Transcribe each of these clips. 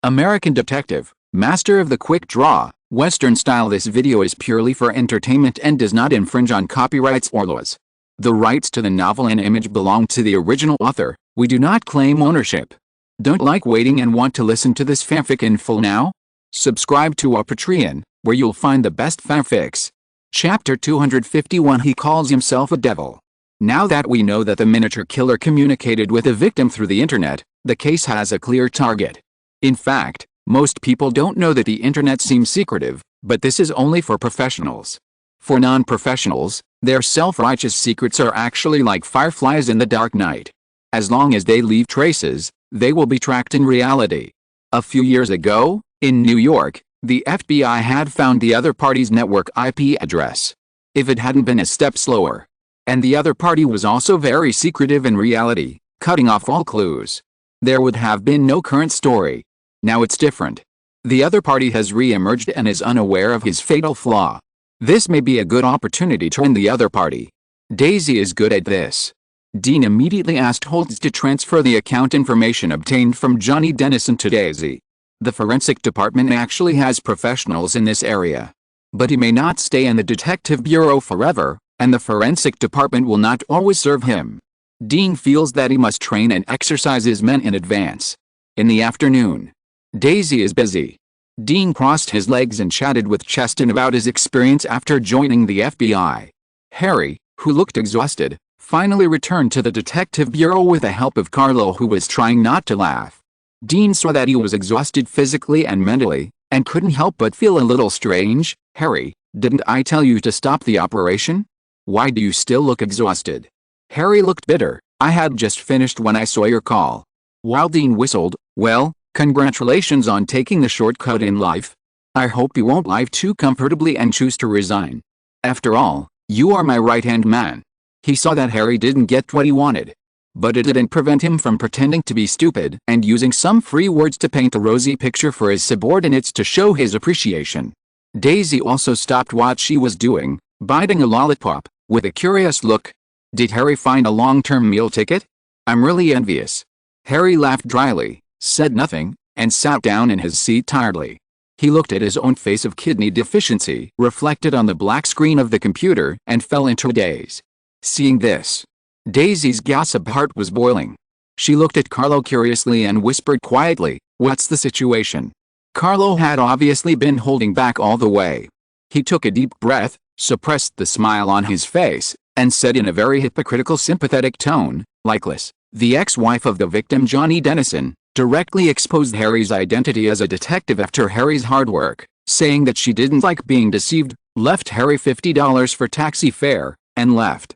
American detective, master of the quick draw, Western style. This video is purely for entertainment and does not infringe on copyrights or laws. The rights to the novel and image belong to the original author. We do not claim ownership. Don't like waiting and want to listen to this fanfic in full now? Subscribe to our Patreon, where you'll find the best fanfics. Chapter 251. He calls himself a devil. Now that we know that the miniature killer communicated with the victim through the internet, the case has a clear target. In fact, most people don't know that the internet seems secretive, but this is only for professionals. For non-professionals, their self-righteous secrets are actually like fireflies in the dark night. As long as they leave traces, they will be tracked in reality. A few years ago, in New York, the FBI had found the other party's network IP address. If it hadn't been a step slower, and the other party was also very secretive in reality, cutting off all clues, there would have been no current story. Now it's different. The other party has re-emerged and is unaware of his fatal flaw. This may be a good opportunity to end the other party. Daisy is good at this. Dean immediately asked Holtz to transfer the account information obtained from Johnny Dennison to Daisy. The forensic department actually has professionals in this area. But he may not stay in the detective bureau forever, and the forensic department will not always serve him. Dean feels that he must train and exercise his men in advance. In the afternoon, Daisy is busy. Dean crossed his legs and chatted with Cheston about his experience after joining the FBI. Harry, who looked exhausted, finally returned to the detective bureau with the help of Carlo, who was trying not to laugh. Dean saw that he was exhausted physically and mentally, and couldn't help but feel a little strange. Harry, didn't I tell you to stop the operation? Why do you still look exhausted? Harry looked bitter. I had just finished when I saw your call. While Dean whistled, well, congratulations on taking the shortcut in life. I hope you won't live too comfortably and choose to resign. After all, you are my right-hand man. He saw that Harry didn't get what he wanted. But it didn't prevent him from pretending to be stupid and using some free words to paint a rosy picture for his subordinates to show his appreciation. Daisy also stopped what she was doing, biting a lollipop, with a curious look. Did Harry find a long-term meal ticket? I'm really envious. Harry laughed dryly, said nothing, and sat down in his seat tiredly. He looked at his own face of kidney deficiency reflected on the black screen of the computer and fell into a daze. Seeing this, Daisy's gossip heart was boiling. She looked at Carlo curiously and whispered quietly, "What's the situation?" Carlo had obviously been holding back all the way. He took a deep breath, suppressed the smile on his face, and said in a very hypocritical sympathetic tone, like Liz, the ex-wife of the victim Johnny Dennison, directly exposed Harry's identity as a detective after Harry's hard work, saying that she didn't like being deceived, left Harry $50 for taxi fare, and left.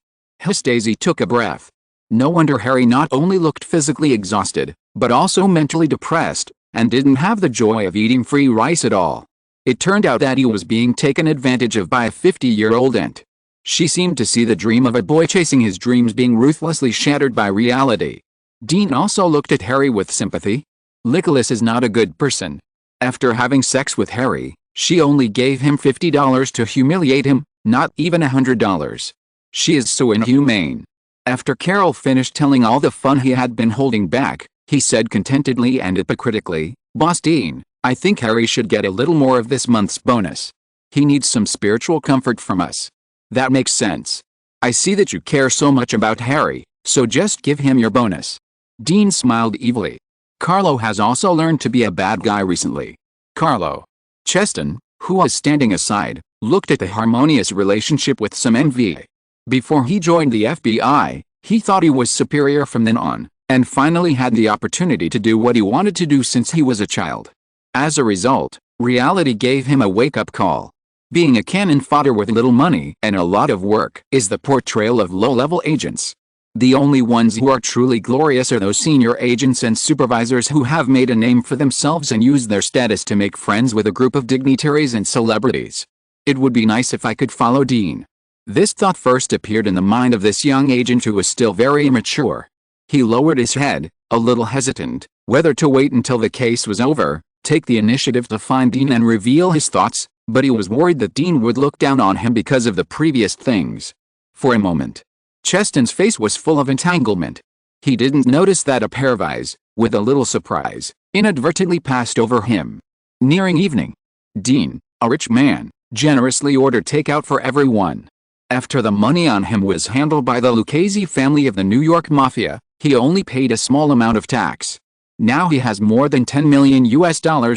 Daisy took a breath. No wonder Harry not only looked physically exhausted, but also mentally depressed, and didn't have the joy of eating free rice at all. It turned out that he was being taken advantage of by a 50-year-old aunt. She seemed to see the dream of a boy chasing his dreams being ruthlessly shattered by reality. Dean also looked at Harry with sympathy. Nicholas is not a good person. After having sex with Harry, she only gave him $50 to humiliate him, not even $100. She is so inhumane. After Carol finished telling all the fun he had been holding back, he said contentedly and hypocritically, "Boss Dean, I think Harry should get a little more of this month's bonus. He needs some spiritual comfort from us." "That makes sense. I see that you care so much about Harry, so just give him your bonus." Dean smiled evilly. Carlo has also learned to be a bad guy recently. Carlo. Cheston, who was standing aside, looked at the harmonious relationship with some envy. Before he joined the FBI, he thought he was superior from then on, and finally had the opportunity to do what he wanted to do since he was a child. As a result, reality gave him a wake-up call. Being a cannon fodder with little money and a lot of work is the portrayal of low-level agents. The only ones who are truly glorious are those senior agents and supervisors who have made a name for themselves and use their status to make friends with a group of dignitaries and celebrities. It would be nice if I could follow Dean. This thought first appeared in the mind of this young agent who was still very immature. He lowered his head, a little hesitant, whether to wait until the case was over, take the initiative to find Dean and reveal his thoughts, but he was worried that Dean would look down on him because of the previous things. For a moment, Cheston's face was full of entanglement. He didn't notice that a pair of eyes, with a little surprise, inadvertently passed over him. Nearing evening, Dean, a rich man, generously ordered takeout for everyone. After the money on him was handled by the Lucchese family of the New York Mafia, he only paid a small amount of tax. Now he has more than $10 million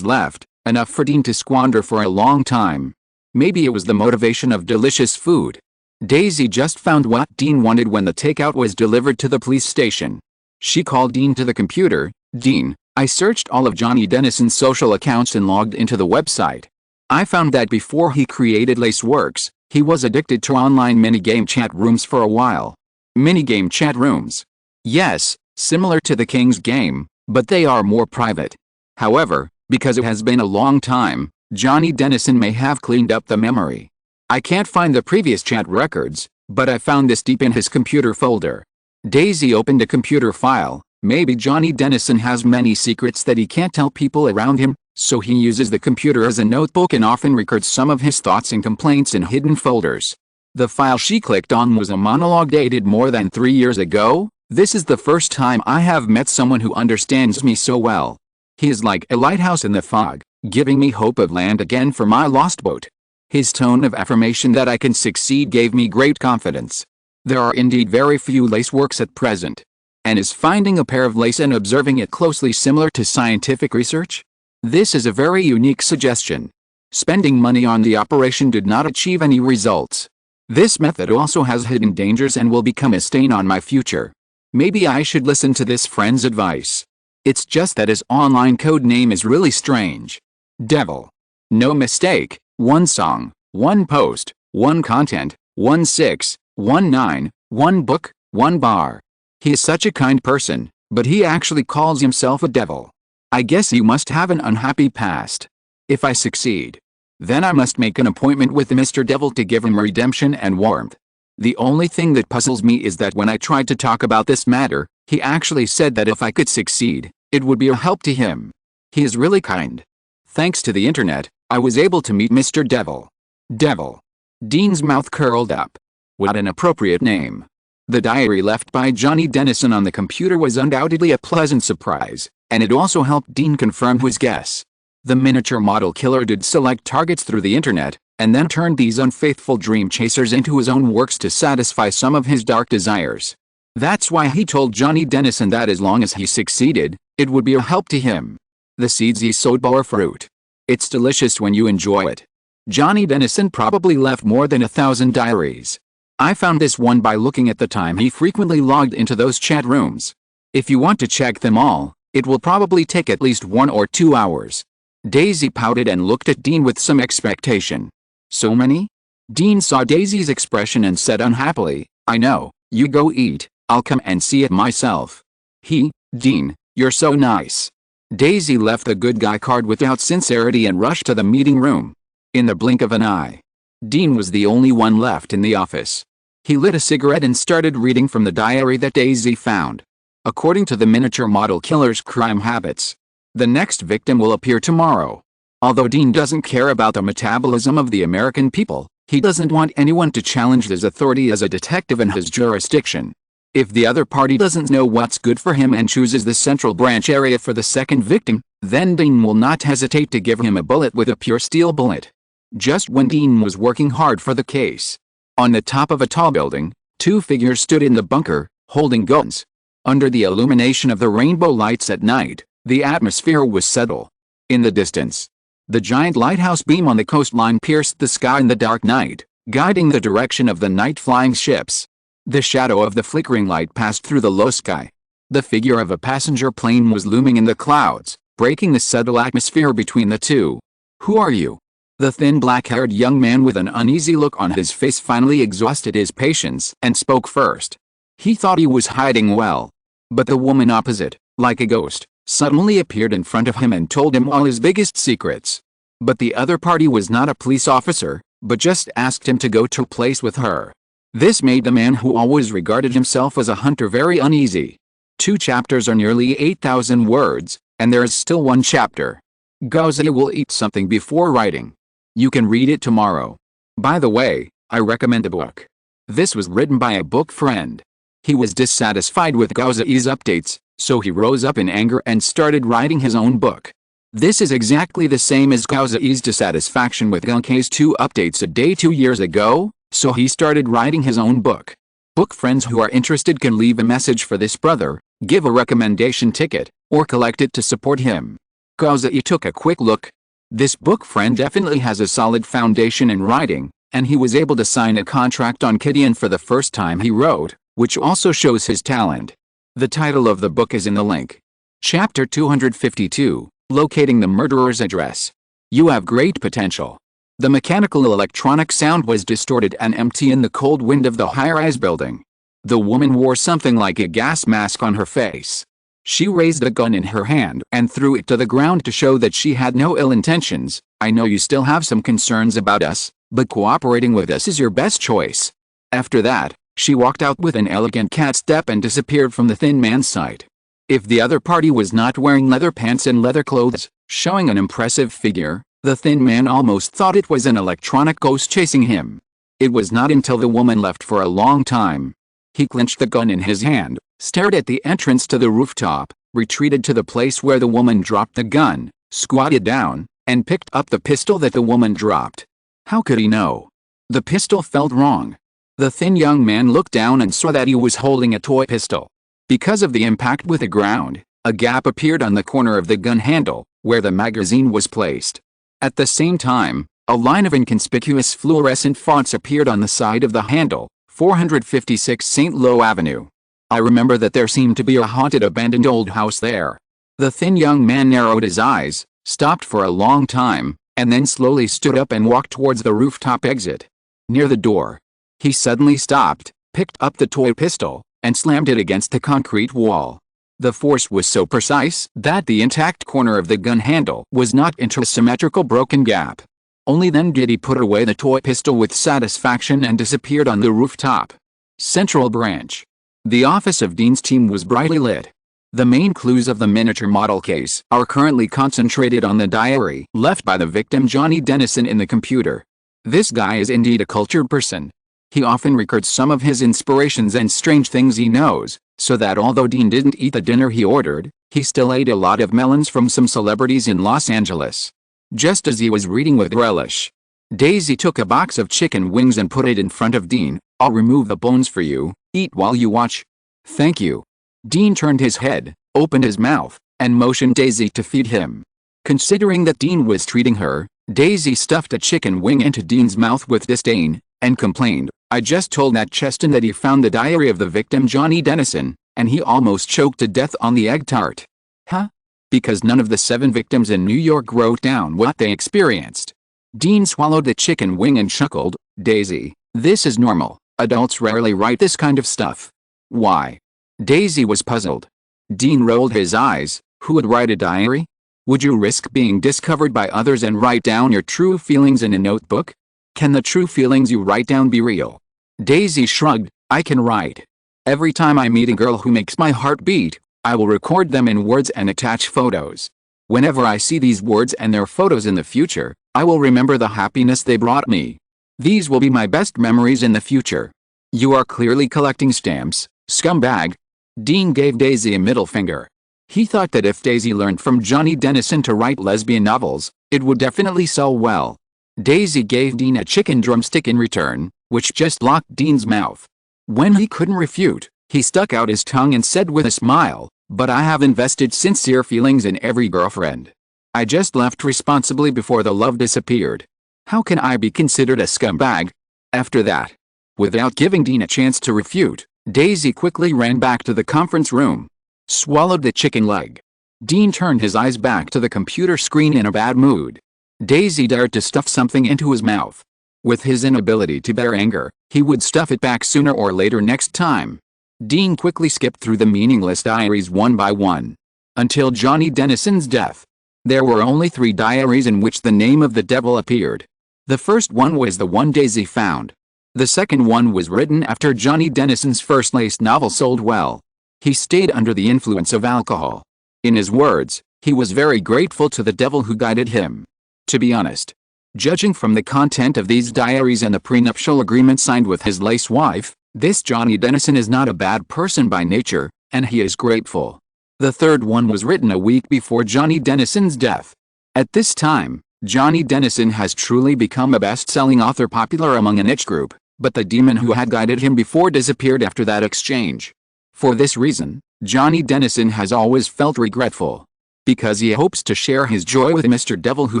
left, enough for Dean to squander for a long time. Maybe it was the motivation of delicious food. Daisy just found what Dean wanted when the takeout was delivered to the police station. She called Dean to the computer. "Dean, I searched all of Johnny Dennison's social accounts and logged into the website. I found that before he created Laceworks, he was addicted to online minigame chat rooms for a while." Minigame chat rooms? Yes, similar to the King's Game, but they are more private. However, because it has been a long time, Johnny Dennison may have cleaned up the memory. I can't find the previous chat records, but I found this deep in his computer folder. Daisy opened a computer file. Maybe Johnny Dennison has many secrets that he can't tell people around him, so he uses the computer as a notebook and often records some of his thoughts and complaints in hidden folders. The file she clicked on was a monologue dated more than 3 years ago. "This is the first time I have met someone who understands me so well. He is like a lighthouse in the fog, giving me hope of land again for my lost boat." His tone of affirmation that I can succeed gave me great confidence. There are indeed very few laceworks at present. And is finding a pair of lace and observing it closely similar to scientific research? This is a very unique suggestion. Spending money on the operation did not achieve any results. This method also has hidden dangers and will become a stain on my future. Maybe I should listen to this friend's advice. It's just that his online code name is really strange. Devil. No mistake, 1 song, 1 post, 1 content, 1 6, 1 9, 1 book, 1 bar. He is such a kind person, but he actually calls himself a devil. I guess he must have an unhappy past. If I succeed, then I must make an appointment with Mr. Devil to give him redemption and warmth. The only thing that puzzles me is that when I tried to talk about this matter, he actually said that if I could succeed, it would be a help to him. He is really kind. Thanks to the internet, I was able to meet Mr. Devil. Devil. Dean's mouth curled up. What an appropriate name. The diary left by Johnny Dennison on the computer was undoubtedly a pleasant surprise, and it also helped Dean confirm his guess. The miniature model killer did select targets through the internet, and then turned these unfaithful dream chasers into his own works to satisfy some of his dark desires. That's why he told Johnny Dennison that as long as he succeeded, it would be a help to him. The seeds he sowed bore fruit. It's delicious when you enjoy it. Johnny Dennison probably left more than 1,000 diaries. I found this one by looking at the time he frequently logged into those chat rooms. If you want to check them all, it will probably take at least 1 or 2 hours. Daisy pouted and looked at Dean with some expectation. So many? Dean saw Daisy's expression and said unhappily, "I know, you go eat, I'll come and see it myself." Dean, you're so nice. Daisy left the good guy card without sincerity and rushed to the meeting room. In the blink of an eye, Dean was the only one left in the office. He lit a cigarette and started reading from the diary that Daisy found. According to the miniature model killer's crime habits, the next victim will appear tomorrow. Although Dean doesn't care about the metabolism of the American people, he doesn't want anyone to challenge his authority as a detective in his jurisdiction. If the other party doesn't know what's good for him and chooses the Central Branch area for the second victim, then Dean will not hesitate to give him a bullet with a pure steel bullet. Just when Dean was working hard for the case, on the top of a tall building, 2 figures stood in the bunker, holding guns. Under the illumination of the rainbow lights at night, the atmosphere was subtle. In the distance, the giant lighthouse beam on the coastline pierced the sky in the dark night, guiding the direction of the night-flying ships. The shadow of the flickering light passed through the low sky. The figure of a passenger plane was looming in the clouds, breaking the subtle atmosphere between the two. "Who are you?" The thin black-haired young man with an uneasy look on his face finally exhausted his patience and spoke first. He thought he was hiding well. But the woman opposite, like a ghost, suddenly appeared in front of him and told him all his biggest secrets. But the other party was not a police officer, but just asked him to go to a place with her. This made the man who always regarded himself as a hunter very uneasy. 2 chapters are nearly 8,000 words, and there is still 1 chapter. Gauze will eat something before writing. You can read it tomorrow. By the way, I recommend the book. This was written by a book friend. He was dissatisfied with Gauze's updates, So he rose up in anger and started writing his own book. This is exactly the same as Kauzi's dissatisfaction with Gunkei's 2 updates a day 2 years ago, so he started writing his own book. Book friends who are interested can leave a message for this brother, give a recommendation ticket, or collect it to support him. Kauzi took a quick look. This book friend definitely has a solid foundation in writing, and he was able to sign a contract on Gideon for the first time he wrote, which also shows his talent. The title of the book is in the link. Chapter 252, Locating the Murderer's Address. You have great potential. The mechanical electronic sound was distorted and empty in the cold wind of the high-rise building. The woman wore something like a gas mask on her face. She raised a gun in her hand and threw it to the ground to show that she had no ill intentions. I know you still have some concerns about us, but cooperating with us is your best choice. After that, she walked out with an elegant cat step and disappeared from the thin man's sight. If the other party was not wearing leather pants and leather clothes, showing an impressive figure, the thin man almost thought it was an electronic ghost chasing him. It was not until the woman left for a long time. He clenched the gun in his hand, stared at the entrance to the rooftop, retreated to the place where the woman dropped the gun, squatted down, and picked up the pistol that the woman dropped. How could he know? The pistol felt wrong. The thin young man looked down and saw that he was holding a toy pistol. Because of the impact with the ground, a gap appeared on the corner of the gun handle, where the magazine was placed. At the same time, a line of inconspicuous fluorescent fonts appeared on the side of the handle, 456 St. Lo Avenue. I remember that there seemed to be a haunted abandoned old house there. The thin young man narrowed his eyes, stopped for a long time, and then slowly stood up and walked towards the rooftop exit. Near the door, he suddenly stopped, picked up the toy pistol, and slammed it against the concrete wall. The force was so precise that the intact corner of the gun handle was not into a symmetrical broken gap. Only then did he put away the toy pistol with satisfaction and disappeared on the rooftop. Central Branch. The office of Dean's team was brightly lit. The main clues of the miniature model case are currently concentrated on the diary left by the victim Johnny Dennison in the computer. This guy is indeed a cultured person. He often records some of his inspirations and strange things he knows, so that although Dean didn't eat the dinner he ordered, he still ate a lot of melons from some celebrities in Los Angeles. Just as he was reading with relish, Daisy took a box of chicken wings and put it in front of Dean. I'll remove the bones for you, eat while you watch. Thank you. Dean turned his head, opened his mouth, and motioned Daisy to feed him. Considering that Dean was treating her, Daisy stuffed a chicken wing into Dean's mouth with disdain, and complained, I just told that Cheston that he found the diary of the victim Johnny Dennison, and he almost choked to death on the egg tart. Huh? Because none of the 7 victims in New York wrote down what they experienced. Dean swallowed the chicken wing and chuckled, Daisy, this is normal. Adults rarely write this kind of stuff. Why? Daisy was puzzled. Dean rolled his eyes. Who would write a diary? Would you risk being discovered by others and write down your true feelings in a notebook? Can the true feelings you write down be real? Daisy shrugged, I can write. Every time I meet a girl who makes my heart beat, I will record them in words and attach photos. Whenever I see these words and their photos in the future, I will remember the happiness they brought me. These will be my best memories in the future. You are clearly collecting stamps, scumbag. Dean gave Daisy a middle finger. He thought that if Daisy learned from Johnny Dennison to write lesbian novels, it would definitely sell well. Daisy gave Dean a chicken drumstick in return, which just locked Dean's mouth. When he couldn't refute, he stuck out his tongue and said with a smile, but I have invested sincere feelings in every girlfriend. I just left responsibly before the love disappeared. How can I be considered a scumbag? After that, without giving Dean a chance to refute, Daisy quickly ran back to the conference room. Swallowed the chicken leg. Dean turned his eyes back to the computer screen in a bad mood. Daisy dared to stuff something into his mouth. With his inability to bear anger, he would stuff it back sooner or later next time. Dean quickly skipped through the meaningless diaries one by one. Until Johnny Dennison's death. There were only 3 diaries in which the name of the devil appeared. The first one was the one Daisy found. The second one was written after Johnny Dennison's first laced novel sold well. He stayed under the influence of alcohol. In his words, he was very grateful to the devil who guided him. To be honest, judging from the content of these diaries and the prenuptial agreement signed with his lace wife, this Johnny Dennison is not a bad person by nature, and he is grateful. The third one was written a week before Johnny Dennison's death. At this time, Johnny Dennison has truly become a best-selling author popular among a niche group, but the demon who had guided him before disappeared after that exchange. For this reason, Johnny Dennison has always felt regretful, because he hopes to share his joy with Mr. Devil who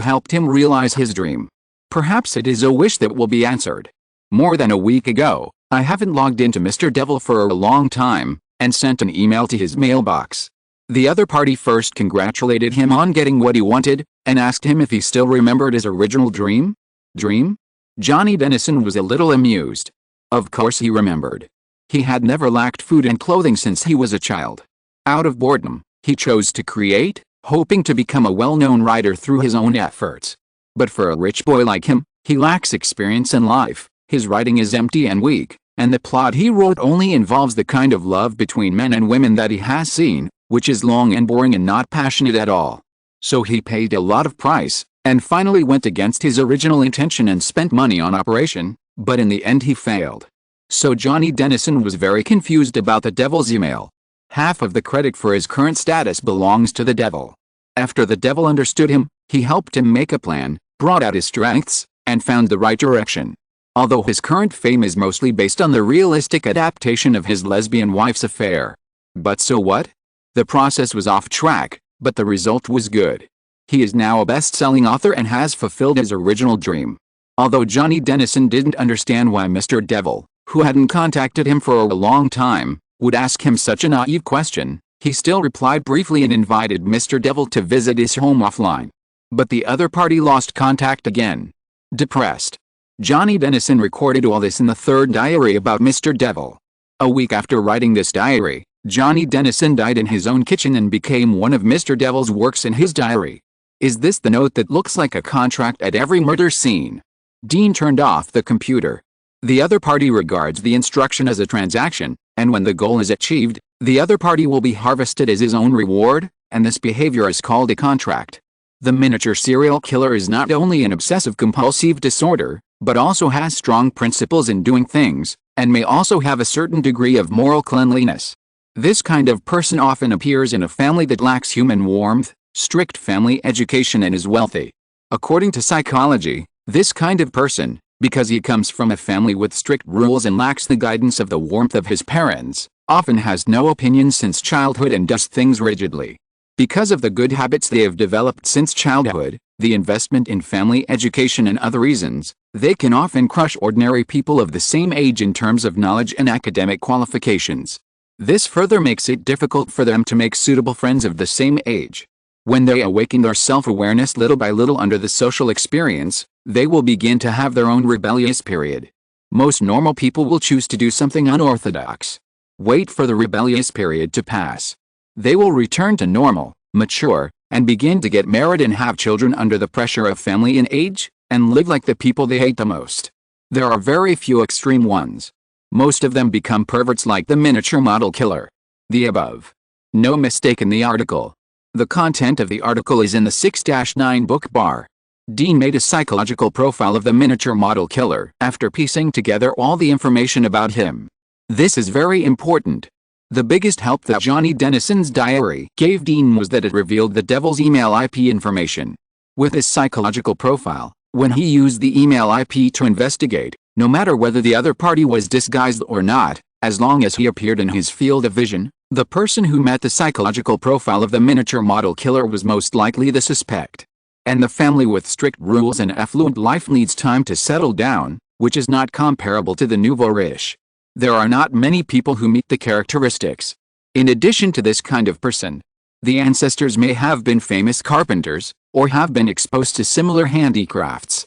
helped him realize his dream. Perhaps it is a wish that will be answered. More than a week ago, I haven't logged into Mr. Devil for a long time, and sent an email to his mailbox. The other party first congratulated him on getting what he wanted, and asked him if he still remembered his original dream. Dream? Johnny Dennison was a little amused. Of course he remembered. He had never lacked food and clothing since he was a child. Out of boredom, he chose to create, hoping to become a well-known writer through his own efforts. But for a rich boy like him, he lacks experience in life, his writing is empty and weak, and the plot he wrote only involves the kind of love between men and women that he has seen, which is long and boring and not passionate at all. So he paid a lot of price, and finally went against his original intention and spent money on operation, but in the end he failed. So Johnny Dennison was very confused about the Devil's email. Half of the credit for his current status belongs to the Devil. After the Devil understood him, he helped him make a plan, brought out his strengths, and found the right direction. Although his current fame is mostly based on the realistic adaptation of his lesbian wife's affair. But so what? The process was off track, but the result was good. He is now a best-selling author and has fulfilled his original dream. Although Johnny Dennison didn't understand why Mr. Devil, who hadn't contacted him for a long time, would ask him such a naive question, he still replied briefly and invited Mr. Devil to visit his home offline. But the other party lost contact again. Depressed, Johnny Dennison recorded all this in the third diary about Mr. Devil. A week after writing this diary, Johnny Dennison died in his own kitchen and became one of Mr. Devil's works in his diary. Is this the note that looks like a contract at every murder scene? Dean turned off the computer. The other party regards the instruction as a transaction, and when the goal is achieved, the other party will be harvested as his own reward, and this behavior is called a contract. The miniature serial killer is not only an obsessive-compulsive disorder, but also has strong principles in doing things, and may also have a certain degree of moral cleanliness. This kind of person often appears in a family that lacks human warmth, strict family education and is wealthy. According to psychology, this kind of person, because he comes from a family with strict rules and lacks the guidance of the warmth of his parents, often has no opinion since childhood and does things rigidly. Because of the good habits they have developed since childhood, the investment in family education and other reasons, they can often crush ordinary people of the same age in terms of knowledge and academic qualifications. This further makes it difficult for them to make suitable friends of the same age. When they awaken their self-awareness little by little under the social experience, they will begin to have their own rebellious period. Most normal people will choose to do something unorthodox. Wait for the rebellious period to pass. They will return to normal, mature, and begin to get married and have children under the pressure of family and age, and live like the people they hate the most. There are very few extreme ones. Most of them become perverts like the miniature model killer. The above. No mistake in the article. The content of the article is in the 6-9 book bar. Dean made a psychological profile of the miniature model killer after piecing together all the information about him. This is very important. The biggest help that Johnny Dennison's diary gave Dean was that it revealed the Devil's email IP information. With his psychological profile, when he used the email IP to investigate, no matter whether the other party was disguised or not, as long as he appeared in his field of vision, the person who met the psychological profile of the miniature model killer was most likely the suspect. And the family with strict rules and affluent life needs time to settle down, which is not comparable to the nouveau riche. There are not many people who meet the characteristics. In addition to this kind of person, the ancestors may have been famous carpenters, or have been exposed to similar handicrafts.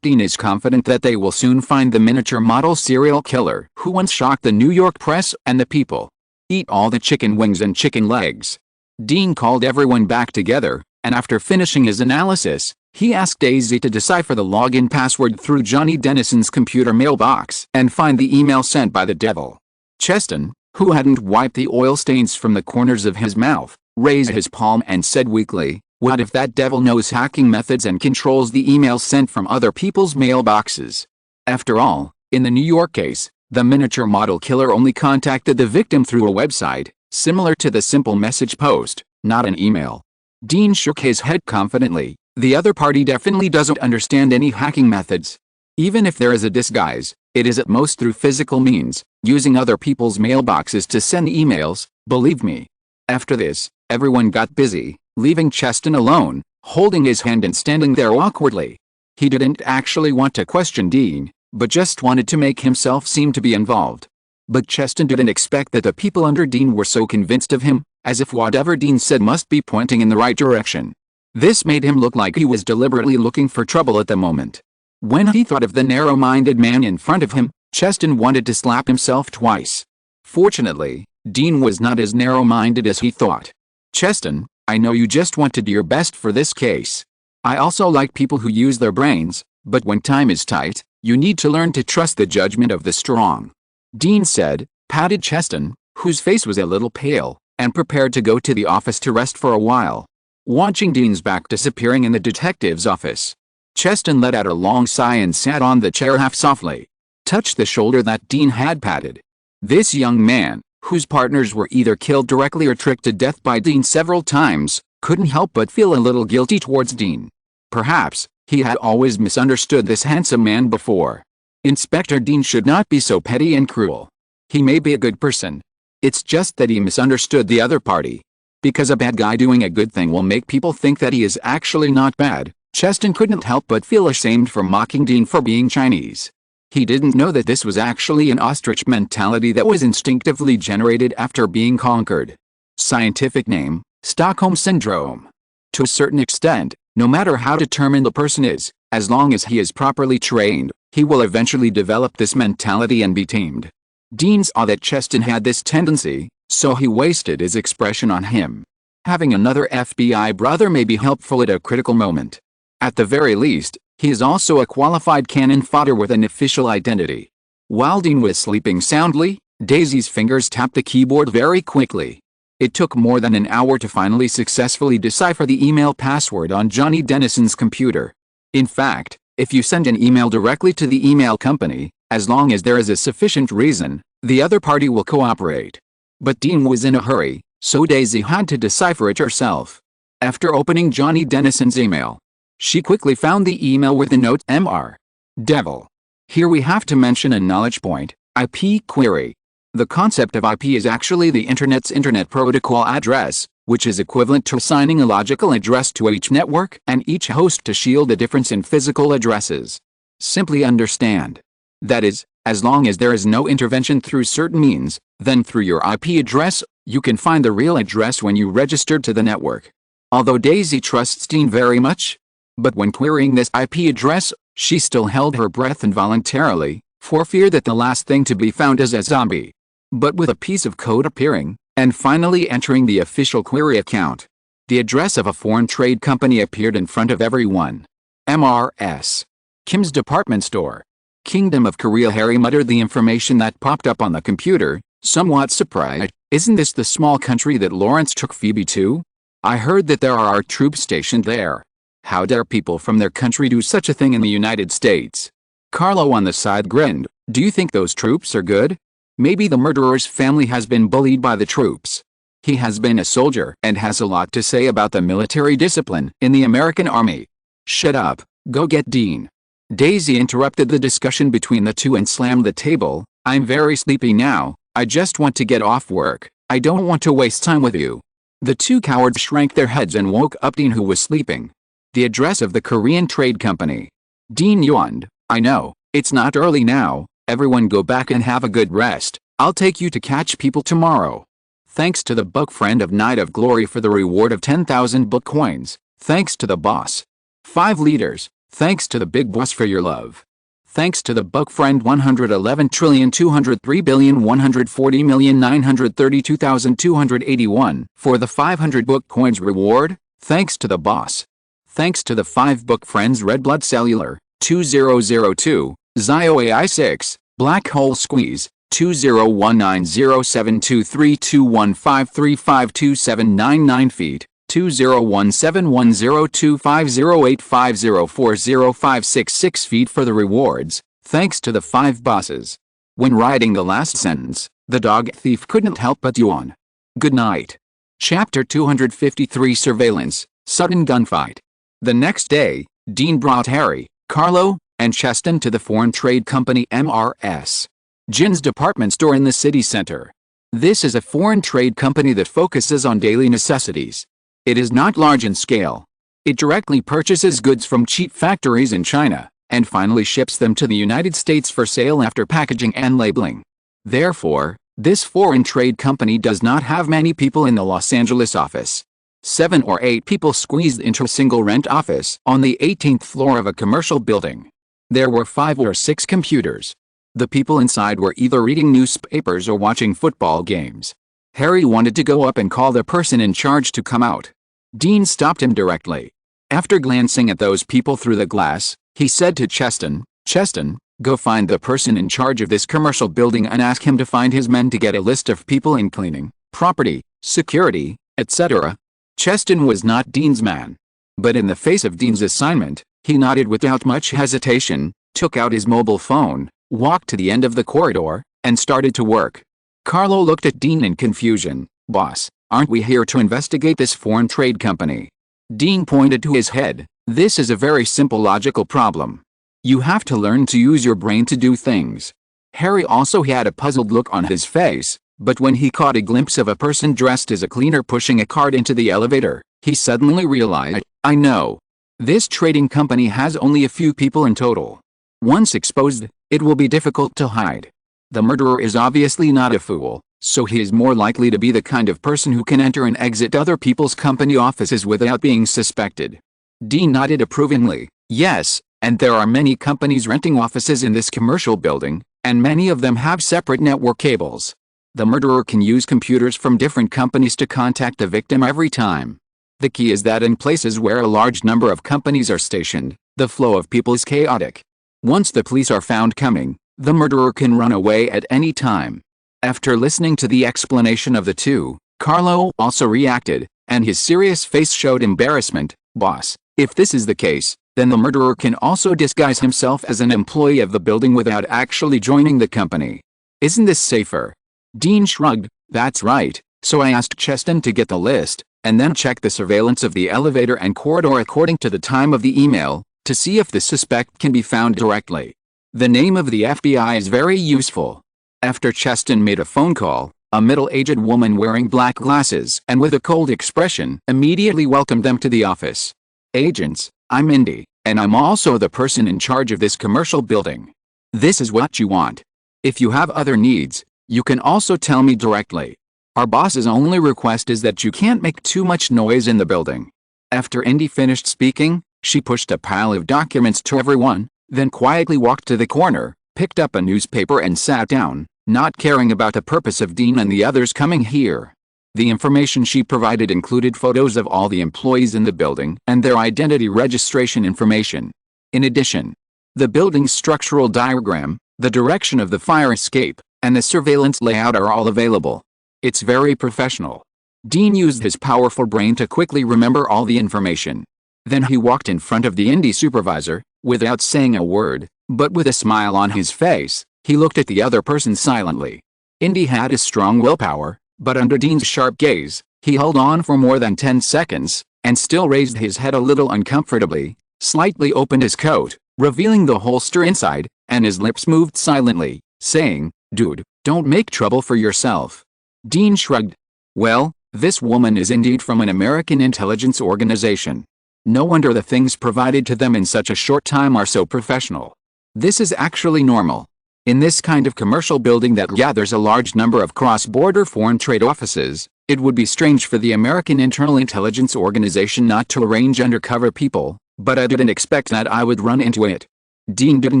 Dean is confident that they will soon find the miniature model serial killer who once shocked the New York press and the people. Eat all the chicken wings and chicken legs. Dean called everyone back together, and after finishing his analysis, he asked Daisy to decipher the login password through Johnny Dennison's computer mailbox and find the email sent by the Devil. Cheston, who hadn't wiped the oil stains from the corners of his mouth, raised his palm and said weakly, "What if that Devil knows hacking methods and controls the emails sent from other people's mailboxes?" After all, in the New York case, the miniature model killer only contacted the victim through a website, Similar to the simple message post, not an email. Dean shook his head confidently. The other party definitely doesn't understand any hacking methods. Even if there is a disguise, it is at most through physical means, using other people's mailboxes to send emails, believe me. After this, everyone got busy, leaving Cheston alone, holding his hand and standing there awkwardly. He didn't actually want to question Dean, but just wanted to make himself seem to be involved. But Cheston didn't expect that the people under Dean were so convinced of him, as if whatever Dean said must be pointing in the right direction. This made him look like he was deliberately looking for trouble at the moment. When he thought of the narrow-minded man in front of him, Cheston wanted to slap himself twice. Fortunately, Dean was not as narrow-minded as he thought. Cheston, I know you just want to do your best for this case. I also like people who use their brains, but when time is tight, you need to learn to trust the judgment of the strong. Dean said, patted Cheston, whose face was a little pale, and prepared to go to the office to rest for a while. Watching Dean's back disappearing in the detective's office, Cheston let out a long sigh and sat on the chair half softly, touched the shoulder that Dean had patted. This young man, whose partners were either killed directly or tricked to death by Dean several times, couldn't help but feel a little guilty towards Dean. Perhaps, he had always misunderstood this handsome man before. Inspector Dean should not be so petty and cruel. He may be a good person. It's just that he misunderstood the other party. Because a bad guy doing a good thing will make people think that he is actually not bad, Cheston couldn't help but feel ashamed for mocking Dean for being Chinese. He didn't know that this was actually an ostrich mentality that was instinctively generated after being conquered. Scientific name, Stockholm Syndrome. To a certain extent, no matter how determined the person is, as long as he is properly trained, he will eventually develop this mentality and be tamed. Dean saw that Cheston had this tendency, so he wasted his expression on him. Having another FBI brother may be helpful at a critical moment. At the very least, he is also a qualified cannon fodder with an official identity. While Dean was sleeping soundly, Daisy's fingers tapped the keyboard very quickly. It took more than an hour to finally successfully decipher the email password on Johnny Dennison's computer. In fact, if you send an email directly to the email company, as long as there is a sufficient reason, the other party will cooperate. But Dean was in a hurry, so Daisy had to decipher it herself. After opening Johnny Dennison's email, she quickly found the email with the note Mr. Devil. Here we have to mention a knowledge point, IP query. The concept of IP is actually the Internet's Internet Protocol address, which is equivalent to assigning a logical address to each network and each host to shield the difference in physical addresses. Simply understand. That is, as long as there is no intervention through certain means, then through your IP address, you can find the real address when you registered to the network. Although Daisy trusts Dean very much, but when querying this IP address, she still held her breath involuntarily, for fear that the last thing to be found is a zombie. But with a piece of code appearing, and finally entering the official query account, the address of a foreign trade company appeared in front of everyone. MRS. Kim's department store. Kingdom of Korea. Harry muttered the information that popped up on the computer, somewhat surprised. Isn't this the small country that Lawrence took Phoebe to? I heard that there are our troops stationed there. How dare people from their country do such a thing in the United States? Carlo on the side grinned. Do you think those troops are good? Maybe the murderer's family has been bullied by the troops. He has been a soldier and has a lot to say about the military discipline in the American Army. Shut up, go get Dean. Daisy interrupted the discussion between the two and slammed the table. I'm very sleepy now, I just want to get off work. I don't want to waste time with you. The two cowards shrank their heads and woke up Dean, who was sleeping. The address of the Korean trade company. Dean yawned. I know, it's not early now, everyone go back and have a good rest. I'll take you to catch people tomorrow. Thanks to the book friend of Night of Glory for the reward of 10,000 book coins. Thanks to the boss. 5 liters. Thanks to the big boss for your love. Thanks to the book friend 111,203,140,932,281 for the 500 book coins reward. Thanks to the boss. Thanks to the 5 book friends Red Blood Cellular, 2002, Zio AI6, Black Hole Squeeze, 201907232153527999 feet, 201710250850405666 feet for the rewards. Thanks to the 5 bosses. When writing the last sentence, the dog thief couldn't help but yawn. Good night. Chapter 253 Surveillance, Sudden Gunfight. The next day, Dean brought Harry, Carlo, and Cheston to the foreign trade company MRS. Jin's department store in the city center. This is a foreign trade company that focuses on daily necessities. It is not large in scale. It directly purchases goods from cheap factories in China, and finally ships them to the United States for sale after packaging and labeling. Therefore, this foreign trade company does not have many people in the Los Angeles office. 7 or 8 people squeezed into a single rent office on the 18th floor of a commercial building. There were 5 or 6 computers. The people inside were either reading newspapers or watching football games. Harry wanted to go up and call the person in charge to come out. Dean stopped him directly. After glancing at those people through the glass, he said to Cheston, "Cheston, go find the person in charge of this commercial building and ask him to find his men to get a list of people in cleaning, property, security, etc." Cheston was not Dean's man. But in the face of Dean's assignment, he nodded without much hesitation, took out his mobile phone, walked to the end of the corridor, and started to work. Carlo looked at Dean in confusion. "Boss, aren't we here to investigate this foreign trade company?" Dean pointed to his head. "This is a very simple logical problem. You have to learn to use your brain to do things." Harry also had a puzzled look on his face, but when he caught a glimpse of a person dressed as a cleaner pushing a cart into the elevator, he suddenly realized, "I know. This trading company has only a few people in total. Once exposed, it will be difficult to hide. The murderer is obviously not a fool, so he is more likely to be the kind of person who can enter and exit other people's company offices without being suspected." Dean nodded approvingly. "Yes, and there are many companies renting offices in this commercial building, and many of them have separate network cables. The murderer can use computers from different companies to contact the victim every time. The key is that in places where a large number of companies are stationed, the flow of people is chaotic. Once the police are found coming, the murderer can run away at any time." After listening to the explanation of the two, Carlo also reacted, and his serious face showed embarrassment. "Boss, if this is the case, then the murderer can also disguise himself as an employee of the building without actually joining the company. Isn't this safer?" Dean shrugged. "That's right, so I asked Cheston to get the list, and then check the surveillance of the elevator and corridor according to the time of the email, to see if the suspect can be found directly. The name of the FBI is very useful." After Cheston made a phone call, a middle-aged woman wearing black glasses and with a cold expression immediately welcomed them to the office. "Agents, I'm Indy, and I'm also the person in charge of this commercial building. This is what you want. If you have other needs, you can also tell me directly. Our boss's only request is that you can't make too much noise in the building." After Indy finished speaking, she pushed a pile of documents to everyone, then quietly walked to the corner, picked up a newspaper and sat down, not caring about the purpose of Dean and the others coming here. The information she provided included photos of all the employees in the building and their identity registration information. In addition, the building's structural diagram, the direction of the fire escape, and the surveillance layout are all available. It's very professional. Dean used his powerful brain to quickly remember all the information. Then he walked in front of the Indy supervisor, without saying a word, but with a smile on his face. He looked at the other person silently. Indy had a strong willpower, but under Dean's sharp gaze, he held on for more than 10 seconds, and still raised his head a little uncomfortably, slightly opened his coat, revealing the holster inside, and his lips moved silently, saying, "Dude, don't make trouble for yourself." Dean shrugged. "Well, this woman is indeed from an American intelligence organization. No wonder the things provided to them in such a short time are so professional. This is actually normal. In this kind of commercial building that gathers a large number of cross-border foreign trade offices, it would be strange for the American Internal Intelligence Organization not to arrange undercover people, but I didn't expect that I would run into it." Dean didn't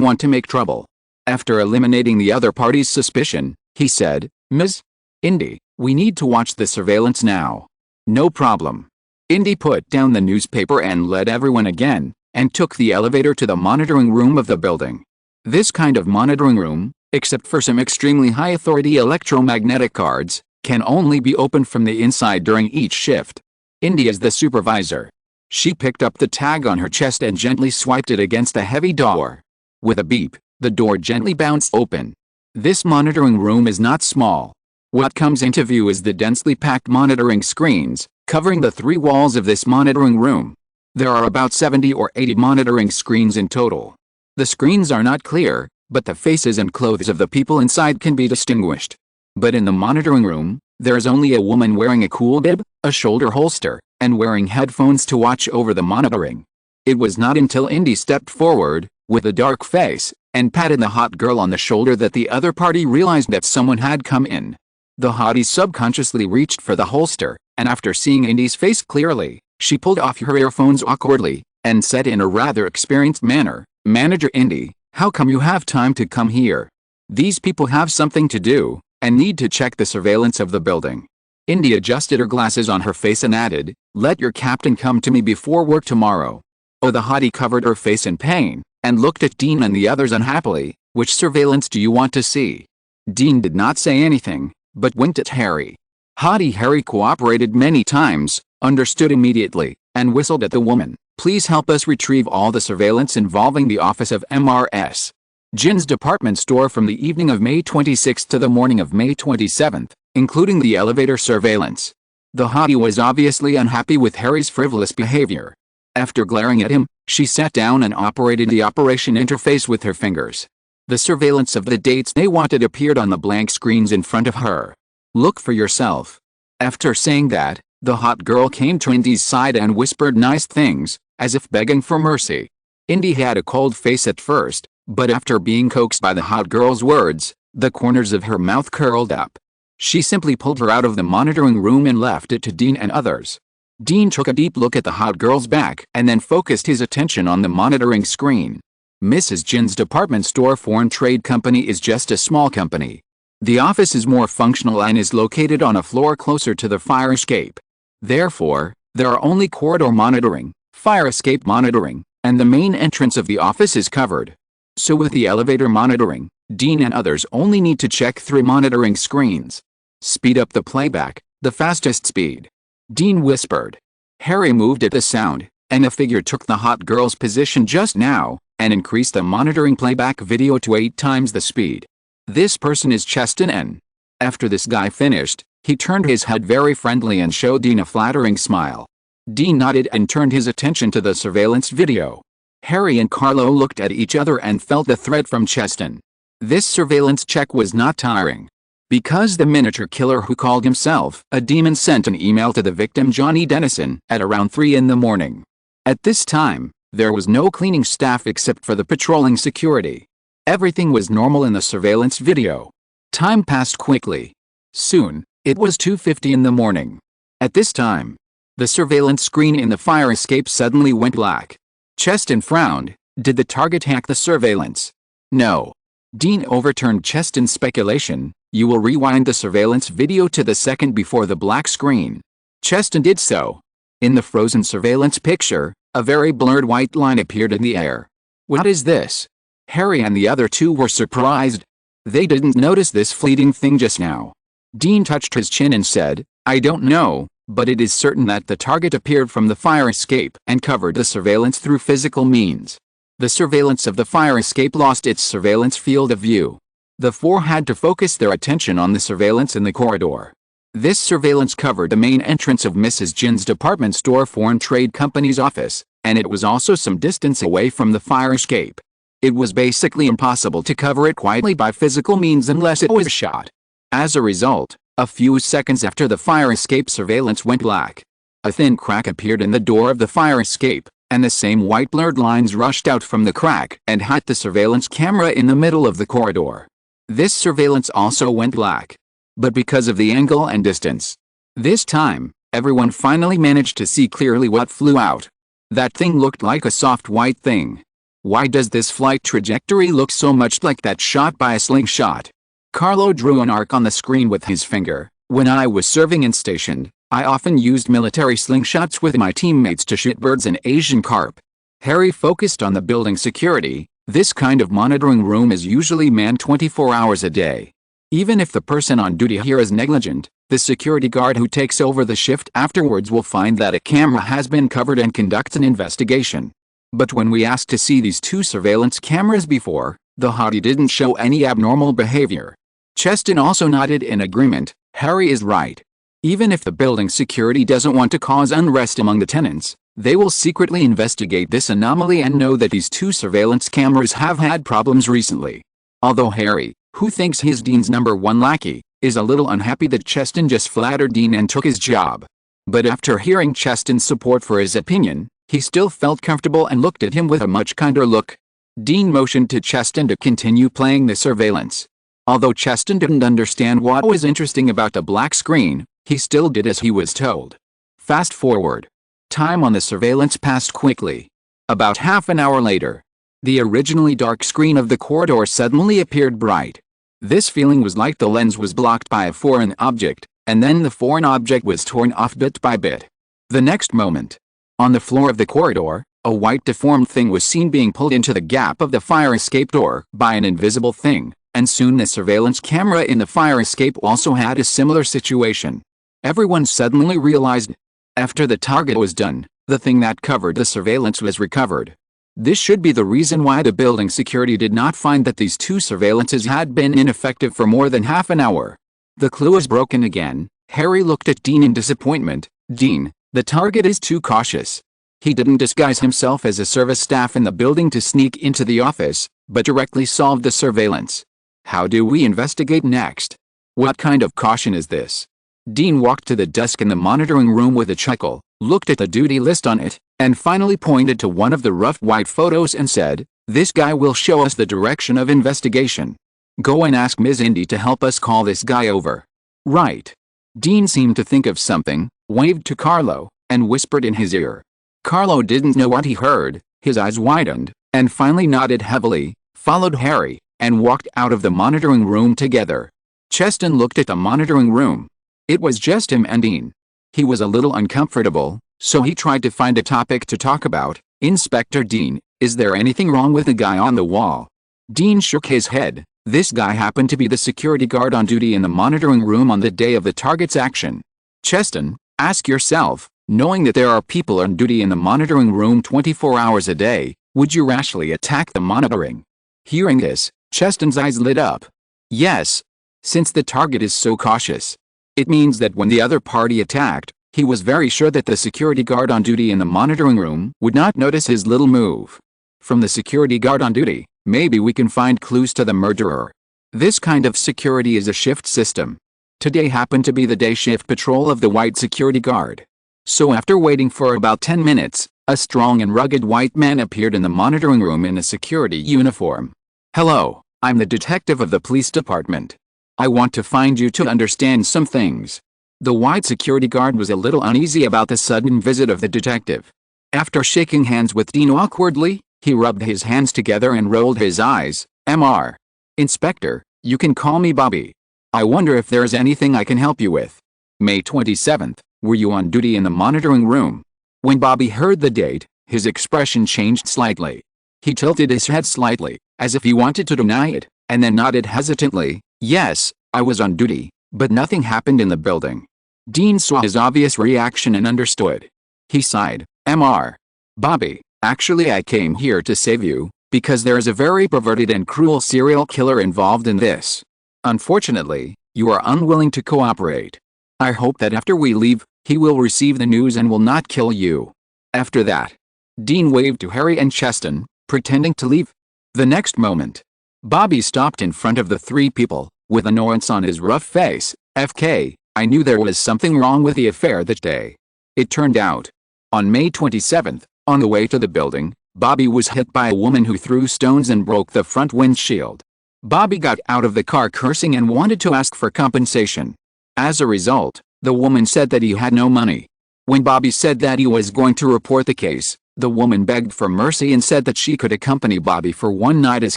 want to make trouble. After eliminating the other party's suspicion, he said, "Ms. Indy, we need to watch the surveillance now." "No problem." Indy put down the newspaper and led everyone again, and took the elevator to the monitoring room of the building. This kind of monitoring room, except for some extremely high-authority electromagnetic cards, can only be opened from the inside during each shift. Indy is the supervisor. She picked up the tag on her chest and gently swiped it against a heavy door. With a beep, the door gently bounced open. This monitoring room is not small. What comes into view is the densely packed monitoring screens, covering the 3 walls of this monitoring room. There are about 70 or 80 monitoring screens in total. The screens are not clear, but the faces and clothes of the people inside can be distinguished. But in the monitoring room, there is only a woman wearing a cool bib, a shoulder holster, and wearing headphones to watch over the monitoring. It was not until Indy stepped forward, with a dark face, and patted the hot girl on the shoulder that the other party realized that someone had come in. The hottie subconsciously reached for the holster, and after seeing Indy's face clearly, she pulled off her earphones awkwardly, and said in a rather experienced manner, "Manager Indy, how come you have time to come here? These people have something to do, and need to check the surveillance of the building." Indy adjusted her glasses on her face and added, "Let your captain come to me before work tomorrow." Oh, the hottie covered her face in pain, and looked at Dean and the others unhappily. "Which surveillance do you want to see?" Dean did not say anything, but winked at Harry. Hottie Harry cooperated many times, understood immediately, and whistled at the woman. "Please help us retrieve all the surveillance involving the office of MRS. Jin's department store from the evening of May 26 to the morning of May 27, including the elevator surveillance." The hottie was obviously unhappy with Harry's frivolous behavior. After glaring at him, she sat down and operated the operation interface with her fingers. The surveillance of the dates they wanted appeared on the blank screens in front of her. "Look for yourself." After saying that, the hot girl came to Indy's side and whispered nice things, as if begging for mercy. Indy had a cold face at first, but after being coaxed by the hot girl's words, the corners of her mouth curled up. She simply pulled her out of the monitoring room and left it to Dean and others. Dean took a deep look at the hot girl's back and then focused his attention on the monitoring screen. Mrs. Jin's department store foreign trade company is just a small company. The office is more functional and is located on a floor closer to the fire escape. Therefore, there are only corridor monitoring, fire escape monitoring, and the main entrance of the office is covered. So with the elevator monitoring, Dean and others only need to check 3 monitoring screens. "Speed up the playback, the fastest speed," Dean whispered. Harry moved at the sound, and a figure took the hot girl's position just now, and increased the monitoring playback video to 8 times the speed. "This person is Cheston N." After this guy finished, he turned his head very friendly and showed Dean a flattering smile. Dean nodded and turned his attention to the surveillance video. Harry and Carlo looked at each other and felt the threat from Cheston. This surveillance check was not tiring. Because the miniature killer who called himself a demon sent an email to the victim Johnny Dennison at around 3 in the morning. At this time, there was no cleaning staff except for the patrolling security. Everything was normal in the surveillance video. Time passed quickly. Soon, it was 2:50 in the morning. At this time, the surveillance screen in the fire escape suddenly went black. Cheston frowned. Did the target hack the surveillance? No. Dean overturned Cheston's speculation. "You will rewind the surveillance video to the second before the black screen." Cheston did so. In the frozen surveillance picture, a very blurred white line appeared in the air. "What is this?" Harry and the other 2 were surprised. They didn't notice this fleeting thing just now. Dean touched his chin and said, "I don't know, but it is certain that the target appeared from the fire escape and covered the surveillance through physical means." The surveillance of the fire escape lost its surveillance field of view. The 4 had to focus their attention on the surveillance in the corridor. This surveillance covered the main entrance of Mrs. Jin's department store foreign trade company's office, and it was also some distance away from the fire escape. It was basically impossible to cover it quietly by physical means unless it was shot. As a result, a few seconds after the fire escape surveillance went black, a thin crack appeared in the door of the fire escape, and the same white blurred lines rushed out from the crack and hit the surveillance camera in the middle of the corridor. This surveillance also went black. But because of the angle and distance, this time, everyone finally managed to see clearly what flew out. That thing looked like a soft white thing. Why does this flight trajectory look so much like that shot by a slingshot? Carlo drew an arc on the screen with his finger. When I was serving and stationed, I often used military slingshots with my teammates to shoot birds and Asian carp. Harry focused on the building security. This kind of monitoring room is usually manned 24 hours a day. Even if the person on duty here is negligent, the security guard who takes over the shift afterwards will find that a camera has been covered and conducts an investigation. But when we asked to see these 2 surveillance cameras before, the hottie didn't show any abnormal behavior. Cheston also nodded in agreement. Harry is right. Even if the building security doesn't want to cause unrest among the tenants, they will secretly investigate this anomaly and know that these two surveillance cameras have had problems recently. Although Harry, who thinks he's Dean's #1 lackey, is a little unhappy that Cheston just flattered Dean and took his job. But after hearing Cheston's support for his opinion, he still felt comfortable and looked at him with a much kinder look. Dean motioned to Cheston to continue playing the surveillance. Although Cheston didn't understand what was interesting about the black screen, he still did as he was told. Fast forward. Time on the surveillance passed quickly. About half an hour later, the originally dark screen of the corridor suddenly appeared bright. This feeling was like the lens was blocked by a foreign object, and then the foreign object was torn off bit by bit. The next moment, on the floor of the corridor, a white deformed thing was seen being pulled into the gap of the fire escape door by an invisible thing, and soon the surveillance camera in the fire escape also had a similar situation. Everyone suddenly realized, after the target was done, the thing that covered the surveillance was recovered. This should be the reason why the building security did not find that these two surveillances had been ineffective for more than half an hour. The clue is broken again. Harry looked at Dean in disappointment. Dean, the target is too cautious. He didn't disguise himself as a service staff in the building to sneak into the office, but directly solved the surveillance. How do we investigate next? What kind of caution is this? Dean walked to the desk in the monitoring room with a chuckle, looked at the duty list on it, and finally pointed to one of the rough white photos and said, "This guy will show us the direction of investigation. Go and ask Ms. Indy to help us call this guy over." Right. Dean seemed to think of something, waved to Carlo, and whispered in his ear. Carlo didn't know what he heard. His eyes widened, and finally nodded heavily, followed Harry, and walked out of the monitoring room together. Cheston looked at the monitoring room. It was just him and Dean. He was a little uncomfortable, so he tried to find a topic to talk about. "Inspector Dean, is there anything wrong with the guy on the wall?" Dean shook his head. This guy happened to be the security guard on duty in the monitoring room on the day of the target's action. Cheston, ask yourself, knowing that there are people on duty in the monitoring room 24 hours a day, would you rashly attack the monitoring? Hearing this, Cheston's eyes lit up. Yes. Since the target is so cautious. It means that when the other party attacked, he was very sure that the security guard on duty in the monitoring room would not notice his little move. From the security guard on duty, maybe we can find clues to the murderer. This kind of security is a shift system. Today happened to be the day shift patrol of the white security guard. So after waiting for about 10 minutes, a strong and rugged white man appeared in the monitoring room in a security uniform. "Hello, I'm the detective of the police department. I want to find you to understand some things." The white security guard was a little uneasy about the sudden visit of the detective. After shaking hands with Dean awkwardly, he rubbed his hands together and rolled his eyes. "Mr. Inspector, you can call me Bobby. I wonder if there's anything I can help you with. May 27th, were you on duty in the monitoring room?" When Bobby heard the date, his expression changed slightly. He tilted his head slightly, as if he wanted to deny it, and then nodded hesitantly. "Yes, I was on duty, but nothing happened in the building." Dean saw his obvious reaction and understood. He sighed. "Mr. Bobby, actually I came here to save you, because there is a very perverted and cruel serial killer involved in this. Unfortunately, you are unwilling to cooperate. I hope that after we leave, he will receive the news and will not kill you." After that, Dean waved to Harry and Cheston, pretending to leave. The next moment, Bobby stopped in front of the three people, with annoyance on his rough face. "FK, I knew there was something wrong with the affair that day." It turned out, on May 27th, on the way to the building, Bobby was hit by a woman who threw stones and broke the front windshield. Bobby got out of the car cursing and wanted to ask for compensation. As a result, the woman said that he had no money. When Bobby said that he was going to report the case, the woman begged for mercy and said that she could accompany Bobby for one night as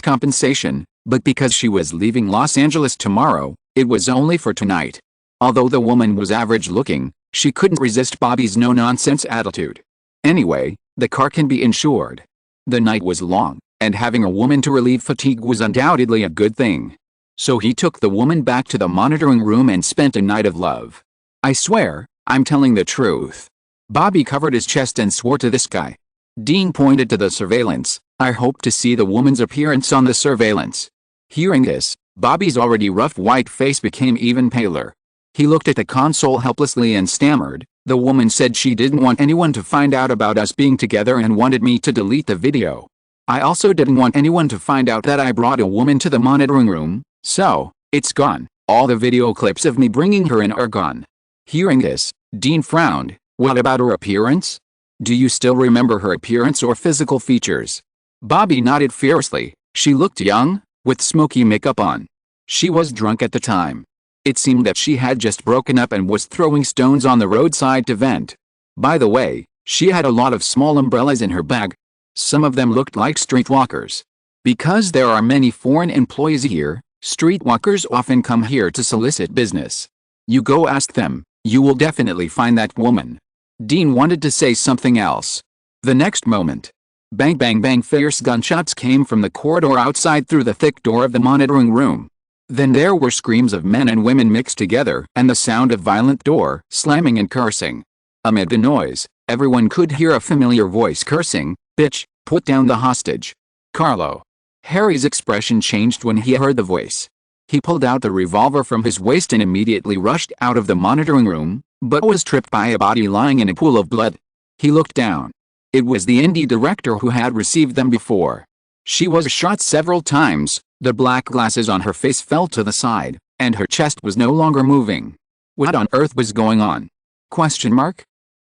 compensation, but because she was leaving Los Angeles tomorrow, it was only for tonight. Although the woman was average looking, she couldn't resist Bobby's no-nonsense attitude. Anyway, the car can be insured. The night was long, and having a woman to relieve fatigue was undoubtedly a good thing. So he took the woman back to the monitoring room and spent a night of love. "I swear, I'm telling the truth." Bobby covered his chest and swore to this guy. Dean pointed to the surveillance. "I hope to see the woman's appearance on the surveillance." Hearing this, Bobby's already rough white face became even paler. He looked at the console helplessly and stammered, "The woman said she didn't want anyone to find out about us being together and wanted me to delete the video. I also didn't want anyone to find out that I brought a woman to the monitoring room, so, it's gone. All the video clips of me bringing her in are gone." Hearing this, Dean frowned. "What about her appearance? Do you still remember her appearance or physical features?" Bobby nodded fiercely. "She looked young, with smoky makeup on. She was drunk at the time. It seemed that she had just broken up and was throwing stones on the roadside to vent. By the way, she had a lot of small umbrellas in her bag. Some of them looked like streetwalkers. Because there are many foreign employees here, streetwalkers often come here to solicit business. You go ask them, you will definitely find that woman." Dean wanted to say something else. The next moment, bang bang bang, fierce gunshots came from the corridor outside through the thick door of the monitoring room. Then there were screams of men and women mixed together and the sound of violent door slamming and cursing. Amid the noise, everyone could hear a familiar voice cursing, "Bitch, put down the hostage." Carlo. Harry's expression changed when he heard the voice. He pulled out the revolver from his waist and immediately rushed out of the monitoring room, but was tripped by a body lying in a pool of blood. He looked down. It was the indie director who had received them before. She was shot several times, the black glasses on her face fell to the side, and her chest was no longer moving. What on earth was going on?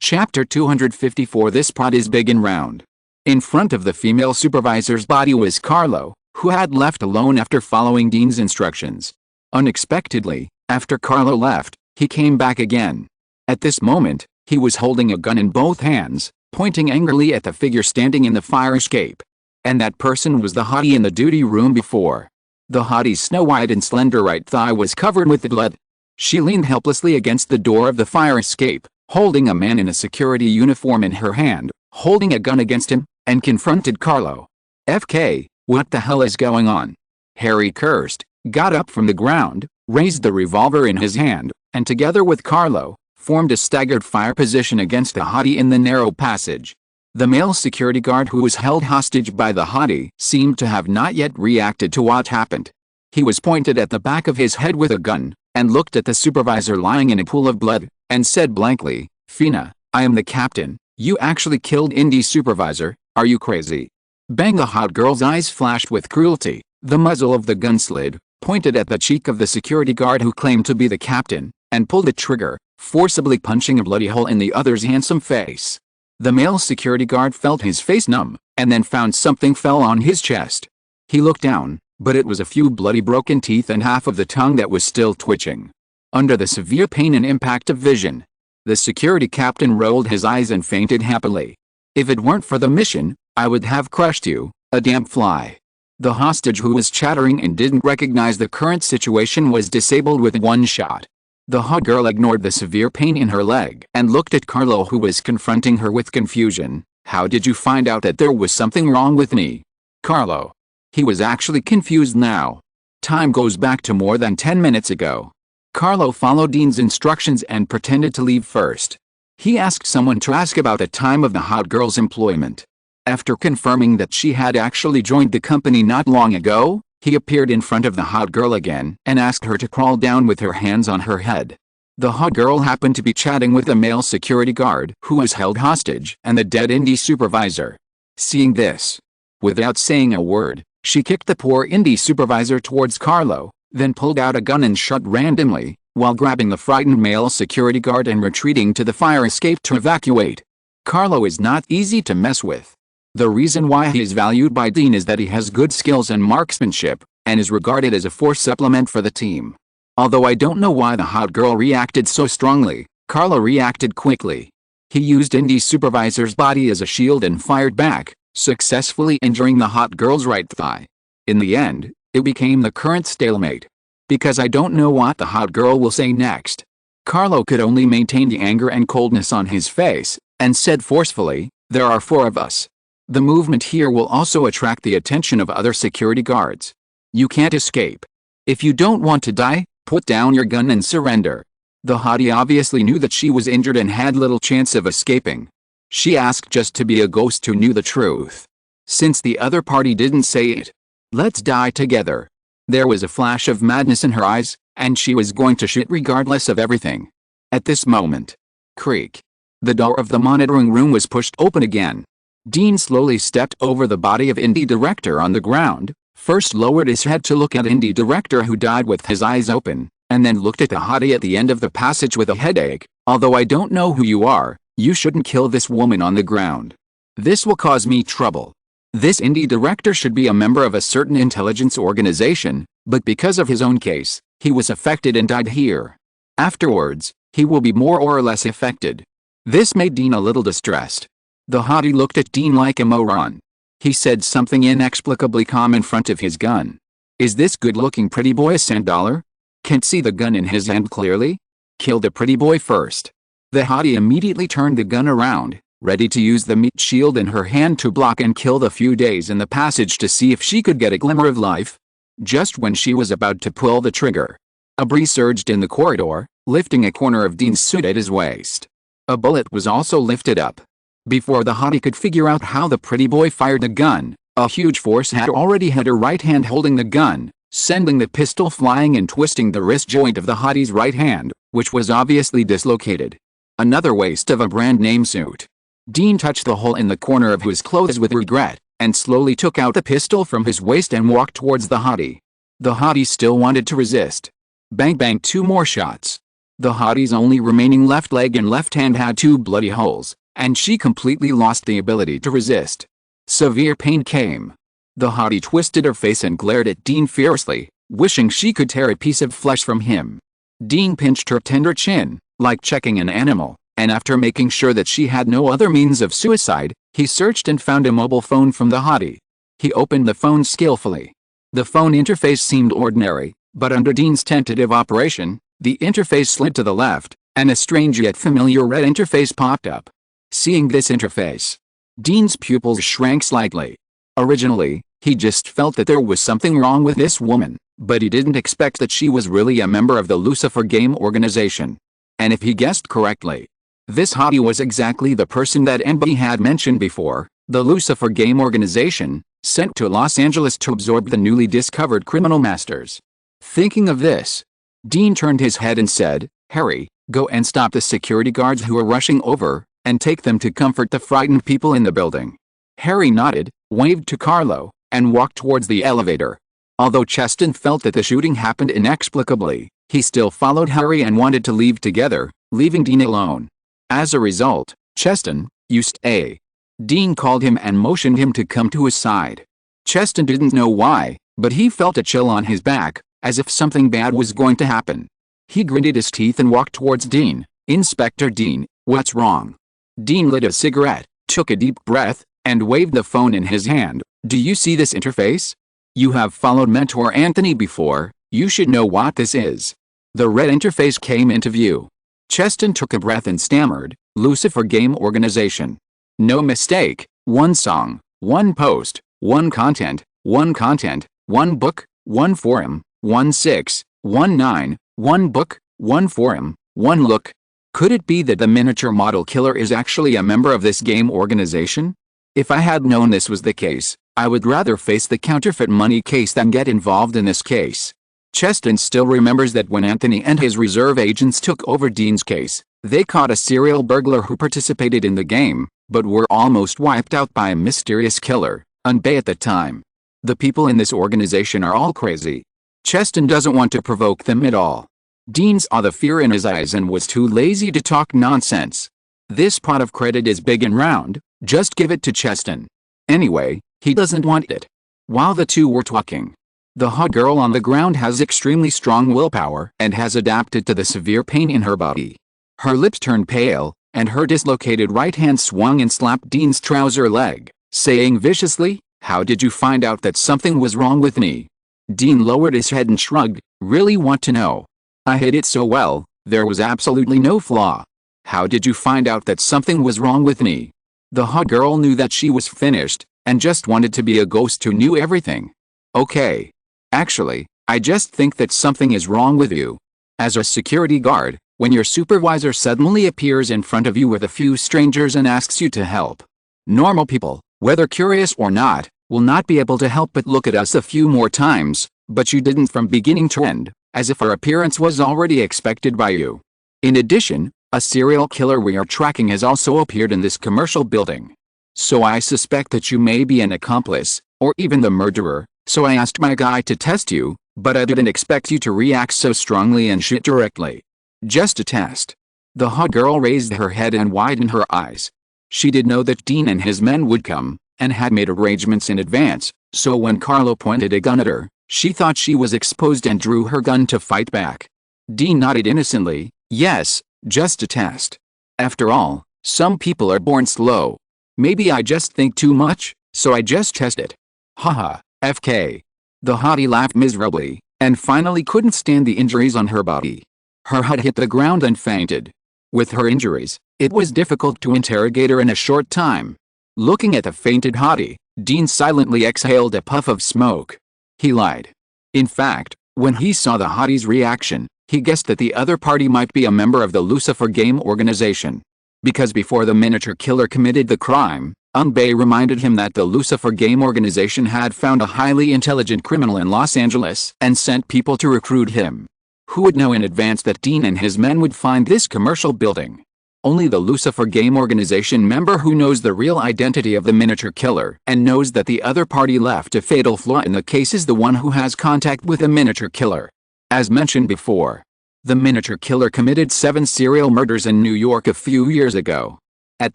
Chapter 254. This pot is big and round. In front of the female supervisor's body was Carlo, who had left alone after following Dean's instructions. Unexpectedly, after Carlo left, he came back again. At this moment, he was holding a gun in both hands, pointing angrily at the figure standing in the fire escape. And that person was the hottie in the duty room before. The hottie's snow-white and slender right thigh was covered with blood. She leaned helplessly against the door of the fire escape, holding a man in a security uniform in her hand, holding a gun against him, and confronted Carlo. "FK, what the hell is going on?" Harry cursed, got up from the ground, raised the revolver in his hand, and together with Carlo, formed a staggered fire position against the hottie in the narrow passage. The male security guard who was held hostage by the hottie seemed to have not yet reacted to what happened. He was pointed at the back of his head with a gun, and looked at the supervisor lying in a pool of blood, and said blankly, "Fina, I am the captain. You actually killed Indy's supervisor, are you crazy?" Bang! The hot girl's eyes flashed with cruelty. The muzzle of the gun slid, pointed at the cheek of the security guard who claimed to be the captain, and pulled the trigger, forcibly punching a bloody hole in the other's handsome face. The male security guard felt his face numb, and then found something fell on his chest. He looked down, but it was a few bloody broken teeth and half of the tongue that was still twitching. Under the severe pain and impact of vision, the security captain rolled his eyes and fainted happily. "If it weren't for the mission, I would have crushed you, a damn fly." The hostage, who was chattering and didn't recognize the current situation, was disabled with one shot. The hot girl ignored the severe pain in her leg and looked at Carlo, who was confronting her with confusion. "How did you find out that there was something wrong with me?" Carlo. He was actually confused now. Time goes back to more than 10 minutes ago. Carlo followed Dean's instructions and pretended to leave first. He asked someone to ask about the time of the hot girl's employment. After confirming that she had actually joined the company not long ago, he appeared in front of the hot girl again and asked her to crawl down with her hands on her head. The hot girl happened to be chatting with a male security guard who was held hostage and the dead indie supervisor. Seeing this, without saying a word, she kicked the poor indie supervisor towards Carlo, then pulled out a gun and shot randomly, while grabbing the frightened male security guard and retreating to the fire escape to evacuate. Carlo is not easy to mess with. The reason why he is valued by Dean is that he has good skills and marksmanship, and is regarded as a force supplement for the team. Although I don't know why the hot girl reacted so strongly, Carlo reacted quickly. He used Indy's supervisor's body as a shield and fired back, successfully injuring the hot girl's right thigh. In the end, it became the current stalemate. Because I don't know what the hot girl will say next. Carlo could only maintain the anger and coldness on his face, and said forcefully, "There are 4 of us. The movement here will also attract the attention of other security guards. You can't escape. If you don't want to die, put down your gun and surrender." The hottie obviously knew that she was injured and had little chance of escaping. She asked just to be a ghost who knew the truth. Since the other party didn't say it. "Let's die together." There was a flash of madness in her eyes, and she was going to shit regardless of everything. At this moment, creak. The door of the monitoring room was pushed open again. Dean slowly stepped over the body of indie director on the ground, first lowered his head to look at indie director who died with his eyes open, and then looked at the hottie at the end of the passage with a headache. Although I don't know who you are, you shouldn't kill this woman on the ground. This will cause me trouble. This indie director should be a member of a certain intelligence organization, but because of his own case, he was affected and died here. Afterwards, he will be more or less affected. This made Dean a little distressed. The hottie looked at Dean like a moron. He said something inexplicably calm in front of his gun. Is this good-looking pretty boy a $100? Can't see the gun in his hand clearly? Kill the pretty boy first. The hottie immediately turned the gun around, ready to use the meat shield in her hand to block and kill the few days in the passage to see if she could get a glimmer of life. Just when she was about to pull the trigger, a breeze surged in the corridor, lifting a corner of Dean's suit at his waist. A bullet was also lifted up. Before the hottie could figure out how the pretty boy fired the gun, a huge force had already hit her right hand holding the gun, sending the pistol flying and twisting the wrist joint of the hottie's right hand, which was obviously dislocated. Another waste of a brand name suit. Dean touched the hole in the corner of his clothes with regret, and slowly took out the pistol from his waist and walked towards the hottie. The hottie still wanted to resist. Bang bang, 2 more shots. The hottie's only remaining left leg and left hand had 2 bloody holes, and she completely lost the ability to resist. Severe pain came. The hottie twisted her face and glared at Dean fiercely, wishing she could tear a piece of flesh from him. Dean pinched her tender chin, like checking an animal, and after making sure that she had no other means of suicide, he searched and found a mobile phone from the hottie. He opened the phone skillfully. The phone interface seemed ordinary, but under Dean's tentative operation, the interface slid to the left, and a strange yet familiar red interface popped up. Seeing this interface, Dean's pupils shrank slightly. Originally, he just felt that there was something wrong with this woman, but he didn't expect that she was really a member of the Lucifer game organization. And if he guessed correctly, this hottie was exactly the person that NB had mentioned before, the Lucifer game organization, sent to Los Angeles to absorb the newly discovered criminal masters. Thinking of this, Dean turned his head and said, "Harry, go and stop the security guards who are rushing over, and take them to comfort the frightened people in the building." Harry nodded, waved to Carlo, and walked towards the elevator. Although Cheston felt that the shooting happened inexplicably, he still followed Harry and wanted to leave together, leaving Dean alone. As a result, Cheston, you stay. Dean called him and motioned him to come to his side. Cheston didn't know why, but he felt a chill on his back, as if something bad was going to happen. He gritted his teeth and walked towards Dean. "Inspector Dean, what's wrong?" Dean lit a cigarette, took a deep breath, and waved the phone in his hand. "Do you see this interface? You have followed Mentor Anthony before, you should know what this is." The red interface came into view. Cheston took a breath and stammered, "Lucifer Game Organization. No mistake, 1 song, 1 post, 1 content, 1 book, 1 forum, 1 6, 1 9, 1 book, 1 forum, 1 look." Could it be that the miniature model killer is actually a member of this game organization? If I had known this was the case, I would rather face the counterfeit money case than get involved in this case. Cheston still remembers that when Anthony and his reserve agents took over Dean's case, they caught a serial burglar who participated in the game, but were almost wiped out by a mysterious killer, Unbay at the time. The people in this organization are all crazy. Cheston doesn't want to provoke them at all. Dean saw the fear in his eyes and was too lazy to talk nonsense. This pot of credit is big and round, just give it to Cheston. Anyway, he doesn't want it. While the two were talking, the hot girl on the ground has extremely strong willpower and has adapted to the severe pain in her body. Her lips turned pale, and her dislocated right hand swung and slapped Dean's trouser leg, saying viciously, "How did you find out that something was wrong with me?" Dean lowered his head and shrugged, "Really want to know? I hid it so well, there was absolutely no flaw. How did you find out that something was wrong with me?" The hot girl knew that she was finished, and just wanted to be a ghost who knew everything. "Okay. Actually, I just think that something is wrong with you. As a security guard, when your supervisor suddenly appears in front of you with a few strangers and asks you to help. Normal people, whether curious or not, will not be able to help but look at us a few more times, but you didn't from beginning to end. as if her appearance was already expected by you. In addition, a serial killer we are tracking has also appeared in this commercial building. So I suspect that you may be an accomplice, or even the murderer, so I asked my guy to test you, but I didn't expect you to react so strongly and shoot directly. Just a test. The hot girl raised her head and widened her eyes. She did know that Dean and his men would come, and had made arrangements in advance, so when Carlo pointed a gun at her, she thought she was exposed and drew her gun to fight back. Dean nodded innocently, yes, just a test. After all, some people are born slow. Maybe I just think too much, so I just test it. Haha, FK. The hottie laughed miserably, and finally couldn't stand the injuries on her body. Her head hit the ground and fainted. With her injuries, it was difficult to interrogate her in a short time. Looking at the fainted hottie, Dean silently exhaled a puff of smoke. He lied. In fact, when he saw the hottie's reaction, he guessed that the other party might be a member of the Lucifer game organization. Because before the miniature killer committed the crime, Bay reminded him that the Lucifer game organization had found a highly intelligent criminal in Los Angeles and sent people to recruit him. Who would know in advance that Dean and his men would find this commercial building? Only the Lucifer game organization member who knows the real identity of the miniature killer and knows that the other party left a fatal flaw in the case is the one who has contact with the miniature killer. As mentioned before, the miniature killer committed 7 serial murders in New York a few years ago. At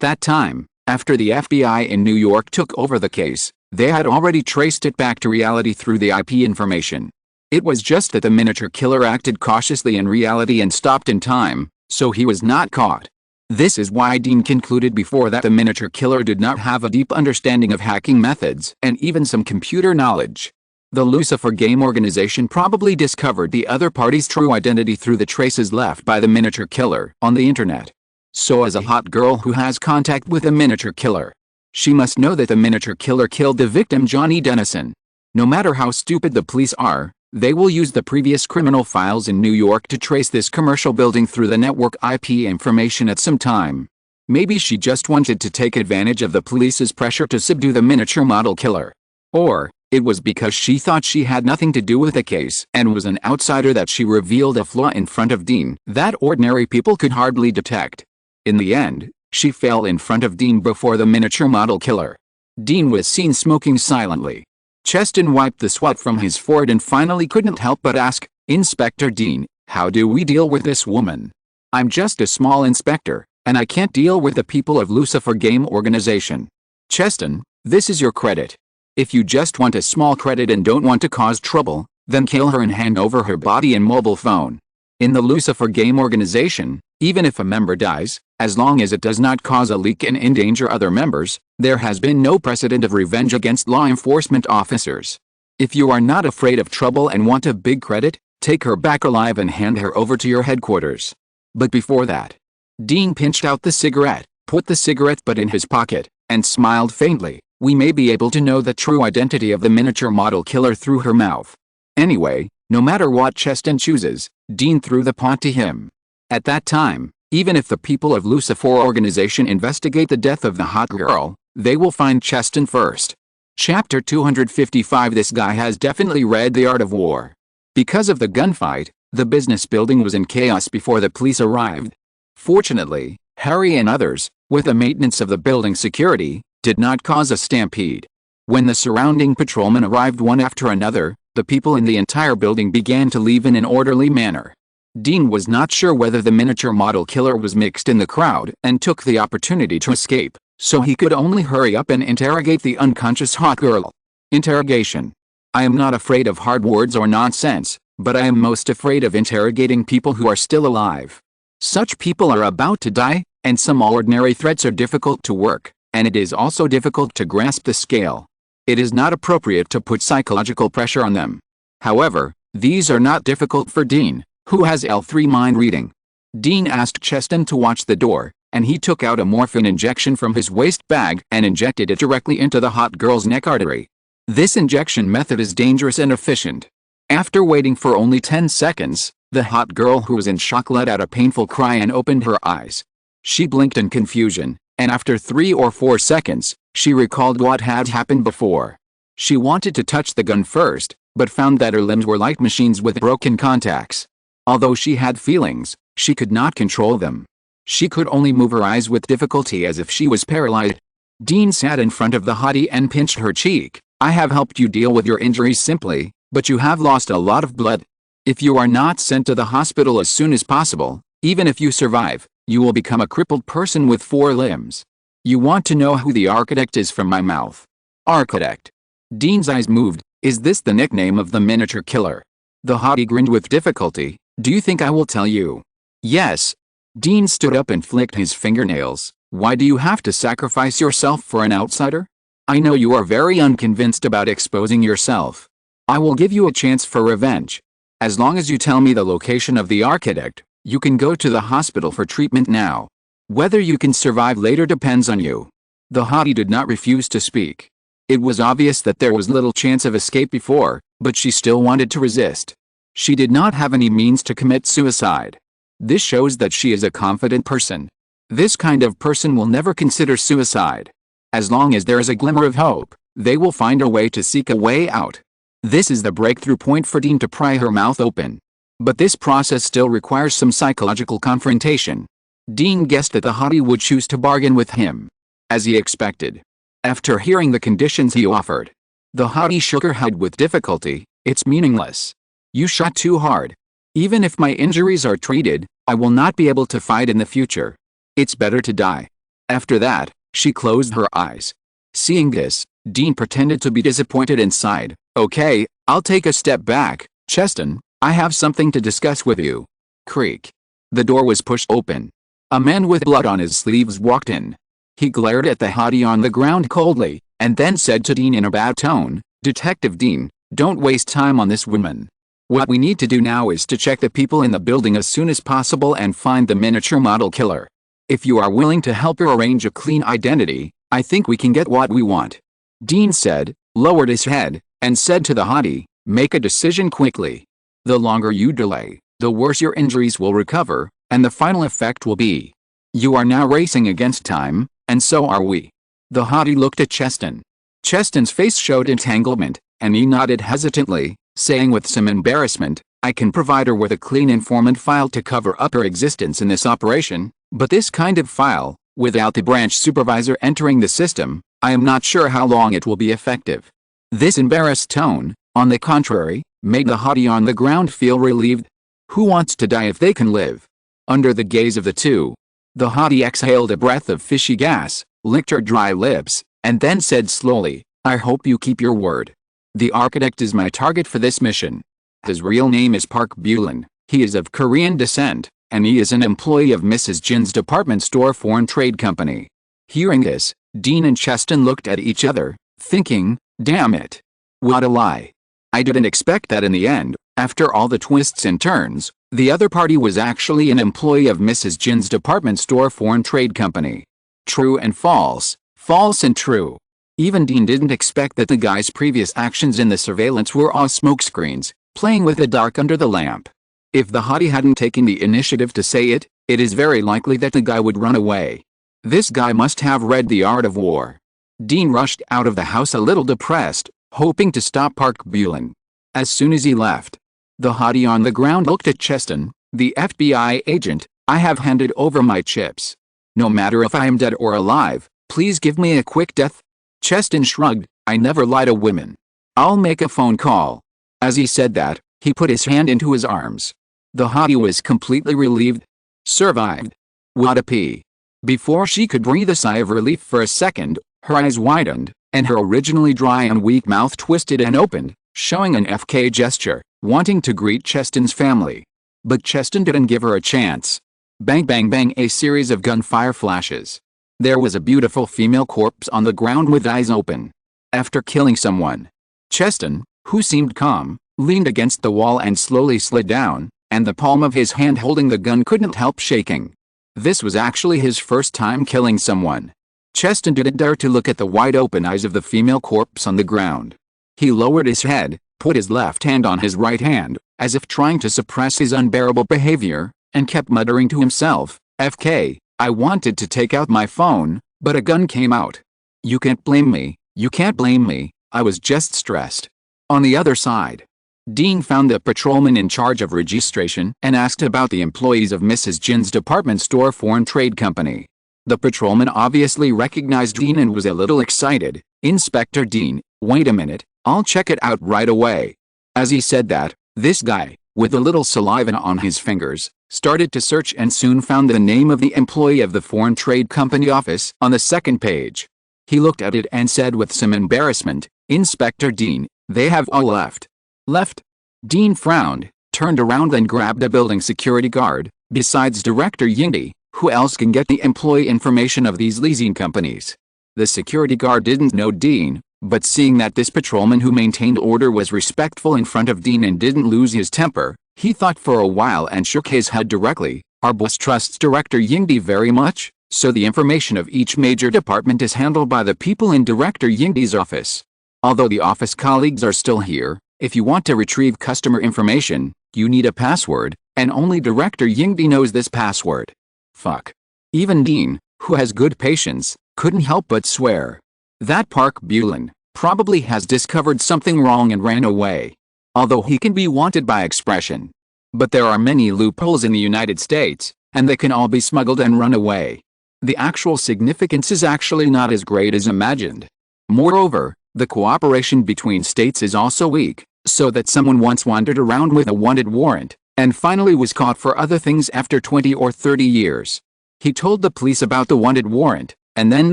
that time, after the FBI in New York took over the case, they had already traced it back to reality through the IP information. It was just that the miniature killer acted cautiously in reality and stopped in time, so he was not caught. This is why Dean concluded before that the miniature killer did not have a deep understanding of hacking methods and even some computer knowledge. The Lucifer game organization probably discovered the other party's true identity through the traces left by the miniature killer on the internet. So as a hot girl who has contact with a miniature killer, she must know that the miniature killer killed the victim Johnny Dennison. No matter how stupid the police are, they will use the previous criminal files in New York to trace this commercial building through the network IP information at some time. Maybe she just wanted to take advantage of the police's pressure to subdue the miniature model killer. Or, it was because she thought she had nothing to do with the case and was an outsider that she revealed a flaw in front of Dean that ordinary people could hardly detect. In the end, she fell in front of Dean before the miniature model killer. Dean was seen smoking silently. Cheston wiped the sweat from his forehead and finally couldn't help but ask, "Inspector Dean, how do we deal with this woman? I'm just a small inspector, and I can't deal with the people of Lucifer Game Organization." "Cheston, this is your credit. If you just want a small credit and don't want to cause trouble, then kill her and hand over her body and mobile phone. In the Lucifer Game Organization, even if a member dies, as long as it does not cause a leak and endanger other members, there has been no precedent of revenge against law enforcement officers. If you are not afraid of trouble and want a big credit, take her back alive and hand her over to your headquarters. But before that..." Dean pinched out the cigarette, put the cigarette butt in his pocket, and smiled faintly. "We may be able to know the true identity of the miniature model killer through her mouth." Anyway, no matter what Cheston chooses, Dean threw the pot to him. At that time, even if the people of Lucifer Organization investigate the death of the hot girl, they will find Cheston first. Chapter 255. This guy has definitely read The Art of War. Because of the gunfight, the business building was in chaos before the police arrived. Fortunately, Harry and others, with the maintenance of the building's security, did not cause a stampede. When the surrounding patrolmen arrived one after another, the people in the entire building began to leave in an orderly manner. Dean was not sure whether the miniature model killer was mixed in the crowd and took the opportunity to escape, so he could only hurry up and interrogate the unconscious hot girl. Interrogation. I am not afraid of hard words or nonsense, but I am most afraid of interrogating people who are still alive. Such people are about to die, and some ordinary threats are difficult to work, and it is also difficult to grasp the scale. It is not appropriate to put psychological pressure on them. However, these are not difficult for Dean, who has L3 mind reading. Dean asked Cheston to watch the door, and he took out a morphine injection from his waist bag and injected it directly into the hot girl's neck artery. This injection method is dangerous and efficient. After waiting for only 10 seconds, the hot girl, who was in shock, let out a painful cry and opened her eyes. She blinked in confusion, and after 3 or 4 seconds, she recalled what had happened before. She wanted to touch the gun first, but found that her limbs were like machines with broken contacts. Although she had feelings, she could not control them. She could only move her eyes with difficulty as if she was paralyzed. Dean sat in front of the hottie and pinched her cheek. I have helped you deal with your injuries simply, but you have lost a lot of blood. If you are not sent to the hospital as soon as possible, even if you survive, you will become a crippled person with 4 limbs. You want to know who the architect is from my mouth. Architect. Dean's eyes moved. Is this the nickname of the miniature killer? The hottie grinned with difficulty. Do you think I will tell you? Yes. Dean stood up and flicked his fingernails. Why do you have to sacrifice yourself for an outsider? I know you are very unconvinced about exposing yourself. I will give you a chance for revenge. As long as you tell me the location of the architect, you can go to the hospital for treatment now. Whether you can survive later depends on you. The hottie did not refuse to speak. It was obvious that there was little chance of escape before, but she still wanted to resist. She did not have any means to commit suicide. This shows that she is a confident person. This kind of person will never consider suicide. As long as there is a glimmer of hope, they will find a way to seek a way out. This is the breakthrough point for Dean to pry her mouth open. But this process still requires some psychological confrontation. Dean guessed that the hottie would choose to bargain with him. As he expected. After hearing the conditions he offered, the hottie shook her head with difficulty. It's meaningless. You shot too hard. Even if my injuries are treated, I will not be able to fight in the future. It's better to die. After that, she closed her eyes. Seeing this, Dean pretended to be disappointed and sighed. Okay, I'll take a step back. Cheston, I have something to discuss with you. Creak. The door was pushed open. A man with blood on his sleeves walked in. He glared at the hottie on the ground coldly, and then said to Dean in a bad tone, Detective Dean, don't waste time on this woman. What we need to do now is to check the people in the building as soon as possible and find the miniature model killer. If you are willing to help her arrange a clean identity, I think we can get what we want. Dean said, lowered his head, and said to the hottie, make a decision quickly. The longer you delay, the worse your injuries will recover, and the final effect will be. You are now racing against time, and so are we. The hottie looked at Cheston. Cheston's face showed entanglement, and he nodded hesitantly, saying with some embarrassment, I can provide her with a clean informant file to cover up her existence in this operation, but this kind of file, without the branch supervisor entering the system, I am not sure how long it will be effective. This embarrassed tone, on the contrary, made the hottie on the ground feel relieved. Who wants to die if they can live? Under the gaze of the two, the hottie exhaled a breath of fishy gas, licked her dry lips, and then said slowly, I hope you keep your word. The architect is my target for this mission. His real name is Park Bulin. He is of Korean descent, and he is an employee of Mrs. Jin's department store foreign trade company. Hearing this, Dean and Cheston looked at each other, thinking, damn it. What a lie. I didn't expect that in the end, after all the twists and turns, the other party was actually an employee of Mrs. Jin's department store foreign trade company. True and false, false and true. Even Dean didn't expect that the guy's previous actions in the surveillance were all smokescreens, playing with the dark under the lamp. If the hottie hadn't taken the initiative to say it, it is very likely that the guy would run away. This guy must have read The Art of War. Dean rushed out of the house a little depressed, hoping to stop Park Bulin. As soon as he left, the hottie on the ground looked at Cheston, the FBI agent. I have handed over my chips. No matter if I am dead or alive, please give me a quick death. Cheston shrugged, I never lie to women. I'll make a phone call. As he said that, he put his hand into his arms. The hottie was completely relieved. Survived. What a pee. Before she could breathe a sigh of relief for a second, her eyes widened, and her originally dry and weak mouth twisted and opened, showing an FK gesture, wanting to greet Cheston's family. But Cheston didn't give her a chance. Bang bang bang, a series of gunfire flashes. There was a beautiful female corpse on the ground with eyes open. After killing someone, Cheston, who seemed calm, leaned against the wall and slowly slid down, and the palm of his hand holding the gun couldn't help shaking. This was actually his first time killing someone. Cheston didn't dare to look at the wide-open eyes of the female corpse on the ground. He lowered his head, put his left hand on his right hand, as if trying to suppress his unbearable behavior, and kept muttering to himself, FK, I wanted to take out my phone, but a gun came out. You can't blame me, you can't blame me, I was just stressed. On the other side, Dean found the patrolman in charge of registration and asked about the employees of Mrs. Jin's department store foreign trade company. The patrolman obviously recognized Dean and was a little excited. Inspector Dean, wait a minute, I'll check it out right away. As he said that, this guy, with a little saliva on his fingers, started to search and soon found the name of the employee of the foreign trade company office on the second page. He looked at it and said with some embarrassment, Inspector Dean, they have all left. Left? Dean frowned, turned around and grabbed a building security guard. Besides Director Yingdi, who else can get the employee information of these leasing companies? The security guard didn't know Dean, but seeing that this patrolman who maintained order was respectful in front of Dean and didn't lose his temper, he thought for a while and shook his head directly. Our boss trusts Director Yingdi very much, so the information of each major department is handled by the people in Director Yingdi's office. Although the office colleagues are still here, if you want to retrieve customer information, you need a password, and only Director Yingdi knows this password. Fuck. Even Dean, who has good patience, couldn't help but swear. That Park Bulin probably has discovered something wrong and ran away. Although he can be wanted by expression. But there are many loopholes in the United States, and they can all be smuggled and run away. The actual significance is actually not as great as imagined. Moreover, the cooperation between states is also weak, so that someone once wandered around with a wanted warrant, and finally was caught for other things after 20 or 30 years. He told the police about the wanted warrant, and then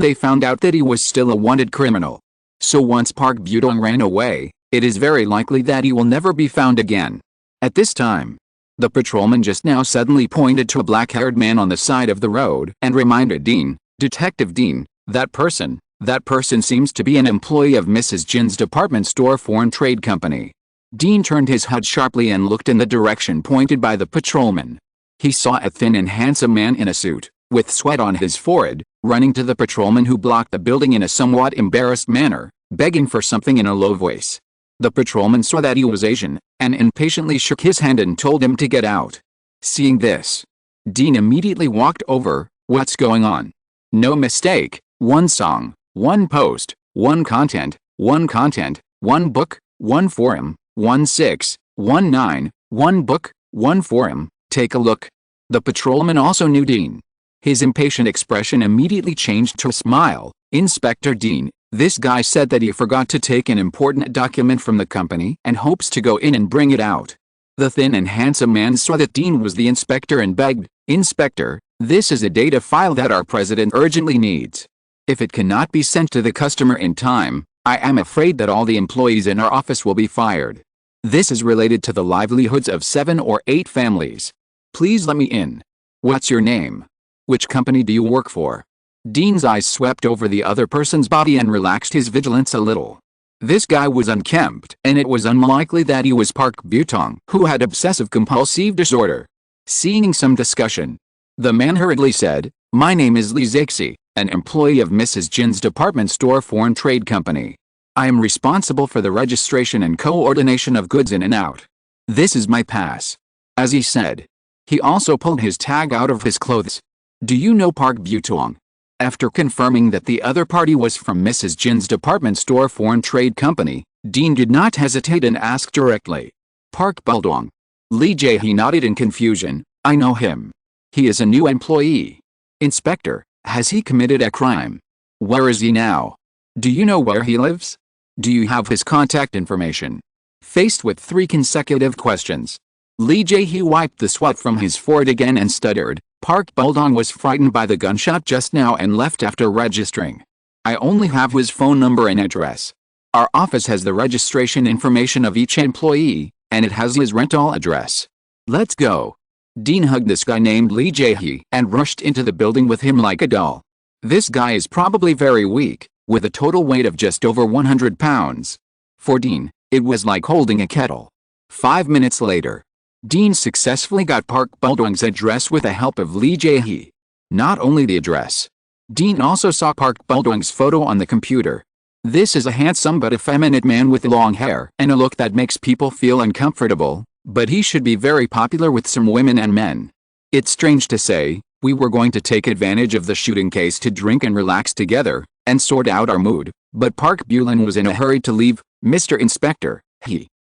they found out that he was still a wanted criminal. So once Park Budong ran away, it is very likely that he will never be found again. At this time, the patrolman just now suddenly pointed to a black-haired man on the side of the road and reminded Dean, Detective Dean, that person seems to be an employee of Mrs. Jin's department store foreign trade company. Dean turned his head sharply and looked in the direction pointed by the patrolman. He saw a thin and handsome man in a suit, with sweat on his forehead, running to the patrolman who blocked the building in a somewhat embarrassed manner, begging for something in a low voice. The patrolman saw that he was Asian, and impatiently shook his hand and told him to get out. Seeing this, Dean immediately walked over. What's going on? No mistake, one song, one post, one content, one book, one forum, 1619, one book, one forum, take a look. The patrolman also knew Dean. His impatient expression immediately changed to a smile. Inspector Dean, this guy said that he forgot to take an important document from the company and hopes to go in and bring it out. The thin and handsome man saw that Dean was the inspector and begged, Inspector, this is a data file that our president urgently needs. If it cannot be sent to the customer in time, I am afraid that all the employees in our office will be fired. This is related to the livelihoods of 7 or 8 families. Please let me in. What's your name? Which company do you work for? Dean's eyes swept over the other person's body and relaxed his vigilance a little. This guy was unkempt, and it was unlikely that he was Park Butong, who had obsessive-compulsive disorder. Seeing some discussion, the man hurriedly said, My name is Li Zixi, an employee of Mrs. Jin's department store foreign trade company. I am responsible for the registration and coordination of goods in and out. This is my pass. As he said, he also pulled his tag out of his clothes. Do you know Park Butong? After confirming that the other party was from Mrs. Jin's department store foreign trade company, Dean did not hesitate and asked directly. Park Butong. Li Jae nodded in confusion. I know him. He is a new employee. Inspector, has he committed a crime? Where is he now? Do you know where he lives? Do you have his contact information? Faced with 3 consecutive questions, Li Jae wiped the sweat from his forehead again and stuttered. Park Butong was frightened by the gunshot just now and left after registering. I only have his phone number and address. Our office has the registration information of each employee, and it has his rental address. Let's go. Dean hugged this guy named Li Jae and rushed into the building with him like a doll. This guy is probably very weak, with a total weight of just over 100 pounds. For Dean, it was like holding a kettle. 5 minutes later, Dean successfully got Park Butong's address with the help of Li Jae. Not only the address, Dean also saw Park Butong's photo on the computer. This is a handsome but effeminate man with long hair and a look that makes people feel uncomfortable, but he should be very popular with some women and men. It's strange to say, we were going to take advantage of the shooting case to drink and relax together, and sort out our mood, But Park Bulin was in a hurry to leave. "Mr. Inspector,"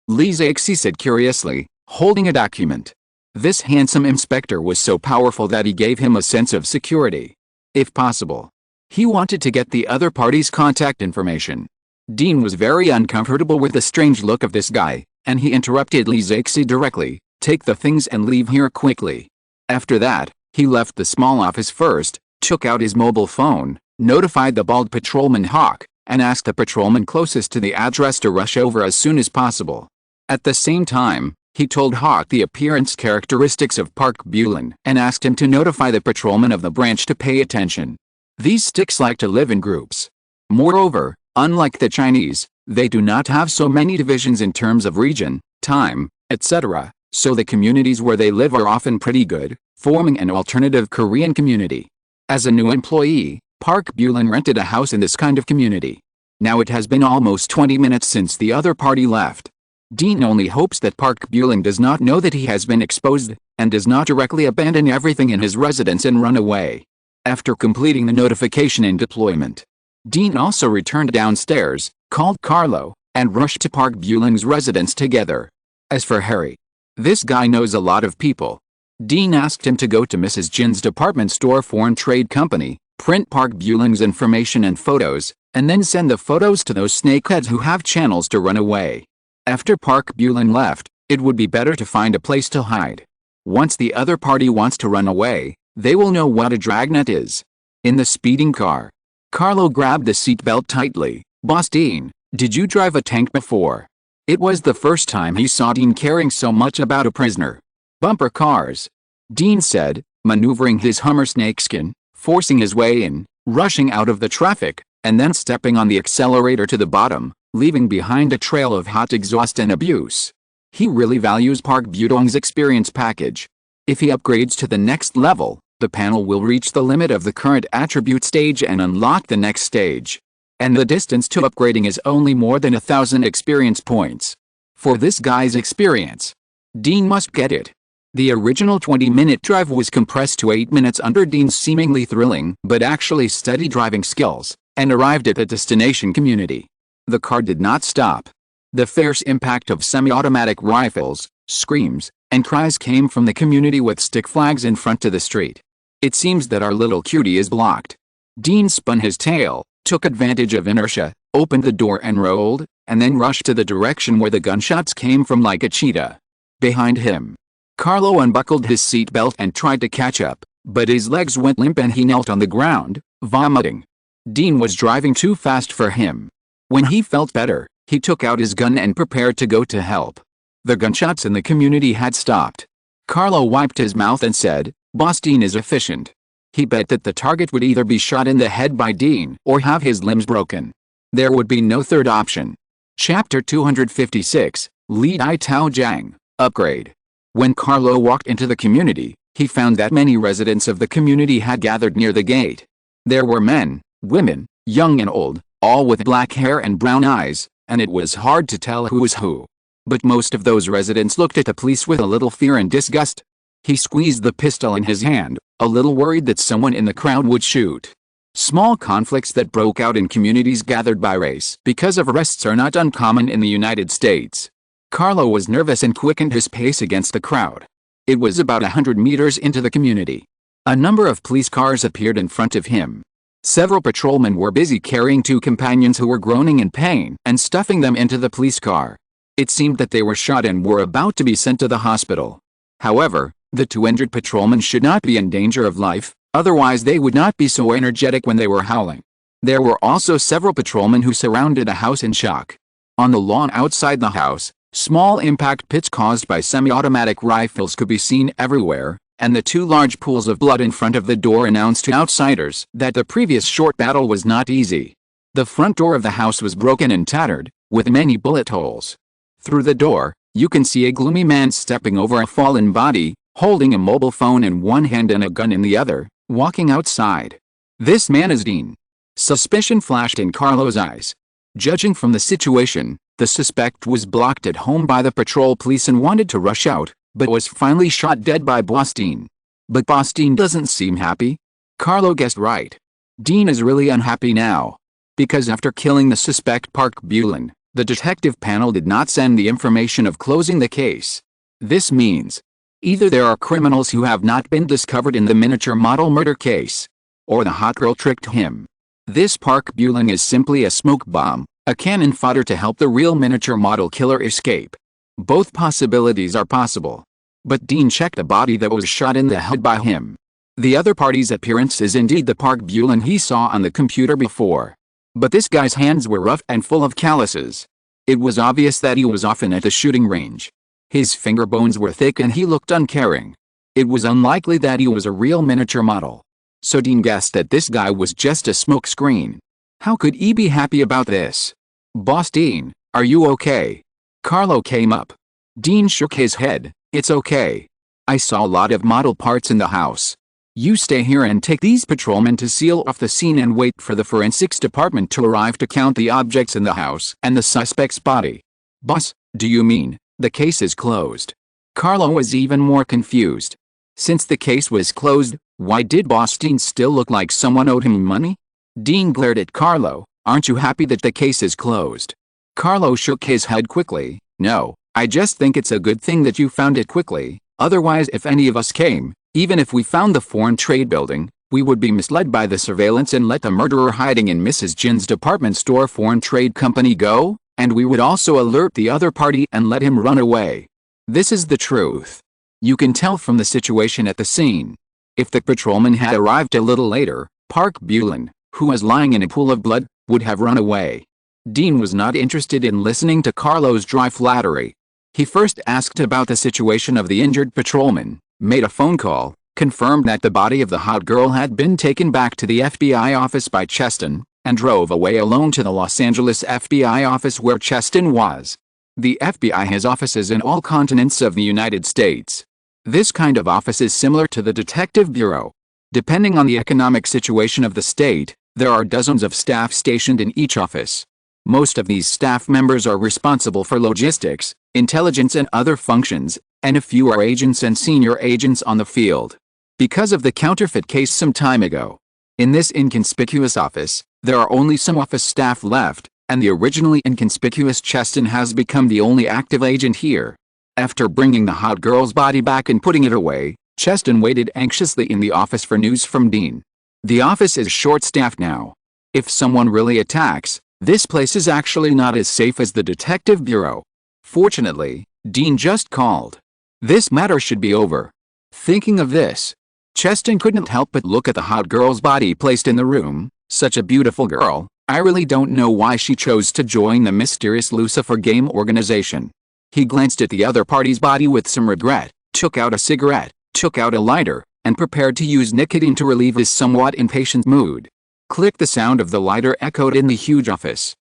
Lee Zaxi said curiously, holding a document. This handsome inspector was so powerful that he gave him a sense of security. If possible, he wanted to get the other party's contact information. Dean was very uncomfortable with the strange look of this guy, and he interrupted Lee Zaxi directly. "Take the things and leave here quickly." After that, he left the small office first, took out his mobile phone, notified the bald patrolman Hawk, and asked the patrolman closest to the address to rush over as soon as possible. At the same time, he told Hawk the appearance characteristics of Park Bulin and asked him to notify the patrolman of the branch to pay attention. These sticks like to live in groups. Moreover, unlike the Chinese, they do not have so many divisions in terms of region, time, etc., so the communities where they live are often pretty good, forming an alternative Korean community. As a new employee, Park Bulin rented a house in this kind of community. Now it has been almost 20 minutes since the other party left. Dean only hopes that Park Bulin does not know that he has been exposed, and does not directly abandon everything in his residence and run away. After completing the notification and deployment, Dean also returned downstairs, called Carlo, and rushed to Park Bulin's residence together. As for Harry, this guy knows a lot of people. Dean asked him to go to Mrs. Jin's department store foreign trade company, print Park Bulin's information and photos, and then send the photos to those snakeheads who have channels to run away. After Park Bulin left, it would be better to find a place to hide. Once the other party wants to run away, they will know what a dragnet is. In the speeding car, Carlo grabbed the seatbelt tightly. "Boss Dean, did you drive a tank before?" It was the first time he saw Dean caring so much about a prisoner. "Bumper cars," Dean said, maneuvering his Hummer snakeskin, forcing his way in, rushing out of the traffic, and then stepping on the accelerator to the bottom, leaving behind a trail of hot exhaust and abuse. He really values Park Budong's experience package. If he upgrades to the next level, the panel will reach the limit of the current attribute stage and unlock the next stage. And the distance to upgrading is only more than 1,000 experience points. For this guy's experience, Dean must get it. The original 20-minute drive was compressed to 8 minutes under Dean's seemingly thrilling but actually steady driving skills, and arrived at the destination community. The car did not stop. The fierce impact of semi-automatic rifles, screams, and cries came from the community with stick flags in front to the street. "It seems that our little cutie is blocked." Dean spun his tail, took advantage of inertia, opened the door and rolled, and then rushed to the direction where the gunshots came from like a cheetah. Behind him, Carlo unbuckled his seatbelt and tried to catch up, but his legs went limp and he knelt on the ground, vomiting. Dean was driving too fast for him. When he felt better, he took out his gun and prepared to go to help. The gunshots in the community had stopped. Carlo wiped his mouth and said, "Boss Dean is efficient." He bet that the target would either be shot in the head by Dean or have his limbs broken. There would be no third option. Chapter 256, Li Dai Tao Jiang, Upgrade. When Carlo walked into the community, he found that many residents of the community had gathered near the gate. There were men, women, young and old, all with black hair and brown eyes, and it was hard to tell who was who. But most of those residents looked at the police with a little fear and disgust. He squeezed the pistol in his hand, a little worried that someone in the crowd would shoot. Small conflicts that broke out in communities gathered by race because of arrests are not uncommon in the United States. Carlo was nervous and quickened his pace against the crowd. It was about 100 meters into the community. A number of police cars appeared in front of him. Several patrolmen were busy carrying two companions who were groaning in pain and stuffing them into the police car. It seemed that they were shot and were about to be sent to the hospital. However, the two injured patrolmen should not be in danger of life, otherwise they would not be so energetic when they were howling. There were also several patrolmen who surrounded a house in shock. On the lawn outside the house, small impact pits caused by semi-automatic rifles could be seen everywhere, and the two large pools of blood in front of the door announced to outsiders that the previous short battle was not easy. The front door of the house was broken and tattered, with many bullet holes. Through the door, you can see a gloomy man stepping over a fallen body, holding a mobile phone in one hand and a gun in the other, walking outside. This man is Dean. Suspicion flashed in Carlo's eyes. Judging from the situation, the suspect was blocked at home by the patrol police and wanted to rush out, but was finally shot dead by Boss Dean. But Boss Dean doesn't seem happy. Carlo guessed right. Dean is really unhappy now. Because after killing the suspect Park Bulin, the detective panel did not send the information of closing the case. This means either there are criminals who have not been discovered in the miniature model murder case, or the hot girl tricked him. This Park Bulin is simply a smoke bomb, a cannon fodder to help the real miniature model killer escape. Both possibilities are possible. But Dean checked the body that was shot in the head by him. The other party's appearance is indeed the Park Bulin he saw on the computer before. But this guy's hands were rough and full of calluses. It was obvious that he was often at the shooting range. His finger bones were thick and he looked uncaring. It was unlikely that he was a real miniature model. So Dean guessed that this guy was just a smokescreen. How could he be happy about this? "Boss Dean, are you okay?" Carlo came up. Dean shook his head. "It's okay. I saw a lot of model parts in the house. You stay here and take these patrolmen to seal off the scene and wait for the forensics department to arrive to count the objects in the house and the suspect's body." "Boss, do you mean the case is closed?" Carlo was even more confused. Since the case was closed, why did Boss Dean still look like someone owed him money? Dean glared at Carlo. "Aren't you happy that the case is closed?" Carlo shook his head quickly. "No, I just think it's a good thing that you found it quickly. Otherwise, if any of us came, even if we found the foreign trade building, we would be misled by the surveillance and let the murderer hiding in Mrs. Jin's department store foreign trade company go, and we would also alert the other party and let him run away. This is the truth. You can tell from the situation at the scene. If the patrolman had arrived a little later, Park Bulin, who was lying in a pool of blood, would have run away." Dean was not interested in listening to Carlo's dry flattery. He first asked about the situation of the injured patrolman, made a phone call, confirmed that the body of the hot girl had been taken back to the FBI office by Cheston, and drove away alone to the Los Angeles FBI office where Cheston was. The FBI has offices in all continents of the United States. This kind of office is similar to the Detective Bureau. Depending on the economic situation of the state, there are dozens of staff stationed in each office. Most of these staff members are responsible for logistics, intelligence and other functions, and a few are agents and senior agents on the field. Because of the counterfeit case some time ago, in this inconspicuous office, there are only some office staff left, and the originally inconspicuous Cheston has become the only active agent here. After bringing the hot girl's body back and putting it away, Cheston waited anxiously in the office for news from Dean. The office is short-staffed now. If someone really attacks, this place is actually not as safe as the Detective Bureau. Fortunately, Dean just called. This matter should be over. Thinking of this, Cheston couldn't help but look at the hot girl's body placed in the room. Such a beautiful girl. I really don't know why she chose to join the mysterious Lucifer game organization. He glanced at the other party's body with some regret, took out a cigarette, took out a lighter, and prepared to use nicotine to relieve his somewhat impatient mood. Click. The sound of the lighter echoed in the huge office.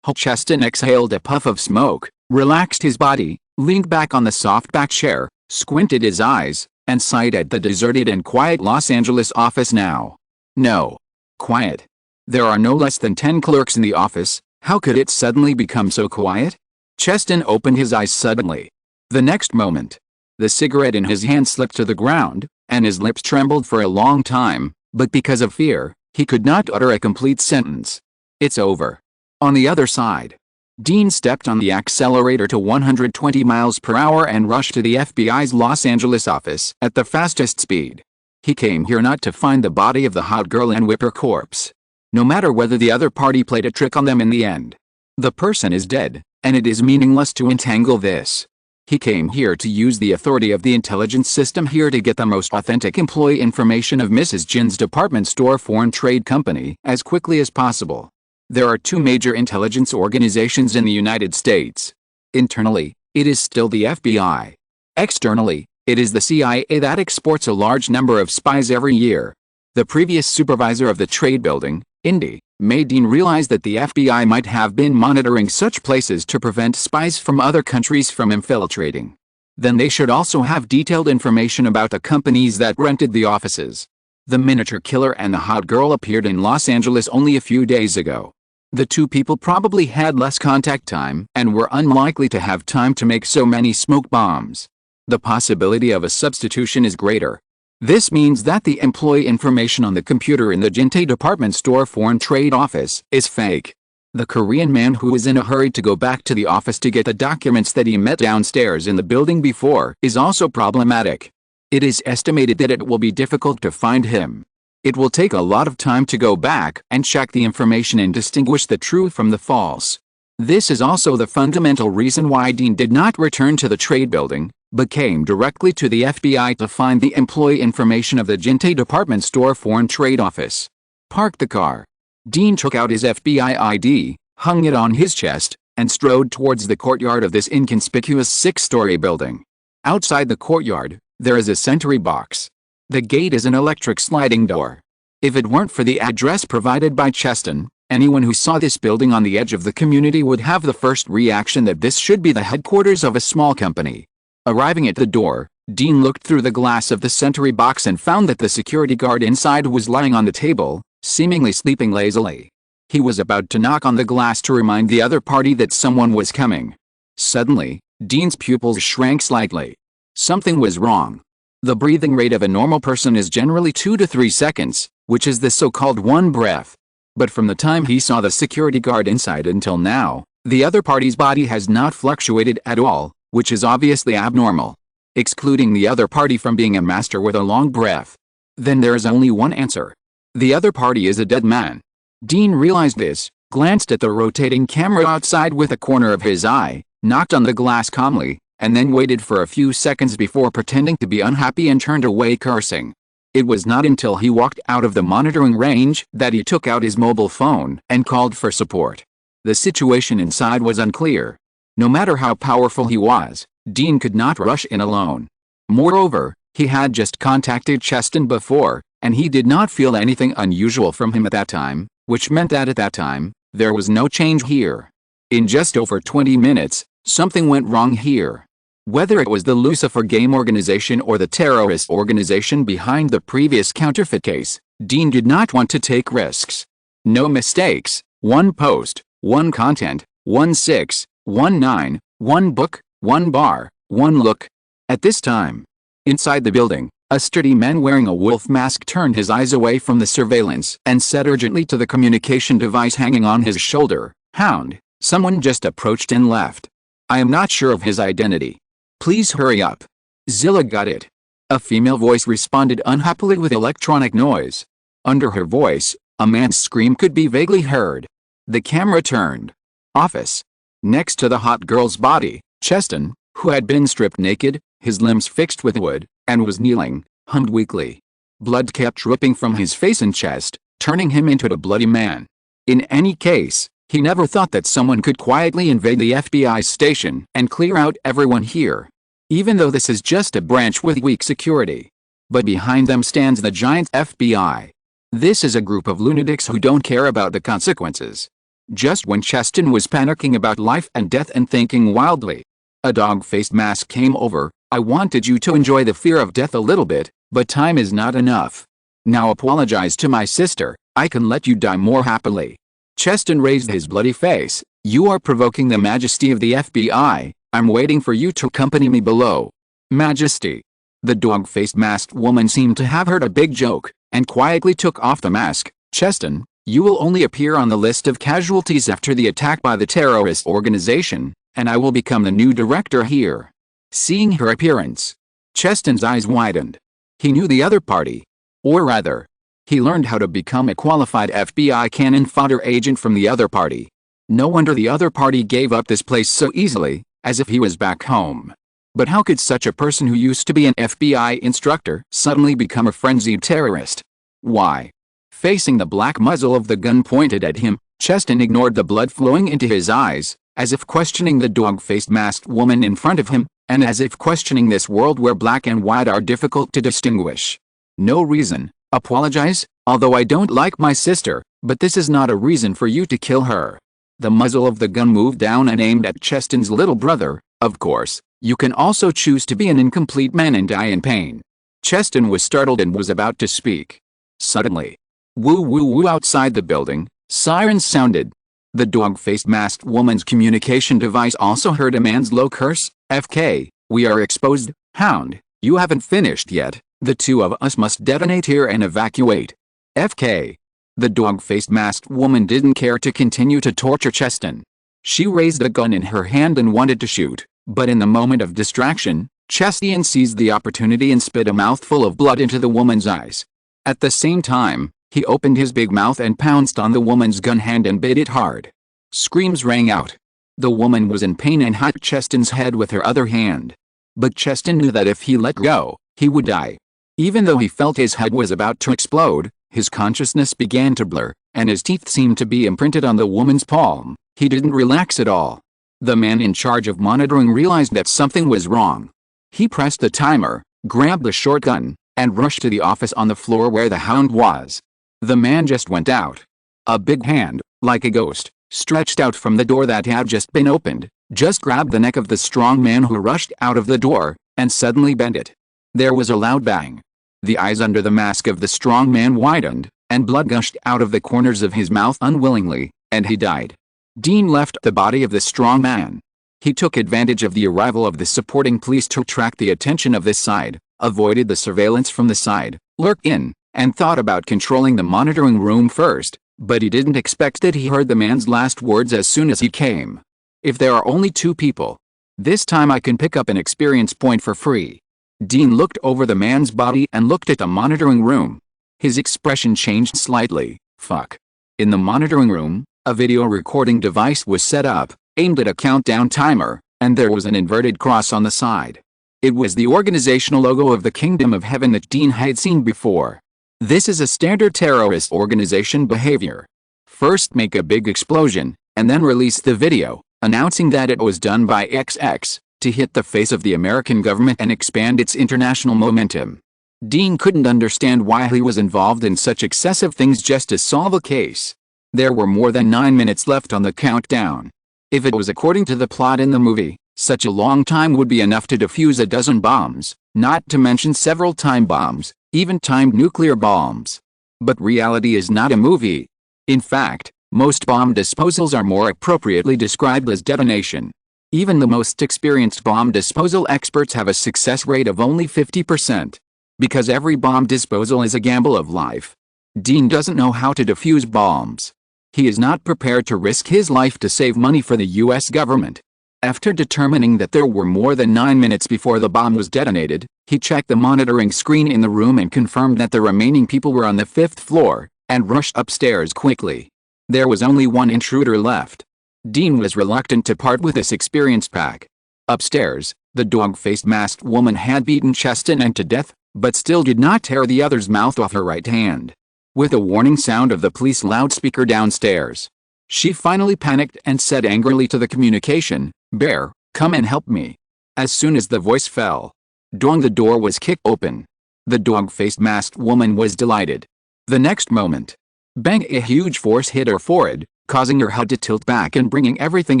Cheston exhaled a puff of smoke, relaxed his body, leaned back on the soft back chair, squinted his eyes, and sighed at the deserted and quiet Los Angeles office now. No. Quiet. There are no less than 10 clerks in the office. How could it suddenly become so quiet? Cheston opened his eyes suddenly. The next moment, the cigarette in his hand slipped to the ground, and his lips trembled for a long time, but because of fear, he could not utter a complete sentence. It's over. On the other side, Dean stepped on the accelerator to 120 miles per hour and rushed to the FBI's Los Angeles office at the fastest speed. He came here not to find the body of the hot girl and whip her corpse. No matter whether the other party played a trick on them in the end. The person is dead, and it is meaningless to entangle this. He came here to use the authority of the intelligence system here to get the most authentic employee information of Mrs. Jin's department store foreign trade company as quickly as possible. There are two major intelligence organizations in the United States. Internally, it is still the FBI. Externally, it is the CIA that exports a large number of spies every year. The previous supervisor of the trade building, Indy, made Dean realize that the FBI might have been monitoring such places to prevent spies from other countries from infiltrating. Then they should also have detailed information about the companies that rented the offices. The miniature killer and the hot girl appeared in Los Angeles only a few days ago. The two people probably had less contact time and were unlikely to have time to make so many smoke bombs. The possibility of a substitution is greater. This means that the employee information on the computer in the Jinte Department Store Foreign Trade Office is fake. The Korean man who was in a hurry to go back to the office to get the documents that he met downstairs in the building before is also problematic. It is estimated that it will be difficult to find him. It will take a lot of time to go back and check the information and distinguish the true from the false. This is also the fundamental reason why Dean did not return to the trade building, but came directly to the FBI to find the employee information of the Jinte Department Store Foreign Trade Office. Parked the car. Dean took out his FBI ID, hung it on his chest, and strode towards the courtyard of this inconspicuous 6-story building. Outside the courtyard, there is a sentry box. The gate is an electric sliding door. If it weren't for the address provided by Cheston, anyone who saw this building on the edge of the community would have the first reaction that this should be the headquarters of a small company. Arriving at the door, Dean looked through the glass of the sentry box and found that the security guard inside was lying on the table, seemingly sleeping lazily. He was about to knock on the glass to remind the other party that someone was coming. Suddenly, Dean's pupils shrank slightly. Something was wrong. The breathing rate of a normal person is generally 2 to 3 seconds, which is the so-called one breath. But from the time he saw the security guard inside until now, the other party's body has not fluctuated at all, which is obviously abnormal. Excluding the other party from being a master with a long breath. Then there is only one answer. The other party is a dead man. Dean realized this, glanced at the rotating camera outside with a corner of his eye, knocked on the glass calmly, and then waited for a few seconds before pretending to be unhappy and turned away cursing. It was not until he walked out of the monitoring range that he took out his mobile phone and called for support. The situation inside was unclear. No matter how powerful he was, Dean could not rush in alone. Moreover, he had just contacted Cheston before, and he did not feel anything unusual from him at that time, which meant that at that time, there was no change here. In just over 20 minutes, something went wrong here. Whether it was the Lucifer game organization or the terrorist organization behind the previous counterfeit case, Dean did not want to take risks. No mistakes, one post, one content, 1/6, 1/9, one book, one bar, one look. At this time, inside the building, a sturdy man wearing a wolf mask turned his eyes away from the surveillance and said urgently to the communication device hanging on his shoulder, "Hound, someone just approached and left. I am not sure of his identity. Please hurry up." Zilla got it. A female voice responded unhappily with electronic noise. Under her voice, a man's scream could be vaguely heard. The camera turned. Office. Next to the hot girl's body, Cheston, who had been stripped naked, his limbs fixed with wood, and was kneeling, hummed weakly. Blood kept dripping from his face and chest, turning him into a bloody man. In any case, he never thought that someone could quietly invade the FBI station and clear out everyone here. Even though this is just a branch with weak security. But behind them stands the giant FBI. This is a group of lunatics who don't care about the consequences. Just when Cheston was panicking about life and death and thinking wildly, a dog-faced mask came over. "I wanted you to enjoy the fear of death a little bit, but time is not enough. Now apologize to my sister, I can let you die more happily." Cheston raised his bloody face. "You are provoking the majesty of the FBI, I'm waiting for you to accompany me below." "Majesty." The dog-faced masked woman seemed to have heard a big joke, and quietly took off the mask. "Cheston, you will only appear on the list of casualties after the attack by the terrorist organization, and I will become the new director here." Seeing her appearance, Cheston's eyes widened. He knew the other party. Or rather, he learned how to become a qualified FBI cannon fodder agent from the other party. No wonder the other party gave up this place so easily, as if he was back home. But how could such a person who used to be an FBI instructor suddenly become a frenzied terrorist? Why? Facing the black muzzle of the gun pointed at him, Cheston ignored the blood flowing into his eyes, as if questioning the dog-faced masked woman in front of him, and as if questioning this world where black and white are difficult to distinguish. "No reason. Apologize, although I don't like my sister, but this is not a reason for you to kill her." The muzzle of the gun moved down and aimed at Cheston's little brother. "Of course, you can also choose to be an incomplete man and die in pain." Cheston was startled and was about to speak. Suddenly, woo woo woo outside the building, sirens sounded. The dog-faced masked woman's communication device also heard a man's low curse. "FK, we are exposed. Hound, you haven't finished yet. The two of us must detonate here and evacuate. FK. The dog-faced masked woman didn't care to continue to torture Cheston. She raised a gun in her hand and wanted to shoot, but in the moment of distraction, Cheston seized the opportunity and spit a mouthful of blood into the woman's eyes. At the same time, he opened his big mouth and pounced on the woman's gun hand and bit it hard. Screams rang out. The woman was in pain and hit Cheston's head with her other hand. But Cheston knew that if he let go, he would die. Even though he felt his head was about to explode, his consciousness began to blur, and his teeth seemed to be imprinted on the woman's palm. He didn't relax at all. The man in charge of monitoring realized that something was wrong. He pressed the timer, grabbed the shotgun, and rushed to the office on the floor where the hound was. The man just went out. A big hand, like a ghost, stretched out from the door that had just been opened, just grabbed the neck of the strong man who rushed out of the door, and suddenly bent it. There was a loud bang. The eyes under the mask of the strong man widened, and blood gushed out of the corners of his mouth unwillingly, and he died. Dean left the body of the strong man. He took advantage of the arrival of the supporting police to attract the attention of this side, avoided the surveillance from the side, lurked in, and thought about controlling the monitoring room first, but he didn't expect that he heard the man's last words as soon as he came. If there are only two people, this time I can pick up an experience point for free. Dean looked over the man's body and looked at the monitoring room. His expression changed slightly. Fuck. In the monitoring room, a video recording device was set up, aimed at a countdown timer, and there was an inverted cross on the side. It was the organizational logo of the Kingdom of Heaven that Dean had seen before. This is a standard terrorist organization behavior. First make a big explosion, and then release the video, announcing that it was done by XX, to hit the face of the American government and expand its international momentum. Dean couldn't understand why he was involved in such excessive things just to solve a case. There were more than 9 minutes left on the countdown. If it was according to the plot in the movie, such a long time would be enough to defuse a dozen bombs, not to mention several time bombs, even timed nuclear bombs. But reality is not a movie. In fact, most bomb disposals are more appropriately described as detonation. Even the most experienced bomb disposal experts have a success rate of only 50%. Because every bomb disposal is a gamble of life. Dean doesn't know how to defuse bombs. He is not prepared to risk his life to save money for the US government. After determining that there were more than 9 minutes before the bomb was detonated, he checked the monitoring screen in the room and confirmed that the remaining people were on the 5th floor, and rushed upstairs quickly. There was only one intruder left. Dean was reluctant to part with this experience pack. Upstairs, the dog-faced masked woman had beaten Cheston to death, but still did not tear the other's mouth off her right hand. With a warning sound of the police loudspeaker downstairs, she finally panicked and said angrily to the communication, "Bear, come and help me." As soon as the voice fell, the door was kicked open. The dog-faced masked woman was delighted. The next moment, bang, a huge force hit her forehead, causing her head to tilt back and bringing everything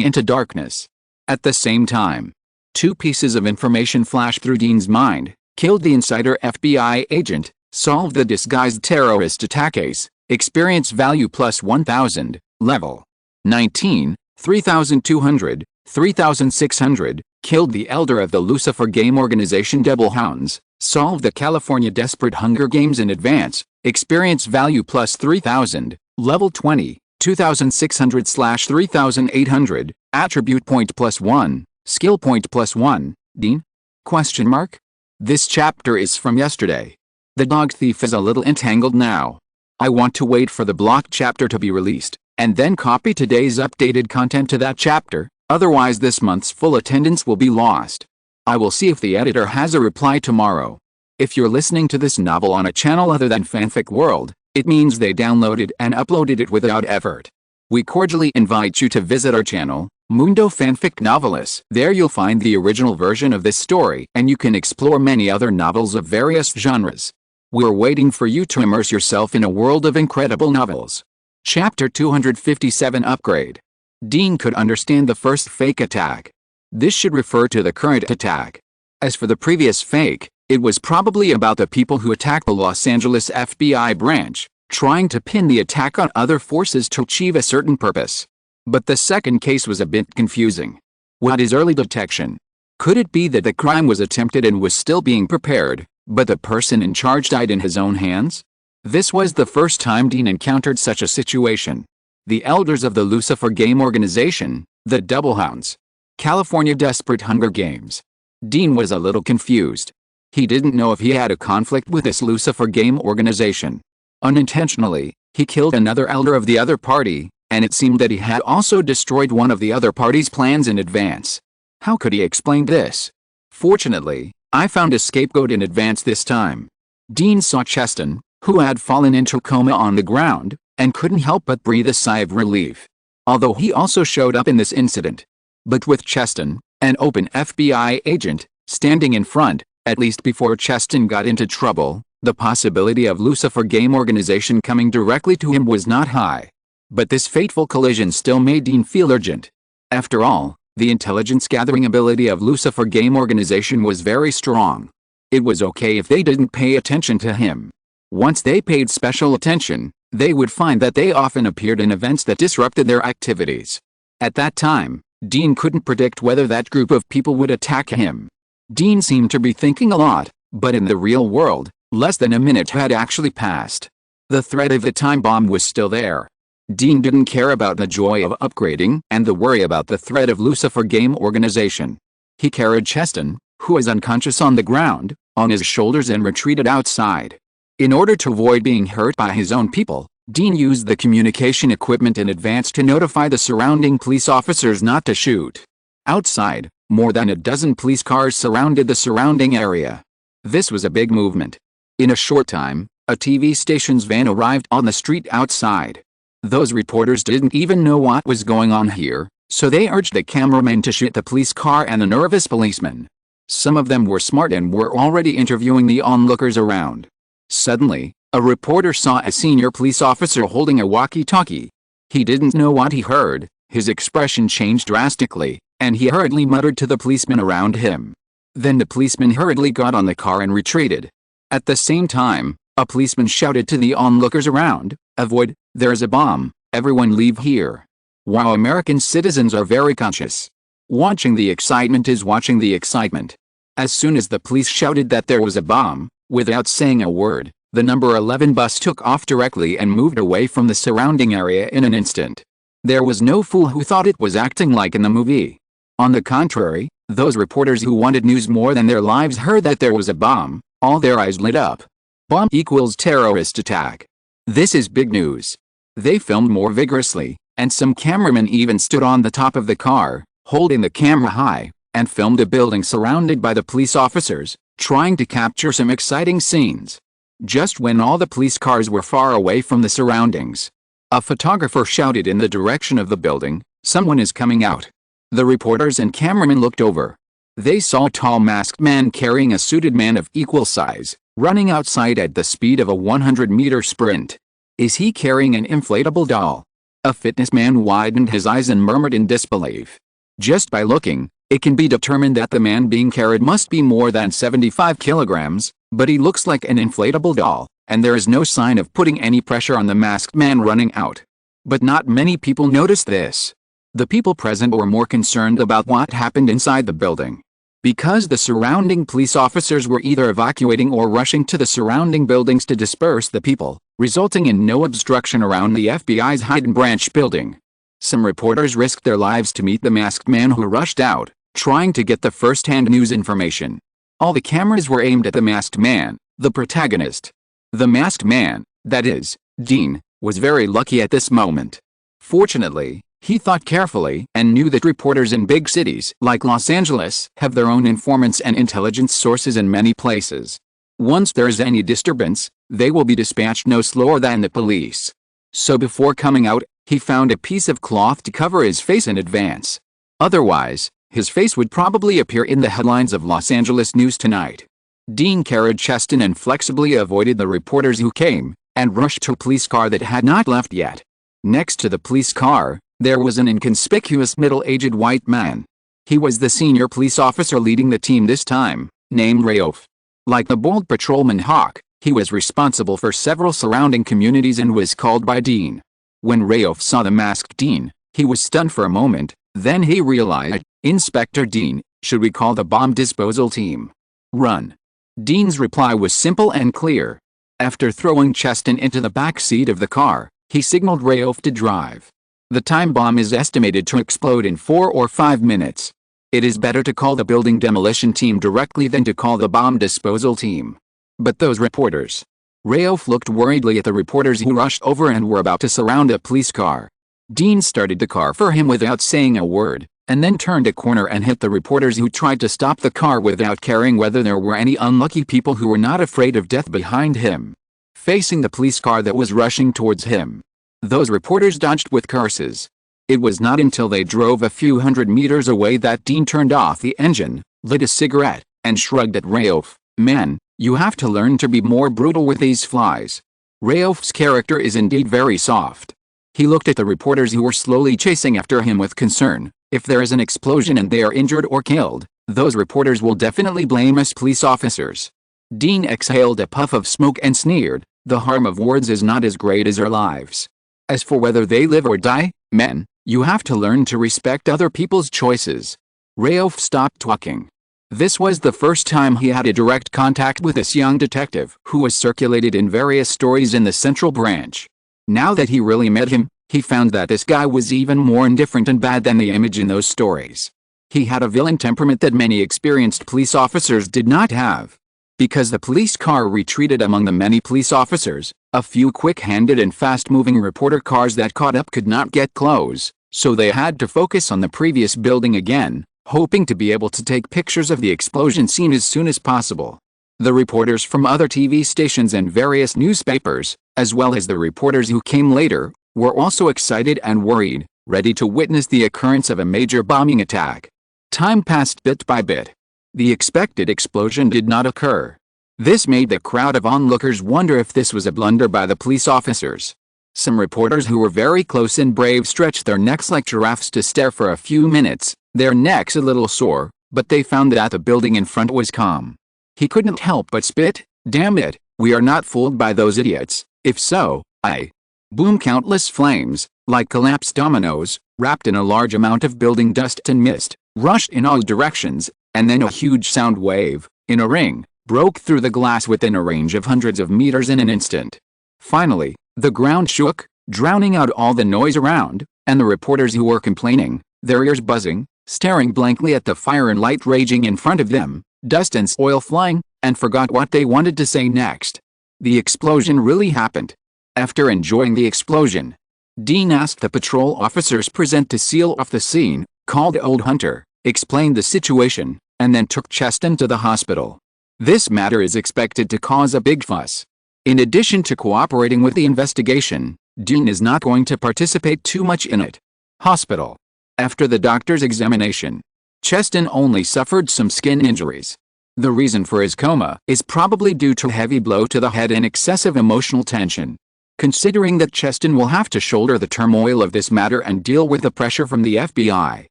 into darkness. At the same time, two pieces of information flashed through Dean's mind: killed the insider FBI agent, solved the disguised terrorist attack case, experience value plus 1000, level 19, 3200, 3600, killed the elder of the Lucifer game organization Devil Hounds, solved the California Desperate Hunger Games in advance, experience value plus 3000, level 20, 2600/3800, attribute point plus 1, skill point plus 1, Dean? Question mark? This chapter is from yesterday. The dog thief is a little entangled now. I want to wait for the blocked chapter to be released, and then copy today's updated content to that chapter, otherwise this month's full attendance will be lost. I will see if the editor has a reply tomorrow. If you're listening to this novel on a channel other than Fanfic World, it means they downloaded and uploaded it without effort. We cordially invite you to visit our channel, Mundo Fanfic Novelis. There you'll find the original version of this story, and you can explore many other novels of various genres. We're waiting for you to immerse yourself in a world of incredible novels. Chapter 257 Upgrade. Dean could understand the first fake attack. This should refer to the current attack. As for the previous fake, it was probably about the people who attacked the Los Angeles FBI branch, trying to pin the attack on other forces to achieve a certain purpose. But the second case was a bit confusing. What is early detection? Could it be that the crime was attempted and was still being prepared, But the person in charge died in his own hands? This was the first time Dean encountered such a situation. The elders of the Lucifer Game Organization, the Doublehounds. California Desperate Hunger Games. Dean was a little confused. He didn't know if he had a conflict with this Lucifer Game Organization. Unintentionally, he killed another elder of the other party, and it seemed that he had also destroyed one of the other party's plans in advance. How could he explain this? Fortunately, I found a scapegoat in advance this time. Dean saw Cheston, who had fallen into a coma on the ground, and couldn't help but breathe a sigh of relief. Although he also showed up in this incident. But with Cheston, an open FBI agent, standing in front, at least before Cheston got into trouble, the possibility of Lucifer Game Organization coming directly to him was not high. But this fateful collision still made Dean feel urgent. After all, the intelligence gathering ability of Lucifer Game Organization was very strong. It was okay if they didn't pay attention to him. Once they paid special attention, they would find that they often appeared in events that disrupted their activities. At that time, Dean couldn't predict whether that group of people would attack him. Dean seemed to be thinking a lot, but in the real world, less than a minute had actually passed. The threat of the time bomb was still there. Dean didn't care about the joy of upgrading and the worry about the threat of Lucifer Game Organization. He carried Cheston, who was unconscious on the ground, on his shoulders and retreated outside. In order to avoid being hurt by his own people, Dean used the communication equipment in advance to notify the surrounding police officers not to shoot. Outside, more than a dozen police cars surrounded the surrounding area. This was a big movement. In a short time, a TV station's van arrived on the street outside. Those reporters didn't even know what was going on here, so they urged the cameraman to shoot the police car and the nervous policeman. Some of them were smart and were already interviewing the onlookers around. Suddenly, a reporter saw a senior police officer holding a walkie-talkie. He didn't know what he heard, his expression changed drastically, and he hurriedly muttered to the policemen around him. Then the policeman hurriedly got on the car and retreated. At the same time, a policeman shouted to the onlookers around, "Avoid, there's a bomb, everyone leave here." Wow, American citizens are very conscious. Watching the excitement is watching the excitement. As soon as the police shouted that there was a bomb, without saying a word, the number 11 bus took off directly and moved away from the surrounding area in an instant. There was no fool who thought it was acting like in the movie. On the contrary, those reporters who wanted news more than their lives heard that there was a bomb, all their eyes lit up. Bomb equals terrorist attack. This is big news. They filmed more vigorously, and some cameramen even stood on the top of the car, holding the camera high, and filmed a building surrounded by the police officers, trying to capture some exciting scenes. Just when all the police cars were far away from the surroundings, a photographer shouted in the direction of the building, "Someone is coming out." The reporters and cameramen looked over. They saw a tall masked man carrying a suited man of equal size, running outside at the speed of a 100-meter sprint. Is he carrying an inflatable doll? A fitness man widened his eyes and murmured in disbelief. Just by looking, it can be determined that the man being carried must be more than 75 kilograms, but he looks like an inflatable doll, and there is no sign of putting any pressure on the masked man running out. But not many people noticed this. The people present were more concerned about what happened inside the building. Because the surrounding police officers were either evacuating or rushing to the surrounding buildings to disperse the people, resulting in no obstruction around the FBI's Hyden Branch building. Some reporters risked their lives to meet the masked man who rushed out, trying to get the first-hand news information. All the cameras were aimed at the masked man, the protagonist. The masked man, that is, Dean, was very lucky at this moment. Fortunately, he thought carefully and knew that reporters in big cities like Los Angeles have their own informants and intelligence sources in many places. Once there is any disturbance, they will be dispatched no slower than the police. So before coming out, he found a piece of cloth to cover his face in advance. Otherwise, his face would probably appear in the headlines of Los Angeles News tonight. Dean carried Cheston and flexibly avoided the reporters who came, and rushed to a police car that had not left yet. Next to the police car, there was an inconspicuous middle-aged white man. He was the senior police officer leading the team this time, named Rayof. Like the bold patrolman Hawk, he was responsible for several surrounding communities and was called by Dean. When Rayof saw the masked Dean, he was stunned for a moment, then he realized, "Inspector Dean, should we call the bomb disposal team?" "Run." Dean's reply was simple and clear. After throwing Cheston into the back seat of the car, he signaled Rayof to drive. The time bomb is estimated to explode in 4 or 5 minutes. It is better to call the building demolition team directly than to call the bomb disposal team. But those reporters. Rayof looked worriedly at the reporters who rushed over and were about to surround a police car. Dean started the car for him without saying a word, and then turned a corner and hit the reporters who tried to stop the car without caring whether there were any unlucky people who were not afraid of death behind him. Facing the police car that was rushing towards him, those reporters dodged with curses. It was not until they drove a few hundred meters away that Dean turned off the engine, lit a cigarette, and shrugged at Rayof. "Man, you have to learn to be more brutal with these flies." Rayof's character is indeed very soft. He looked at the reporters who were slowly chasing after him with concern. If there is an explosion and they are injured or killed, those reporters will definitely blame us police officers. Dean exhaled a puff of smoke and sneered, "The harm of words is not as great as our lives. As for whether they live or die, men, you have to learn to respect other people's choices." Rayof stopped talking. This was the first time he had a direct contact with this young detective who was circulated in various stories in the Central Branch. Now that he really met him, he found that this guy was even more indifferent and bad than the image in those stories. He had a villain temperament that many experienced police officers did not have. Because the police car retreated among the many police officers, a few quick-handed and fast-moving reporter cars that caught up could not get close, so they had to focus on the previous building again, hoping to be able to take pictures of the explosion scene as soon as possible. The reporters from other TV stations and various newspapers, as well as the reporters who came later, were also excited and worried, ready to witness the occurrence of a major bombing attack. Time passed bit by bit. The expected explosion did not occur. This made the crowd of onlookers wonder if this was a blunder by the police officers. Some reporters who were very close and brave stretched their necks like giraffes to stare for a few minutes, their necks a little sore, but they found that the building in front was calm. He couldn't help but spit, "Damn it, we are not fooled by those idiots. If so, I..." Boom! Countless flames, like collapsed dominoes, wrapped in a large amount of building dust and mist, rushed in all directions, and then a huge sound wave, in a ring, broke through the glass within a range of hundreds of meters in an instant. Finally, the ground shook, drowning out all the noise around, and the reporters who were complaining, their ears buzzing, staring blankly at the fire and light raging in front of them, dust and oil flying, and forgot what they wanted to say next. The explosion really happened. After enjoying the explosion, Dean asked the patrol officers present to seal off the scene, called Old Hunter, explained the situation, and then took Cheston to the hospital. This matter is expected to cause a big fuss. In addition to cooperating with the investigation, Dean is not going to participate too much in it. Hospital. After the doctor's examination, Cheston only suffered some skin injuries. The reason for his coma is probably due to a heavy blow to the head and excessive emotional tension. Considering that Cheston will have to shoulder the turmoil of this matter and deal with the pressure from the FBI,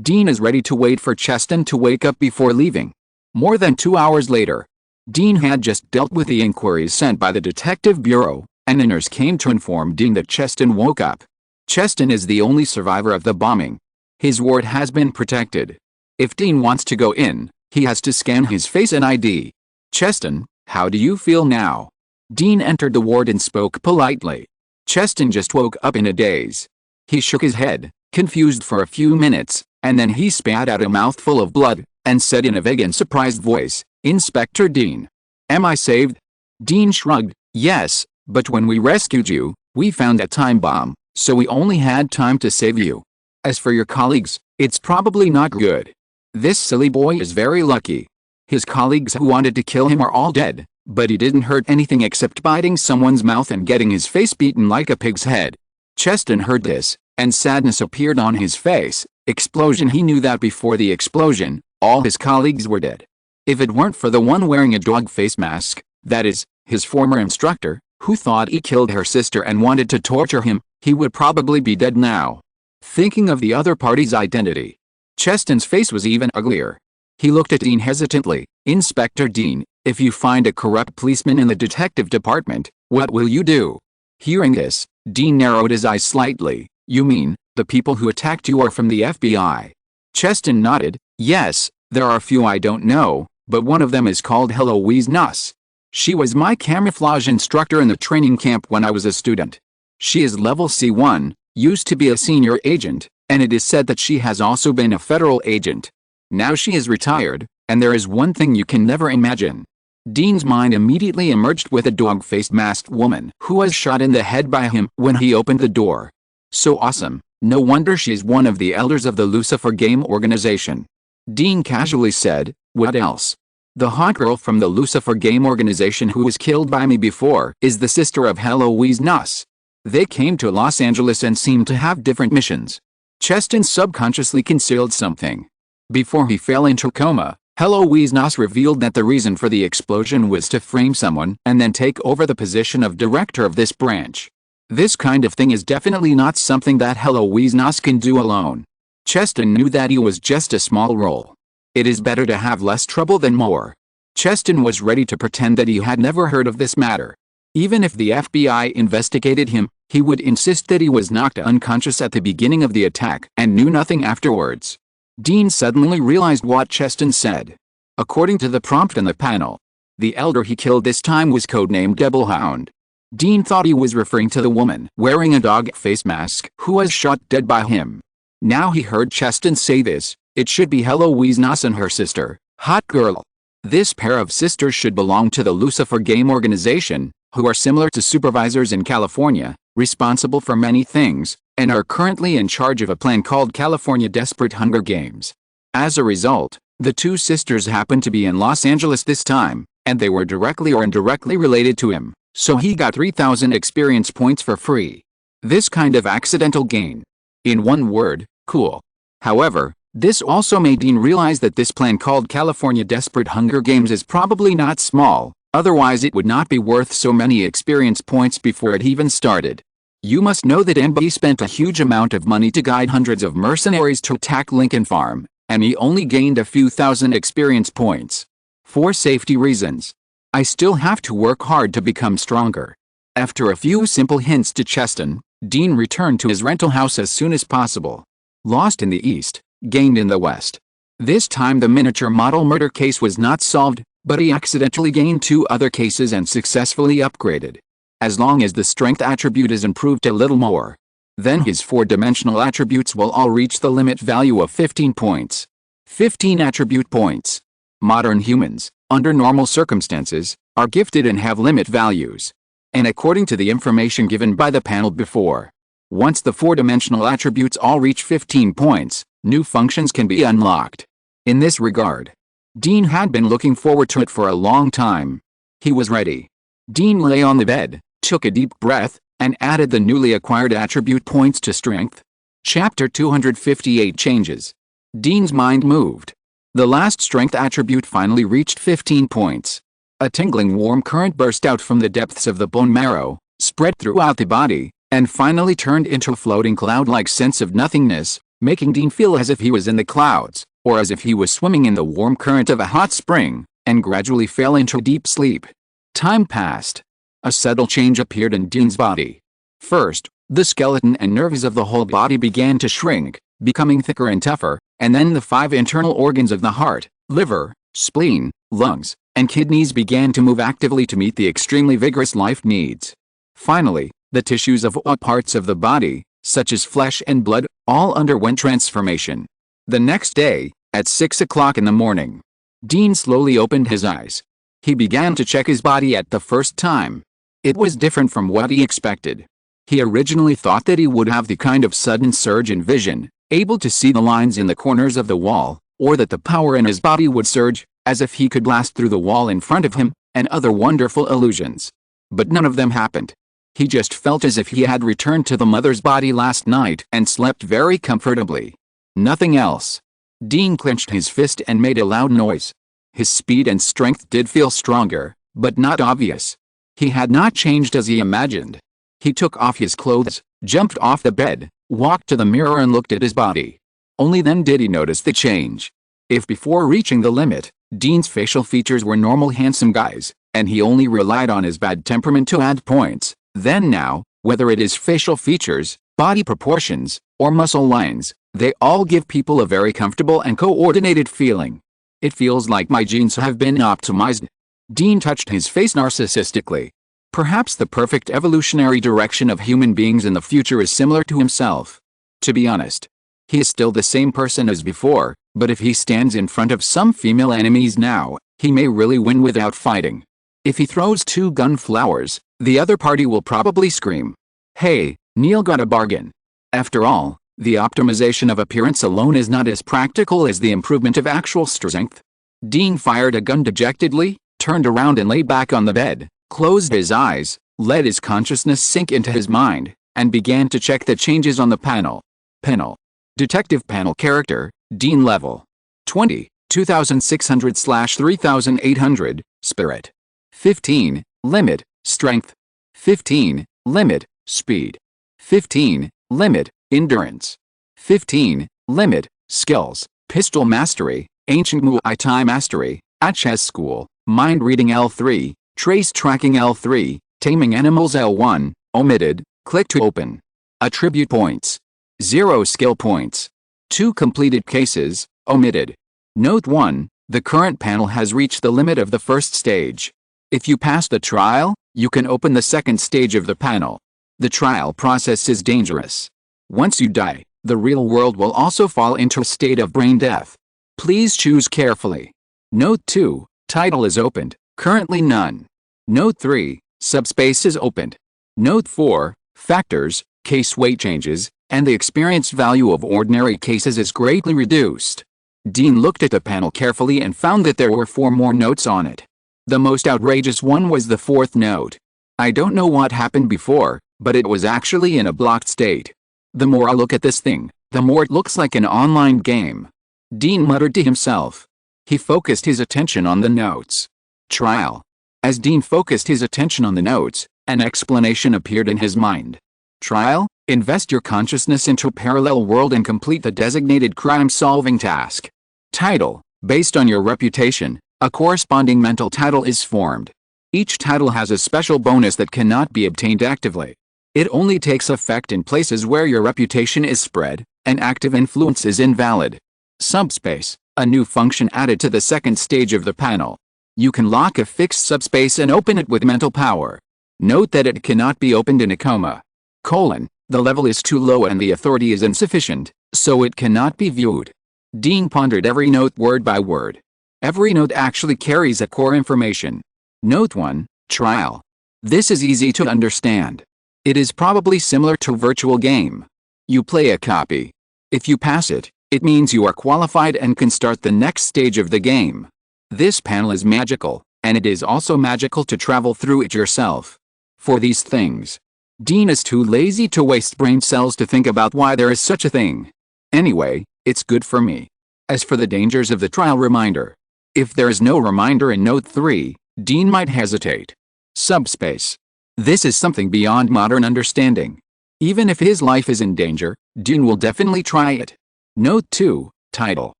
Dean is ready to wait for Cheston to wake up before leaving. More than 2 hours later, Dean had just dealt with the inquiries sent by the Detective Bureau, and a nurse came to inform Dean that Cheston woke up. Cheston is the only survivor of the bombing. His ward has been protected. If Dean wants to go in, he has to scan his face and ID. "Cheston, how do you feel now?" Dean entered the ward and spoke politely. Cheston just woke up in a daze. He shook his head, confused for a few minutes, and then he spat out a mouthful of blood, and said in a vague and surprised voice, "Inspector Dean. Am I saved?" Dean shrugged, "Yes, but when we rescued you, we found a time bomb, so we only had time to save you. As for your colleagues, it's probably not good. This silly boy is very lucky. His colleagues who wanted to kill him are all dead, but he didn't hurt anything except biting someone's mouth and getting his face beaten like a pig's head." Cheston heard this, and sadness appeared on his face. Explosion. He knew that before the explosion, all his colleagues were dead. If it weren't for the one wearing a dog face mask, that is, his former instructor, who thought he killed her sister and wanted to torture him, he would probably be dead now. Thinking of the other party's identity, Cheston's face was even uglier. He looked at Dean hesitantly. "Inspector Dean, if you find a corrupt policeman in the detective department, what will you do?" Hearing this, Dean narrowed his eyes slightly. "You mean, the people who attacked you are from the FBI?" Cheston nodded. "Yes, there are a few I don't know, but one of them is called Heloise Nuss. She was my camouflage instructor in the training camp when I was a student. She is level C1, used to be a senior agent, and it is said that she has also been a federal agent. Now she is retired, and there is one thing you can never imagine. Dean's mind immediately emerged with a dog-faced masked woman who was shot in the head by him when he opened the door. So awesome, no wonder she's one of the elders of the Lucifer game organization. Dean casually said, what else? The hot girl from the Lucifer game organization who was killed by me before is the sister of Heloise Nuss. They came to Los Angeles and seemed to have different missions. Cheston subconsciously concealed something. Before he fell into coma, Heloise Nuss revealed that the reason for the explosion was to frame someone and then take over the position of director of this branch. This kind of thing is definitely not something that Heloise Nuss can do alone. Cheston knew that he was just a small role. It is better to have less trouble than more. Cheston was ready to pretend that he had never heard of this matter. Even if the FBI investigated him, he would insist that he was knocked unconscious at the beginning of the attack and knew nothing afterwards. Dean suddenly realized what Cheston said. According to the prompt in the panel, the elder he killed this time was codenamed Devilhound. Dean thought he was referring to the woman wearing a dog face mask who was shot dead by him. Now he heard Cheston say this, it should be Heloise Nuss and her sister, Hot Girl. This pair of sisters should belong to the Lucifer game organization, who are similar to supervisors in California, responsible for many things, and are currently in charge of a plan called California Desperate Hunger Games. As a result, the two sisters happened to be in Los Angeles this time, and they were directly or indirectly related to him, so he got 3,000 experience points for free. This kind of accidental gain. In one word, cool. However, this also made Dean realize that this plan called California Desperate Hunger Games is probably not small, otherwise it would not be worth so many experience points before it even started. You must know that MB spent a huge amount of money to guide hundreds of mercenaries to attack Lincoln Farm, and he only gained a few thousand experience points. For safety reasons. I still have to work hard to become stronger. After a few simple hints to Cheston, Dean returned to his rental house as soon as possible. Lost in the East, gained in the West. This time the miniature model murder case was not solved, but he accidentally gained 2 other cases and successfully upgraded. As long as the strength attribute is improved a little more, then his 4-dimensional attributes will all reach the limit value of 15 points. 15 attribute points. Modern humans, under normal circumstances, are gifted and have limit values. And according to the information given by the panel before, once the 4-dimensional attributes all reach 15 points, new functions can be unlocked. In this regard, Dean had been looking forward to it for a long time. He was ready. Dean lay on the bed, took a deep breath, and added the newly acquired attribute points to strength. Chapter 258 Changes. Dean's mind moved. The last strength attribute finally reached 15 points. A tingling warm current burst out from the depths of the bone marrow, spread throughout the body, and finally turned into a floating cloud-like sense of nothingness, making Dean feel as if he was in the clouds, or as if he was swimming in the warm current of a hot spring, and gradually fell into deep sleep. Time passed. A subtle change appeared in Dean's body. First, the skeleton and nerves of the whole body began to shrink, becoming thicker and tougher, and then the 5 internal organs of the heart, liver, spleen, lungs, and kidneys began to move actively to meet the extremely vigorous life needs. Finally, the tissues of all parts of the body, such as flesh and blood, all underwent transformation. The next day, at 6 o'clock in the morning, Dean slowly opened his eyes. He began to check his body at the first time. It was different from what he expected. He originally thought that he would have the kind of sudden surge in vision, able to see the lines in the corners of the wall, or that the power in his body would surge, as if he could blast through the wall in front of him, and other wonderful illusions. But none of them happened. He just felt as if he had returned to the mother's body last night and slept very comfortably. Nothing else. Dean clenched his fist and made a loud noise. His speed and strength did feel stronger, but not obvious. He had not changed as he imagined. He took off his clothes, jumped off the bed, walked to the mirror and looked at his body. Only then did he notice the change. If before reaching the limit, Dean's facial features were normal handsome guys, and he only relied on his bad temperament to add points, then now, whether it is facial features, body proportions, or muscle lines, they all give people a very comfortable and coordinated feeling. It feels like my genes have been optimized. Dean touched his face narcissistically. Perhaps the perfect evolutionary direction of human beings in the future is similar to himself. To be honest, he is still the same person as before, but if he stands in front of some female enemies now, he may really win without fighting. If he throws 2 gun flowers, the other party will probably scream, "Hey, Neil got a bargain." After all, the optimization of appearance alone is not as practical as the improvement of actual strength. Dean fired a gun dejectedly, turned around and lay back on the bed, closed his eyes, let his consciousness sink into his mind, and began to check the changes on the panel. Panel. Detective panel character, Dean level 20, 2600/3800, spirit. 15, limit, strength. 15, limit, speed. 15, limit, endurance. 15, limit, skills, pistol mastery, ancient Muay Thai mastery, at chess school, mind reading L3, trace tracking L3, taming animals L1, omitted, click to open. Attribute points. 0 skill points. 2 completed cases, omitted. Note 1, the current panel has reached the limit of the first stage. If you pass the trial, you can open the second stage of the panel. The trial process is dangerous. Once you die, the real world will also fall into a state of brain death. Please choose carefully. Note 2, title is opened, currently none. Note 3, subspace is opened. Note 4, factors, case weight changes, and the experience value of ordinary cases is greatly reduced. Dean looked at the panel carefully and found that there were 4 more notes on it. The most outrageous one was the 4th note. I don't know what happened before, but it was actually in a blocked state. The more I look at this thing, the more it looks like an online game. Dean muttered to himself. He focused his attention on the notes. Trial. As Dean focused his attention on the notes, an explanation appeared in his mind. Trial, invest your consciousness into a parallel world and complete the designated crime-solving task. Title, based on your reputation, a corresponding mental title is formed. Each title has a special bonus that cannot be obtained actively. It only takes effect in places where your reputation is spread, and active influence is invalid. Subspace, a new function added to the second stage of the panel. You can lock a fixed subspace and open it with mental power. Note that it cannot be opened in a coma. The level is too low and the authority is insufficient, so it cannot be viewed. Dean pondered every note word by word. Every note actually carries a core information. Note 1, trial. This is easy to understand. It is probably similar to a virtual game. You play a copy. If you pass it, it means you are qualified and can start the next stage of the game. This panel is magical, and it is also magical to travel through it yourself. For these things, Dean is too lazy to waste brain cells to think about why there is such a thing. Anyway, it's good for me. As for the dangers of the trial reminder, if there is no reminder in Note 3, Dean might hesitate. Subspace. This is something beyond modern understanding. Even if his life is in danger, Dean will definitely try it. Note 2, title.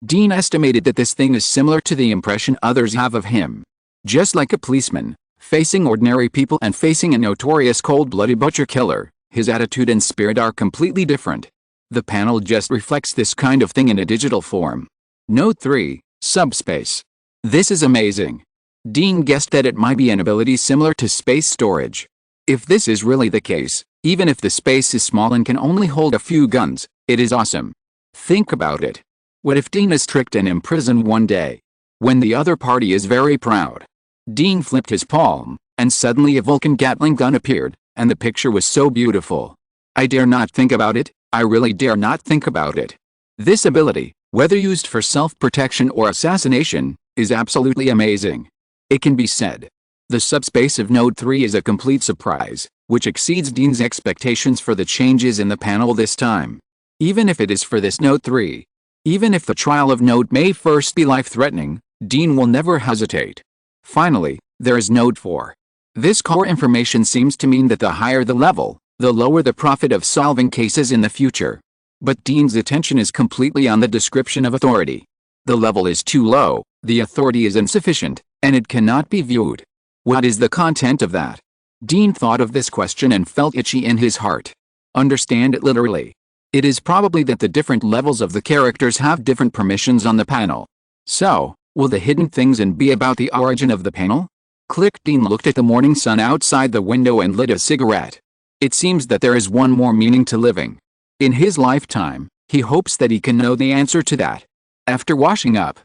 Dean estimated that this thing is similar to the impression others have of him. Just like a policeman, facing ordinary people and facing a notorious cold-blooded butcher killer, his attitude and spirit are completely different. The panel just reflects this kind of thing in a digital form. Note 3, subspace. This is amazing. Dean guessed that it might be an ability similar to space storage. If this is really the case, even if the space is small and can only hold a few guns, it is awesome. Think about it. What if Dean is tricked and imprisoned one day? When the other party is very proud. Dean flipped his palm, and suddenly a Vulcan Gatling gun appeared, and the picture was so beautiful. I dare not think about it, I really dare not think about it. This ability, whether used for self-protection or assassination, is absolutely amazing. It can be said. The subspace of Note 3 is a complete surprise, which exceeds Dean's expectations for the changes in the panel this time. Even if it is for this Note 3. Even if the trial of Note may first be life-threatening, Dean will never hesitate. Finally, there is Note 4. This core information seems to mean that the higher the level, the lower the profit of solving cases in the future. But Dean's attention is completely on the description of authority. The level is too low, the authority is insufficient, and it cannot be viewed. What is the content of that? Dean thought of this question and felt itchy in his heart. Understand it literally. It is probably that the different levels of the characters have different permissions on the panel. So, Will the hidden things in be about the origin of the panel? Click. Dean looked at the morning sun outside the window and lit a cigarette. It seems that there is one more meaning to living. In his lifetime, he hopes that he can know the answer to that. After washing up,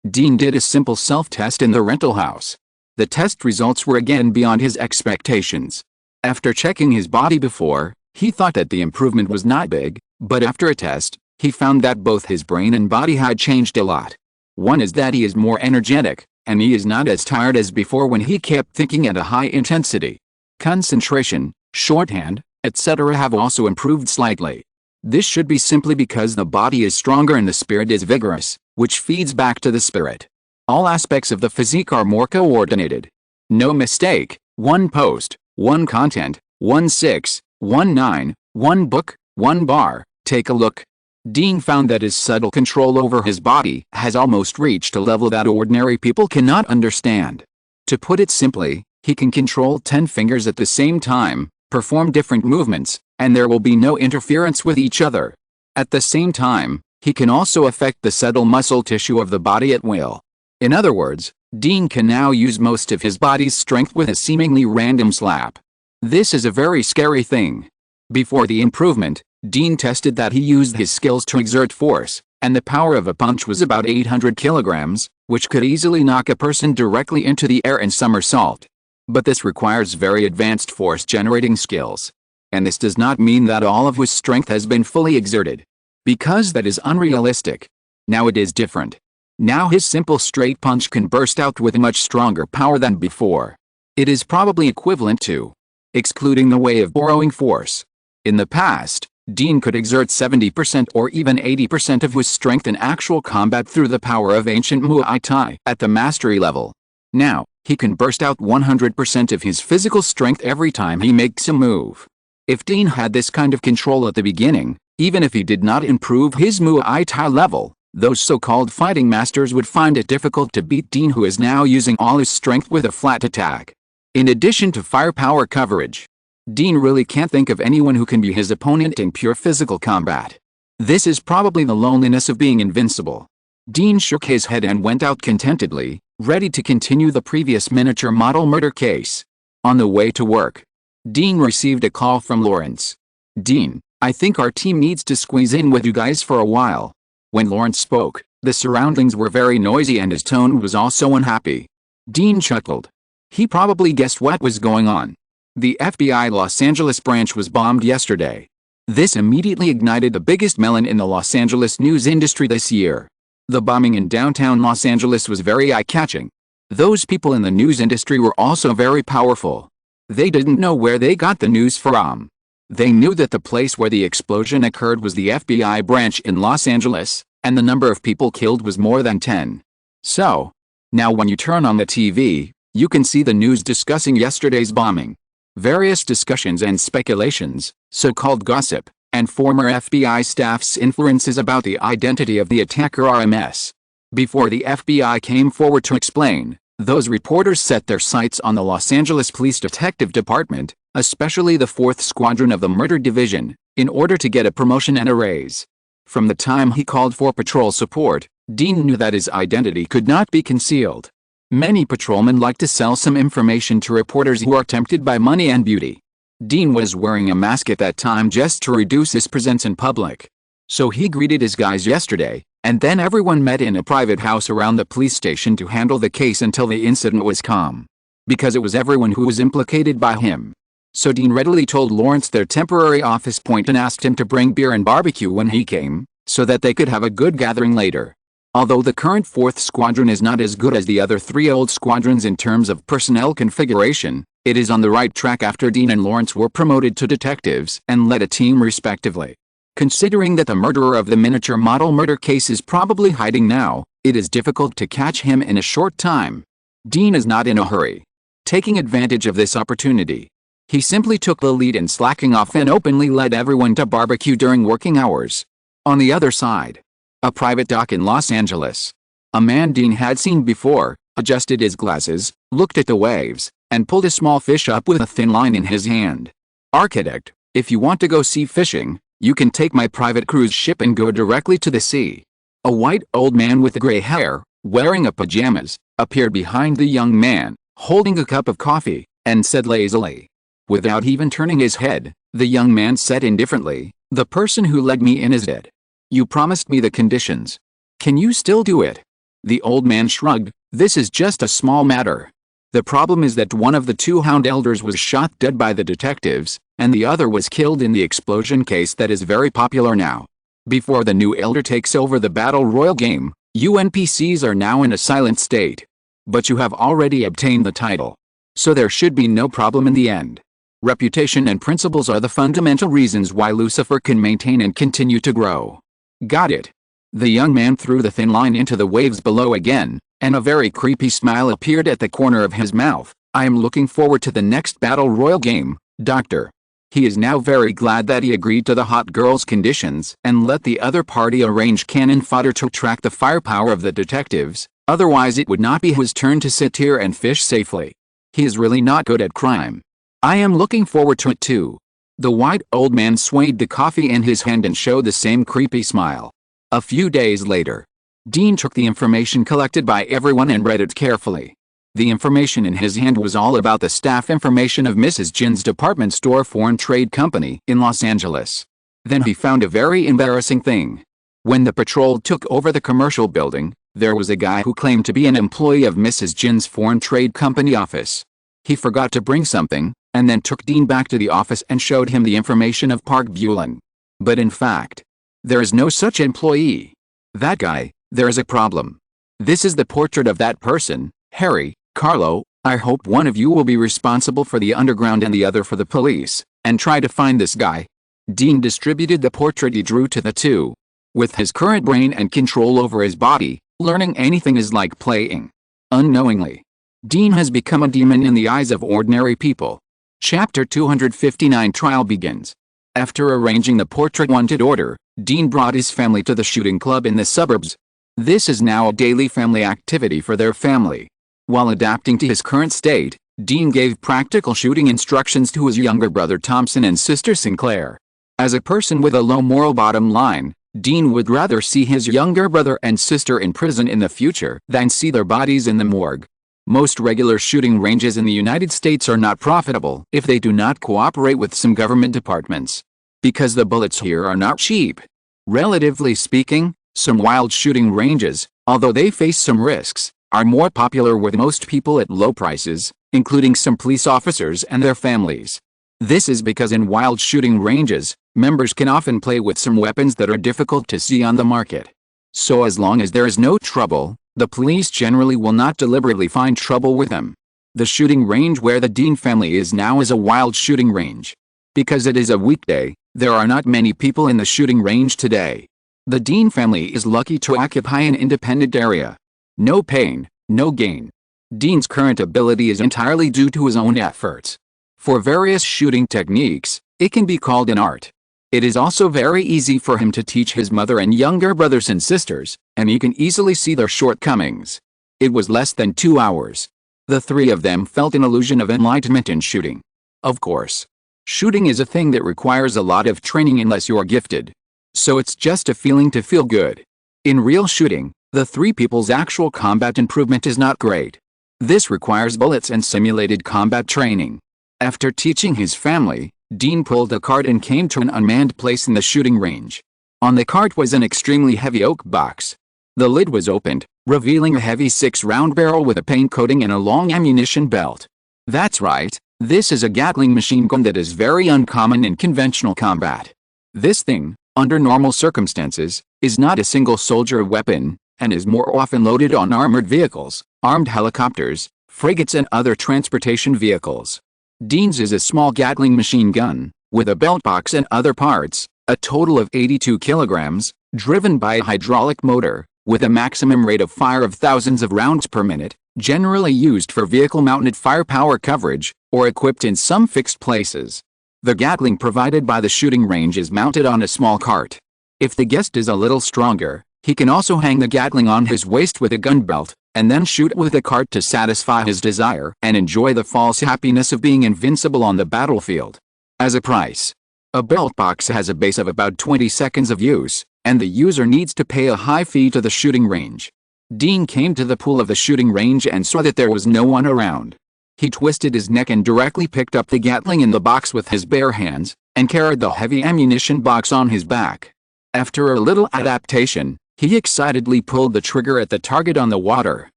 Dean did a simple self-test in the rental house. The test results were again beyond his expectations. After checking his body before, he thought that the improvement was not big, but after a test, he found that both his brain and body had changed a lot. One is that he is more energetic, and he is not as tired as before when he kept thinking at a high intensity. Concentration, shorthand, etc. have also improved slightly. This should be simply because the body is stronger and the spirit is vigorous, which feeds back to the spirit. All aspects of the physique are more coordinated. No mistake, one post, one content, 1/6, 1/9, one book, one bar. Take a look. Dean found that his subtle control over his body has almost reached a level that ordinary people cannot understand. To put it simply, he can control 10 fingers at the same time, perform different movements, and there will be no interference with each other. At the same time, he can also affect the subtle muscle tissue of the body at will. In other words, Dean can now use most of his body's strength with a seemingly random slap. This is a very scary thing. Before the improvement, Dean tested that he used his skills to exert force, and the power of a punch was about 800 kilograms, which could easily knock a person directly into the air and somersault. But this requires very advanced force-generating skills. And this does not mean that all of his strength has been fully exerted. Because that is unrealistic. Now it is different. Now his simple straight punch can burst out with much stronger power than before. It is probably equivalent to, excluding the way of borrowing force. In the past, Dean could exert 70% or even 80% of his strength in actual combat through the power of ancient Muay Thai at the mastery level. Now, he can burst out 100% of his physical strength every time he makes a move. If Dean had this kind of control at the beginning, even if he did not improve his Muay Thai level, those so-called fighting masters would find it difficult to beat Dean, who is now using all his strength with a flat attack. In addition to firepower coverage, Dean really can't think of anyone who can be his opponent in pure physical combat. This is probably the loneliness of being invincible. Dean shook his head and went out contentedly, ready to continue the previous miniature model murder case. On the way to work, Dean received a call from Lawrence. "Dean, I think our team needs to squeeze in with you guys for a while." When Lawrence spoke, the surroundings were very noisy and his tone was also unhappy. Dean chuckled. He probably guessed what was going on. The FBI Los Angeles branch was bombed yesterday. This immediately ignited the biggest melon in the Los Angeles news industry this year. The bombing in downtown Los Angeles was very eye-catching. Those people in the news industry were also very powerful. They didn't know where they got the news from. They knew that the place where the explosion occurred was the FBI branch in Los Angeles, and the number of people killed was more than 10. So, now when you turn on the TV, you can see the news discussing yesterday's bombing. Various discussions and speculations, so-called gossip, and former FBI staff's inferences about the identity of the attacker are a mess. Before the FBI came forward to explain, those reporters set their sights on the Los Angeles Police Detective Department, especially the 4th Squadron of the Murder Division, in order to get a promotion and a raise. From the time he called for patrol support, Dean knew that his identity could not be concealed. Many patrolmen like to sell some information to reporters who are tempted by money and beauty. Dean was wearing a mask at that time just to reduce his presence in public. So he greeted his guys yesterday, and then everyone met in a private house around the police station to handle the case until the incident was calm. Because it was everyone who was implicated by him. So Dean readily told Lawrence their temporary office point and asked him to bring beer and barbecue when he came, so that they could have a good gathering later. Although the current 4th Squadron is not as good as the other 3 old squadrons in terms of personnel configuration, it is on the right track after Dean and Lawrence were promoted to detectives and led a team respectively. Considering that the murderer of the miniature model murder case is probably hiding now, it is difficult to catch him in a short time. Dean is not in a hurry. Taking advantage of this opportunity, he simply took the lead in slacking off and openly led everyone to barbecue during working hours. On the other side, a private dock in Los Angeles. A man Dean had seen before, adjusted his glasses, looked at the waves, and pulled a small fish up with a thin line in his hand. "Architect, if you want to go sea fishing, you can take my private cruise ship and go directly to the sea." A white old man with gray hair, wearing a pajamas, appeared behind the young man, holding a cup of coffee, and said lazily. Without even turning his head, the young man said indifferently, "The person who let me in is dead. You promised me the conditions. Can you still do it?" The old man shrugged. "This is just a small matter. The problem is that one of the two Hound Elders was shot dead by the detectives, and the other was killed in the explosion case that is very popular now. Before the new Elder takes over the Battle Royal game, you NPCs are now in a silent state. But you have already obtained the title. So there should be no problem in the end. Reputation and principles are the fundamental reasons why Lucifer can maintain and continue to grow." "Got it." The young man threw the thin line into the waves below again, and a very creepy smile appeared at the corner of his mouth. "I am looking forward to the next Battle Royal game, Doctor." He is now very glad that he agreed to the hot girl's conditions and let the other party arrange cannon fodder to track the firepower of the detectives, otherwise it would not be his turn to sit here and fish safely. He is really not good at crime. "I am looking forward to it too." The white old man swayed the coffee in his hand and showed the same creepy smile. A few days later, Dean took the information collected by everyone and read it carefully. The information in his hand was all about the staff information of Mrs. Jin's department store foreign trade company in Los Angeles. Then he found a very embarrassing thing. When the patrol took over the commercial building, there was a guy who claimed to be an employee of Mrs. Jin's foreign trade company office. He forgot to bring something, and then took Dean back to the office and showed him the information of Park Bulin. But in fact, there is no such employee. That guy, there is a problem. This is the portrait of that person, Harry, Carlo. I hope one of you will be responsible for the underground and the other for the police, and try to find this guy. Dean distributed the portrait he drew to the two. With his current brain and control over his body, learning anything is like playing. Unknowingly, Dean has become a demon in the eyes of ordinary people. Chapter 259 Trial begins. After arranging the portrait wanted order, Dean brought his family to the shooting club in the suburbs. This is now a daily family activity for their family. While adapting to his current state, Dean gave practical shooting instructions to his younger brother Thompson and sister Sinclair. As a person with a low moral bottom line, Dean would rather see his younger brother and sister in prison in the future than see their bodies in the morgue. Most regular shooting ranges in the United States are not profitable if they do not cooperate with some government departments. Because the bullets here are not cheap. Relatively speaking, some wild shooting ranges, although they face some risks, are more popular with most people at low prices, including some police officers and their families. This is because in wild shooting ranges, members can often play with some weapons that are difficult to see on the market. So as long as there is no trouble, the police generally will not deliberately find trouble with them. The shooting range where the Dean family is now is a wild shooting range. Because it is a weekday, there are not many people in the shooting range today. The Dean family is lucky to occupy an independent area. No pain, no gain. Dean's current ability is entirely due to his own efforts. For various shooting techniques, it can be called an art. It is also very easy for him to teach his mother and younger brothers and sisters, and he can easily see their shortcomings. It was less than 2 hours. The three of them felt an illusion of enlightenment in shooting. Of course, shooting is a thing that requires a lot of training unless you're gifted. So it's just a feeling to feel good. In real shooting, the three people's actual combat improvement is not great. This requires bullets and simulated combat training. After teaching his family, Dean pulled a cart and came to an unmanned place in the shooting range. On the cart was an extremely heavy oak box. The lid was opened, revealing a heavy 6-round barrel with a paint coating and a long ammunition belt. That's right, this is a Gatling machine gun that is very uncommon in conventional combat. This thing, under normal circumstances, is not a single soldier weapon, and is more often loaded on armored vehicles, armed helicopters, frigates and other transportation vehicles. Dean's is a small Gatling machine gun, with a belt box and other parts, a total of 82 kilograms, driven by a hydraulic motor, with a maximum rate of fire of thousands of rounds per minute, generally used for vehicle-mounted firepower coverage, or equipped in some fixed places. The Gatling provided by the shooting range is mounted on a small cart. If the guest is a little stronger, he can also hang the Gatling on his waist with a gun belt, and then shoot with the cart to satisfy his desire and enjoy the false happiness of being invincible on the battlefield. As a price, a belt box has a base of about 20 seconds of use, and the user needs to pay a high fee to the shooting range. Dean came to the pool of the shooting range and saw that there was no one around. He twisted his neck and directly picked up the Gatling in the box with his bare hands, and carried the heavy ammunition box on his back. After a little adaptation, he excitedly pulled the trigger at the target on the water.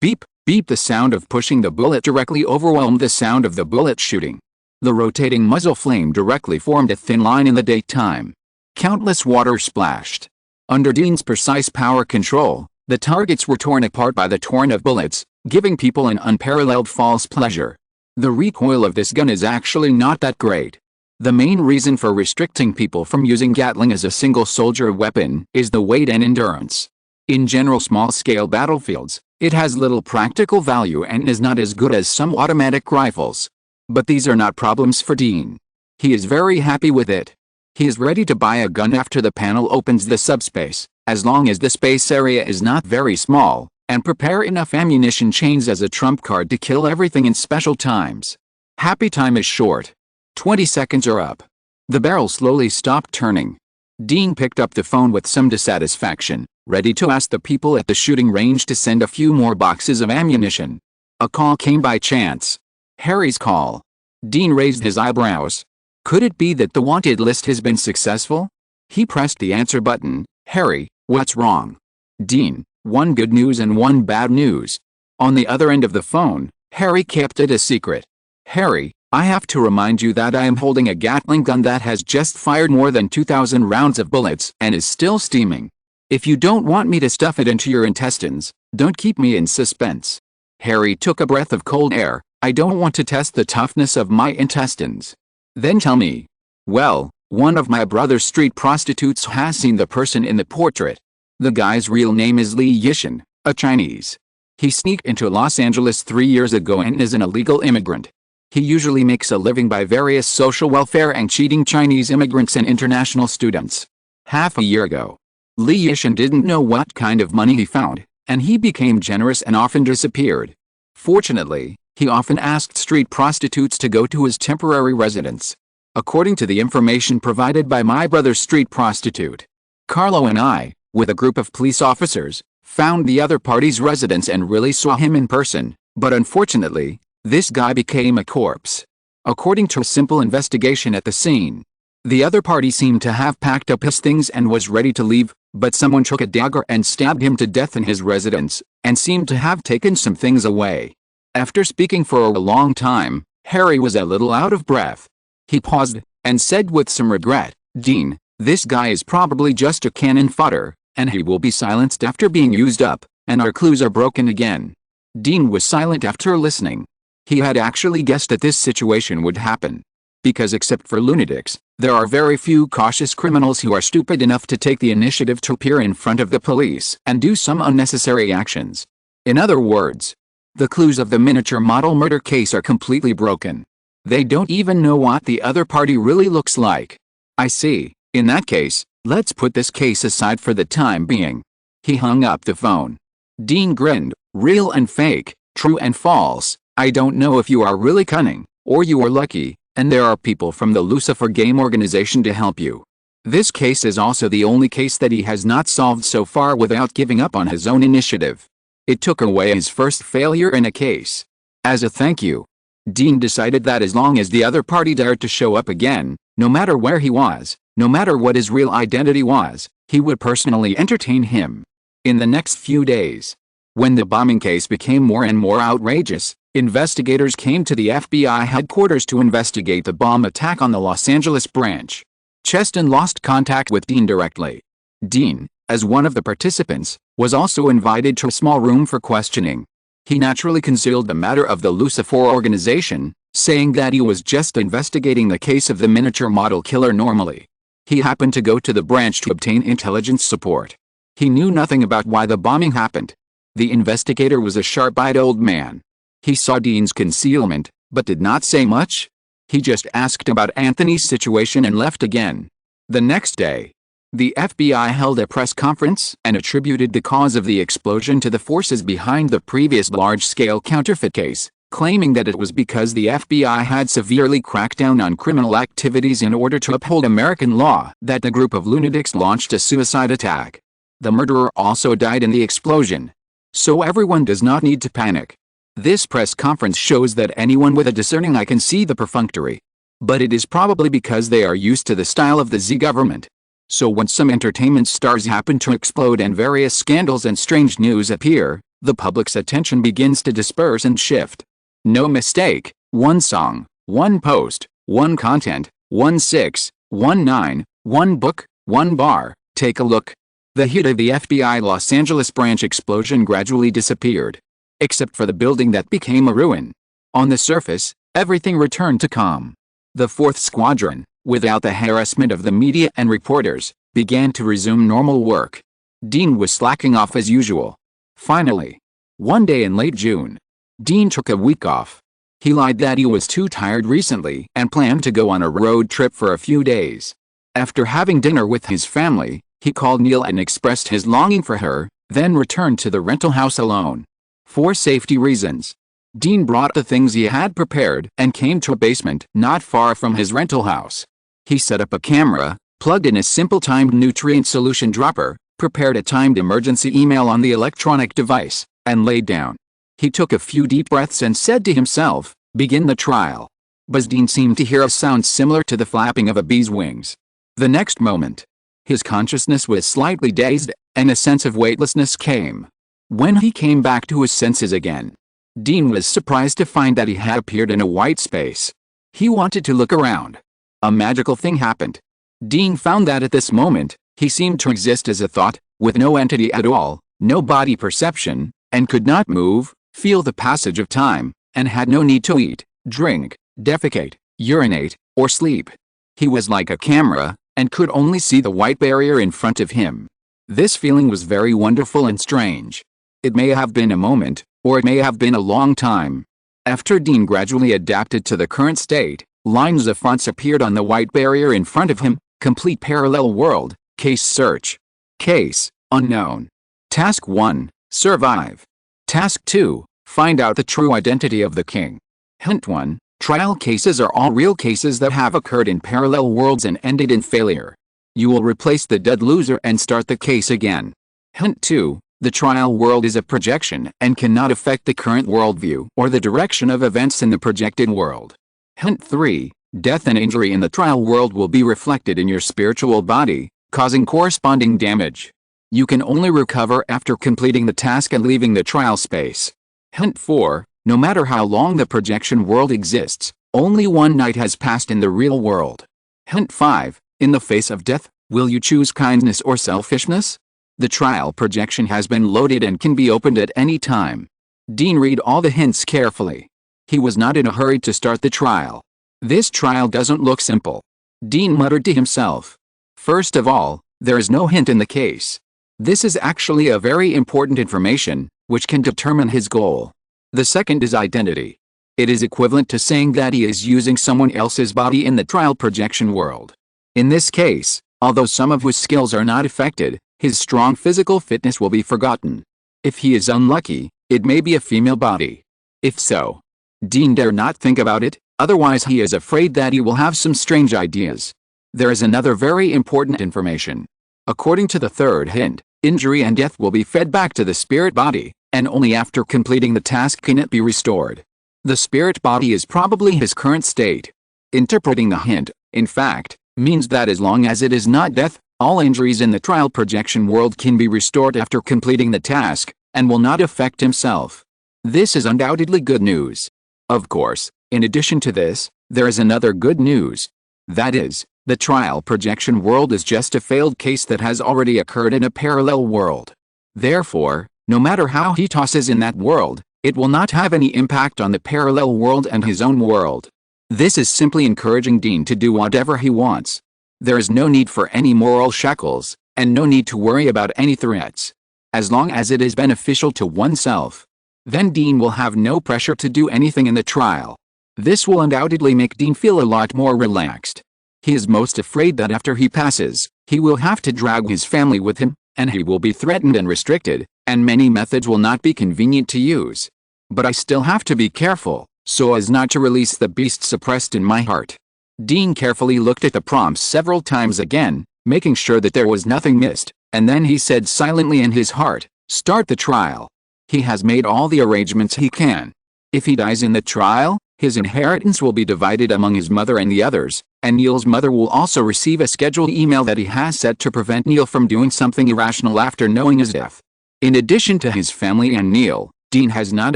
Beep, beep. The sound of pushing the bullet directly overwhelmed the sound of the bullet shooting. The rotating muzzle flame directly formed a thin line in the daytime. Countless water splashed. Under Dean's precise power control, the targets were torn apart by the torrent of bullets, giving people an unparalleled false pleasure. The recoil of this gun is actually not that great. The main reason for restricting people from using Gatling as a single-soldier weapon is the weight and endurance. In general small-scale battlefields, it has little practical value and is not as good as some automatic rifles. But these are not problems for Dean. He is very happy with it. He is ready to buy a gun after the panel opens the subspace, as long as the space area is not very small, and prepare enough ammunition chains as a trump card to kill everything in special times. Happy time is short. 20 seconds are up. The barrel slowly stopped turning. Dean picked up the phone with some dissatisfaction, ready to ask the people at the shooting range to send a few more boxes of ammunition. A call came by chance. Harry's call. Dean raised his eyebrows. Could it be that the wanted list has been successful? He pressed the answer button. Harry, what's wrong? Dean, one good news and one bad news. On the other end of the phone, Harry kept it a secret. Harry, I have to remind you that I am holding a Gatling gun that has just fired more than 2,000 rounds of bullets and is still steaming. If you don't want me to stuff it into your intestines, don't keep me in suspense. Harry took a breath of cold air. I don't want to test the toughness of my intestines. Then tell me. Well, one of my brother's street prostitutes has seen the person in the portrait. The guy's real name is Li Yishan, a Chinese. He sneaked into Los Angeles 3 years ago and is an illegal immigrant. He usually makes a living by various social welfare and cheating Chinese immigrants and international students. Half a year ago, Li Yishan didn't know what kind of money he found, and he became generous and often disappeared. Fortunately, he often asked street prostitutes to go to his temporary residence. According to the information provided by my brother's street prostitute, Carlo and I, with a group of police officers, found the other party's residence and really saw him in person, but unfortunately, this guy became a corpse. According to a simple investigation at the scene, the other party seemed to have packed up his things and was ready to leave, but someone took a dagger and stabbed him to death in his residence, and seemed to have taken some things away. After speaking for a long time, Harry was a little out of breath. He paused, and said with some regret, Dean, this guy is probably just a cannon fodder, and he will be silenced after being used up, and our clues are broken again. Dean was silent after listening. He had actually guessed that this situation would happen. Because except for lunatics, there are very few cautious criminals who are stupid enough to take the initiative to appear in front of the police and do some unnecessary actions. In other words, the clues of the miniature model murder case are completely broken. They don't even know what the other party really looks like. I see. In that case, let's put this case aside for the time being. He hung up the phone. Dean grinned. Real and fake, true and false. I don't know if you are really cunning, or you are lucky, and there are people from the Lucifer game organization to help you. This case is also the only case that he has not solved so far without giving up on his own initiative. It took away his first failure in a case. As a thank you, Dean decided that as long as the other party dared to show up again, no matter where he was, no matter what his real identity was, he would personally entertain him. In the next few days, when the bombing case became more and more outrageous, investigators came to the FBI headquarters to investigate the bomb attack on the Los Angeles branch. Cheston lost contact with Dean directly. Dean, as one of the participants, was also invited to a small room for questioning. He naturally concealed the matter of the Lucifer organization, saying that he was just investigating the case of the miniature model killer normally. He happened to go to the branch to obtain intelligence support. He knew nothing about why the bombing happened. The investigator was a sharp-eyed old man. He saw Dean's concealment, but did not say much. He just asked about Anthony's situation and left again. The next day, the FBI held a press conference and attributed the cause of the explosion to the forces behind the previous large-scale counterfeit case, claiming that it was because the FBI had severely cracked down on criminal activities in order to uphold American law that the group of lunatics launched a suicide attack. The murderer also died in the explosion. so everyone does not need to panic. This press conference shows that anyone with a discerning eye can see the perfunctory. But it is probably because they are used to the style of the Z government. So when some entertainment stars happen to explode and various scandals and strange news appear, the public's attention begins to disperse and shift. No mistake, one song, one post, one content, 1619, one book, one bar. Take a look. The heat of the FBI Los Angeles branch explosion gradually disappeared. Except for the building that became a ruin. On the surface, everything returned to calm. The 4th Squadron, without the harassment of the media and reporters, began to resume normal work. Dean was slacking off as usual. Finally, one day in late June, Dean took a week off. He lied that he was too tired recently and planned to go on a road trip for a few days. After having dinner with his family, he called Neil and expressed his longing for her, then returned to the rental house alone. For safety reasons, Dean brought the things he had prepared and came to a basement not far from his rental house. He set up a camera, plugged in a simple timed nutrient solution dropper, prepared a timed emergency email on the electronic device, and laid down. He took a few deep breaths and said to himself, "Begin the trial." But Dean seemed to hear a sound similar to the flapping of a bee's wings. The next moment, his consciousness was slightly dazed, and a sense of weightlessness came. When he came back to his senses again, Dean was surprised to find that he had appeared in a white space. He wanted to look around. A magical thing happened. Dean found that at this moment, he seemed to exist as a thought, with no entity at all, no body perception, and could not move, feel the passage of time, and had no need to eat, drink, defecate, urinate, or sleep. He was like a camera, and could only see the white barrier in front of him. This feeling was very wonderful and strange. It may have been a moment, or it may have been a long time. After Dean gradually adapted to the current state, lines of fonts appeared on the white barrier in front of him: complete parallel world, case search. Case, unknown. Task 1, survive. Task 2, find out the true identity of the king. Hint 1, trial cases are all real cases that have occurred in parallel worlds and ended in failure. You will replace the dead loser and start the case again. Hint 2, the trial world is a projection and cannot affect the current worldview or the direction of events in the projected world. Hint 3, death and injury in the trial world will be reflected in your spiritual body, causing corresponding damage. You can only recover after completing the task and leaving the trial space. Hint 4, no matter how long the projection world exists, only one night has passed in the real world. Hint 5, in the face of death, will you choose kindness or selfishness? The trial projection has been loaded and can be opened at any time. Dean read all the hints carefully. He was not in a hurry to start the trial. This trial doesn't look simple. Dean muttered to himself. First of all, there is no hint in the case. This is actually a very important information, which can determine his goal. The second is identity. It is equivalent to saying that he is using someone else's body in the trial projection world. In this case, although some of his skills are not affected, his strong physical fitness will be forgotten. If he is unlucky, it may be a female body. If so, Dean dare not think about it, otherwise he is afraid that he will have some strange ideas. There is another very important information. According to the third hint, injury and death will be fed back to the spirit body, and only after completing the task can it be restored. The spirit body is probably his current state. Interpreting the hint, in fact, means that as long as it is not death, all injuries in the trial projection world can be restored after completing the task, and will not affect himself. This is undoubtedly good news. Of course, in addition to this, there is another good news. That is, the trial projection world is just a failed case that has already occurred in a parallel world. Therefore, no matter how he tosses in that world, it will not have any impact on the parallel world and his own world. This is simply encouraging Dean to do whatever he wants. There is no need for any moral shackles, and no need to worry about any threats. As long as it is beneficial to oneself, then Dean will have no pressure to do anything in the trial. This will undoubtedly make Dean feel a lot more relaxed. He is most afraid that after he passes, he will have to drag his family with him, and he will be threatened and restricted, and many methods will not be convenient to use. But I still have to be careful, so as not to release the beast suppressed in my heart. Dean carefully looked at the prompts several times again, making sure that there was nothing missed, and then he said silently in his heart, "Start the trial." He has made all the arrangements he can. If he dies in the trial, his inheritance will be divided among his mother and the others, and Neil's mother will also receive a scheduled email that he has set to prevent Neil from doing something irrational after knowing his death. In addition to his family and Neil, Dean has not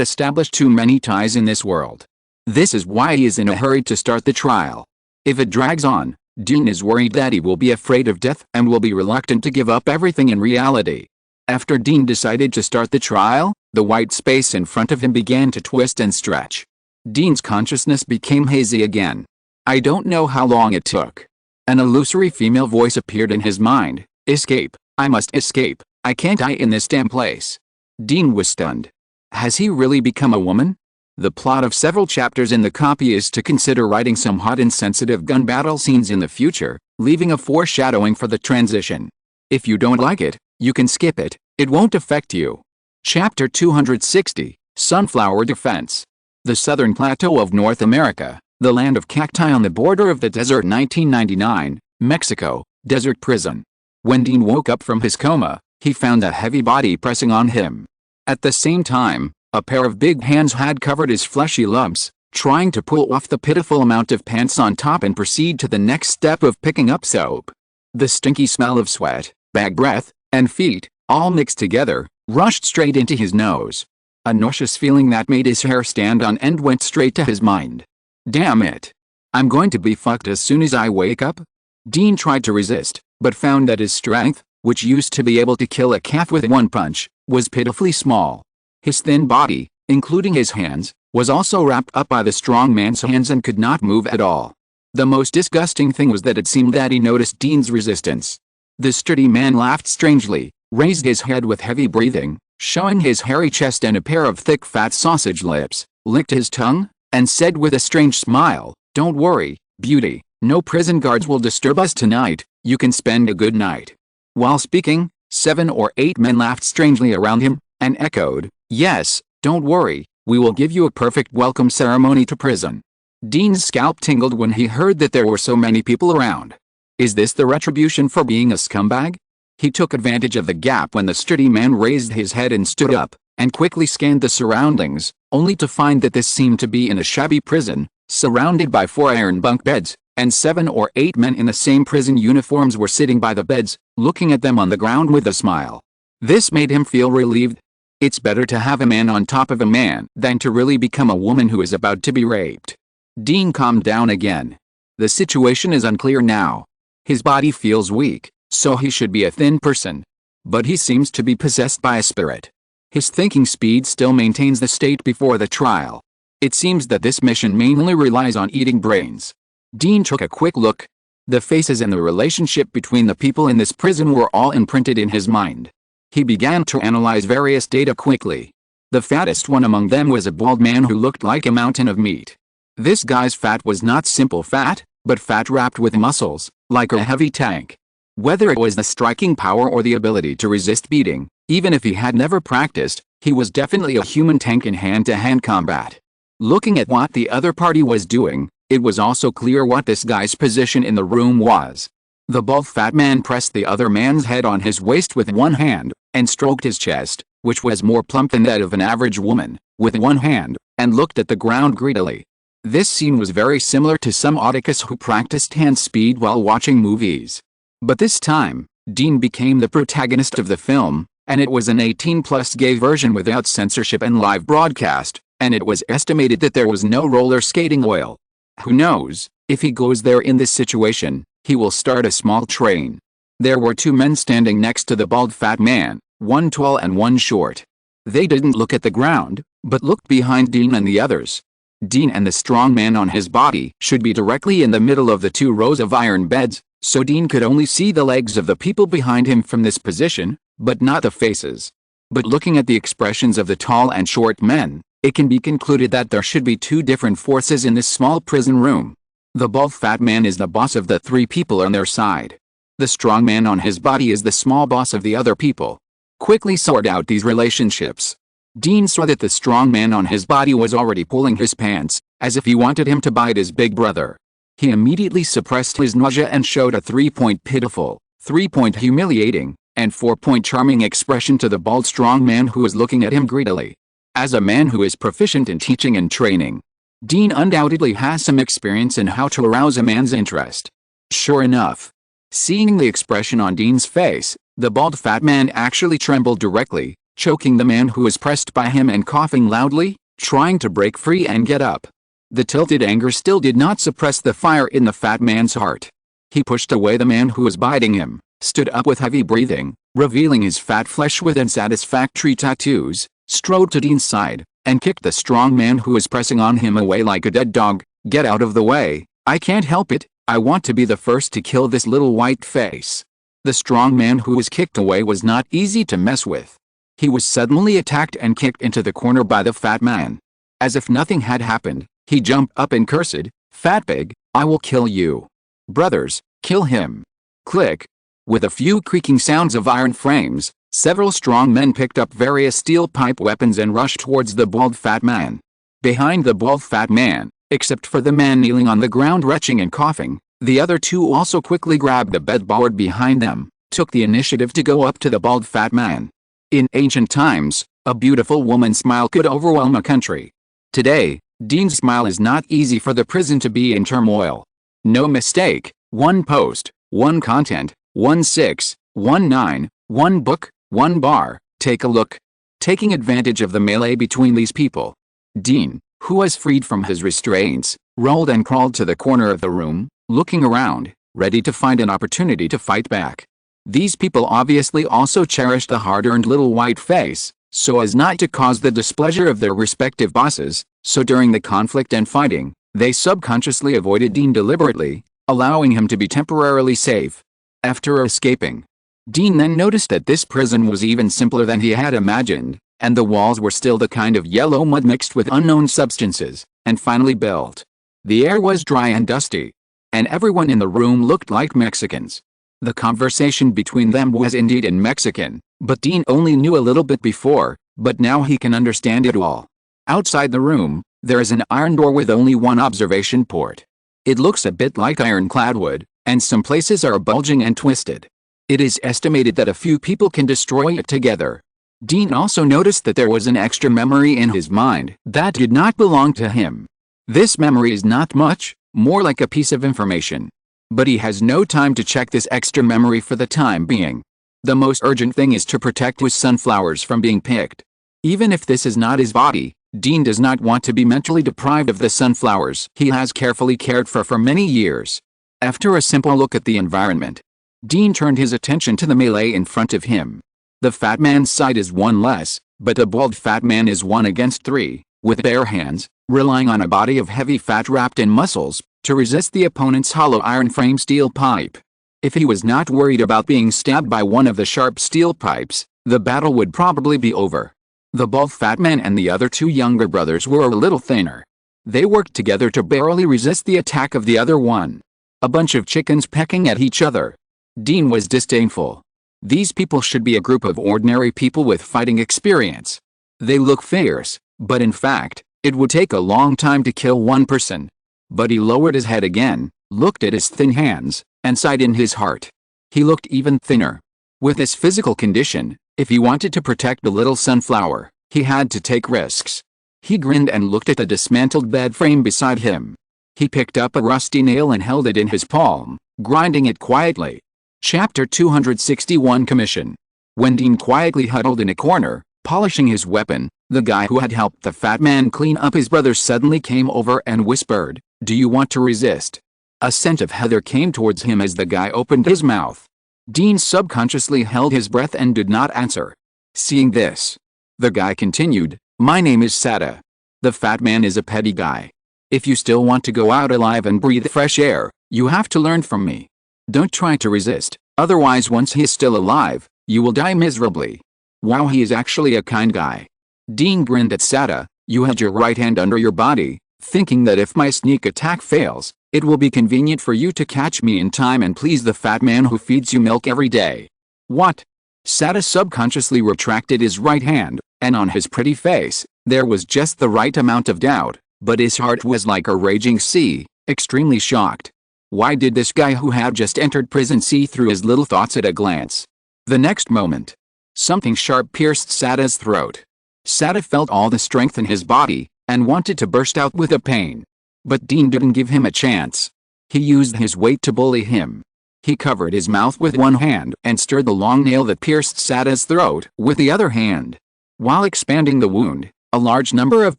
established too many ties in this world. This is why he is in a hurry to start the trial. If it drags on, Dean is worried that he will be afraid of death and will be reluctant to give up everything in reality. After Dean decided to start the trial, the white space in front of him began to twist and stretch. Dean's consciousness became hazy again. I don't know how long it took. An illusory female voice appeared in his mind. Escape. I must escape. I can't die in this damn place. Dean was stunned. Has he really become a woman? The plot of several chapters in the copy is to consider writing some hot and sensitive gun battle scenes in the future, leaving a foreshadowing for the transition. If you don't like it, you can skip it. It won't affect you. Chapter 260, Sunflower Defense. The Southern Plateau of North America, the land of cacti on the border of the desert. 1999, Mexico, desert prison. When Dean woke up from his coma, he found a heavy body pressing on him. At the same time, a pair of big hands had covered his fleshy lumps, trying to pull off the pitiful amount of pants on top and proceed to the next step of picking up soap. The stinky smell of sweat, bag breath, and feet, all mixed together, rushed straight into his nose. A nauseous feeling that made his hair stand on end went straight to his mind. Damn it. I'm going to be fucked as soon as I wake up? Dean tried to resist, but found that his strength, which used to be able to kill a calf with one punch, was pitifully small. His thin body, including his hands, was also wrapped up by the strong man's hands and could not move at all. The most disgusting thing was that it seemed that he noticed Dean's resistance. The sturdy man laughed strangely, raised his head with heavy breathing, showing his hairy chest and a pair of thick fat sausage lips, licked his tongue, and said with a strange smile, "Don't worry, beauty, no prison guards will disturb us tonight, you can spend a good night." While speaking, 7 or 8 men laughed strangely around him, and echoed, "Yes, don't worry, we will give you a perfect welcome ceremony to prison." Dean's scalp tingled when he heard that there were so many people around. Is this the retribution for being a scumbag? He took advantage of the gap when the sturdy man raised his head and stood up, and quickly scanned the surroundings, only to find that this seemed to be in a shabby prison, surrounded by 4 iron bunk beds, and 7 or 8 men in the same prison uniforms were sitting by the beds, looking at them on the ground with a smile. This made him feel relieved. It's better to have a man on top of a man than to really become a woman who is about to be raped. Dean calmed down again. The situation is unclear now. His body feels weak, so he should be a thin person. But he seems to be possessed by a spirit. His thinking speed still maintains the state before the trial. It seems that this mission mainly relies on eating brains. Dean took a quick look. The faces and the relationship between the people in this prison were all imprinted in his mind. He began to analyze various data quickly. The fattest one among them was a bald man who looked like a mountain of meat. This guy's fat was not simple fat, but fat wrapped with muscles, like a heavy tank. Whether it was the striking power or the ability to resist beating, even if he had never practiced, he was definitely a human tank in hand-to-hand combat. Looking at what the other party was doing, it was also clear what this guy's position in the room was. The bald fat man pressed the other man's head on his waist with one hand, and stroked his chest, which was more plump than that of an average woman, with one hand, and looked at the ground greedily. This scene was very similar to some Oedipus who practiced hand speed while watching movies. But this time, Dean became the protagonist of the film, and it was an 18-plus gay version without censorship and live broadcast, and it was estimated that there was no roller skating oil. Who knows, if he goes there in this situation, he will start a small train. There were 2 men standing next to the bald fat man, one tall and one short. They didn't look at the ground, but looked behind Dean and the others. Dean and the strong man on his body should be directly in the middle of the 2 rows of iron beds, so Dean could only see the legs of the people behind him from this position, but not the faces. But looking at the expressions of the tall and short men, it can be concluded that there should be 2 different forces in this small prison room. The bald fat man is the boss of the 3 people on their side. The strong man on his body is the small boss of the other people. Quickly sort out these relationships. Dean saw that the strong man on his body was already pulling his pants, as if he wanted him to bite his big brother. He immediately suppressed his nausea and showed a 3-point pitiful, 3-point humiliating, and 4-point charming expression to the bald strong man who was looking at him greedily. As a man who is proficient in teaching and training, Dean undoubtedly has some experience in how to arouse a man's interest. Sure enough, seeing the expression on Dean's face, the bald fat man actually trembled directly, choking the man who was pressed by him and coughing loudly, trying to break free and get up. The tilted anger still did not suppress the fire in the fat man's heart. He pushed away the man who was biting him, stood up with heavy breathing, revealing his fat flesh with unsatisfactory tattoos, strode to Dean's side, and kicked the strong man who was pressing on him away like a dead dog. "Get out of the way, I can't help it, I want to be the first to kill this little white face." The strong man who was kicked away was not easy to mess with. He was suddenly attacked and kicked into the corner by the fat man. As if nothing had happened, he jumped up and cursed, "Fat pig, I will kill you. Brothers, kill him." Click. With a few creaking sounds of iron frames, several strong men picked up various steel pipe weapons and rushed towards the bald fat man. Behind the bald fat man, except for the man kneeling on the ground retching and coughing, the other two also quickly grabbed the bedboard behind them, took the initiative to go up to the bald fat man. In ancient times, a beautiful woman's smile could overwhelm a country. Today, Dean's smile is not easy for the prison to be in turmoil. No mistake, one post, one content, 1619, one book, one bar. Take a look. Taking advantage of the melee between these people, Dean, who was freed from his restraints, rolled and crawled to the corner of the room, looking around, ready to find an opportunity to fight back. These people obviously also cherished the hard-earned little white face, so as not to cause the displeasure of their respective bosses, so during the conflict and fighting, they subconsciously avoided Dean deliberately, allowing him to be temporarily safe. After escaping, Dean then noticed that this prison was even simpler than he had imagined, and the walls were still the kind of yellow mud mixed with unknown substances, and finely built. The air was dry and dusty, and everyone in the room looked like Mexicans. The conversation between them was indeed in Mexican, but Dean only knew a little bit before, but now he can understand it all. Outside the room, there is an iron door with only one observation port. It looks a bit like ironclad wood, and some places are bulging and twisted. It is estimated that a few people can destroy it together. Dean also noticed that there was an extra memory in his mind that did not belong to him. This memory is not much, more like a piece of information. But he has no time to check this extra memory for the time being. The most urgent thing is to protect his sunflowers from being picked. Even if this is not his body, Dean does not want to be mentally deprived of the sunflowers he has carefully cared for many years. After a simple look at the environment, Dean turned his attention to the melee in front of him. The fat man's side is one less, but the bald fat man is 1 against 3, with bare hands, relying on a body of heavy fat wrapped in muscles, to resist the opponent's hollow iron frame steel pipe. If he was not worried about being stabbed by one of the sharp steel pipes, the battle would probably be over. The bald fat man and the other two younger brothers were a little thinner. They worked together to barely resist the attack of the other one. A bunch of chickens pecking at each other. Dean was disdainful. These people should be a group of ordinary people with fighting experience. They look fierce, but in fact, it would take a long time to kill one person. But he lowered his head again, looked at his thin hands, and sighed in his heart. He looked even thinner. With his physical condition, if he wanted to protect the little sunflower, he had to take risks. He grinned and looked at the dismantled bed frame beside him. He picked up a rusty nail and held it in his palm, grinding it quietly. Chapter 261 Commission. When Dean quietly huddled in a corner, polishing his weapon, the guy who had helped the fat man clean up his brother suddenly came over and whispered, "Do you want to resist?" A scent of heather came towards him as the guy opened his mouth. Dean subconsciously held his breath and did not answer. Seeing this, the guy continued, "My name is Sada. The fat man is a petty guy. If you still want to go out alive and breathe fresh air, you have to learn from me. Don't try to resist, otherwise once he is still alive, you will die miserably." Wow, he is actually a kind guy. Dean grinned at Sada. "You had your right hand under your body, thinking that if my sneak attack fails, it will be convenient for you to catch me in time and please the fat man who feeds you milk every day." What? Sada subconsciously retracted his right hand, and on his pretty face, there was just the right amount of doubt, but his heart was like a raging sea, extremely shocked. Why did this guy who had just entered prison see through his little thoughts at a glance? The next moment, something sharp pierced Sada's throat. Sada felt all the strength in his body, and wanted to burst out with the pain. But Dean didn't give him a chance. He used his weight to bully him. He covered his mouth with one hand and stirred the long nail that pierced Sada's throat with the other hand. While expanding the wound, a large number of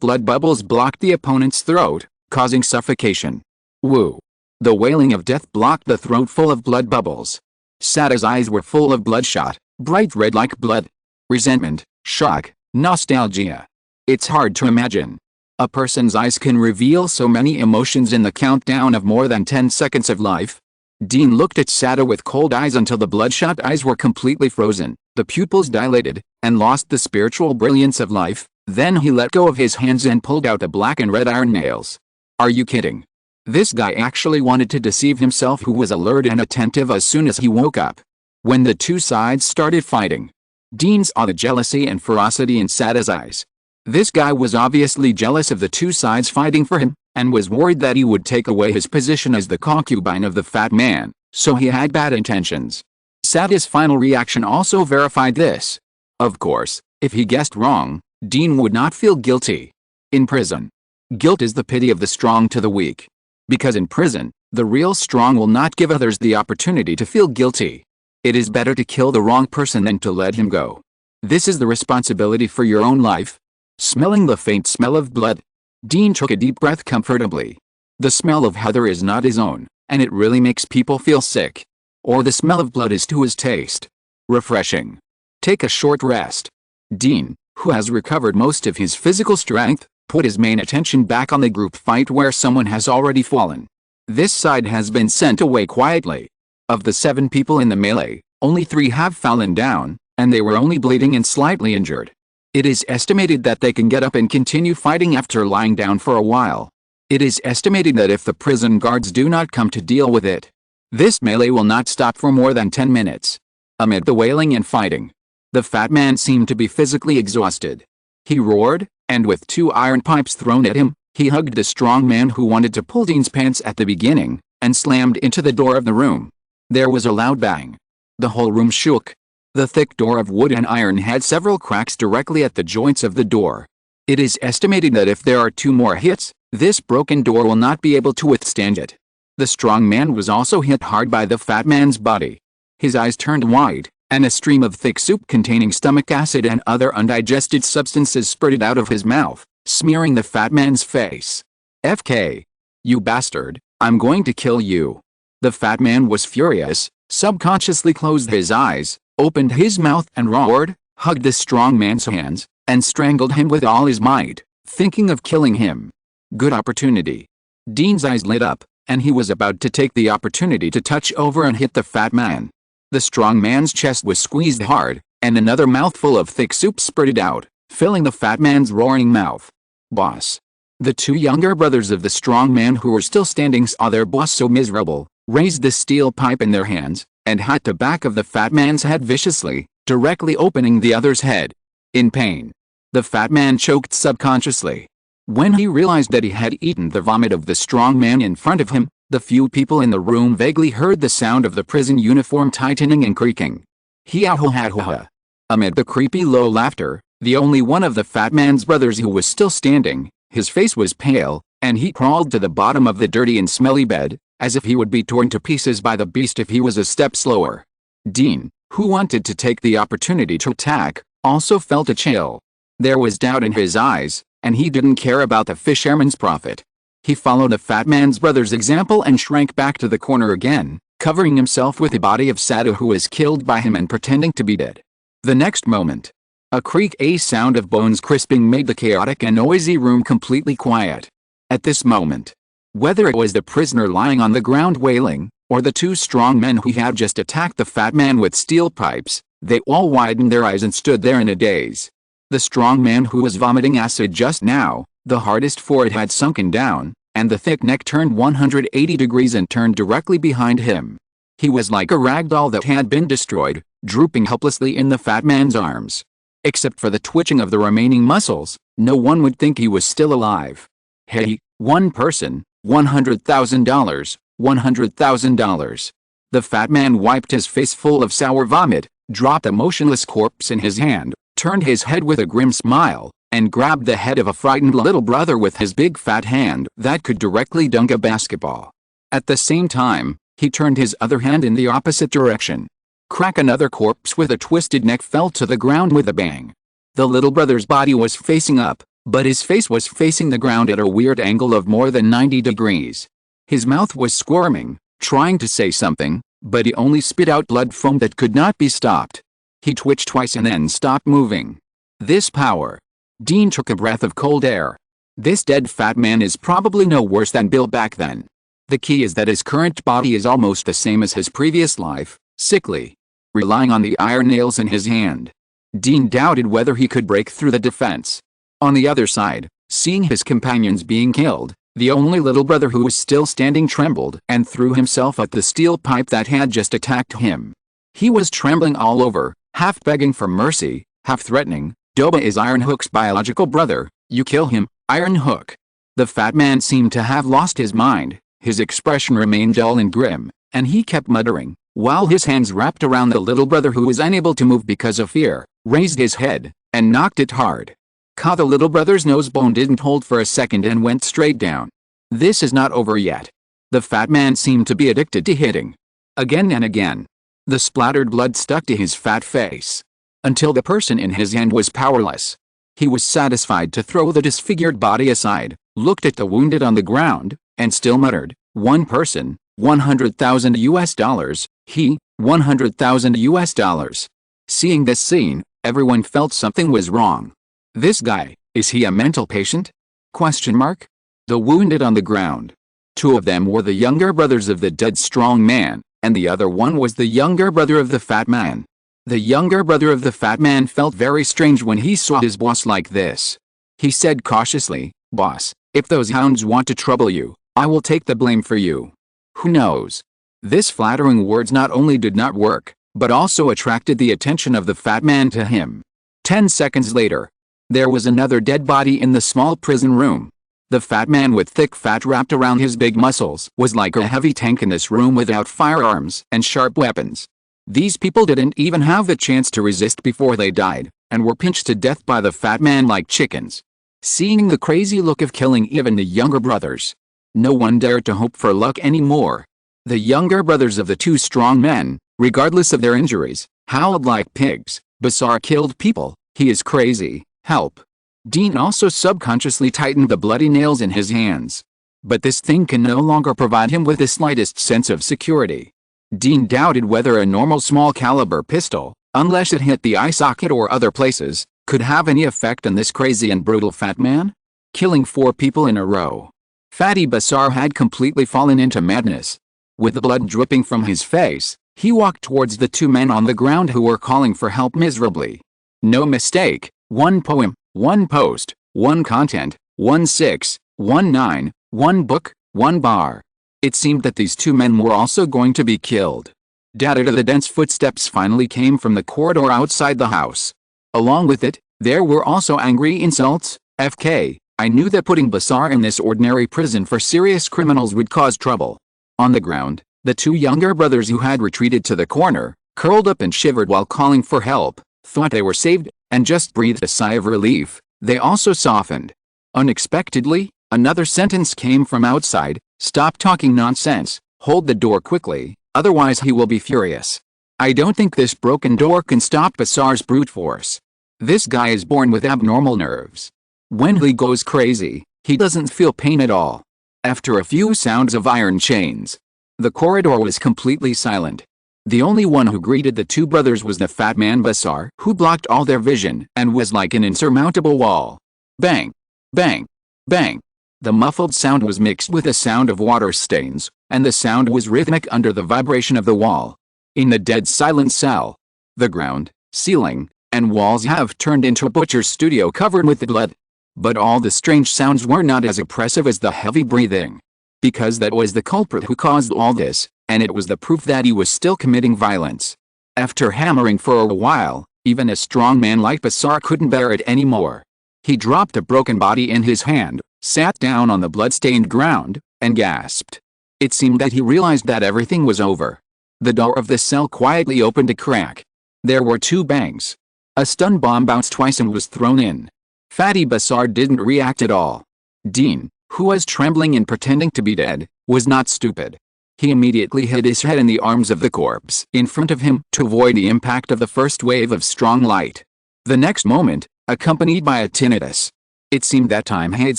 blood bubbles blocked the opponent's throat, causing suffocation. Woo! The wailing of death blocked the throat full of blood bubbles. Sada's eyes were full of bloodshot, bright red like blood. Resentment, shock, nostalgia. It's hard to imagine. A person's eyes can reveal so many emotions in the countdown of more than 10 seconds of life. Dean looked at Sada with cold eyes until the bloodshot eyes were completely frozen, the pupils dilated, and lost the spiritual brilliance of life. Then he let go of his hands and pulled out the black and red iron nails. Are you kidding? This guy actually wanted to deceive himself, who was alert and attentive as soon as he woke up. When the two sides started fighting, Dean saw the jealousy and ferocity in Sada's eyes. This guy was obviously jealous of the two sides fighting for him, and was worried that he would take away his position as the concubine of the fat man, so he had bad intentions. Sada's final reaction also verified this. Of course, if he guessed wrong, Dean would not feel guilty. In prison, guilt is the pity of the strong to the weak. Because in prison, the real strong will not give others the opportunity to feel guilty. It is better to kill the wrong person than to let him go. This is the responsibility for your own life. Smelling the faint smell of blood, Dean took a deep breath comfortably. The smell of heather is not his own, and it really makes people feel sick. Or the smell of blood is to his taste. Refreshing. Take a short rest. Dean, who has recovered most of his physical strength, put his main attention back on the group fight where someone has already fallen. This side has been sent away quietly. Of the 7 people in the melee, only 3 have fallen down, and they were only bleeding and slightly injured. It is estimated that they can get up and continue fighting after lying down for a while. It is estimated that if the prison guards do not come to deal with it, this melee will not stop for more than 10 minutes. Amid the wailing and fighting, the fat man seemed to be physically exhausted. He roared, and with 2 iron pipes thrown at him, he hugged the strong man who wanted to pull Dean's pants at the beginning, and slammed into the door of the room. There was a loud bang. The whole room shook. The thick door of wood and iron had several cracks directly at the joints of the door. It is estimated that if there are 2 more hits, this broken door will not be able to withstand it. The strong man was also hit hard by the fat man's body. His eyes turned wide, and a stream of thick soup containing stomach acid and other undigested substances spurted out of his mouth, smearing the fat man's face. "FK. You bastard, I'm going to kill you." The fat man was furious, subconsciously closed his eyes, opened his mouth and roared, hugged the strong man's hands, and strangled him with all his might, thinking of killing him. Good opportunity. Dean's eyes lit up, and he was about to take the opportunity to touch over and hit the fat man. The strong man's chest was squeezed hard, and another mouthful of thick soup spurted out, filling the fat man's roaring mouth. Boss. The 2 younger brothers of the strong man who were still standing saw their boss so miserable, raised the steel pipe in their hands, and hit the back of the fat man's head viciously, directly opening the other's head. In pain, the fat man choked subconsciously. When he realized that he had eaten the vomit of the strong man in front of him, the few people in the room vaguely heard the sound of the prison uniform tightening and creaking. Hee-ah-ho-ha-ho-ha. Amid the creepy low laughter, the only one of the fat man's brothers who was still standing, his face was pale, and he crawled to the bottom of the dirty and smelly bed, as if he would be torn to pieces by the beast if he was a step slower. Dean, who wanted to take the opportunity to attack, also felt a chill. There was doubt in his eyes, and he didn't care about the fisherman's profit. He followed the fat man's brother's example and shrank back to the corner again, covering himself with the body of Sada, who was killed by him and pretending to be dead. The next moment, a sound of bones crisping made the chaotic and noisy room completely quiet. At this moment, whether it was the prisoner lying on the ground wailing, or the 2 strong men who had just attacked the fat man with steel pipes, they all widened their eyes and stood there in a daze. The strong man who was vomiting acid just now, the hardest forehead had sunken down, and the thick neck turned 180 degrees and turned directly behind him. He was like a rag doll that had been destroyed, drooping helplessly in the fat man's arms. Except for the twitching of the remaining muscles, no one would think he was still alive. Hey, one person, $100,000, $100,000. The fat man wiped his face full of sour vomit, dropped a motionless corpse in his hand, turned his head with a grim smile, and grabbed the head of a frightened little brother with his big fat hand that could directly dunk a basketball. At the same time, he turned his other hand in the opposite direction. Crack! Another corpse with a twisted neck fell to the ground with a bang. The little brother's body was facing up, but his face was facing the ground at a weird angle of more than 90 degrees. His mouth was squirming, trying to say something, but he only spit out blood foam that could not be stopped. He twitched twice and then stopped moving. This power. Dean took a breath of cold air. This dead fat man is probably no worse than Bill back then. The key is that his current body is almost the same as his previous life, sickly. Relying on the iron nails in his hand, Dean doubted whether he could break through the defense. On the other side, seeing his companions being killed, the only little brother who was still standing trembled and threw himself at the steel pipe that had just attacked him. He was trembling all over, half begging for mercy, half threatening. Doba is Iron Hook's biological brother, you kill him, Iron Hook. The fat man seemed to have lost his mind, his expression remained dull and grim, and he kept muttering, while his hands wrapped around the little brother who was unable to move because of fear, raised his head, and knocked it hard. The little brother's nose bone didn't hold for a second and went straight down. This is not over yet. The fat man seemed to be addicted to hitting. Again and again. The splattered blood stuck to his fat face. Until the person in his hand was powerless. He was satisfied to throw the disfigured body aside, looked at the wounded on the ground, and still muttered, one person, $100,000 he, $100,000 Seeing this scene, everyone felt something was wrong. This guy, is he a mental patient? Question mark? The wounded on the ground. Two of them were the younger brothers of the dead strong man, and the other one was the younger brother of the fat man. The younger brother of the fat man felt very strange when he saw his boss like this. He said cautiously, "Boss, if those hounds want to trouble you, I will take the blame for you." Who knows? This flattering words not only did not work, but also attracted the attention of the fat man to him. 10 seconds later, there was another dead body in the small prison room. The fat man with thick fat wrapped around his big muscles was like a heavy tank in this room without firearms and sharp weapons. These people didn't even have the chance to resist before they died, and were pinched to death by the fat man like chickens. Seeing the crazy look of killing even the younger brothers, no one dared to hope for luck anymore. The younger brothers of the two strong men, regardless of their injuries, howled like pigs. Basar killed people, he is crazy, help. Dean also subconsciously tightened the bloody nails in his hands. But this thing can no longer provide him with the slightest sense of security. Dean doubted whether a normal small caliber pistol, unless it hit the eye socket or other places, could have any effect on this crazy and brutal fat man. Killing 4 people in a row. Fatty Basar had completely fallen into madness. With the blood dripping from his face, he walked towards the 2 men on the ground who were calling for help miserably. No mistake, 1 poem, 1 post, 1 content, 1 6, 1 9, 1 book, 1 bar. It seemed that these 2 men were also going to be killed. The dense footsteps finally came from the corridor outside the house. Along with it, there were also angry insults. FK, I knew that putting Basar in this ordinary prison for serious criminals would cause trouble. On the ground, the 2 younger brothers who had retreated to the corner, curled up and shivered while calling for help, thought they were saved, and just breathed a sigh of relief. They also softened. Unexpectedly, another sentence came from outside, "Stop talking nonsense, hold the door quickly, otherwise he will be furious." I don't think this broken door can stop Basar's brute force. This guy is born with abnormal nerves. When he goes crazy, he doesn't feel pain at all. After a few sounds of iron chains, the corridor was completely silent. The only one who greeted the 2 brothers was the fat man Basar, who blocked all their vision and was like an insurmountable wall. Bang! Bang! Bang! The muffled sound was mixed with a sound of water stains, and the sound was rhythmic under the vibration of the wall. In the dead silent cell, the ground, ceiling, and walls have turned into a butcher's studio covered with blood. But all the strange sounds were not as oppressive as the heavy breathing. Because that was the culprit who caused all this, and it was the proof that he was still committing violence. After hammering for a while, even a strong man like Basar couldn't bear it anymore. He dropped a broken body in his hand, sat down on the blood-stained ground, and gasped. It seemed that he realized that everything was over. The door of the cell quietly opened a crack. There were two bangs. A stun bomb bounced twice and was thrown in. Fatty Bassard didn't react at all. Dean, who was trembling and pretending to be dead, was not stupid. He immediately hid his head in the arms of the corpse in front of him to avoid the impact of the first wave of strong light. The next moment, accompanied by a tinnitus. It seemed that time had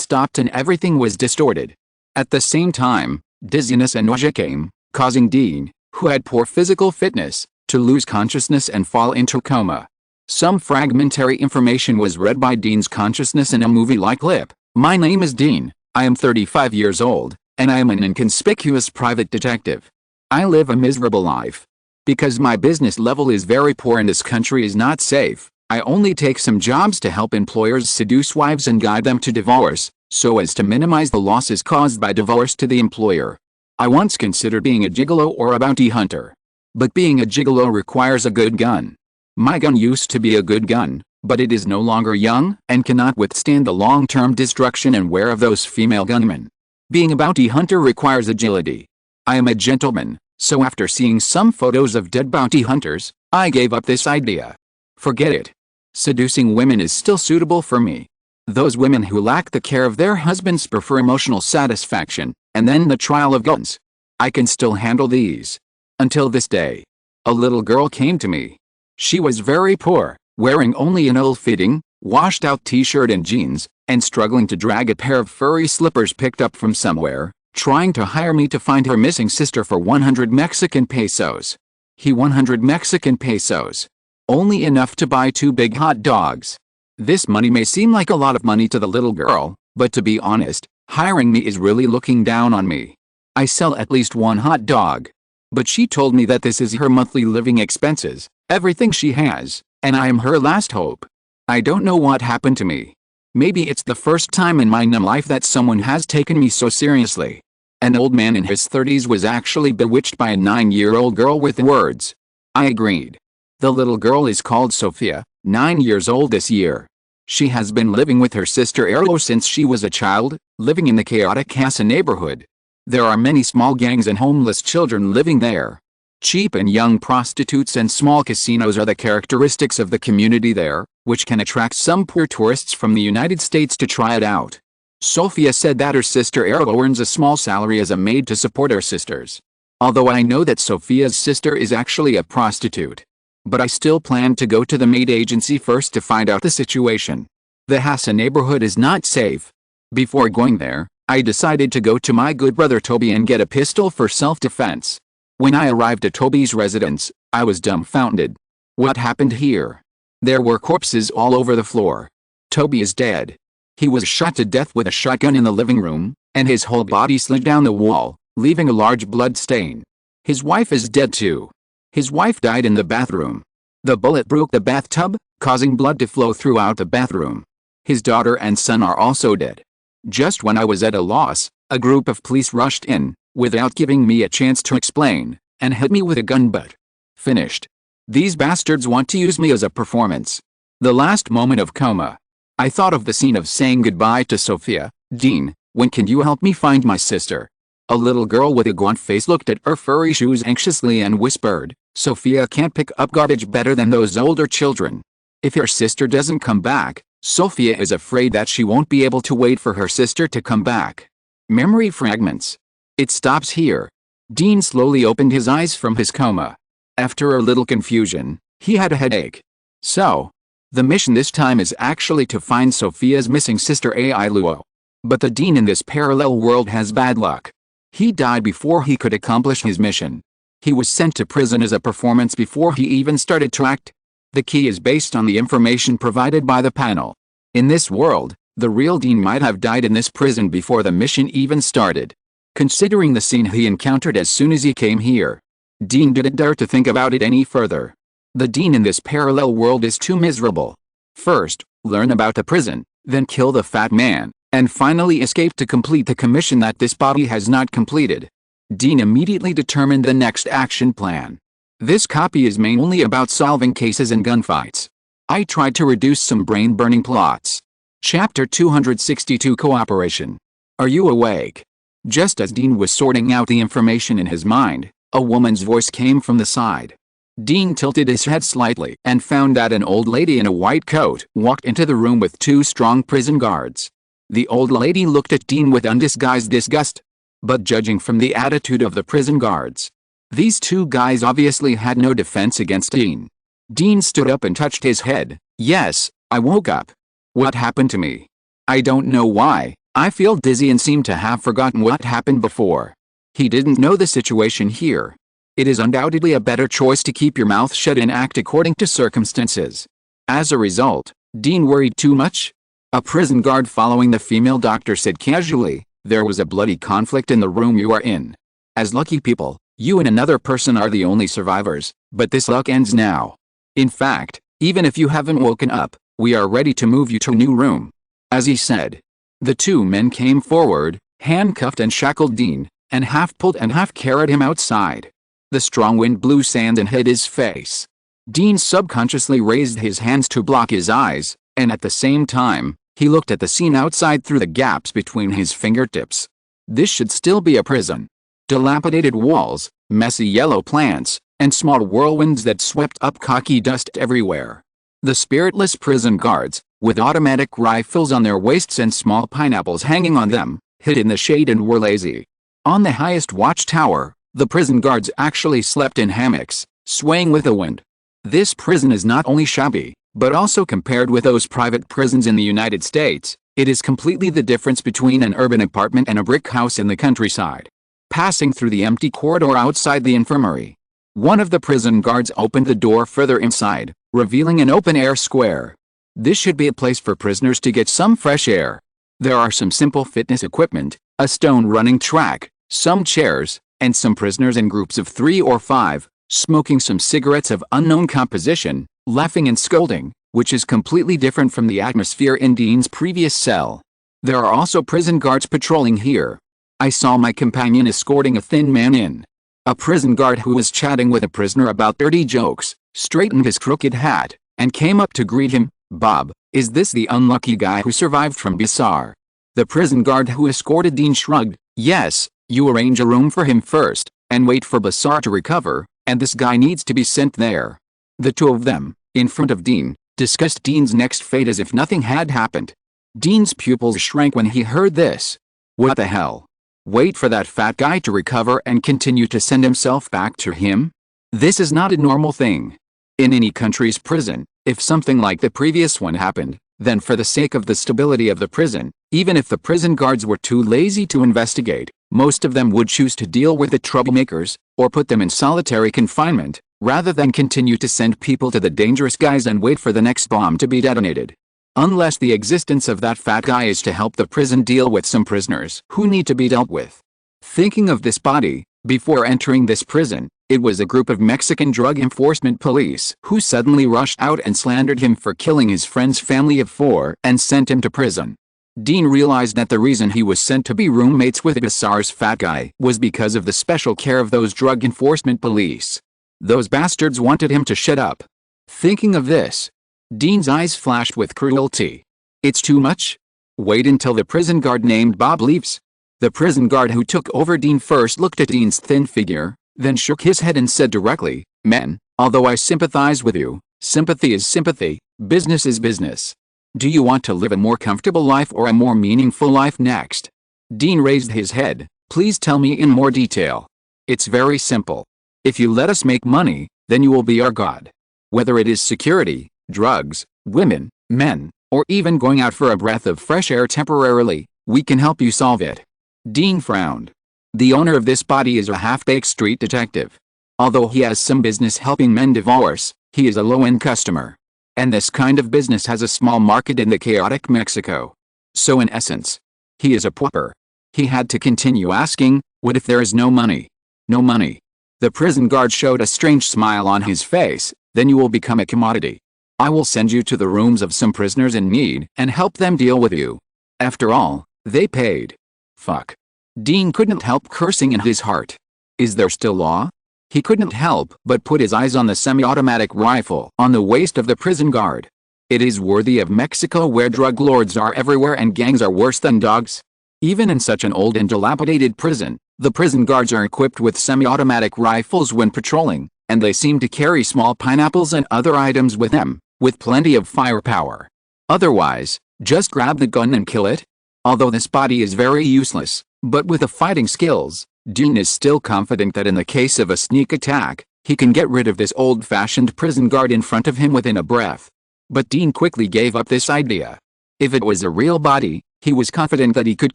stopped and everything was distorted. At the same time, dizziness and nausea came, causing Dean, who had poor physical fitness, to lose consciousness and fall into coma. Some fragmentary information was read by Dean's consciousness in a movie-like clip. My name is Dean, I am 35 years old, and I am an inconspicuous private detective. I live a miserable life. Because my business level is very poor and this country is not safe, I only take some jobs to help employers seduce wives and guide them to divorce, so as to minimize the losses caused by divorce to the employer. I once considered being a gigolo or a bounty hunter. But being a gigolo requires a good gun. My gun used to be a good gun, but it is no longer young and cannot withstand the long-term destruction and wear of those female gunmen. Being a bounty hunter requires agility. I am a gentleman, so after seeing some photos of dead bounty hunters, I gave up this idea. Forget it. Seducing women is still suitable for me. Those women who lack the care of their husbands prefer emotional satisfaction, and then the trial of guns. I can still handle these. Until this day. A little girl came to me. She was very poor, wearing only an ill-fitting, washed-out t-shirt and jeans, and struggling to drag a pair of furry slippers picked up from somewhere, trying to hire me to find her missing sister for 100 Mexican pesos. 100 Mexican pesos. Only enough to buy 2 big hot dogs. This money may seem like a lot of money to the little girl, but to be honest, hiring me is really looking down on me. I sell at least 1 hot dog. But she told me that this is her monthly living expenses, everything she has, and I am her last hope. I don't know what happened to me. Maybe it's the first time in my life that someone has taken me so seriously. An old man in his 30s was actually bewitched by a 9-year-old girl with words. I agreed. The little girl is called Sophia, 9 years old this year. She has been living with her sister Erlo since she was a child, living in the chaotic Casa neighborhood. There are many small gangs and homeless children living there. Cheap and young prostitutes and small casinos are the characteristics of the community there, which can attract some poor tourists from the United States to try it out. Sophia said that her sister Erlo earns a small salary as a maid to support her sisters. Although I know that Sophia's sister is actually a prostitute. But I still plan to go to the maid agency first to find out the situation. The Hassa neighborhood is not safe. Before going there, I decided to go to my good brother Toby and get a pistol for self-defense. When I arrived at Toby's residence, I was dumbfounded. What happened here? There were corpses all over the floor. Toby is dead. He was shot to death with a shotgun in the living room, and his whole body slid down the wall, leaving a large blood stain. His wife is dead too. His wife died in the bathroom. The bullet broke the bathtub, causing blood to flow throughout the bathroom. His daughter and son are also dead. Just when I was at a loss, a group of police rushed in, without giving me a chance to explain, and hit me with a gun butt. Finished. These bastards want to use me as a performance. The last moment of coma. I thought of the scene of saying goodbye to Sophia. Dean, when can you help me find my sister? A little girl with a gaunt face looked at her furry shoes anxiously and whispered, Sophia can't pick up garbage better than those older children. If your sister doesn't come back, Sophia is afraid that she won't be able to wait for her sister to come back. Memory fragments. It stops here. Dean slowly opened his eyes from his coma. After a little confusion, he had a headache. So, the mission this time is actually to find Sophia's missing sister Ai Luo. But the Dean in this parallel world has bad luck. He died before he could accomplish his mission. He was sent to prison as a performance before he even started to act. The key is based on the information provided by the panel. In this world, the real Dean might have died in this prison before the mission even started. Considering the scene he encountered as soon as he came here, Dean didn't dare to think about it any further. The Dean in this parallel world is too miserable. First, learn about the prison, then kill the fat man, and finally escape to complete the commission that this body has not completed. Dean immediately determined the next action plan. This copy is mainly about solving cases and gunfights. I tried to reduce some brain-burning plots. Chapter 262 Cooperation. Are you awake? Just as Dean was sorting out the information in his mind, a woman's voice came from the side. Dean tilted his head slightly and found that an old lady in a white coat walked into the room with two strong prison guards. The old lady looked at Dean with undisguised disgust. But judging from the attitude of the prison guards, these two guys obviously had no defense against Dean. Dean stood up and touched his head. Yes, I woke up. What happened to me? I don't know why. I feel dizzy and seem to have forgotten what happened before. He didn't know the situation here. It is undoubtedly a better choice to keep your mouth shut and act according to circumstances. As a result, Dean worried too much? A prison guard following the female doctor said casually, "There was a bloody conflict in the room you are in. As lucky people, you and another person are the only survivors, but this luck ends now. In fact, even if you haven't woken up, we are ready to move you to a new room." As he said, the two men came forward, handcuffed and shackled Dean, and half pulled and half carried him outside. The strong wind blew sand and hit his face. Dean subconsciously raised his hands to block his eyes, and at the same time, he looked at the scene outside through the gaps between his fingertips. This should still be a prison. Dilapidated walls, messy yellow plants, and small whirlwinds that swept up cocky dust everywhere. The spiritless prison guards, with automatic rifles on their waists and small pineapples hanging on them, hid in the shade and were lazy. On the highest watchtower, the prison guards actually slept in hammocks, swaying with the wind. This prison is not only shabby, but also compared with those private prisons in the United States, it is completely the difference between an urban apartment and a brick house in the countryside. Passing through the empty corridor outside the infirmary, one of the prison guards opened the door further inside, revealing an open-air square. This should be a place for prisoners to get some fresh air. There are some simple fitness equipment, a stone running track, some chairs, and some prisoners in groups of 3 or 5, smoking some cigarettes of unknown composition, laughing and scolding, which is completely different from the atmosphere in Dean's previous cell. There are also prison guards patrolling here. I saw my companion escorting a thin man in. A prison guard who was chatting with a prisoner about dirty jokes, straightened his crooked hat, and came up to greet him. "Bob, is this the unlucky guy who survived from Bizarre?" The prison guard who escorted Dean shrugged. "Yes, you arrange a room for him first, and wait for Bizarre to recover, and this guy needs to be sent there." The two of them, in front of Dean, discussed Dean's next fate as if nothing had happened. Dean's pupils shrank when he heard this. What the hell? Wait for that fat guy to recover and continue to send himself back to him? This is not a normal thing. In any country's prison, if something like the previous one happened, then for the sake of the stability of the prison, even if the prison guards were too lazy to investigate, most of them would choose to deal with the troublemakers, or put them in solitary confinement, rather than continue to send people to the dangerous guys and wait for the next bomb to be detonated. Unless the existence of that fat guy is to help the prison deal with some prisoners who need to be dealt with. Thinking of this body, before entering this prison, it was a group of Mexican drug enforcement police who suddenly rushed out and slandered him for killing his friend's family of 4 and sent him to prison. Dean realized that the reason he was sent to be roommates with Bizarre's fat guy was because of the special care of those drug enforcement police. Those bastards wanted him to shut up. Thinking of this, Dean's eyes flashed with cruelty. It's too much? Wait until the prison guard named Bob leaves. The prison guard who took over Dean first looked at Dean's thin figure, then shook his head and said directly, "Men, although I sympathize with you, sympathy is sympathy, business is business. Do you want to live a more comfortable life or a more meaningful life next?" Dean raised his head. "Please tell me in more detail." "It's very simple. If you let us make money, then you will be our god. Whether it is security, drugs, women, men, or even going out for a breath of fresh air temporarily, we can help you solve it." Dean frowned. The owner of this body is a half-baked street detective. Although he has some business helping men divorce, he is a low-end customer. And this kind of business has a small market in the chaotic Mexico. So in essence, he is a pauper. He had to continue asking, "What if there is no money?" "No money." The prison guard showed a strange smile on his face. "Then you will become a commodity. I will send you to the rooms of some prisoners in need and help them deal with you." After all, they paid. Fuck. Dean couldn't help cursing in his heart. Is there still law? He couldn't help but put his eyes on the semi-automatic rifle on the waist of the prison guard. It is worthy of Mexico, where drug lords are everywhere and gangs are worse than dogs. Even in such an old and dilapidated prison, the prison guards are equipped with semi-automatic rifles when patrolling, and they seem to carry small pineapples and other items with them, with plenty of firepower. Otherwise, just grab the gun and kill it? Although this body is very useless, but with the fighting skills, Dean is still confident that in the case of a sneak attack, he can get rid of this old-fashioned prison guard in front of him within a breath. But Dean quickly gave up this idea. If it was a real body, he was confident that he could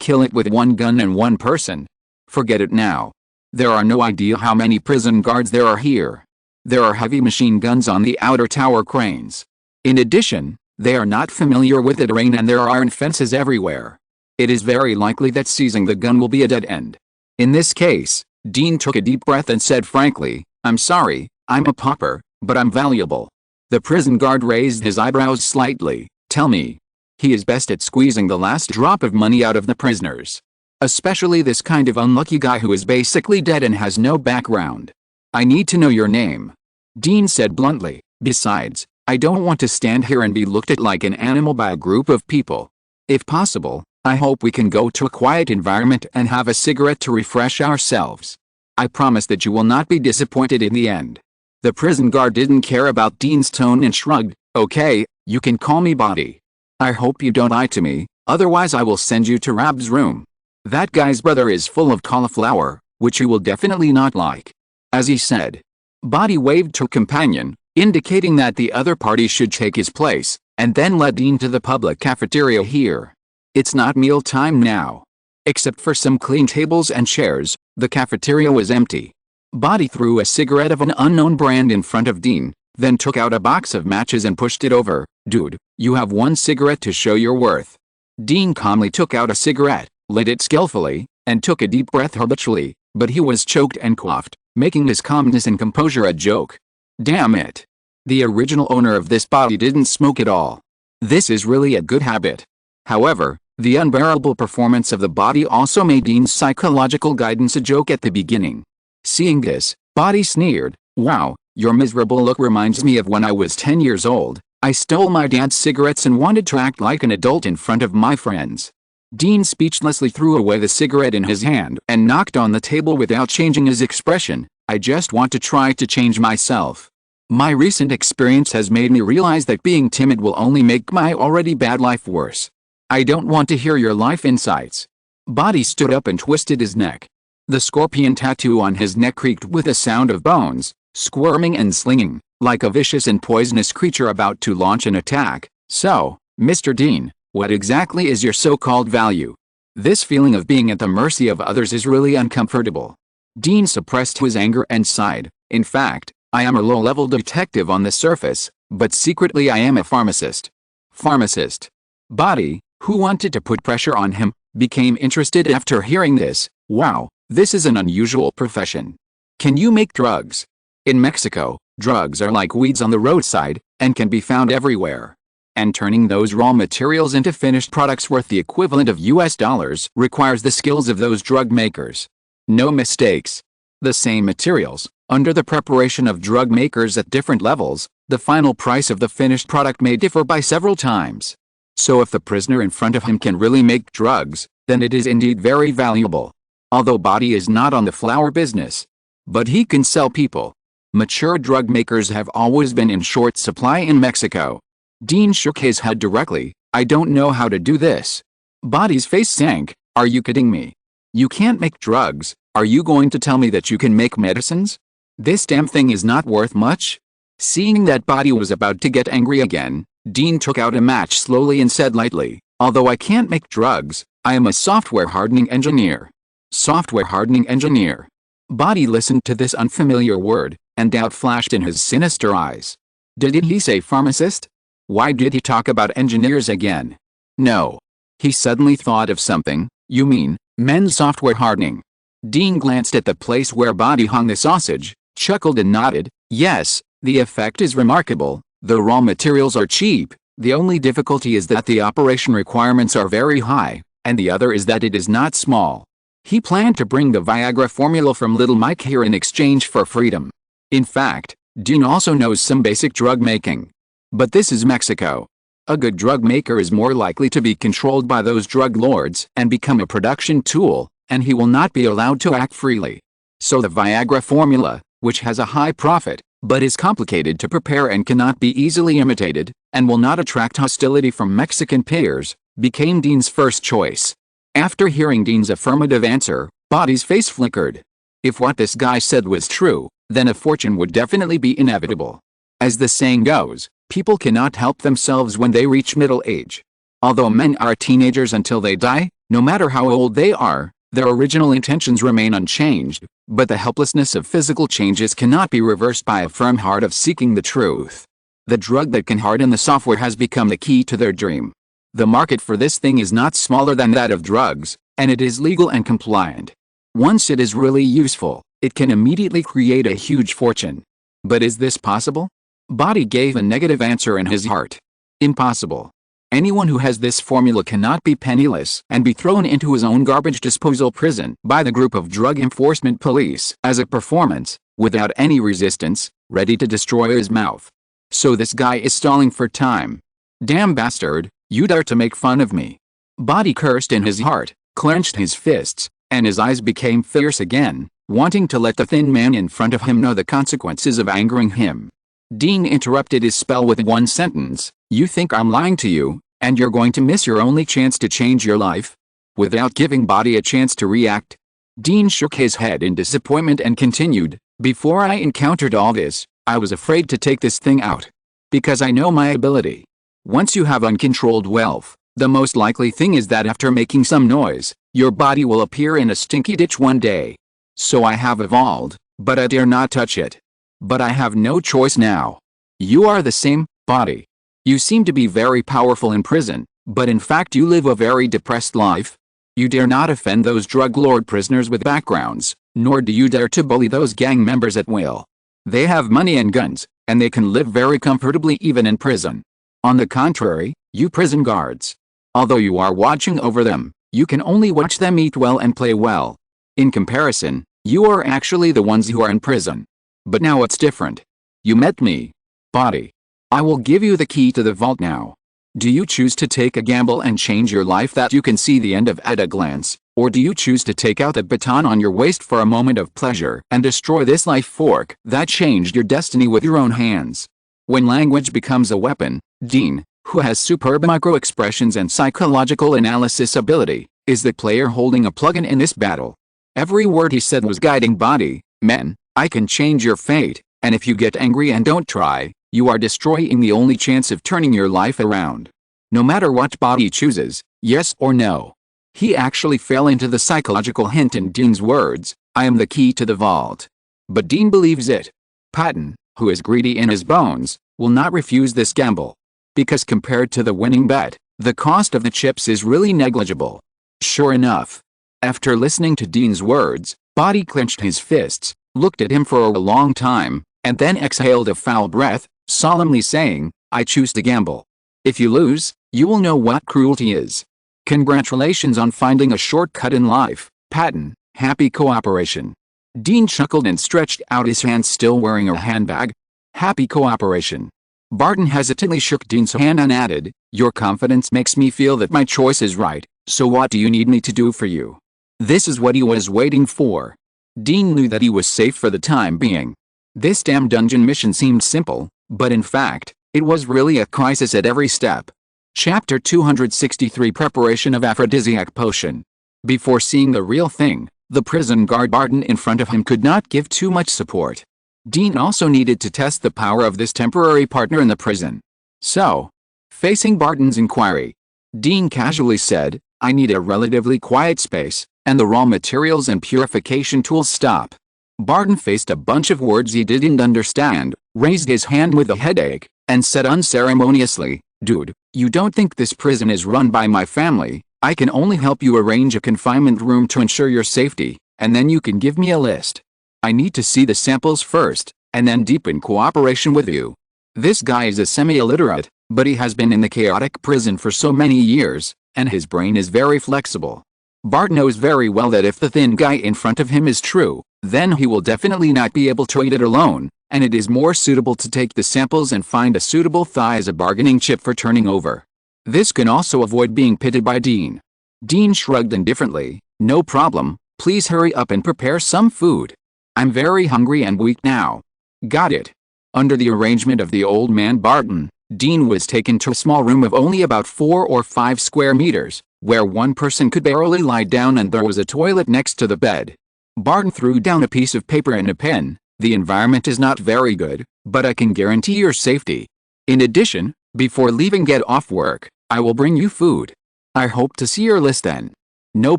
kill it with one gun and one person. Forget it now. There are no idea how many prison guards there are here. There are heavy machine guns on the outer tower cranes. In addition, they are not familiar with the terrain and there are iron fences everywhere. It is very likely that seizing the gun will be a dead end. In this case, Dean took a deep breath and said frankly, "I'm sorry, I'm a pauper, but I'm valuable." The prison guard raised his eyebrows slightly. "Tell me." He is best at squeezing the last drop of money out of the prisoners. Especially this kind of unlucky guy who is basically dead and has no background. "I need to know your name," Dean said bluntly. "Besides, I don't want to stand here and be looked at like an animal by a group of people. If possible, I hope we can go to a quiet environment and have a cigarette to refresh ourselves. I promise that you will not be disappointed in the end." The prison guard didn't care about Dean's tone and shrugged. "Okay, you can call me Body. I hope you don't lie to me, otherwise I will send you to Rab's room. That guy's brother is full of cauliflower, which you will definitely not like." As he said, Body waved to a companion, indicating that the other party should take his place, and then led Dean to the public cafeteria here. It's not meal time now. Except for some clean tables and chairs, the cafeteria was empty. Body threw a cigarette of an unknown brand in front of Dean, then took out a box of matches and pushed it over. "Dude, you have one cigarette to show your worth." Dean calmly took out a cigarette, lit it skillfully, and took a deep breath habitually, but he was choked and coughed, making his calmness and composure a joke. Damn it. The original owner of this body didn't smoke at all. This is really a good habit. However, the unbearable performance of the body also made Dean's psychological guidance a joke at the beginning. Seeing this, Body sneered, "Wow, your miserable look reminds me of when I was 10 years old. I stole my dad's cigarettes and wanted to act like an adult in front of my friends." Dean speechlessly threw away the cigarette in his hand and knocked on the table without changing his expression. "I just want to try to change myself. My recent experience has made me realize that being timid will only make my already bad life worse. I don't want to hear your life insights." Body stood up and twisted his neck. The scorpion tattoo on his neck creaked with a sound of bones, squirming and slinging, like a vicious and poisonous creature about to launch an attack. "So, Mr. Dean, what exactly is your so-called value?" This feeling of being at the mercy of others is really uncomfortable. Dean suppressed his anger and sighed. "In fact, I am a low-level detective on the surface, but secretly I am a pharmacist." Pharmacist. Body, who wanted to put pressure on him, became interested after hearing this. "Wow, this is an unusual profession. Can you make drugs?" In Mexico, drugs are like weeds on the roadside, and can be found everywhere. And turning those raw materials into finished products worth the equivalent of US dollars requires the skills of those drug makers. No mistakes. The same materials, under the preparation of drug makers at different levels, the final price of the finished product may differ by several times. So if the prisoner in front of him can really make drugs, then it is indeed very valuable. Although Body is not on the flower business. But he can sell people. Mature drug makers have always been in short supply in Mexico. Dean shook his head directly. "I don't know how to do this." Body's face sank. "Are you kidding me? You can't make drugs. Are you going to tell me that you can make medicines? This damn thing is not worth much?" Seeing that Body was about to get angry again, Dean took out a match slowly and said lightly, "Although I can't make drugs, I am a software hardening engineer." Software hardening engineer. Body listened to this unfamiliar word, and doubt flashed in his sinister eyes. Did he say pharmacist? Why did he talk about engineers again? No. He suddenly thought of something. "You mean, men's software hardening?" Dean glanced at the place where Body hung the sausage, chuckled and nodded. "Yes, the effect is remarkable. The raw materials are cheap. The only difficulty is that the operation requirements are very high, and the other is that it is not small." He planned to bring the Viagra formula from Little Mike here in exchange for freedom. In fact, Dean also knows some basic drug making. But this is Mexico. A good drug maker is more likely to be controlled by those drug lords and become a production tool, and he will not be allowed to act freely. So the Viagra formula, which has a high profit, but is complicated to prepare and cannot be easily imitated, and will not attract hostility from Mexican peers, became Dean's first choice. After hearing Dean's affirmative answer, Body's face flickered. If what this guy said was true, then a fortune would definitely be inevitable. As the saying goes, people cannot help themselves when they reach middle age. Although men are teenagers until they die, no matter how old they are, their original intentions remain unchanged, but the helplessness of physical changes cannot be reversed by a firm heart of seeking the truth. The drug that can harden the software has become the key to their dream. The market for this thing is not smaller than that of drugs, and it is legal and compliant. Once it is really useful, it can immediately create a huge fortune. But is this possible? Body gave a negative answer in his heart. Impossible. Anyone who has this formula cannot be penniless and be thrown into his own garbage disposal prison by the group of drug enforcement police as a performance, without any resistance, ready to destroy his mouth. So this guy is stalling for time. Damn bastard, you dare to make fun of me. Body cursed in his heart, clenched his fists, and his eyes became fierce again, wanting to let the thin man in front of him know the consequences of angering him. Dean interrupted his spell with one sentence. You think I'm lying to you, and you're going to miss your only chance to change your life? Without giving Body a chance to react, Dean shook his head in disappointment and continued, before I encountered all this, I was afraid to take this thing out. Because I know my ability. Once you have uncontrolled wealth, the most likely thing is that after making some noise, your body will appear in a stinky ditch one day. So I have evolved, but I dare not touch it. But I have no choice now. You are the same, Body. You seem to be very powerful in prison, but in fact you live a very depressed life. You dare not offend those drug lord prisoners with backgrounds, nor do you dare to bully those gang members at will. They have money and guns, and they can live very comfortably even in prison. On the contrary, you prison guards. Although you are watching over them, you can only watch them eat well and play well. In comparison, you are actually the ones who are in prison. But now it's different. You met me, Body. I will give you the key to the vault now. Do you choose to take a gamble and change your life that you can see the end of at a glance, or do you choose to take out the baton on your waist for a moment of pleasure and destroy this life fork that changed your destiny with your own hands? When language becomes a weapon, Dean, who has superb micro-expressions and psychological analysis ability, is the player holding a plug-in in this battle. Every word he said was guiding Body. Men, I can change your fate, and if you get angry and don't try, you are destroying the only chance of turning your life around. No matter what Body chooses, yes or no. He actually fell into the psychological hint in Dean's words, I am the key to the vault. But Dean believes it. Patton, who is greedy in his bones, will not refuse this gamble. Because compared to the winning bet, the cost of the chips is really negligible. Sure enough. After listening to Dean's words, Body clenched his fists, looked at him for a long time, and then exhaled a foul breath, solemnly saying, I choose to gamble. If you lose, you will know what cruelty is. Congratulations on finding a shortcut in life, Patton. Happy cooperation. Dean chuckled and stretched out his hand, still wearing a handbag. Happy cooperation. Barton hesitantly shook Dean's hand and added, your confidence makes me feel that my choice is right, so what do you need me to do for you? This is what he was waiting for. Dean knew that he was safe for the time being. This damn dungeon mission seemed simple, but in fact, it was really a crisis at every step. Chapter 263 Preparation of Aphrodisiac Potion. Before seeing the real thing, the prison guard Barton in front of him could not give too much support. Dean also needed to test the power of this temporary partner in the prison. So, facing Barton's inquiry, Dean casually said, I need a relatively quiet space, and the raw materials and purification tools stop. Barton faced a bunch of words he didn't understand, raised his hand with a headache, and said unceremoniously, Dude, you don't think this prison is run by my family? I can only help you arrange a confinement room to ensure your safety, and then you can give me a list. I need to see the samples first, and then deepen cooperation with you. This guy is a semi-illiterate, but he has been in the chaotic prison for so many years, and his brain is very flexible. Bart knows very well that if the thin guy in front of him is true, then he will definitely not be able to eat it alone, and it is more suitable to take the samples and find a suitable thigh as a bargaining chip for turning over. This can also avoid being pitted by Dean. Dean shrugged indifferently, no problem, please hurry up and prepare some food. I'm very hungry and weak now. Got it. Under the arrangement of the old man Barton, Dean was taken to a small room of only about 4 or 5 square meters, where one person could barely lie down, and there was a toilet next to the bed. Barton threw down a piece of paper and a pen. The environment is not very good, but I can guarantee your safety. In addition, before leaving, get off work, I will bring you food. I hope to see your list then. No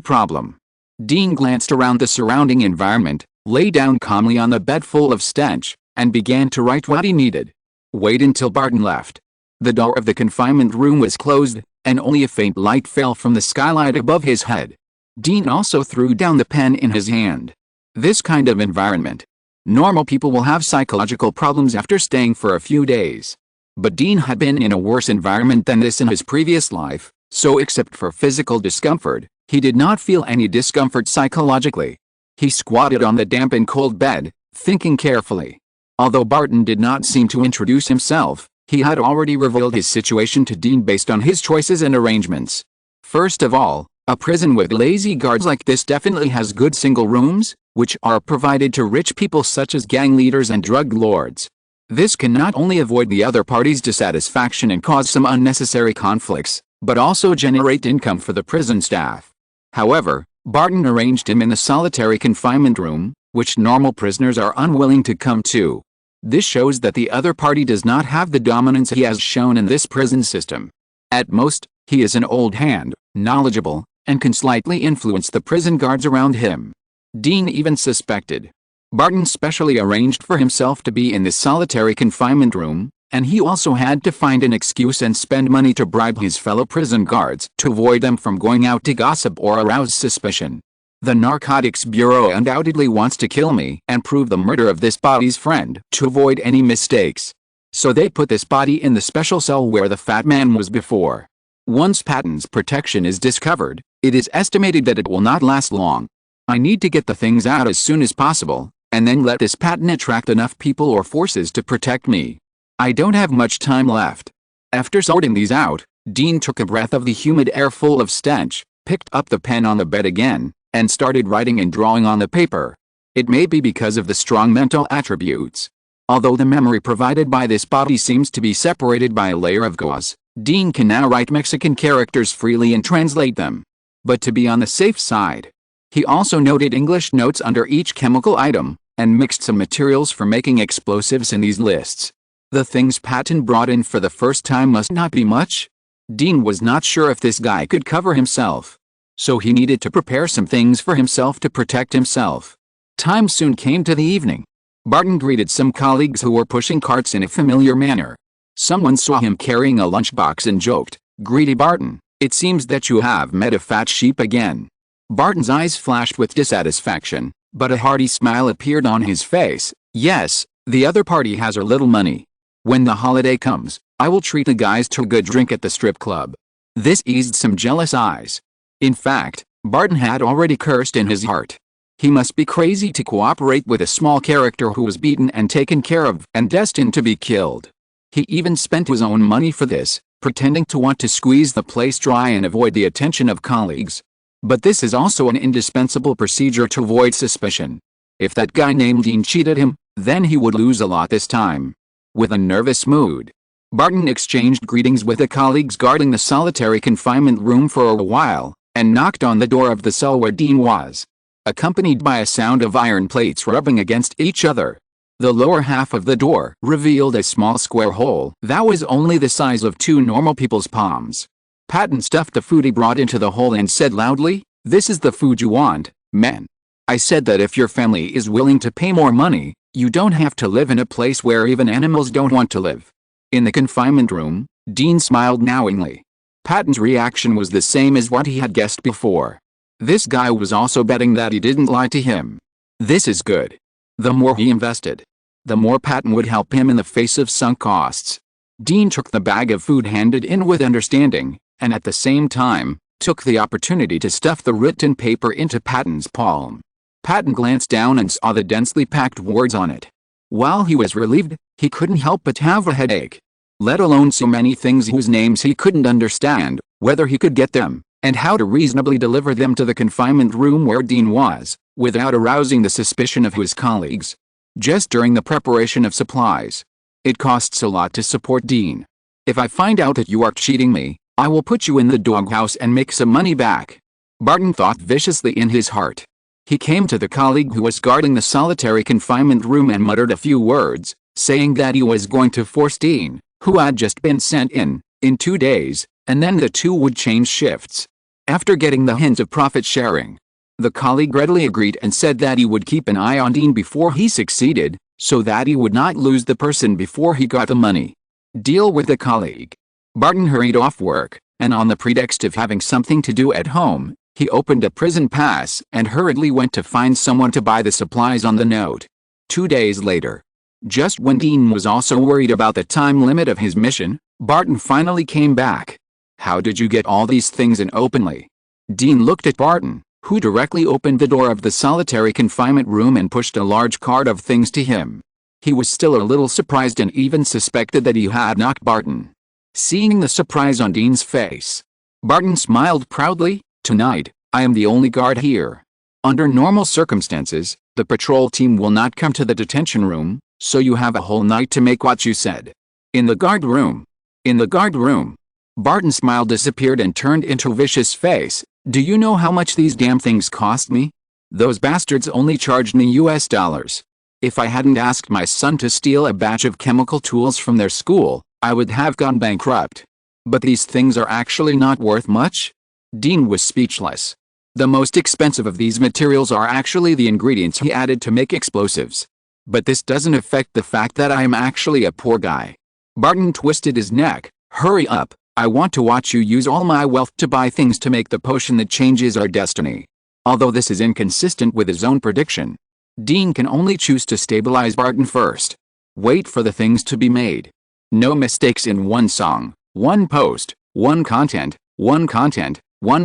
problem. Dean glanced around the surrounding environment, lay down calmly on the bed full of stench, and began to write what he needed. Wait until Barton left. The door of the confinement room was closed, and only a faint light fell from the skylight above his head. Dean also threw down the pen in his hand. This kind of environment. Normal people will have psychological problems after staying for a few days. But Dean had been in a worse environment than this in his previous life, so except for physical discomfort, he did not feel any discomfort psychologically. He squatted on the damp and cold bed, thinking carefully. Although Barton did not seem to introduce himself, he had already revealed his situation to Dean based on his choices and arrangements. First of all, a prison with lazy guards like this definitely has good single rooms, which are provided to rich people such as gang leaders and drug lords. This can not only avoid the other party's dissatisfaction and cause some unnecessary conflicts, but also generate income for the prison staff. However, Barton arranged him in the solitary confinement room, which normal prisoners are unwilling to come to. This shows that the other party does not have the dominance he has shown in this prison system. At most, he is an old hand, knowledgeable, and can slightly influence the prison guards around him. Dean even suspected. Barton specially arranged for himself to be in this solitary confinement room, and he also had to find an excuse and spend money to bribe his fellow prison guards to avoid them from going out to gossip or arouse suspicion. The Narcotics Bureau undoubtedly wants to kill me and prove the murder of this body's friend to avoid any mistakes. So they put this body in the special cell where the fat man was before. Once Patton's protection is discovered, it is estimated that it will not last long. I need to get the things out as soon as possible, and then let this Patton attract enough people or forces to protect me. I don't have much time left. After sorting these out, Dean took a breath of the humid air full of stench, picked up the pen on the bed again, and started writing and drawing on the paper. It may be because of the strong mental attributes. Although the memory provided by this body seems to be separated by a layer of gauze, Dean can now write Mexican characters freely and translate them. But to be on the safe side, he also noted English notes under each chemical item, and mixed some materials for making explosives in these lists. The things Patton brought in for the first time must not be much. Dean was not sure if this guy could cover himself. So he needed to prepare some things for himself to protect himself. Time soon came to the evening. Barton greeted some colleagues who were pushing carts in a familiar manner. Someone saw him carrying a lunchbox and joked, "Greedy Barton, it seems that you have met a fat sheep again." Barton's eyes flashed with dissatisfaction, but a hearty smile appeared on his face. "Yes, the other party has a little money. When the holiday comes, I will treat the guys to a good drink at the strip club." This eased some jealous eyes. In fact, Barton had already cursed in his heart. He must be crazy to cooperate with a small character who was beaten and taken care of and destined to be killed. He even spent his own money for this, pretending to want to squeeze the place dry and avoid the attention of colleagues. But this is also an indispensable procedure to avoid suspicion. If that guy named Dean cheated him, then he would lose a lot this time. With a nervous mood, Barton exchanged greetings with the colleagues guarding the solitary confinement room for a while, and knocked on the door of the cell where Dean was, accompanied by a sound of iron plates rubbing against each other. The lower half of the door revealed a small square hole that was only the size of 2 normal people's palms. Patton stuffed the food he brought into the hole and said loudly, "This is the food you want, men. I said that if your family is willing to pay more money, you don't have to live in a place where even animals don't want to live." In the confinement room, Dean smiled knowingly. Patton's reaction was the same as what he had guessed before. This guy was also betting that he didn't lie to him. This is good. The more he invested, the more Patton would help him in the face of sunk costs. Dean took the bag of food handed in with understanding, and at the same time, took the opportunity to stuff the written paper into Patton's palm. Patton glanced down and saw the densely packed words on it. While he was relieved, he couldn't help but have a headache. Let alone so many things whose names he couldn't understand, whether he could get them, and how to reasonably deliver them to the confinement room where Dean was, without arousing the suspicion of his colleagues. Just during the preparation of supplies. It costs a lot to support Dean. If I find out that you are cheating me, I will put you in the doghouse and make some money back. Barton thought viciously in his heart. He came to the colleague who was guarding the solitary confinement room and muttered a few words, saying that he was going to force Dean, who had just been sent in 2 days, and then the two would change shifts. After getting the hint of profit sharing, the colleague readily agreed and said that he would keep an eye on Dean before he succeeded, so that he would not lose the person before he got the money. Deal with the colleague. Barton hurried off work, and on the pretext of having something to do at home, he opened a prison pass and hurriedly went to find someone to buy the supplies on the note. 2 days later, just when Dean was also worried about the time limit of his mission, Barton finally came back. How did you get all these things in openly? Dean looked at Barton, who directly opened the door of the solitary confinement room and pushed a large cart of things to him. He was still a little surprised and even suspected that he had knocked Barton. Seeing the surprise on Dean's face, Barton smiled proudly. Tonight, I am the only guard here. Under normal circumstances, the patrol team will not come to the detention room, so you have a whole night to make what you said. In the guard room. In the guard room. Barton's smile disappeared and turned into a vicious face. Do you know how much these damn things cost me? Those bastards only charged me US dollars. If I hadn't asked my son to steal a batch of chemical tools from their school, I would have gone bankrupt. But these things are actually not worth much? Dean was speechless. The most expensive of these materials are actually the ingredients he added to make explosives. But this doesn't affect the fact that I am actually a poor guy. Barton twisted his neck. Hurry up, I want to watch you use all my wealth to buy things to make the potion that changes our destiny. Although this is inconsistent with his own prediction, Dean can only choose to stabilize Barton first. Wait for the things to be made. No mistakes in one song, one post, one content, one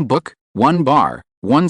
book, one bar, 1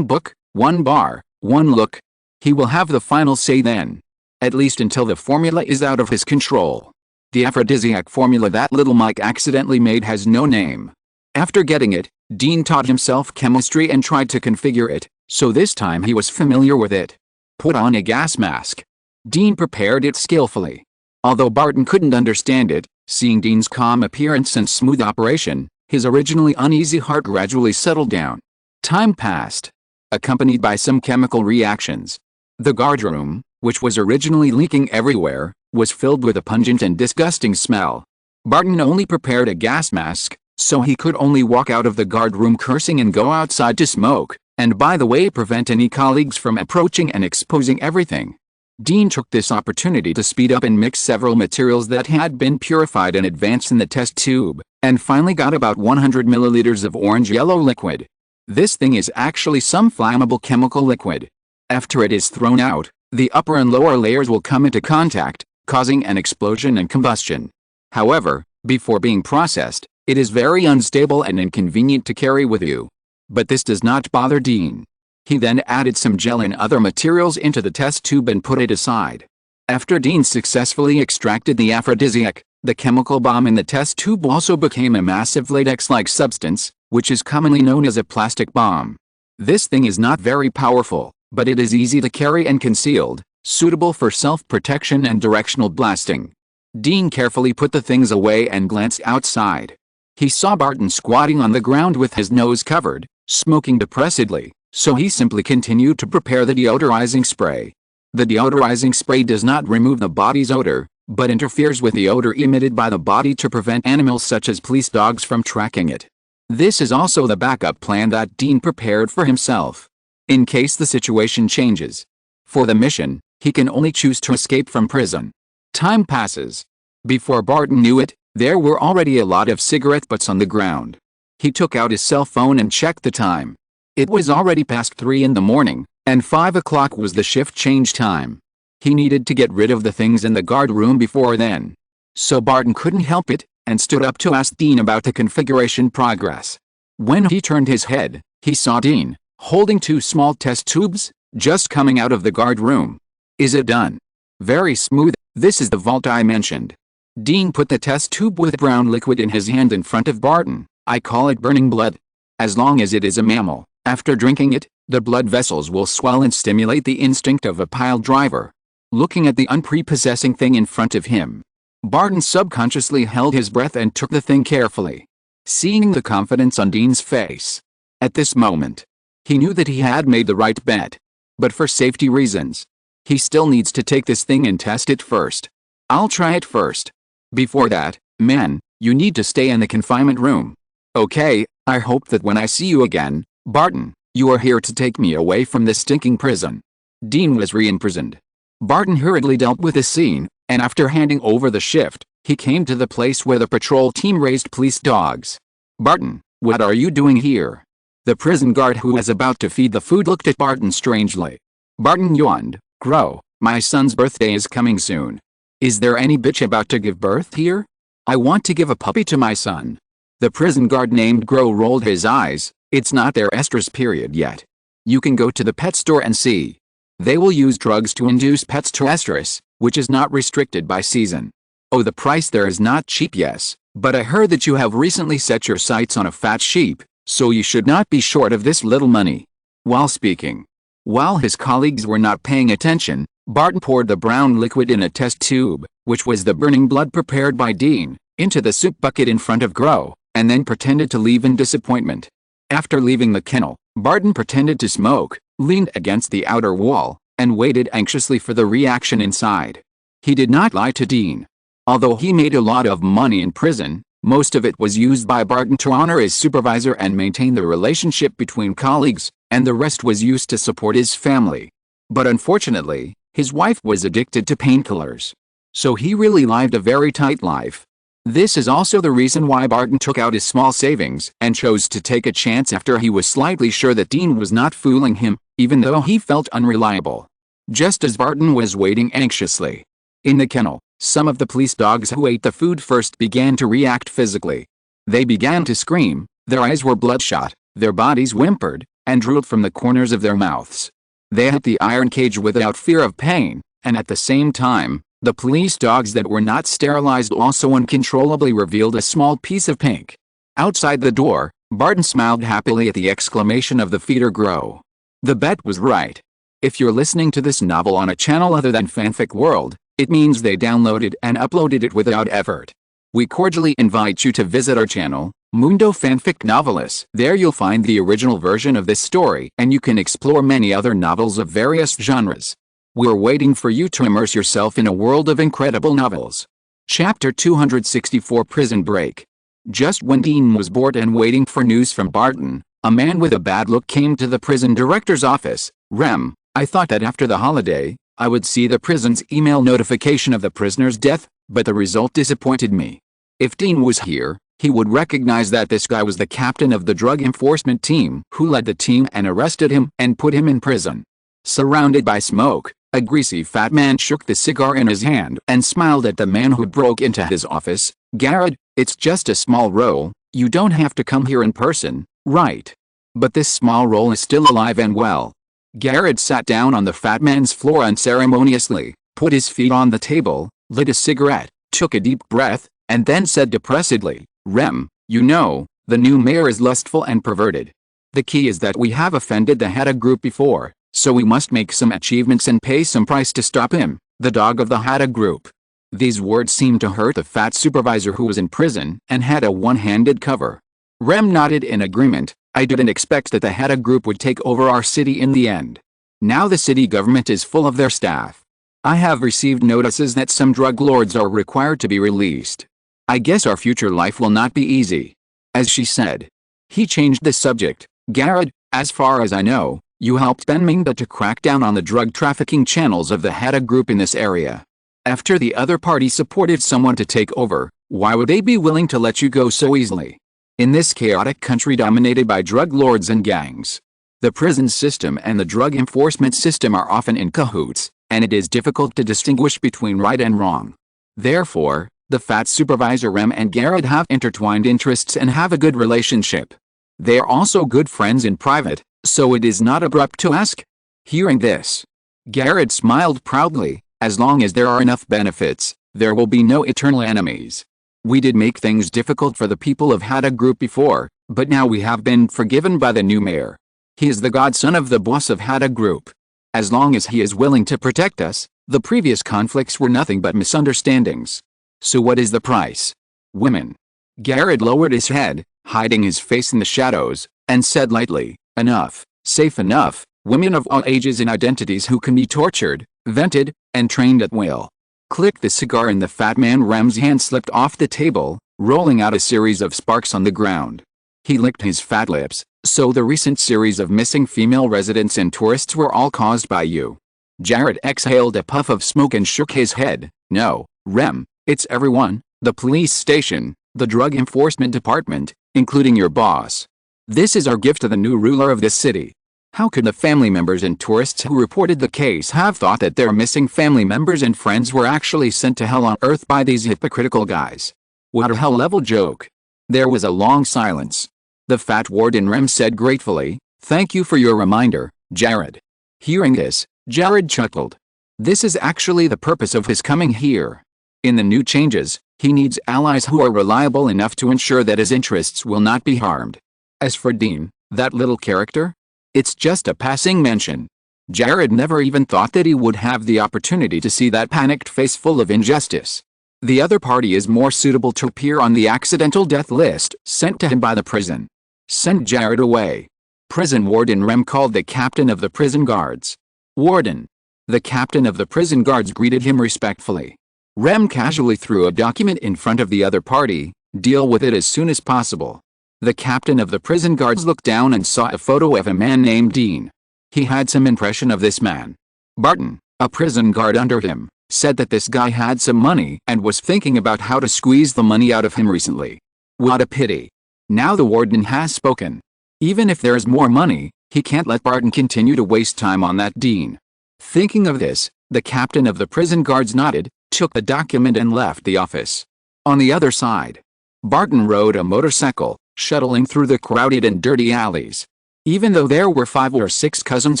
book, one bar, one look. He will have the final say then. At least until the formula is out of his control. The aphrodisiac formula that little Mike accidentally made has no name. After getting it, Dean taught himself chemistry and tried to configure it, so this time he was familiar with it. Put on a gas mask. Dean prepared it skillfully. Although Barton couldn't understand it, seeing Dean's calm appearance and smooth operation, his originally uneasy heart gradually settled down. Time passed, accompanied by some chemical reactions. The guardroom, which was originally leaking everywhere, was filled with a pungent and disgusting smell. Barton only prepared a gas mask, so he could only walk out of the guardroom cursing and go outside to smoke, and by the way prevent any colleagues from approaching and exposing everything. Dean took this opportunity to speed up and mix several materials that had been purified in advance in the test tube, and finally got about 100 milliliters of orange-yellow liquid. This thing is actually some flammable chemical liquid. After it is thrown out, the upper and lower layers will come into contact, causing an explosion and combustion. However, before being processed, it is very unstable and inconvenient to carry with you. But this does not bother Dean. He then added some gel and other materials into the test tube and put it aside. After Dean successfully extracted the aphrodisiac, the chemical bomb in the test tube also became a massive latex-like substance, which is commonly known as a plastic bomb. This thing is not very powerful, but it is easy to carry and concealed, suitable for self-protection and directional blasting. Dean carefully put the things away and glanced outside. He saw Barton squatting on the ground with his nose covered, smoking depressedly, so he simply continued to prepare the deodorizing spray. The deodorizing spray does not remove the body's odor, but interferes with the odor emitted by the body to prevent animals such as police dogs from tracking it. This is also the backup plan that Dean prepared for himself, in case the situation changes. For the mission, he can only choose to escape from prison. Time passes. Before Barton knew it, there were already a lot of cigarette butts on the ground. He took out his cell phone and checked the time. It was already past 3 in the morning, and 5 o'clock was the shift change time. He needed to get rid of the things in the guard room before then. So Barton couldn't help it, and stood up to ask Dean about the configuration progress. When he turned his head, he saw Dean, holding 2 small test tubes, just coming out of the guard room. Is it done? Very smooth. This is the vault I mentioned. Dean put the test tube with brown liquid in his hand in front of Barton. I call it burning blood. As long as it is a mammal, after drinking it, the blood vessels will swell and stimulate the instinct of a pile driver. Looking at the unprepossessing thing in front of him, Barton subconsciously held his breath and took the thing carefully. Seeing the confidence on Dean's face at this moment, he knew that he had made the right bet. But for safety reasons, he still needs to take this thing and test it first. I'll try it first. Before that, man, you need to stay in the confinement room. Okay, I hope that when I see you again, Barton, you are here to take me away from this stinking prison. Dean was re-imprisoned. Barton hurriedly dealt with the scene, and after handing over the shift, he came to the place where the patrol team raised police dogs. Barton, what are you doing here? The prison guard who was about to feed the food looked at Barton strangely. Barton yawned. Grow, my son's birthday is coming soon. Is there any bitch about to give birth here? I want to give a puppy to my son. The prison guard named Grow rolled his eyes. It's not their estrus period yet. You can go to the pet store and see. They will use drugs to induce pets to estrus, which is not restricted by season. Oh, the price there is not cheap, yes, but I heard that you have recently set your sights on a fat sheep, so you should not be short of this little money. While speaking, while his colleagues were not paying attention, Barton poured the brown liquid in a test tube, which was the burning blood prepared by Dean, into the soup bucket in front of Grow, and then pretended to leave in disappointment. After leaving the kennel, Barton pretended to smoke, leaned against the outer wall, and waited anxiously for the reaction inside. He did not lie to Dean. Although he made a lot of money in prison, most of it was used by Barton to honor his supervisor and maintain the relationship between colleagues, and the rest was used to support his family. But unfortunately, his wife was addicted to painkillers. So he really lived a very tight life. This is also the reason why Barton took out his small savings and chose to take a chance after he was slightly sure that Dean was not fooling him, even though he felt unreliable. Just as Barton was waiting anxiously in the kennel, some of the police dogs who ate the food first began to react physically. They began to scream, their eyes were bloodshot, their bodies whimpered, and drooled from the corners of their mouths. They hit the iron cage without fear of pain, and at the same time, the police dogs that were not sterilized also uncontrollably revealed a small piece of pink. Outside the door, Barton smiled happily at the exclamation of the feeder Grow. The bet was right. If you're listening to this novel on a channel other than Fanfic World, it means they downloaded and uploaded it without effort. We cordially invite you to visit our channel, Mundo Fanfic Novelis. There you'll find the original version of this story, and you can explore many other novels of various genres. We're waiting for you to immerse yourself in a world of incredible novels. Chapter 264 Prison Break. Just when Dean was bored and waiting for news from Barton, a man with a bad look came to the prison director's office. Rem, I thought that after the holiday, I would see the prison's email notification of the prisoner's death, but the result disappointed me. If Dean was here, he would recognize that this guy was the captain of the drug enforcement team who led the team and arrested him and put him in prison. Surrounded by smoke, a greasy fat man shook the cigar in his hand and smiled at the man who broke into his office. Garrett, it's just a small role, you don't have to come here in person, right? But this small role is still alive and well. Garrett sat down on the fat man's floor unceremoniously, put his feet on the table, lit a cigarette, took a deep breath, and then said depressedly, Rem, you know, the new mayor is lustful and perverted. The key is that we have offended the Hatta group before, so we must make some achievements and pay some price to stop him, the dog of the Hatta group. These words seemed to hurt the fat supervisor who was in prison and had a one-handed cover. Rem nodded in agreement. I didn't expect that the Hatta group would take over our city in the end. Now the city government is full of their staff. I have received notices that some drug lords are required to be released. I guess our future life will not be easy. As she said. He changed the subject. Garrett, as far as I know, you helped Ben Minga to crack down on the drug trafficking channels of the Hatta group in this area. After the other party supported someone to take over, why would they be willing to let you go so easily? In this chaotic country dominated by drug lords and gangs, the prison system and the drug enforcement system are often in cahoots, and it is difficult to distinguish between right and wrong. Therefore, the fat supervisor Rem and Garrett have intertwined interests and have a good relationship. They are also good friends in private, so it is not abrupt to ask. Hearing this, Garrett smiled proudly. As long as there are enough benefits, there will be no eternal enemies. We did make things difficult for the people of Hatta Group before, but now we have been forgiven by the new mayor. He is the godson of the boss of Hatta Group. As long as he is willing to protect us, the previous conflicts were nothing but misunderstandings. So what is the price? Women. Garrett lowered his head, hiding his face in the shadows, and said lightly, enough, safe enough, women of all ages and identities who can be tortured, vented, and trained at will. Click the cigar in the fat man. Rem's hand slipped off the table, rolling out a series of sparks on the ground. He licked his fat lips. So the recent series of missing female residents and tourists were all caused by you. Jarrett exhaled a puff of smoke and shook his head. No, Rem, it's everyone, the police station, the drug enforcement department, including your boss. This is our gift to the new ruler of this city. How could the family members and tourists who reported the case have thought that their missing family members and friends were actually sent to hell on earth by these hypocritical guys? What a hell-level joke. There was a long silence. The fat warden Rem said gratefully, thank you for your reminder, Jared. Hearing this, Jared chuckled. This is actually the purpose of his coming here. In the new changes, he needs allies who are reliable enough to ensure that his interests will not be harmed. As for Dean, that little character? It's just a passing mention. Jared never even thought that he would have the opportunity to see that panicked face full of injustice. The other party is more suitable to appear on the accidental death list sent to him by the prison. Send Jared away. Prison warden Rem called the captain of the prison guards. Warden. The captain of the prison guards greeted him respectfully. Rem casually threw a document in front of the other party. Deal with it as soon as possible. The captain of the prison guards looked down and saw a photo of a man named Dean. He had some impression of this man. Barton, a prison guard under him, said that this guy had some money and was thinking about how to squeeze the money out of him recently. What a pity. Now the warden has spoken. Even if there is more money, he can't let Barton continue to waste time on that Dean. Thinking of this, the captain of the prison guards nodded, took the document and left the office. On the other side, Barton rode a motorcycle, shuttling through the crowded and dirty alleys. Even though there were 5 or 6 cousins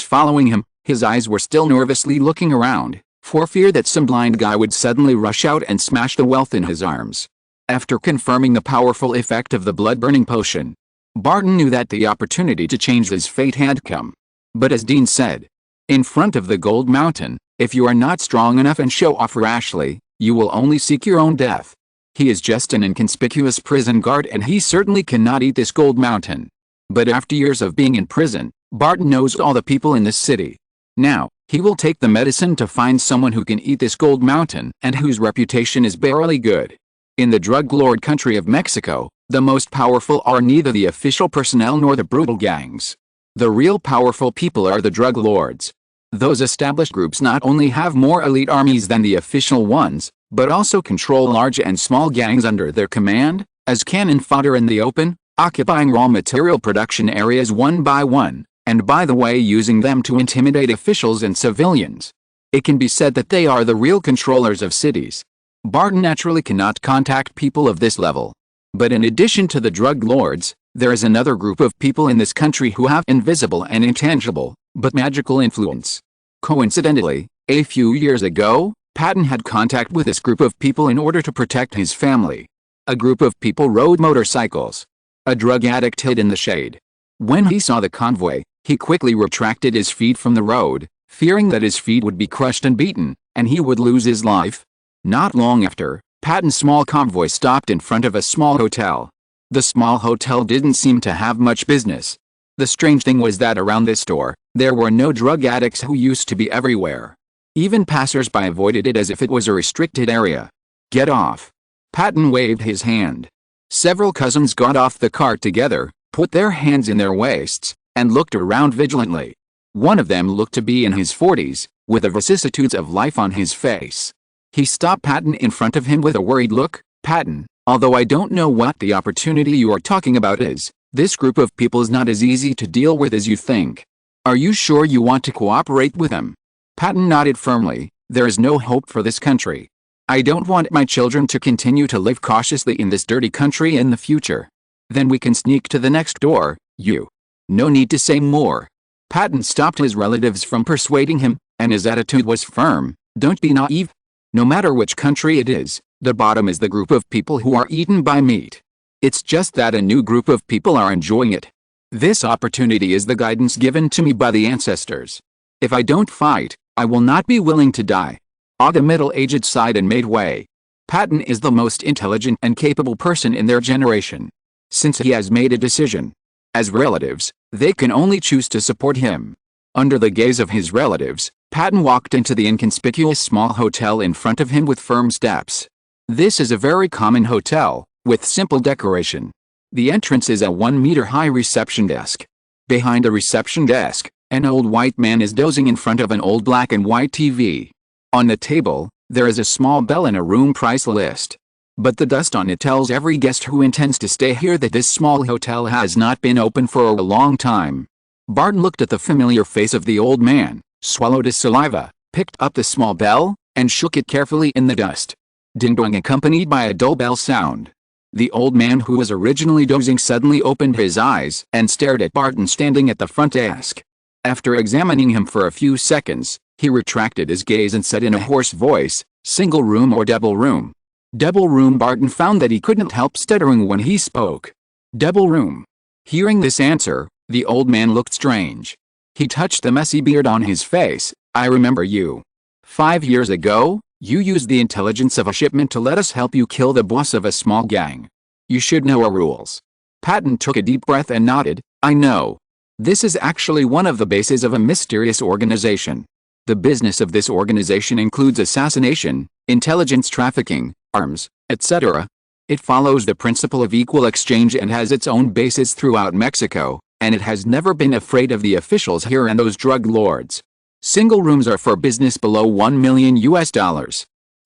following him, his eyes were still nervously looking around, for fear that some blind guy would suddenly rush out and smash the wealth in his arms. After confirming the powerful effect of the blood-burning potion, Barton knew that the opportunity to change his fate had come. But as Dean said, in front of the Gold Mountain, if you are not strong enough and show off rashly, you will only seek your own death. He is just an inconspicuous prison guard and he certainly cannot eat this Gold Mountain. But after years of being in prison, Barton knows all the people in this city. Now, he will take the medicine to find someone who can eat this Gold Mountain and whose reputation is barely good. In the drug lord country of Mexico, the most powerful are neither the official personnel nor the brutal gangs. The real powerful people are the drug lords. Those established groups not only have more elite armies than the official ones, but also control large and small gangs under their command, as cannon fodder in the open, occupying raw material production areas one by one, and by the way using them to intimidate officials and civilians. It can be said that they are the real controllers of cities. Barton naturally cannot contact people of this level. But in addition to the drug lords, there is another group of people in this country who have invisible and intangible, but magical influence. Coincidentally, a few years ago, Patton had contact with this group of people in order to protect his family. A group of people rode motorcycles. A drug addict hid in the shade. When he saw the convoy, he quickly retracted his feet from the road, fearing that his feet would be crushed and beaten, and he would lose his life. Not long after, Patton's small convoy stopped in front of a small hotel. The small hotel didn't seem to have much business. The strange thing was that around this store, there were no drug addicts who used to be everywhere. Even passers-by avoided it as if it was a restricted area. Get off. Patton waved his hand. Several cousins got off the cart together, put their hands in their waists, and looked around vigilantly. One of them looked to be in his 40s, with the vicissitudes of life on his face. He stopped Patton in front of him with a worried look. Patton, although I don't know what the opportunity you are talking about is, this group of people is not as easy to deal with as you think. Are you sure you want to cooperate with them? Patton nodded firmly. There is no hope for this country. I don't want my children to continue to live cautiously in this dirty country in the future. Then we can sneak to the next door, you. No need to say more. Patton stopped his relatives from persuading him, and his attitude was firm. Don't be naive. No matter which country it is, the bottom is the group of people who are eaten by meat. It's just that a new group of people are enjoying it. This opportunity is the guidance given to me by the ancestors. If I don't fight, I will not be willing to die. The middle-aged sighed and made way. Patton is the most intelligent and capable person in their generation. Since he has made a decision. As relatives, they can only choose to support him. Under the gaze of his relatives, Patton walked into the inconspicuous small hotel in front of him with firm steps. This is a very common hotel, with simple decoration. The entrance is a 1-meter-high reception desk. Behind the reception desk, an old white man is dozing in front of an old black and white TV. On the table, there is a small bell and a room price list. But the dust on it tells every guest who intends to stay here that this small hotel has not been open for a long time. Barton looked at the familiar face of the old man, swallowed his saliva, picked up the small bell, and shook it carefully in the dust. Ding-dong, accompanied by a dull bell sound. The old man who was originally dozing suddenly opened his eyes and stared at Barton standing at the front desk. After examining him for a few seconds, he retracted his gaze and said in a hoarse voice, "Single room or double room?" "Double room." Barton found that he couldn't help stuttering when he spoke. "Double room." Hearing this answer, the old man looked strange. He touched the messy beard on his face. "I remember you. 5 years ago, you used the intelligence of a shipment to let us help you kill the boss of a small gang. You should know our rules." Patton took a deep breath and nodded. "I know. This is actually one of the bases of a mysterious organization. The business of this organization includes assassination, intelligence trafficking, arms, etc. It follows the principle of equal exchange and has its own bases throughout Mexico, and it has never been afraid of the officials here and those drug lords. Single rooms are for business below $1 million.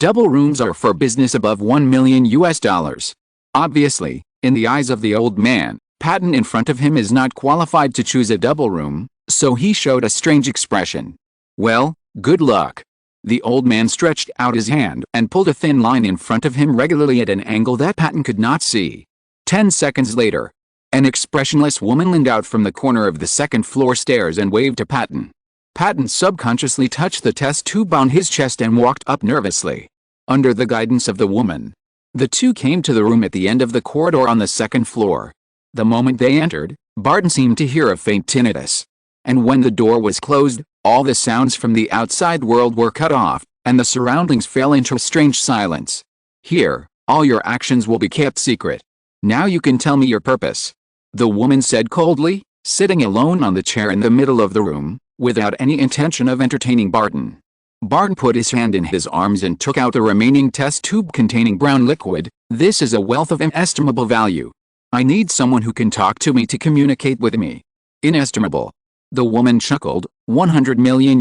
Double rooms are for business above $1 million. Obviously, in the eyes of the old man, Patton in front of him is not qualified to choose a double room, so he showed a strange expression. "Well, good luck." The old man stretched out his hand and pulled a thin line in front of him regularly at an angle that Patton could not see. 10 seconds later, an expressionless woman leaned out from the corner of the second-floor stairs and waved to Patton. Patton subconsciously touched the test tube on his chest and walked up nervously. Under the guidance of the woman, the two came to the room at the end of the corridor on the second floor. The moment they entered, Barton seemed to hear a faint tinnitus. And when the door was closed, all the sounds from the outside world were cut off, and the surroundings fell into a strange silence. "Here, all your actions will be kept secret. Now you can tell me your purpose," the woman said coldly, sitting alone on the chair in the middle of the room, without any intention of entertaining Barton. Barton put his hand in his arms and took out the remaining test tube containing brown liquid. "This is a wealth of inestimable value. I need someone who can talk to me to communicate with me." "Inestimable?" The woman chuckled. $100 million.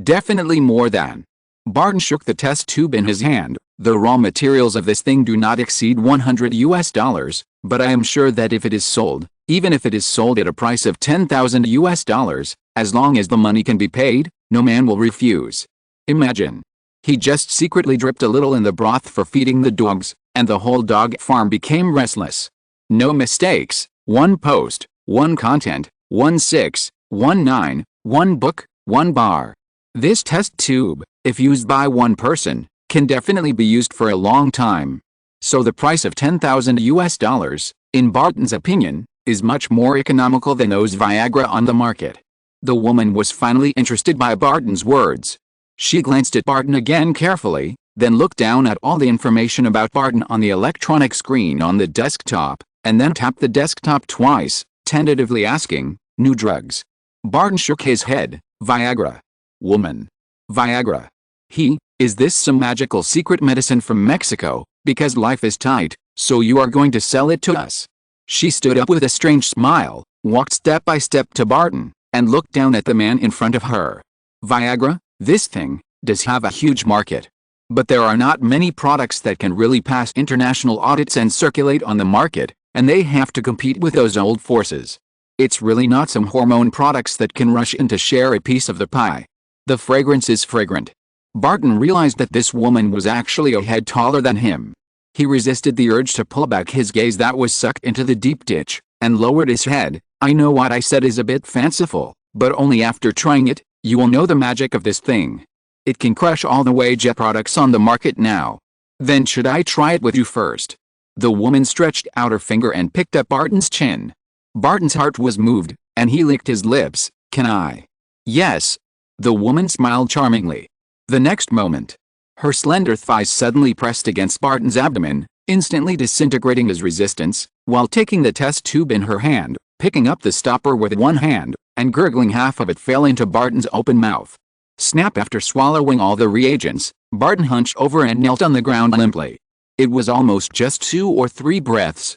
Definitely more than. Barton shook the test tube in his hand. "The raw materials of this thing do not exceed $100, but I am sure that if it is sold, even if it is sold at a price of $10,000, as long as the money can be paid, no man will refuse." Imagine. He just secretly dripped a little in the broth for feeding the dogs, and the whole dog farm became restless. No mistakes, one post, one content, 1619, one book, one bar. This test tube, if used by one person, can definitely be used for a long time. So the price of $10,000, in Barton's opinion, is much more economical than those Viagra on the market. The woman was finally interested by Barton's words. She glanced at Barton again carefully, then looked down at all the information about Barton on the electronic screen on the desktop, and then tapped the desktop twice, tentatively asking, "New drugs?" Barton shook his head. "Viagra." Woman. "Viagra. Is this some magical secret medicine from Mexico, because life is tight, so you are going to sell it to us?" She stood up with a strange smile, walked step by step to Barton, and looked down at the man in front of her. "Viagra, this thing, does have a huge market. But there are not many products that can really pass international audits and circulate on the market, and they have to compete with those old forces. It's really not some hormone products that can rush in to share a piece of the pie. The fragrance is fragrant." Barton realized that this woman was actually a head taller than him. He resisted the urge to pull back his gaze that was sucked into the deep ditch, and lowered his head. "I know what I said is a bit fanciful, but only after trying it, you will know the magic of this thing. It can crush all the Waja products on the market now. Then should I try it with you first? The woman stretched out her finger and picked up Barton's chin. Barton's heart was moved, and he licked his lips. Can I? Yes. The woman smiled charmingly. The next moment, her slender thighs suddenly pressed against Barton's abdomen, instantly disintegrating his resistance, while taking the test tube in her hand, picking up the stopper with one hand, and gurgling half of it fell into Barton's open mouth. Snap! After swallowing all the reagents, Barton hunched over and knelt on the ground limply. It was almost just 2 or 3 breaths.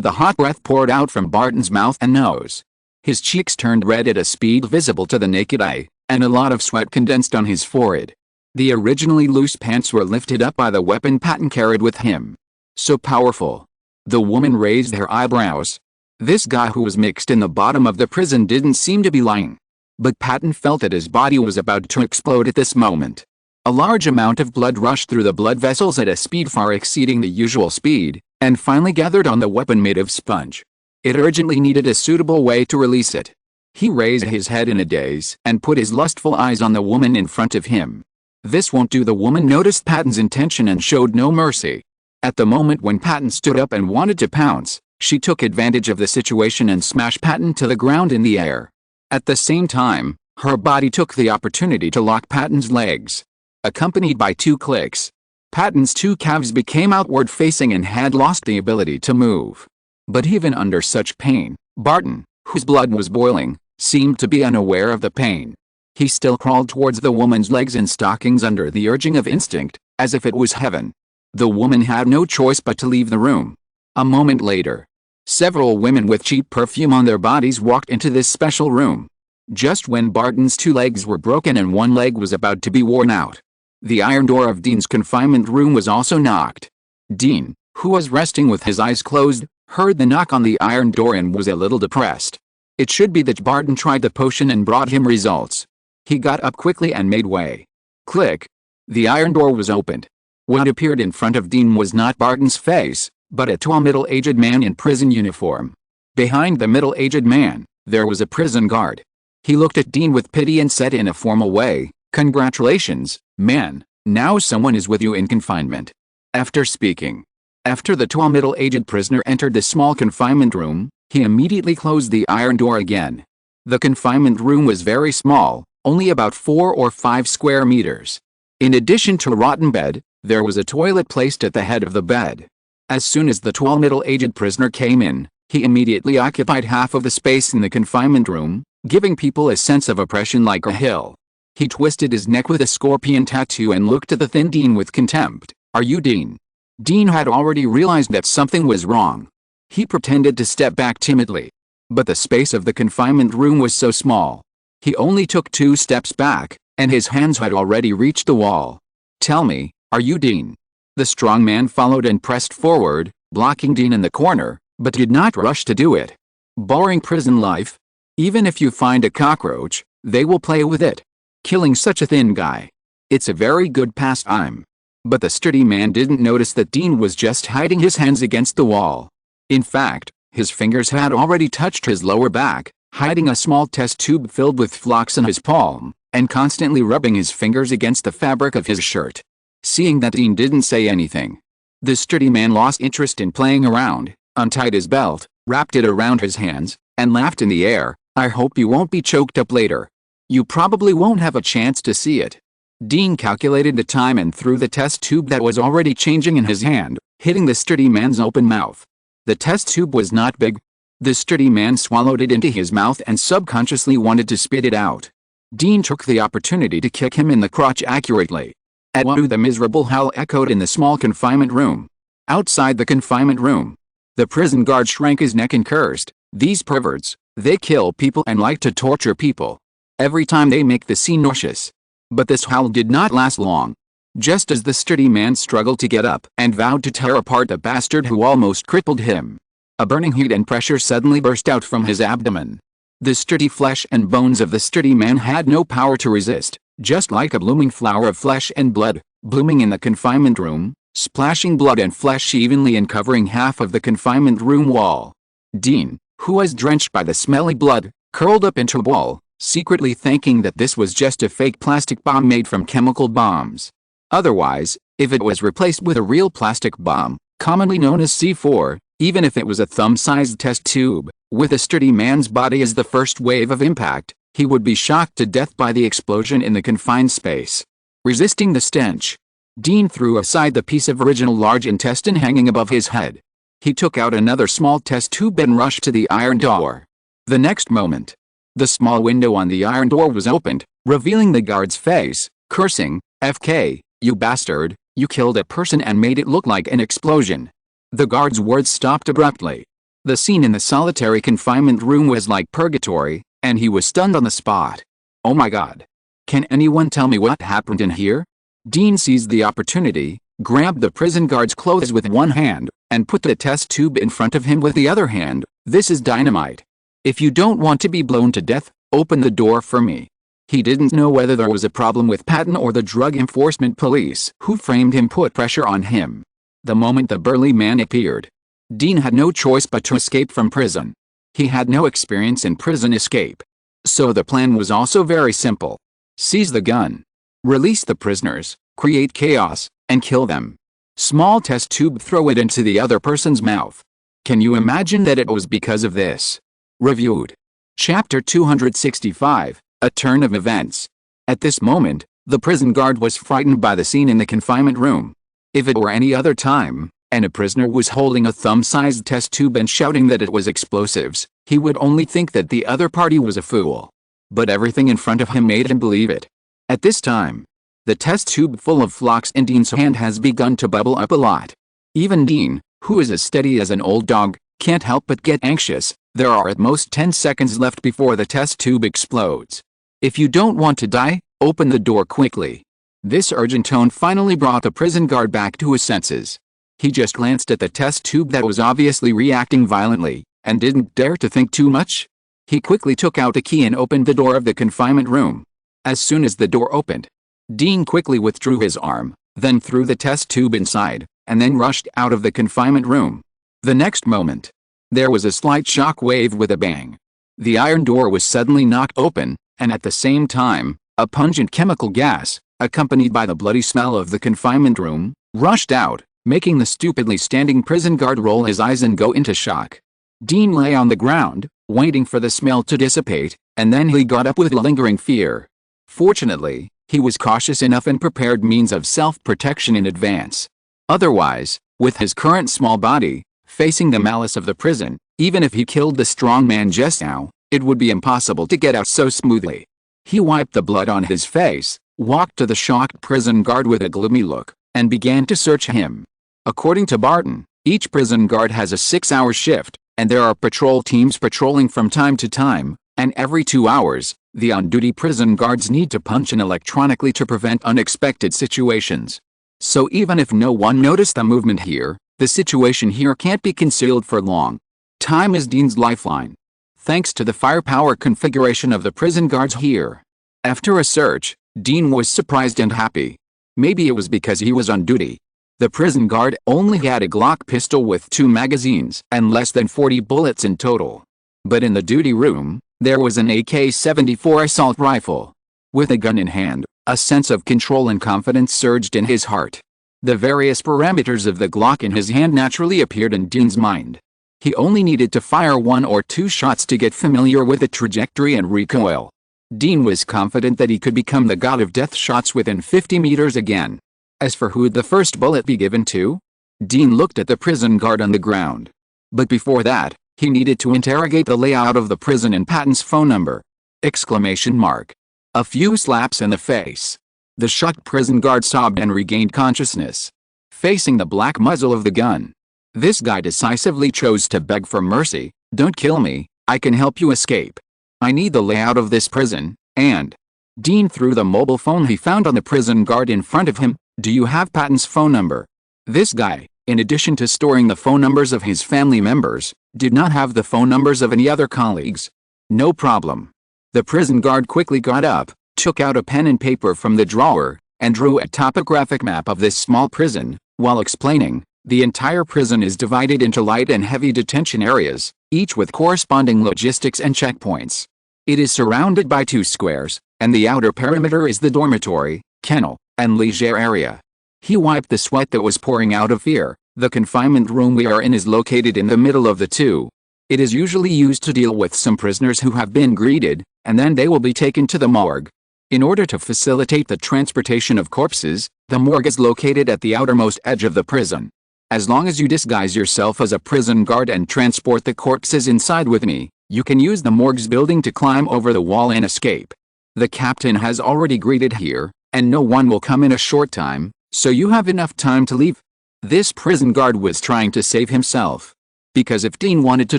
The hot breath poured out from Barton's mouth and nose. His cheeks turned red at a speed visible to the naked eye, and a lot of sweat condensed on his forehead. The originally loose pants were lifted up by the weapon Patton carried with him. So powerful. The woman raised her eyebrows. This guy who was mixed in the bottom of the prison didn't seem to be lying. But Patton felt that his body was about to explode at this moment. A large amount of blood rushed through the blood vessels at a speed far exceeding the usual speed, and finally gathered on the weapon made of sponge. It urgently needed a suitable way to release it. He raised his head in a daze and put his lustful eyes on the woman in front of him. This won't do. The woman noticed Patton's intention and showed no mercy. At the moment when Patton stood up and wanted to pounce, she took advantage of the situation and smashed Patton to the ground in the air. At the same time, her body took the opportunity to lock Patton's legs. Accompanied by 2 clicks, Patton's 2 calves became outward facing and had lost the ability to move. But even under such pain, Barton, whose blood was boiling, seemed to be unaware of the pain. He still crawled towards the woman's legs in stockings under the urging of instinct, as if it was heaven. The woman had no choice but to leave the room. A moment later, several women with cheap perfume on their bodies walked into this special room. Just when Barton's 2 legs were broken and 1 leg was about to be worn out, the iron door of Dean's confinement room was also knocked. Dean, who was resting with his eyes closed, heard the knock on the iron door and was a little depressed. It should be that Barton tried the potion and brought him results. He got up quickly and made way. Click. The iron door was opened. What appeared in front of Dean was not Barton's face, but a tall middle-aged man in prison uniform. Behind the middle-aged man, there was a prison guard. He looked at Dean with pity and said in a formal way, "Congratulations, man, now someone is with you in confinement." After speaking. After the tall middle-aged prisoner entered the small confinement room, he immediately closed the iron door again. The confinement room was very small, only about 4 or 5 square meters. In addition to a rotten bed, there was a toilet placed at the head of the bed. As soon as the tall middle-aged prisoner came in, he immediately occupied half of the space in the confinement room, giving people a sense of oppression like a hill. He twisted his neck with a scorpion tattoo and looked at the thin Dean with contempt. "Are you Dean?" Dean had already realized that something was wrong. He pretended to step back timidly. But the space of the confinement room was so small. He only took 2 steps back, and his hands had already reached the wall. "Tell me, are you Dean?" The strong man followed and pressed forward, blocking Dean in the corner, but did not rush to do it. Boring prison life? Even if you find a cockroach, they will play with it. Killing such a thin guy. It's a very good pastime. But the sturdy man didn't notice that Dean was just hiding his hands against the wall. In fact, his fingers had already touched his lower back, hiding a small test tube filled with flux in his palm, and constantly rubbing his fingers against the fabric of his shirt. Seeing that Dean didn't say anything, the sturdy man lost interest in playing around, untied his belt, wrapped it around his hands, and laughed in the air. "I hope you won't be choked up later. You probably won't have a chance to see it." Dean calculated the time and threw the test tube that was already changing in his hand, hitting the sturdy man's open mouth. The test tube was not big. The sturdy man swallowed it into his mouth and subconsciously wanted to spit it out. Dean took the opportunity to kick him in the crotch accurately. At once the miserable howl echoed in the small confinement room. Outside the confinement room, the prison guard shrank his neck and cursed, "These perverts, they kill people and like to torture people. Every time they make the scene nauseous." But this howl did not last long. Just as the sturdy man struggled to get up and vowed to tear apart the bastard who almost crippled him, a burning heat and pressure suddenly burst out from his abdomen. The sturdy flesh and bones of the sturdy man had no power to resist, just like a blooming flower of flesh and blood, blooming in the confinement room, splashing blood and flesh evenly and covering half of the confinement room wall. Dean, who was drenched by the smelly blood, curled up into a ball, secretly thinking that this was just a fake plastic bomb made from chemical bombs. Otherwise, if it was replaced with a real plastic bomb, commonly known as C4, even if it was a thumb-sized test tube, with a sturdy man's body as the first wave of impact, he would be shocked to death by the explosion in the confined space. Resisting the stench, Dean threw aside the piece of original large intestine hanging above his head. He took out another small test tube and rushed to the iron door. The next moment, the small window on the iron door was opened, revealing the guard's face, cursing, "FK, you bastard, you killed a person and made it look like an explosion." The guard's words stopped abruptly. The scene in the solitary confinement room was like purgatory, and he was stunned on the spot. "Oh my God. Can anyone tell me what happened in here?" Dean seized the opportunity, grabbed the prison guard's clothes with one hand, and put the test tube in front of him with the other hand. "This is dynamite. If you don't want to be blown to death, open the door for me." He didn't know whether there was a problem with Patton or the Drug Enforcement Police who framed him put pressure on him. The moment the burly man appeared, Dean had no choice but to escape from prison. He had no experience in prison escape. So the plan was also very simple. Seize the gun, release the prisoners, create chaos, and kill them. Small test tube, throw it into the other person's mouth. Can you imagine that it was because of this? Reviewed. Chapter 265, A Turn of Events. At this moment, the prison guard was frightened by the scene in the confinement room. If it were any other time, and a prisoner was holding a thumb-sized test tube and shouting that it was explosives, he would only think that the other party was a fool. But everything in front of him made him believe it. At this time, the test tube full of flocks in Dean's hand has begun to bubble up a lot. Even Dean, who is as steady as an old dog, can't help but get anxious. There are at most 10 seconds left before the test tube explodes. "If you don't want to die, open the door quickly." This urgent tone finally brought the prison guard back to his senses. He just glanced at the test tube that was obviously reacting violently, and didn't dare to think too much. He quickly took out a key and opened the door of the confinement room. As soon as the door opened, Dean quickly withdrew his arm, then threw the test tube inside, and then rushed out of the confinement room. The next moment, there was a slight shock wave with a bang. The iron door was suddenly knocked open, and at the same time, a pungent chemical gas, accompanied by the bloody smell of the confinement room, rushed out, making the stupidly standing prison guard roll his eyes and go into shock. Dean lay on the ground, waiting for the smell to dissipate, and then he got up with lingering fear. Fortunately, he was cautious enough and prepared means of self-protection in advance. Otherwise, with his current small body, facing the malice of the prison, even if he killed the strong man just now, it would be impossible to get out so smoothly. He wiped the blood on his face, walked to the shocked prison guard with a gloomy look, and began to search him. According to Barton, each prison guard has a 6-hour shift, and there are patrol teams patrolling from time to time, and every 2 hours, the on-duty prison guards need to punch in electronically to prevent unexpected situations. So even if no one noticed the movement here, the situation here can't be concealed for long. Time is Dean's lifeline. Thanks to the firepower configuration of the prison guards here. After a search, Dean was surprised and happy. Maybe it was because he was on duty. The prison guard only had a Glock pistol with 2 magazines and less than 40 bullets in total. But in the duty room, there was an AK-74 assault rifle. With a gun in hand, a sense of control and confidence surged in his heart. The various parameters of the Glock in his hand naturally appeared in Dean's mind. He only needed to fire 1 or 2 shots to get familiar with the trajectory and recoil. Dean was confident that he could become the god of death shots within 50 meters again. As for who would the first bullet be given to? Dean looked at the prison guard on the ground. But before that, he needed to interrogate the layout of the prison and Patton's phone number. Exclamation mark. A few slaps in the face. The shocked prison guard sobbed and regained consciousness. Facing the black muzzle of the gun, this guy decisively chose to beg for mercy. "Don't kill me, I can help you escape. I need the layout of this prison, and..." Dean threw the mobile phone he found on the prison guard in front of him. "Do you have Patton's phone number?" This guy, in addition to storing the phone numbers of his family members, did not have the phone numbers of any other colleagues. "No problem." The prison guard quickly got up, took out a pen and paper from the drawer, and drew a topographic map of this small prison, while explaining, "The entire prison is divided into light and heavy detention areas, each with corresponding logistics and checkpoints. It is surrounded by 2 squares, and the outer perimeter is the dormitory, kennel, and leisure area. He wiped the sweat that was pouring out of fear. The confinement room we are in is located in the middle of the 2. It is usually used to deal with some prisoners who have been greeted, and then they will be taken to the morgue. In order to facilitate the transportation of corpses, the morgue is located at the outermost edge of the prison. As long as you disguise yourself as a prison guard and transport the corpses inside with me, you can use the morgue's building to climb over the wall and escape. The captain has already greeted here, and no one will come in a short time, so you have enough time to leave. This prison guard was trying to save himself. Because if Dean wanted to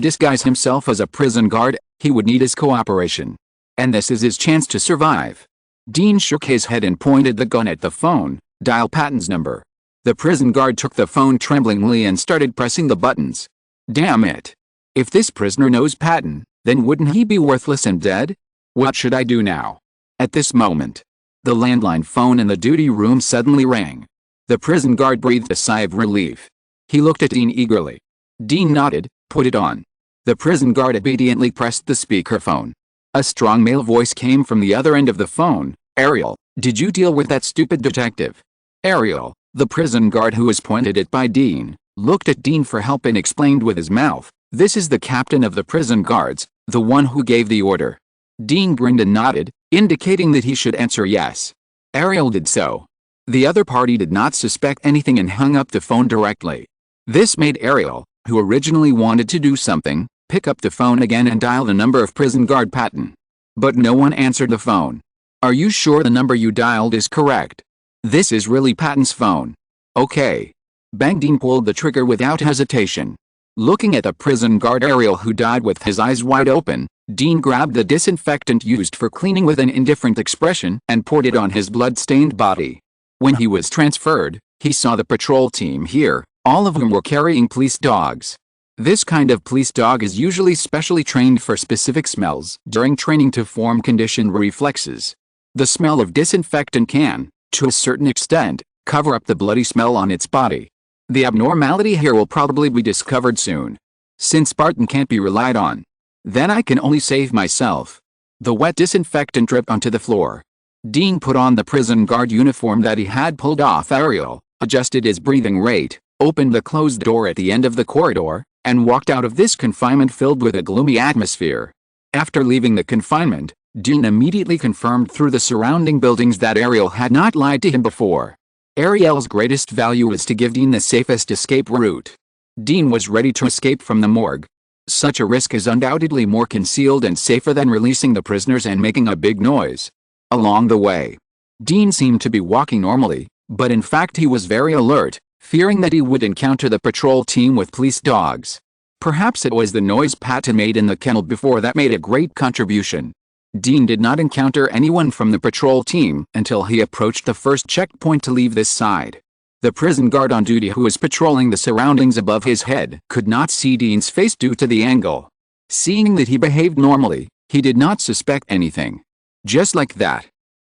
disguise himself as a prison guard, he would need his cooperation. And this is his chance to survive. Dean shook his head and pointed the gun at the phone. Dial Patton's number. The prison guard took the phone tremblingly and started pressing the buttons. Damn it. If this prisoner knows Patton, then wouldn't he be worthless and dead? What should I do now? At this moment, the landline phone in the duty room suddenly rang. The prison guard breathed a sigh of relief. He looked at Dean eagerly. Dean nodded, put it on. The prison guard obediently pressed the speakerphone. A strong male voice came from the other end of the phone. Ariel, did you deal with that stupid detective? Ariel, the prison guard who was pointed at by Dean, looked at Dean for help and explained with his mouth, this is the captain of the prison guards, the one who gave the order. Dean grinned and nodded, indicating that he should answer yes. Ariel did so. The other party did not suspect anything and hung up the phone directly. This made Ariel, who originally wanted to do something, pick up the phone again and dial the number of prison guard Patton. But no one answered the phone. Are you sure the number you dialed is correct? This is really Patton's phone. Okay. Bang. Dean pulled the trigger without hesitation. Looking at the prison guard Ariel who died with his eyes wide open, Dean grabbed the disinfectant used for cleaning with an indifferent expression and poured it on his blood-stained body. When he was transferred, he saw the patrol team here, all of whom were carrying police dogs. This kind of police dog is usually specially trained for specific smells during training to form conditioned reflexes. The smell of disinfectant can, to a certain extent, cover up the bloody smell on its body. The abnormality here will probably be discovered soon. Since Barton can't be relied on, then I can only save myself. The wet disinfectant dripped onto the floor. Dean put on the prison guard uniform that he had pulled off Ariel, adjusted his breathing rate, opened the closed door at the end of the corridor, and walked out of this confinement filled with a gloomy atmosphere. After leaving the confinement, Dean immediately confirmed through the surrounding buildings that Ariel had not lied to him before. Ariel's greatest value was to give Dean the safest escape route. Dean was ready to escape from the morgue. Such a risk is undoubtedly more concealed and safer than releasing the prisoners and making a big noise. Along the way, Dean seemed to be walking normally, but in fact he was very alert, fearing that he would encounter the patrol team with police dogs. Perhaps it was the noise Patton made in the kennel before that made a great contribution. Dean did not encounter anyone from the patrol team until he approached the first checkpoint to leave this side. The prison guard on duty who was patrolling the surroundings above his head could not see Dean's face due to the angle. Seeing that he behaved normally, he did not suspect anything. Just like that,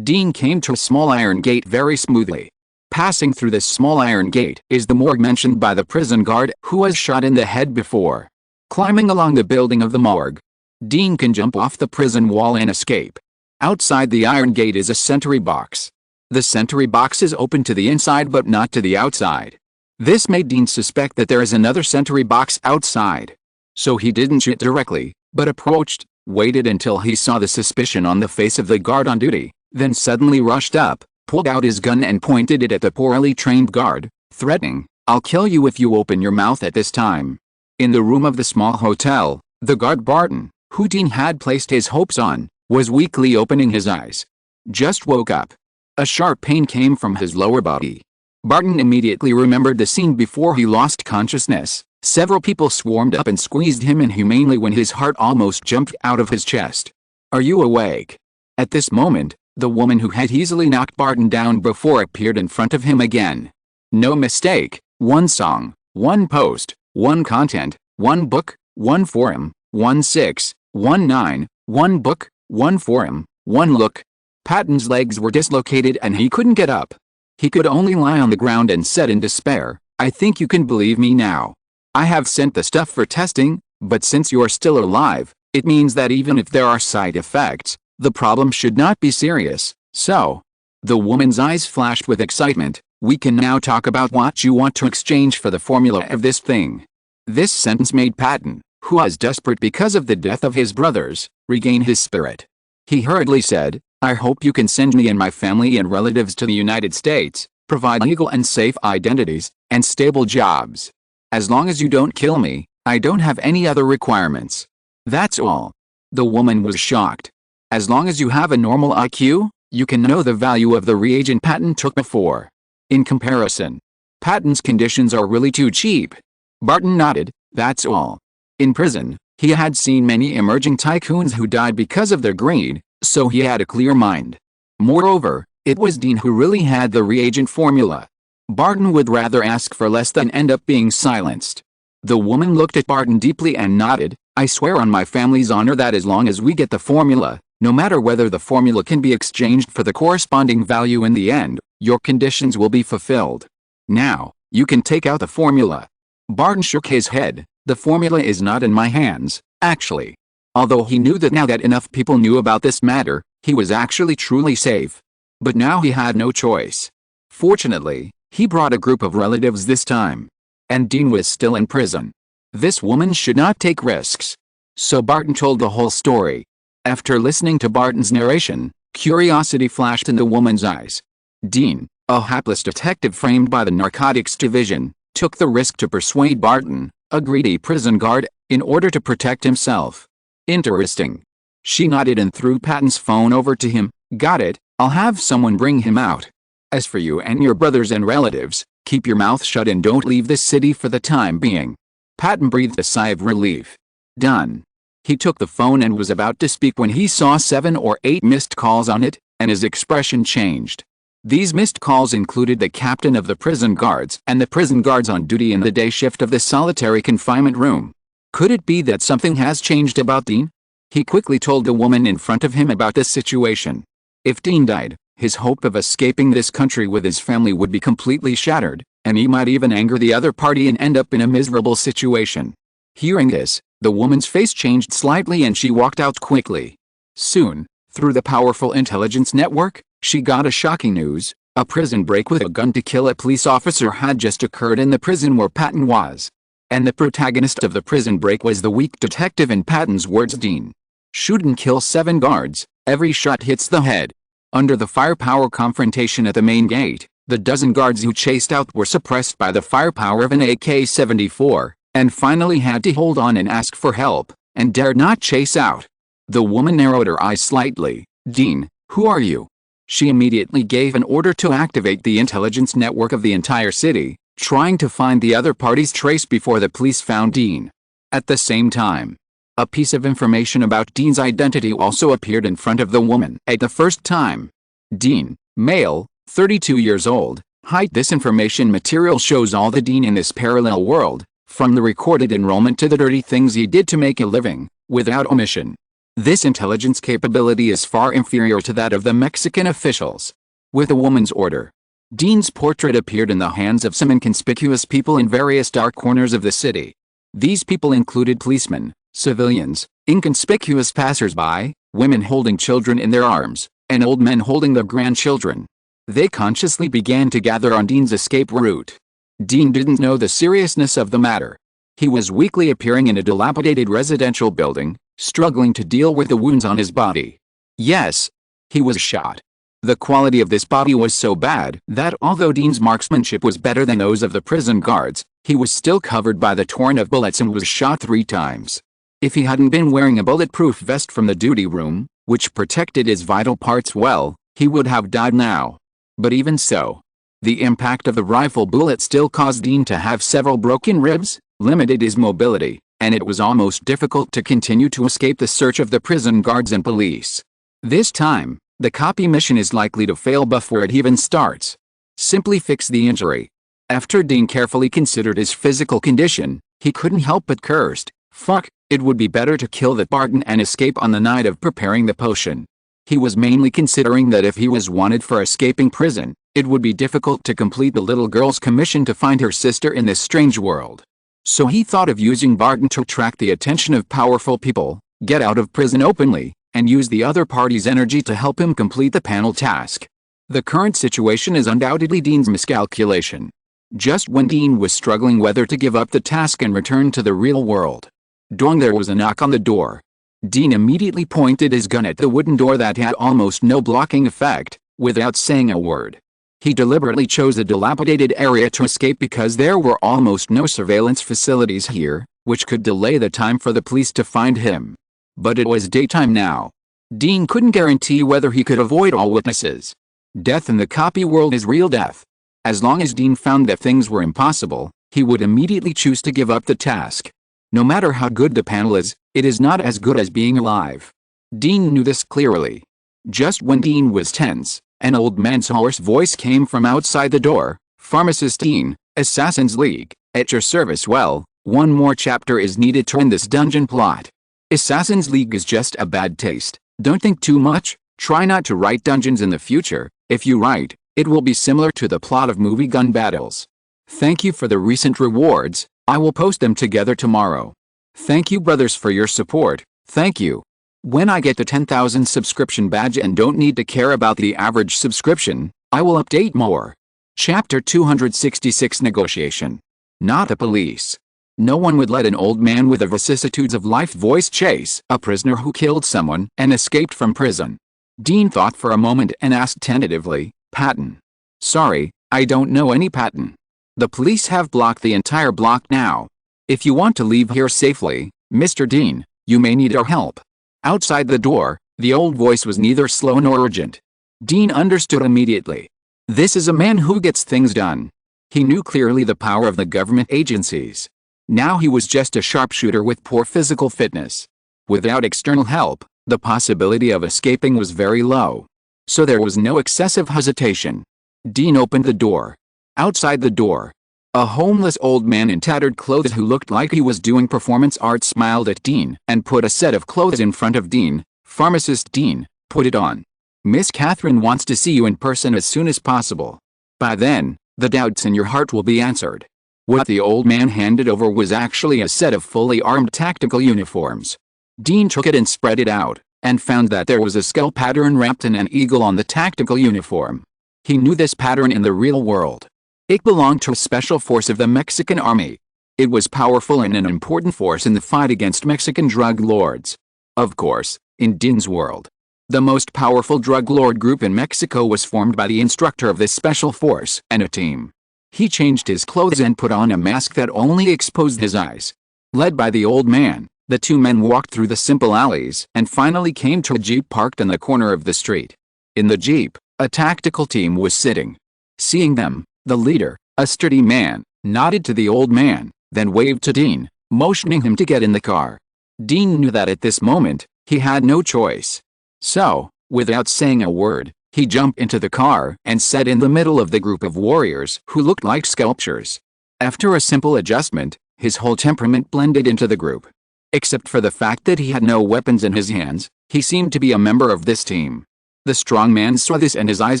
Dean came to a small iron gate very smoothly. Passing through this small iron gate is the morgue mentioned by the prison guard who was shot in the head before. Climbing along the building of the morgue, Dean can jump off the prison wall and escape. Outside the iron gate is a sentry box. The sentry box is open to the inside but not to the outside. This made Dean suspect that there is another sentry box outside. So he didn't shoot directly, but approached, waited until he saw the suspicion on the face of the guard on duty, then suddenly rushed up, pulled out his gun and pointed it at the poorly trained guard, threatening, "I'll kill you if you open your mouth at this time." In the room of the small hotel, the guard Barton, who Dean had placed his hopes on, was weakly opening his eyes. Just woke up. A sharp pain came from his lower body. Barton immediately remembered the scene before he lost consciousness. Several people swarmed up and squeezed him inhumanely when his heart almost jumped out of his chest. "Are you awake?" At this moment, the woman who had easily knocked Barton down before appeared in front of him again. No mistake, one song, one post, one content, one book, one forum, 1619, one book, one forum, one look. Patton's legs were dislocated and he couldn't get up. He could only lie on the ground and said in despair, "I think you can believe me now. I have sent the stuff for testing, but since you're still alive, It means that even if there are side effects, the problem should not be serious. So, the woman's eyes flashed with excitement. We can now talk about what you want to exchange for the formula of this thing. This sentence made Patton, who was desperate because of the death of his brothers, regain his spirit. He hurriedly said, I hope you can send me and my family and relatives to the United States, provide legal and safe identities, and stable jobs. As long as you don't kill me, I don't have any other requirements. That's all. The woman was shocked. As long as you have a normal IQ, you can know the value of the reagent Patton took before. In comparison, Patton's conditions are really too cheap. Barton nodded, that's all. In prison, he had seen many emerging tycoons who died because of their greed, so he had a clear mind. Moreover, it was Dean who really had the reagent formula. Barton would rather ask for less than end up being silenced. The woman looked at Barton deeply and nodded, I swear on my family's honor that as long as we get the formula, no matter whether the formula can be exchanged for the corresponding value in the end, your conditions will be fulfilled. Now, you can take out the formula. Barton shook his head. The formula is not in my hands, actually. Although he knew that now that enough people knew about this matter, he was actually truly safe. But now he had no choice. Fortunately, he brought a group of relatives this time. And Dean was still in prison. This woman should not take risks. So Barton told the whole story. After listening to Barton's narration, curiosity flashed in the woman's eyes. Dean, a hapless detective framed by the Narcotics Division, took the risk to persuade Barton, a greedy prison guard, in order to protect himself. Interesting. She nodded and threw Patton's phone over to him. Got it, I'll have someone bring him out. As for you and your brothers and relatives, keep your mouth shut and don't leave this city for the time being. Patton breathed a sigh of relief. Done. He took the phone and was about to speak when he saw 7 or 8 missed calls on it, and his expression changed. These missed calls included the captain of the prison guards and the prison guards on duty in the day shift of the solitary confinement room. Could it be that something has changed about Dean? He quickly told the woman in front of him about this situation. If Dean died, his hope of escaping this country with his family would be completely shattered, and he might even anger the other party and end up in a miserable situation. Hearing this, the woman's face changed slightly and she walked out quickly. Soon, through the powerful intelligence network, she got a shocking news. A prison break with a gun to kill a police officer had just occurred in the prison where Patton was. And the protagonist of the prison break was the weak detective, in Patton's words, Dean. Shoot and kill 7 guards, every shot hits the head. Under the firepower confrontation at the main gate, the dozen guards who chased out were suppressed by the firepower of an AK-74, and finally had to hold on and ask for help, and dared not chase out. The woman narrowed her eyes slightly. Dean, who are you? She immediately gave an order to activate the intelligence network of the entire city, trying to find the other party's trace before the police found Dean. At the same time, a piece of information about Dean's identity also appeared in front of the woman at the first time. Dean, male, 32 years old, height. This information material shows all the Dean in this parallel world, from the recorded enrollment to the dirty things he did to make a living, without omission. This intelligence capability is far inferior to that of the Mexican officials. With a woman's order, Dean's portrait appeared in the hands of some inconspicuous people in various dark corners of the city. These people included policemen, civilians, inconspicuous passers-by, women holding children in their arms, and old men holding their grandchildren. They consciously began to gather on Dean's escape route. Dean didn't know the seriousness of the matter. He was weakly appearing in a dilapidated residential building, struggling to deal with the wounds on his body. Yes, he was shot. The quality of this body was so bad that although Dean's marksmanship was better than those of the prison guards, he was still covered by the torrent of bullets and was shot 3 times. If he hadn't been wearing a bulletproof vest from the duty room, which protected his vital parts well, he would have died now. But even so, the impact of the rifle bullet still caused Dean to have several broken ribs, limited his mobility, and it was almost difficult to continue to escape the search of the prison guards and police. This time, the copy mission is likely to fail before it even starts. Simply fix the injury. After Dean carefully considered his physical condition, he couldn't help but cursed. Fuck, it would be better to kill the Barton and escape on the night of preparing the potion. He was mainly considering that if he was wanted for escaping prison, it would be difficult to complete the little girl's commission to find her sister in this strange world. So he thought of using Barton to attract the attention of powerful people, get out of prison openly, and use the other party's energy to help him complete the panel task. The current situation is undoubtedly Dean's miscalculation. Just when Dean was struggling whether to give up the task and return to the real world, there was a knock on the door. Dean immediately pointed his gun at the wooden door that had almost no blocking effect, without saying a word. He deliberately chose a dilapidated area to escape because there were almost no surveillance facilities here, which could delay the time for the police to find him. But it was daytime now. Dean couldn't guarantee whether he could avoid all witnesses. Death in the copy world is real death. As long as Dean found that things were impossible, he would immediately choose to give up the task. No matter how good the panel is, it is not as good as being alive. Dean knew this clearly. Just when Dean was tense, an old man's hoarse voice came from outside the door. "Pharmacist Dean, Assassin's League, at your service. Well, one more chapter is needed to end this dungeon plot. Assassin's League is just a bad taste. Don't think too much. Try not to write dungeons in the future. If you write, it will be similar to the plot of movie gun battles. Thank you for the recent rewards. I will post them together tomorrow. Thank you brothers for your support. Thank you. When I get the 10,000 subscription badge and don't need to care about the average subscription, I will update more." Chapter 266 Negotiation. Not the police. No one would let an old man with the vicissitudes of life voice chase a prisoner who killed someone and escaped from prison. Dean thought for a moment and asked tentatively, "Patton?" "Sorry, I don't know any Patton. The police have blocked the entire block now. If you want to leave here safely, Mr. Dean, you may need our help." Outside the door, the old voice was neither slow nor urgent. Dean understood immediately. This is a man who gets things done. He knew clearly the power of the government agencies. Now he was just a sharpshooter with poor physical fitness. Without external help, the possibility of escaping was very low. So there was no excessive hesitation. Dean opened the door. Outside the door, a homeless old man in tattered clothes who looked like he was doing performance art smiled at Dean and put a set of clothes in front of Dean. "Pharmacist Dean, put it on. Miss Catherine wants to see you in person as soon as possible. By then, the doubts in your heart will be answered." What the old man handed over was actually a set of fully armed tactical uniforms. Dean took it and spread it out, and found that there was a skull pattern wrapped in an eagle on the tactical uniform. He knew this pattern in the real world. It belonged to a special force of the Mexican army. It was powerful and an important force in the fight against Mexican drug lords. Of course, in Dean's world, the most powerful drug lord group in Mexico was formed by the instructor of this special force and a team. He changed his clothes and put on a mask that only exposed his eyes. Led by the old man, the two men walked through the simple alleys and finally came to a jeep parked in the corner of the street. In the jeep, a tactical team was sitting. Seeing them, the leader, a sturdy man, nodded to the old man, then waved to Dean, motioning him to get in the car. Dean knew that at this moment, he had no choice. So, without saying a word, he jumped into the car and sat in the middle of the group of warriors who looked like sculptures. After a simple adjustment, his whole temperament blended into the group. Except for the fact that he had no weapons in his hands, he seemed to be a member of this team. The strong man saw this and his eyes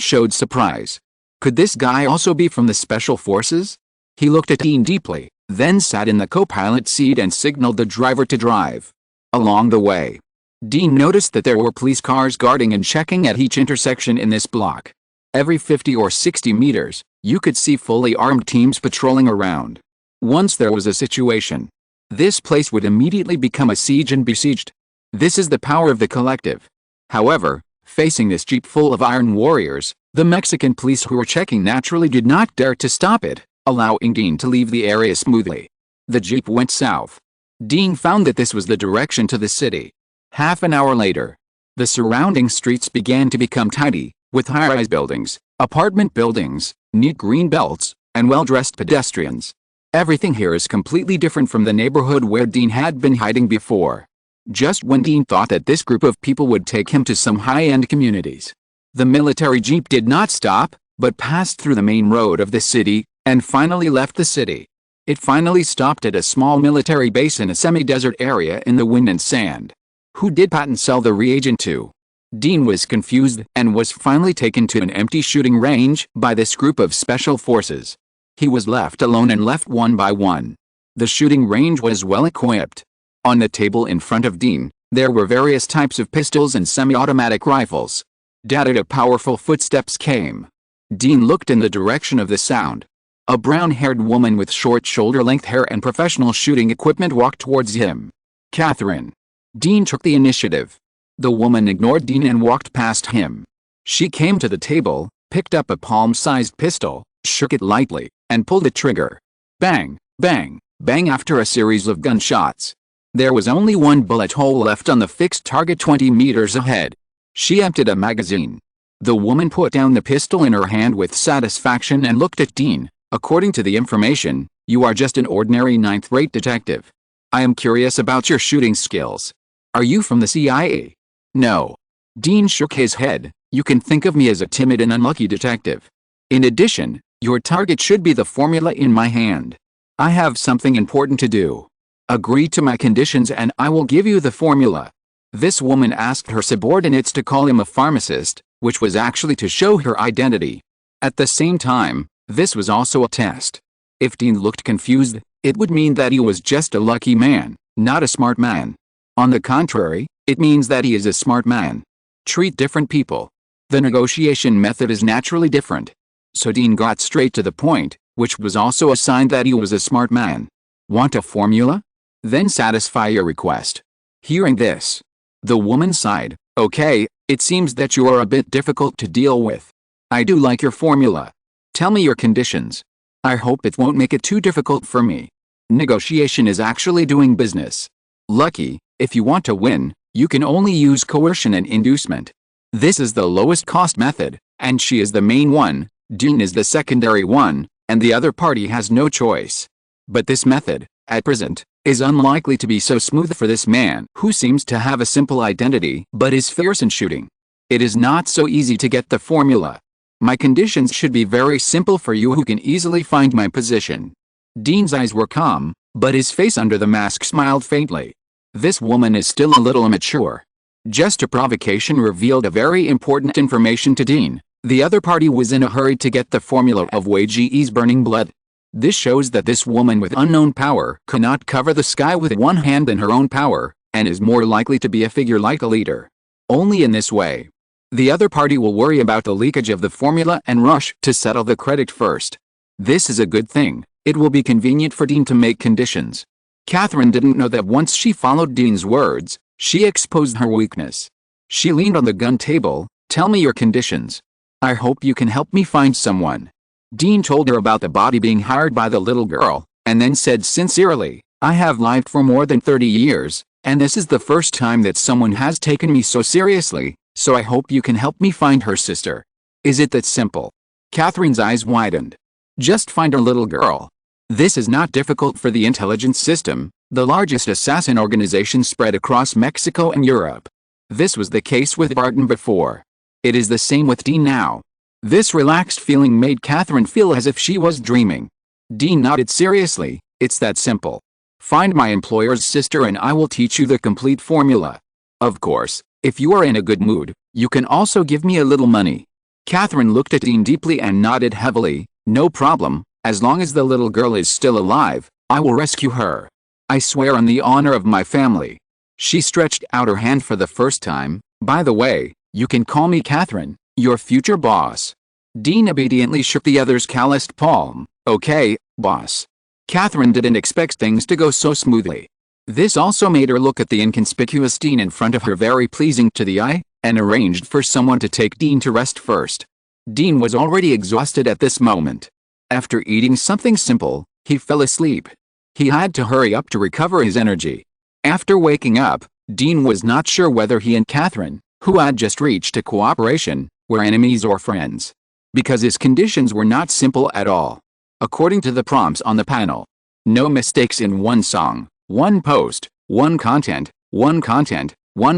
showed surprise. Could this guy also be from the Special Forces? He looked at Dean deeply, then sat in the co-pilot seat and signaled the driver to drive. Along the way, Dean noticed that there were police cars guarding and checking at each intersection in this block. Every 50 or 60 meters, you could see fully armed teams patrolling around. Once there was a situation, this place would immediately become a siege and besieged. This is the power of the collective. However, facing this jeep full of iron warriors, the Mexican police who were checking naturally did not dare to stop it, allowing Dean to leave the area smoothly. The jeep went south. Dean found that this was the direction to the city. Half an hour later, the surrounding streets began to become tidy, with high-rise buildings, apartment buildings, neat green belts, and well-dressed pedestrians. Everything here is completely different from the neighborhood where Dean had been hiding before. Just when Dean thought that this group of people would take him to some high-end communities, the military jeep did not stop, but passed through the main road of the city, and finally left the city. It finally stopped at a small military base in a semi-desert area in the wind and sand. Who did Patton sell the reagent to? Dean was confused and was finally taken to an empty shooting range by this group of special forces. He was left alone and left one by one. The shooting range was well equipped. On the table in front of Dean, There were various types of pistols and semi-automatic rifles. Data powerful footsteps came. Dean looked in the direction of the sound. A brown-haired woman with short shoulder-length hair and professional shooting equipment walked towards him. Catherine. Dean took the initiative. The woman ignored Dean and walked past him. She came to the table, picked up a palm-sized pistol, shook it lightly, and pulled the trigger. Bang, bang, bang after a series of gunshots. There was only one bullet hole left on the fixed target 20 meters ahead. She emptied a magazine. The woman put down the pistol in her hand with satisfaction and looked at Dean. According to the information, you are just an ordinary ninth-rate detective. I am curious about your shooting skills. Are you from the CIA? No. Dean shook his head. You can think of me as a timid and unlucky detective. In addition, your target should be the formula in my hand. I have something important to do. Agree to my conditions and I will give you the formula. This woman asked her subordinates to call him a pharmacist, which was actually to show her identity. At the same time, this was also a test. If Dean looked confused, it would mean that he was just a lucky man, not a smart man. On the contrary, it means that he is a smart man. Treat different people. The negotiation method is naturally different. So Dean got straight to the point, which was also a sign that he was a smart man. Want a formula? Then satisfy your request. Hearing this, the woman sighed. Okay, it seems that you are a bit difficult to deal with. I do like your formula. Tell me your conditions. I hope it won't make it too difficult for me. Negotiation is actually doing business. Lucky, if you want to win, you can only use coercion and inducement. This is the lowest cost method, and she is the main one, Dean is the secondary one, and the other party has no choice. But this method, at present, is unlikely to be so smooth for this man who seems to have a simple identity but is fierce in shooting. It is not so easy to get the formula. My conditions should be very simple for you who can easily find my position. Dean's eyes were calm, but his face under the mask smiled faintly. This woman is still a little immature. Just a provocation revealed a very important information to Dean. The other party was in a hurry to get the formula of Wei Ji's burning blood. This shows that this woman with unknown power cannot cover the sky with one hand in her own power, and is more likely to be a figure like a leader. Only in this way. The other party will worry about the leakage of the formula and rush to settle the credit first. This is a good thing. It will be convenient for Dean to make conditions. Catherine didn't know that once she followed Dean's words, she exposed her weakness. She leaned on the gun table. Tell me your conditions. I hope you can help me find someone. Dean told her about the body being hired by the little girl, and then said sincerely, I have lived for more than 30 years, and this is the first time that someone has taken me so seriously, so I hope you can help me find her sister. Is it that simple? Catherine's eyes widened. Just find a little girl. This is not difficult for the intelligence system, the largest assassin organization spread across Mexico and Europe. This was the case with Barton before. It is the same with Dean now. This relaxed feeling made Catherine feel as if she was dreaming. Dean nodded seriously. It's that simple. Find my employer's sister and I will teach you the complete formula. Of course, if you are in a good mood, you can also give me a little money. Catherine looked at Dean deeply and nodded heavily. No problem, as long as the little girl is still alive, I will rescue her. I swear on the honor of my family. She stretched out her hand for the first time. By the way, you can call me Catherine, your future boss. Dean obediently shook the other's calloused palm. Okay, boss. Catherine didn't expect things to go so smoothly. This also made her look at the inconspicuous Dean in front of her very pleasing to the eye, and arranged for someone to take Dean to rest first. Dean was already exhausted at this moment. After eating something simple, he fell asleep. He had to hurry up to recover his energy. After waking up, Dean was not sure whether he and Catherine, who had just reached a cooperation, were enemies or friends. Because his conditions were not simple at all. According to the prompts on the panel. No mistakes in one song, one post, one content, one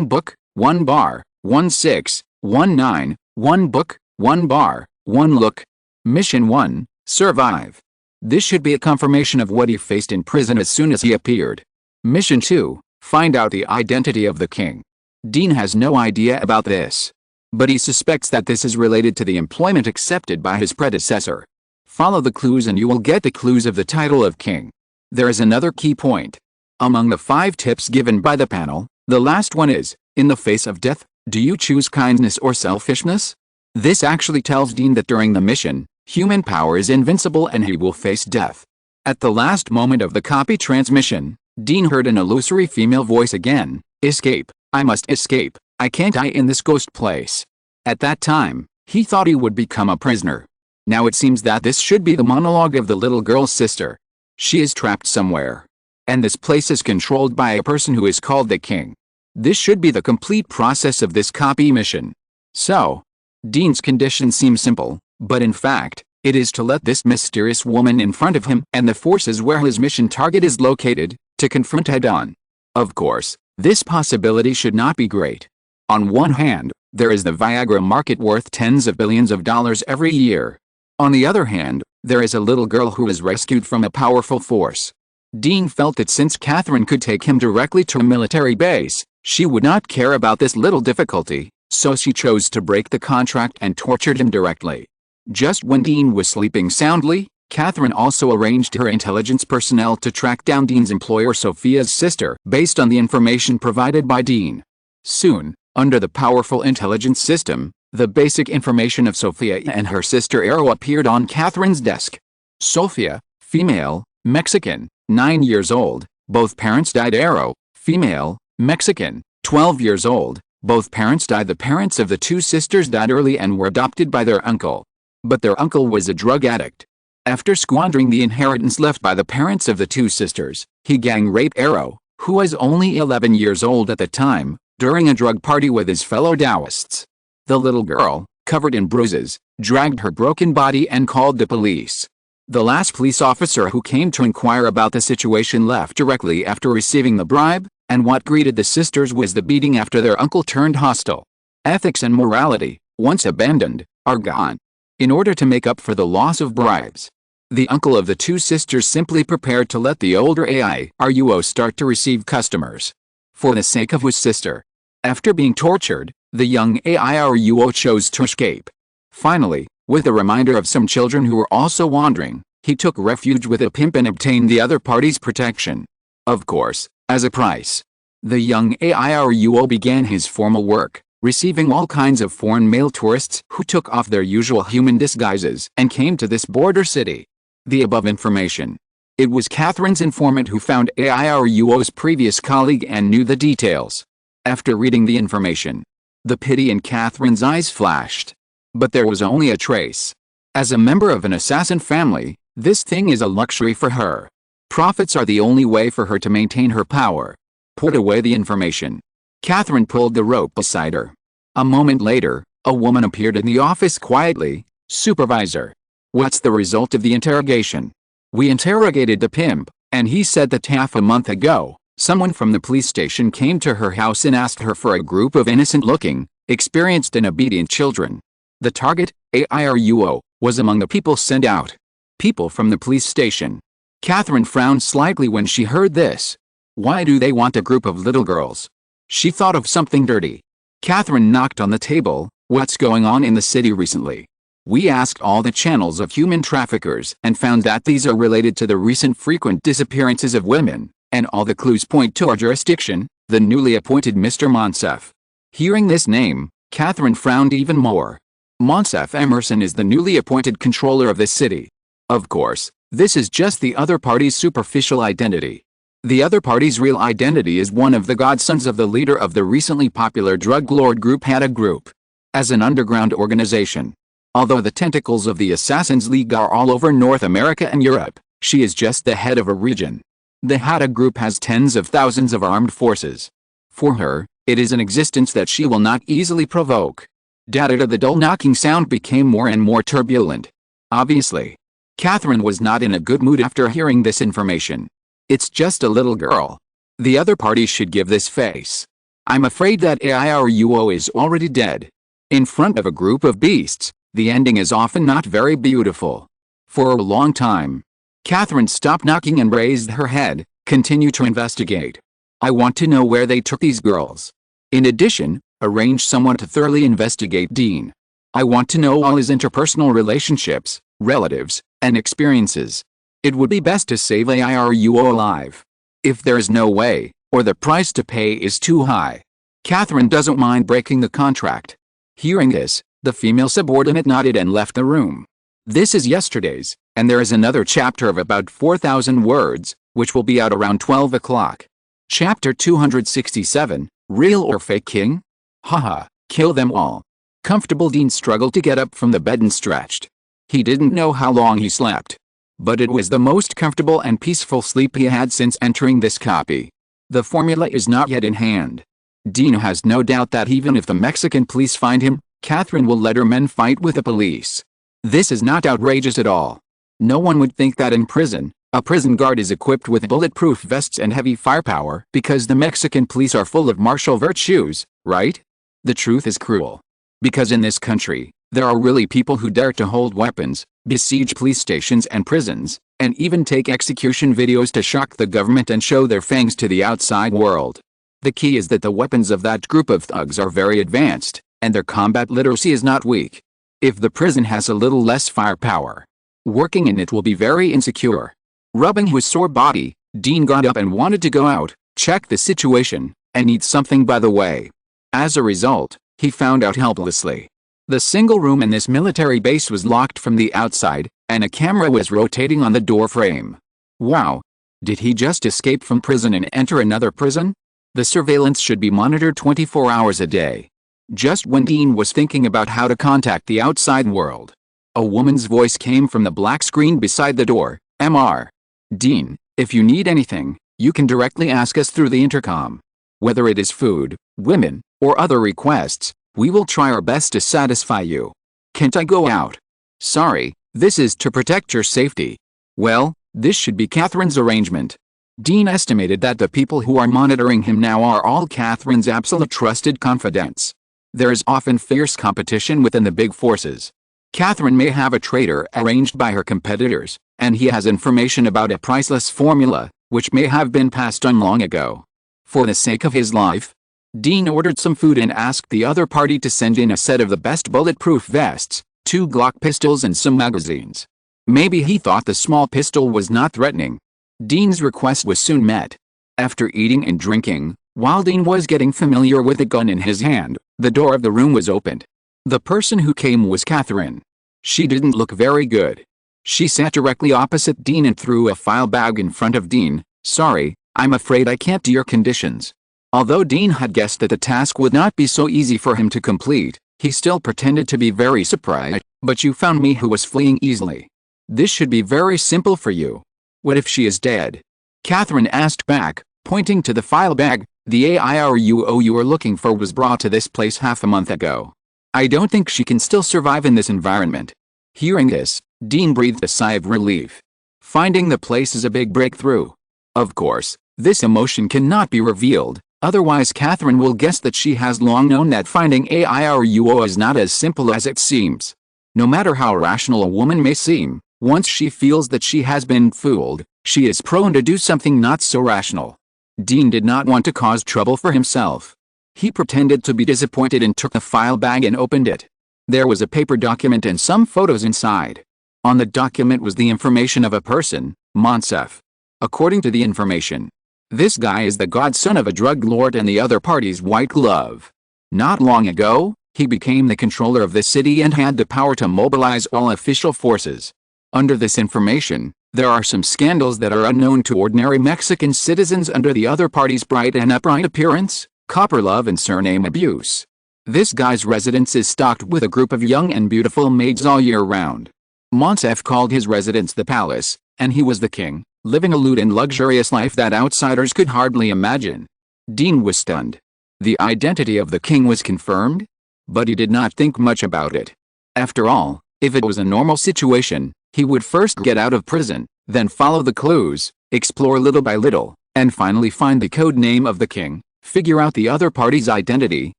book, one bar, 1-6, 1-9, one book, one bar, one look. Mission 1, survive. This should be a confirmation of what he faced in prison as soon as he appeared. Mission 2, find out the identity of the king. Dean has no idea about this. But he suspects that this is related to the employment accepted by his predecessor. Follow the clues and you will get the clues of the title of king. There is another key point. Among the 5 tips given by the panel, The last one is, in the face of death, do you choose kindness or selfishness? This actually tells Dean that during the mission, human power is invincible and he will face death. At the last moment of the copy transmission, Dean heard an illusory female voice again, "Escape, I must escape, I can't die in this ghost place." At that time, he thought he would become a prisoner. Now it seems that this should be the monologue of the little girl's sister. She is trapped somewhere. And this place is controlled by a person who is called the King. This should be the complete process of this copy mission. So, Dean's condition seems simple, but in fact, it is to let this mysterious woman in front of him and the forces where his mission target is located, to confront head-on. Of course, this possibility should not be great. On one hand, there is the Viagra market worth tens of billions of dollars every year. On the other hand, there is a little girl who is rescued from a powerful force. Dean felt that since Catherine could take him directly to a military base, she would not care about this little difficulty, so she chose to break the contract and tortured him directly. Just when Dean was sleeping soundly, Catherine also arranged her intelligence personnel to track down Dean's employer Sophia's sister based on the information provided by Dean. Soon, under the powerful intelligence system, the basic information of Sophia and her sister Arrow appeared on Catherine's desk. Sophia, female, Mexican, 9 years old, both parents died. Arrow, female, Mexican, 12 years old, both parents died. The parents of the two sisters died early and were adopted by their uncle. But their uncle was a drug addict. After squandering the inheritance left by the parents of the two sisters, he gang raped Arrow, who was only 11 years old at the time, during a drug party with his fellow Taoists. The little girl, covered in bruises, dragged her broken body and called the police. The last police officer who came to inquire about the situation left directly after receiving the bribe, and what greeted the sisters was the beating after their uncle turned hostile. Ethics and morality, once abandoned, are gone. In order to make up for the loss of bribes, the uncle of the two sisters simply prepared to let the older AIRUO start to receive customers. For the sake of his sister. After being tortured, the young AIRUO chose to escape. Finally, with a reminder of some children who were also wandering, he took refuge with a pimp and obtained the other party's protection. Of course, as a price. The young AIRUO began his formal work, receiving all kinds of foreign male tourists who took off their usual human disguises and came to this border city. The above information. It was Catherine's informant who found AIRUO's previous colleague and knew the details. After reading the information, the pity in Catherine's eyes flashed. But there was only a trace. As a member of an assassin family, this thing is a luxury for her. Profits are the only way for her to maintain her power. Put away the information. Catherine pulled the rope beside her. A moment later, a woman appeared in the office quietly. "Supervisor. What's the result of the interrogation?" "We interrogated the pimp, and he said that half a month ago, someone from the police station came to her house and asked her for a group of innocent-looking, experienced and obedient children. The target, AIRUO, was among the people sent out. People from the police station." Catherine frowned slightly when she heard this. Why do they want a group of little girls? She thought of something dirty. Catherine knocked on the table. "What's going on in the city recently?" "We asked all the channels of human traffickers and found that these are related to the recent frequent disappearances of women, and all the clues point to our jurisdiction, the newly appointed Mr. Monsef." Hearing this name, Catherine frowned even more. Monsef Emerson is the newly appointed controller of this city. Of course, this is just the other party's superficial identity. The other party's real identity is one of the godsons of the leader of the recently popular drug lord group Hada Group. As an underground organization. Although the tentacles of the Assassins League are all over North America and Europe, she is just the head of a region. The Hada Group has tens of thousands of armed forces. For her, it is an existence that she will not easily provoke. Da-da-da. The dull knocking sound became more and more turbulent. Obviously, Catherine was not in a good mood after hearing this information. It's just a little girl. The other party should give this face. I'm afraid that AIRUO is already dead. In front of a group of beasts, the ending is often not very beautiful. For a long time, Catherine stopped knocking and raised her head, continue to investigate. I want to know where they took these girls. In addition, arrange someone to thoroughly investigate Dean. I want to know all his interpersonal relationships, relatives, and experiences. It would be best to save AIRUO alive. If there is no way, or the price to pay is too high. Catherine doesn't mind breaking the contract. Hearing this, the female subordinate nodded and left the room. This is yesterday's, and there is another chapter of about 4,000 words, which will be out around 12 o'clock. Chapter 267, Real or Fake King? Haha, kill them all. Comfortable Dean struggled to get up from the bed and stretched. He didn't know how long he slept, but it was the most comfortable and peaceful sleep he had since entering this copy. The formula is not yet in hand. Dean has no doubt that even if the Mexican police find him, Catherine will let her men fight with the police. This is not outrageous at all. No one would think that in prison, a prison guard is equipped with bulletproof vests and heavy firepower because the Mexican police are full of martial virtues, right? The truth is cruel. Because in this country, there are really people who dare to hold weapons, besiege police stations and prisons, and even take execution videos to shock the government and show their fangs to the outside world. The key is that the weapons of that group of thugs are very advanced, and their combat literacy is not weak. If the prison has a little less firepower, working in it will be very insecure. Rubbing his sore body, Dean got up and wanted to go out, check the situation, and eat something by the way. As a result, he found out helplessly. The single room in this military base was locked from the outside, and a camera was rotating on the door frame. Wow! Did he just escape from prison and enter another prison? The surveillance should be monitored 24 hours a day. Just when Dean was thinking about how to contact the outside world, a woman's voice came from the black screen beside the door. Mr. Dean, if you need anything, you can directly ask us through the intercom. Whether it is food, women, or other requests, we will try our best to satisfy you. Can't I go out? Sorry, this is to protect your safety. Well, this should be Catherine's arrangement. Dean estimated that the people who are monitoring him now are all Catherine's absolute trusted confidants. There is often fierce competition within the big forces. Catherine may have a traitor arranged by her competitors, and he has information about a priceless formula, which may have been passed on long ago. For the sake of his life, Dean ordered some food and asked the other party to send in a set of the best bulletproof vests, 2 Glock pistols and some magazines. Maybe he thought the small pistol was not threatening. Dean's request was soon met. After eating and drinking, while Dean was getting familiar with the gun in his hand, the door of the room was opened. The person who came was Catherine. She didn't look very good. She sat directly opposite Dean and threw a file bag in front of Dean. Sorry, I'm afraid I can't do your conditions. Although Dean had guessed that the task would not be so easy for him to complete, he still pretended to be very surprised. But you found me who was fleeing easily. This should be very simple for you. What if she is dead? Catherine asked back, pointing to the file bag. The AIRUO you were looking for was brought to this place half a month ago. I don't think she can still survive in this environment. Hearing this, Dean breathed a sigh of relief. Finding the place is a big breakthrough. Of course, this emotion cannot be revealed, otherwise Catherine will guess that she has long known that finding AIRUO is not as simple as it seems. No matter how rational a woman may seem, once she feels that she has been fooled, she is prone to do something not so rational. Dean did not want to cause trouble for himself. He pretended to be disappointed and took the file bag and opened it. There was a paper document and some photos inside. On the document was the information of a person, Monsef. According to the information, this guy is the godson of a drug lord and the other party's white glove. Not long ago, he became the controller of the city and had the power to mobilize all official forces. Under this information, there are some scandals that are unknown to ordinary Mexican citizens under the other party's bright and upright appearance, copper love and surname abuse. This guy's residence is stocked with a group of young and beautiful maids all year round. Monsef called his residence the palace, and he was the king, living a lewd and luxurious life that outsiders could hardly imagine. Dean was stunned. The identity of the king was confirmed, but he did not think much about it. After all, if it was a normal situation, he would first get out of prison, then follow the clues, explore little by little, and finally find the code name of the king, figure out the other party's identity,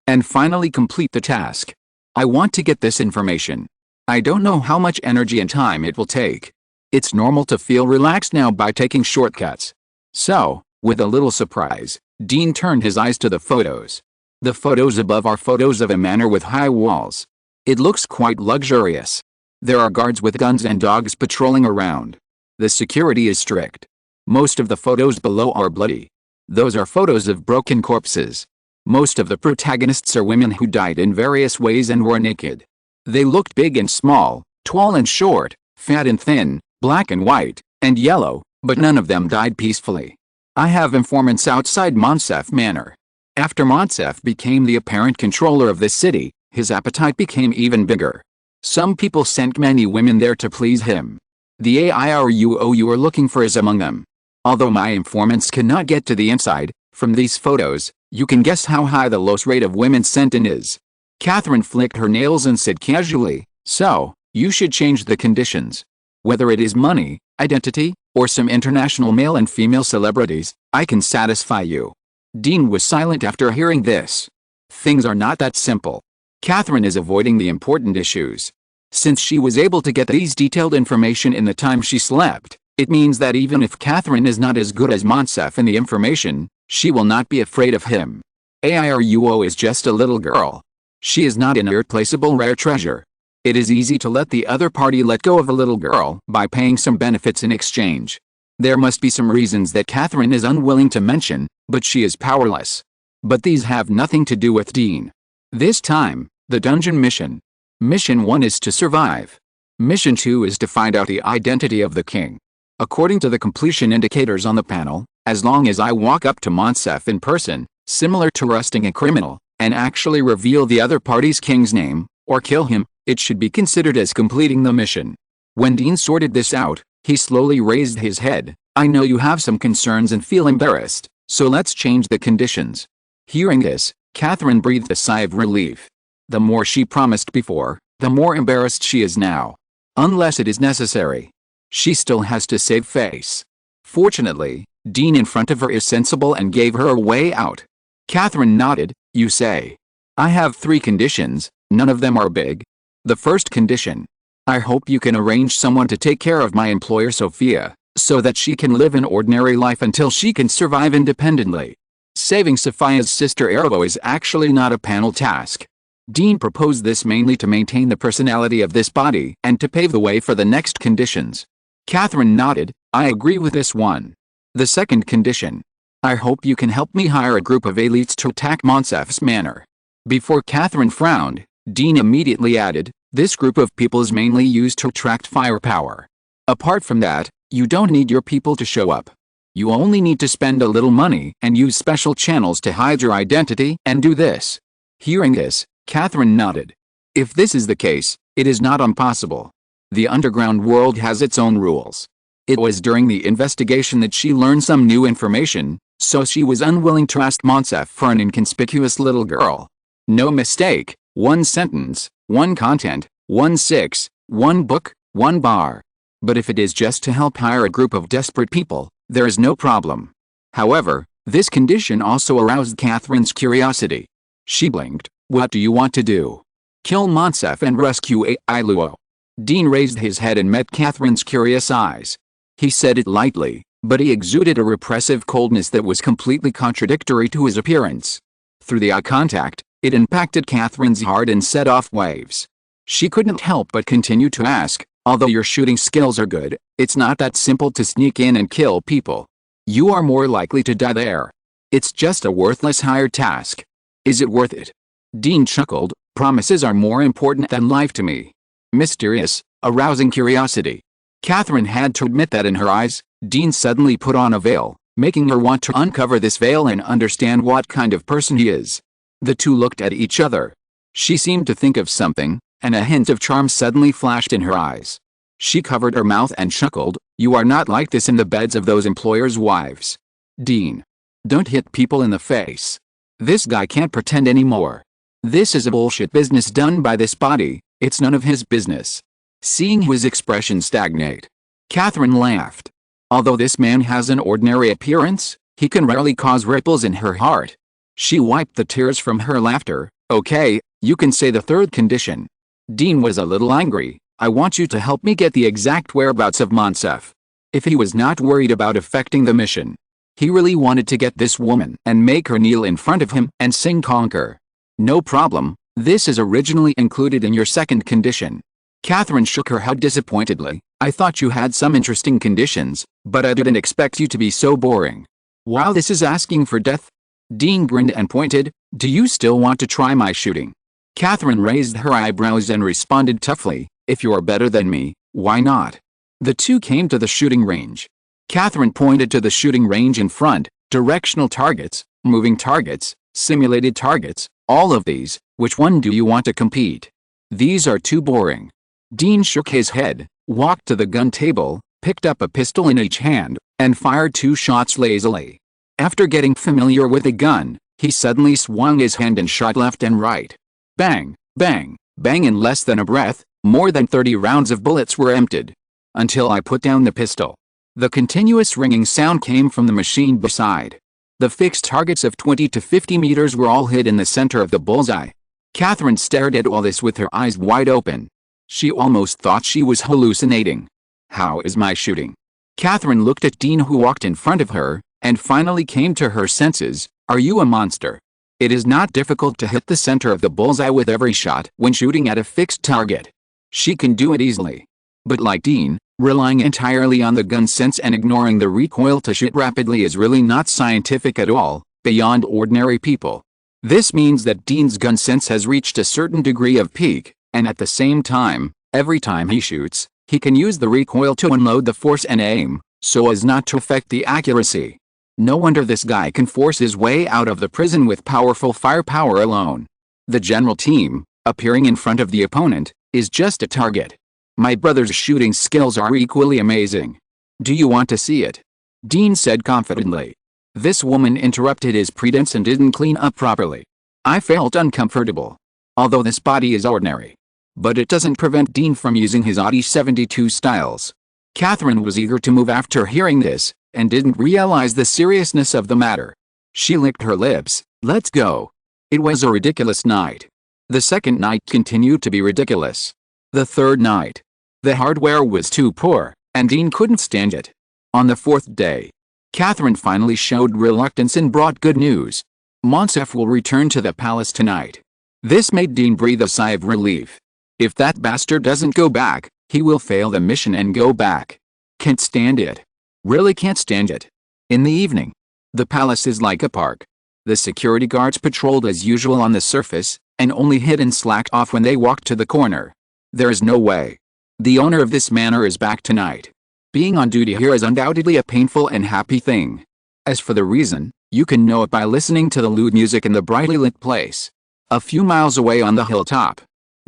and finally complete the task. I want to get this information. I don't know how much energy and time it will take. It's normal to feel relaxed now by taking shortcuts. So, with a little surprise, Dean turned his eyes to the photos. The photos above are photos of a manor with high walls. It looks quite luxurious. There are guards with guns and dogs patrolling around. The security is strict. Most of the photos below are bloody. Those are photos of broken corpses. Most of the protagonists are women who died in various ways and were naked. They looked big and small, tall and short, fat and thin, black and white, and yellow, but none of them died peacefully. I have informants outside Monsef Manor. After Monsef became the apparent controller of the city, his appetite became even bigger. Some people sent many women there to please him. The AIRUO you are looking for is among them. Although my informants cannot get to the inside, from these photos, you can guess how high the loss rate of women sent in is. Catherine flicked her nails and said casually, "So, you should change the conditions. Whether it is money, identity, or some international male and female celebrities, I can satisfy you." Dean was silent after hearing this. Things are not that simple. Catherine is avoiding the important issues. Since she was able to get these detailed information in the time she slept, it means that even if Catherine is not as good as Monsef in the information, she will not be afraid of him. AIRUO is just a little girl. She is not an irreplaceable rare treasure. It is easy to let the other party let go of a little girl by paying some benefits in exchange. There must be some reasons that Catherine is unwilling to mention, but she is powerless. But these have nothing to do with Dean. This time, the dungeon mission. Mission 1 is to survive. Mission 2 is to find out the identity of the king. According to the completion indicators on the panel, as long as I walk up to Monsef in person, similar to arresting a criminal, and actually reveal the other party's king's name, or kill him, it should be considered as completing the mission. When Dean sorted this out, he slowly raised his head. "I know you have some concerns and feel embarrassed, so let's change the conditions." Hearing this, Catherine breathed a sigh of relief. The more she promised before, the more embarrassed she is now. Unless it is necessary, she still has to save face. Fortunately, Dean in front of her is sensible and gave her a way out. Catherine nodded. "You say. I have 3 conditions, none of them are big. The first condition. I hope you can arrange someone to take care of my employer Sophia, so that she can live an ordinary life until she can survive independently." Saving Sophia's sister Arrow is actually not a panel task. Dean proposed this mainly to maintain the personality of this body and to pave the way for the next conditions. Catherine nodded. "I agree with this one. The second condition. I hope you can help me hire a group of elites to attack Monsef's manor." Before Catherine frowned, Dean immediately added, "This group of people is mainly used to attract firepower. Apart from that, you don't need your people to show up. You only need to spend a little money and use special channels to hide your identity and do this." Hearing this, Catherine nodded. If this is the case, it is not impossible. The underground world has its own rules. It was during the investigation that she learned some new information, so she was unwilling to ask Monsef for an inconspicuous little girl. No mistake, 1 sentence, 1 content, 1/6, 1 book, 1 bar. But if it is just to help hire a group of desperate people, there is no problem. However, this condition also aroused Catherine's curiosity. She blinked. "What do you want to do?" "Kill Monsef and rescue AIRUO." Dean raised his head and met Catherine's curious eyes. He said it lightly, but he exuded a repressive coldness that was completely contradictory to his appearance. Through the eye contact, it impacted Catherine's heart and set off waves. She couldn't help but continue to ask, "Although your shooting skills are good, it's not that simple to sneak in and kill people. You are more likely to die there. It's just a worthless hired task. Is it worth it?" Dean chuckled. "Promises are more important than life to me." Mysterious, arousing curiosity. Catherine had to admit that in her eyes, Dean suddenly put on a veil, making her want to uncover this veil and understand what kind of person he is. The two looked at each other. She seemed to think of something, and a hint of charm suddenly flashed in her eyes. She covered her mouth and chuckled. "You are not like this in the beds of those employers' wives. Dean. Don't hit people in the face. This guy can't pretend anymore. This is a bullshit business done by this body, it's none of his business." Seeing his expression stagnate, Catherine laughed. Although this man has an ordinary appearance, he can rarely cause ripples in her heart. She wiped the tears from her laughter. "Okay, you can say the third condition." Dean was a little angry. "I want you to help me get the exact whereabouts of Monsef." If he was not worried about affecting the mission, he really wanted to get this woman and make her kneel in front of him and sing "Conquer." "No problem, this is originally included in your second condition." Catherine shook her head disappointedly. "I thought you had some interesting conditions, but I didn't expect you to be so boring." Wow, this is asking for death. Dean grinned and pointed, do you still want to try my shooting? Catherine raised her eyebrows and responded toughly, if you're better than me, why not? The two came to the shooting range. Catherine pointed to the shooting range in front, directional targets, moving targets, simulated targets, all of these, which one do you want to compete? These are too boring. Dean shook his head, walked to the gun table, picked up a pistol in each hand, and fired 2 shots lazily. After getting familiar with the gun, he suddenly swung his hand and shot left and right. Bang, bang, bang, in less than a breath, more than 30 rounds of bullets were emptied. Until I put down the pistol. The continuous ringing sound came from the machine beside. The fixed targets of 20 to 50 meters were all hit in the center of the bullseye. Catherine stared at all this with her eyes wide open. She almost thought she was hallucinating. How is my shooting? Catherine looked at Dean, who walked in front of her, and finally came to her senses. Are you a monster? It is not difficult to hit the center of the bullseye with every shot when shooting at a fixed target. She can do it easily. But like Dean, relying entirely on the gun sense and ignoring the recoil to shoot rapidly is really not scientific at all, beyond ordinary people. This means that Dean's gun sense has reached a certain degree of peak, and at the same time, every time he shoots, he can use the recoil to unload the force and aim, so as not to affect the accuracy. No wonder this guy can force his way out of the prison with powerful firepower alone. The general team, appearing in front of the opponent, is just a target. My brother's shooting skills are equally amazing. Do you want to see it? Dean said confidently. This woman interrupted his pretense and didn't clean up properly. I felt uncomfortable. Although this body is ordinary. But it doesn't prevent Dean from using his Audi 72 styles. Catherine was eager to move after hearing this, and didn't realize the seriousness of the matter. She licked her lips. Let's go. It was a ridiculous night. The second night continued to be ridiculous. The third night. The hardware was too poor, and Dean couldn't stand it. On the fourth day, Catherine finally showed reluctance and brought good news. Monsef will return to the palace tonight. This made Dean breathe a sigh of relief. If that bastard doesn't go back, he will fail the mission and go back. Can't stand it. Really can't stand it. In the evening, the palace is like a park. The security guards patrolled as usual on the surface, and only hid and slacked off when they walked to the corner. There is no way. The owner of this manor is back tonight. Being on duty here is undoubtedly a painful and happy thing. As for the reason, you can know it by listening to the lewd music in the brightly lit place. A few miles away on the hilltop.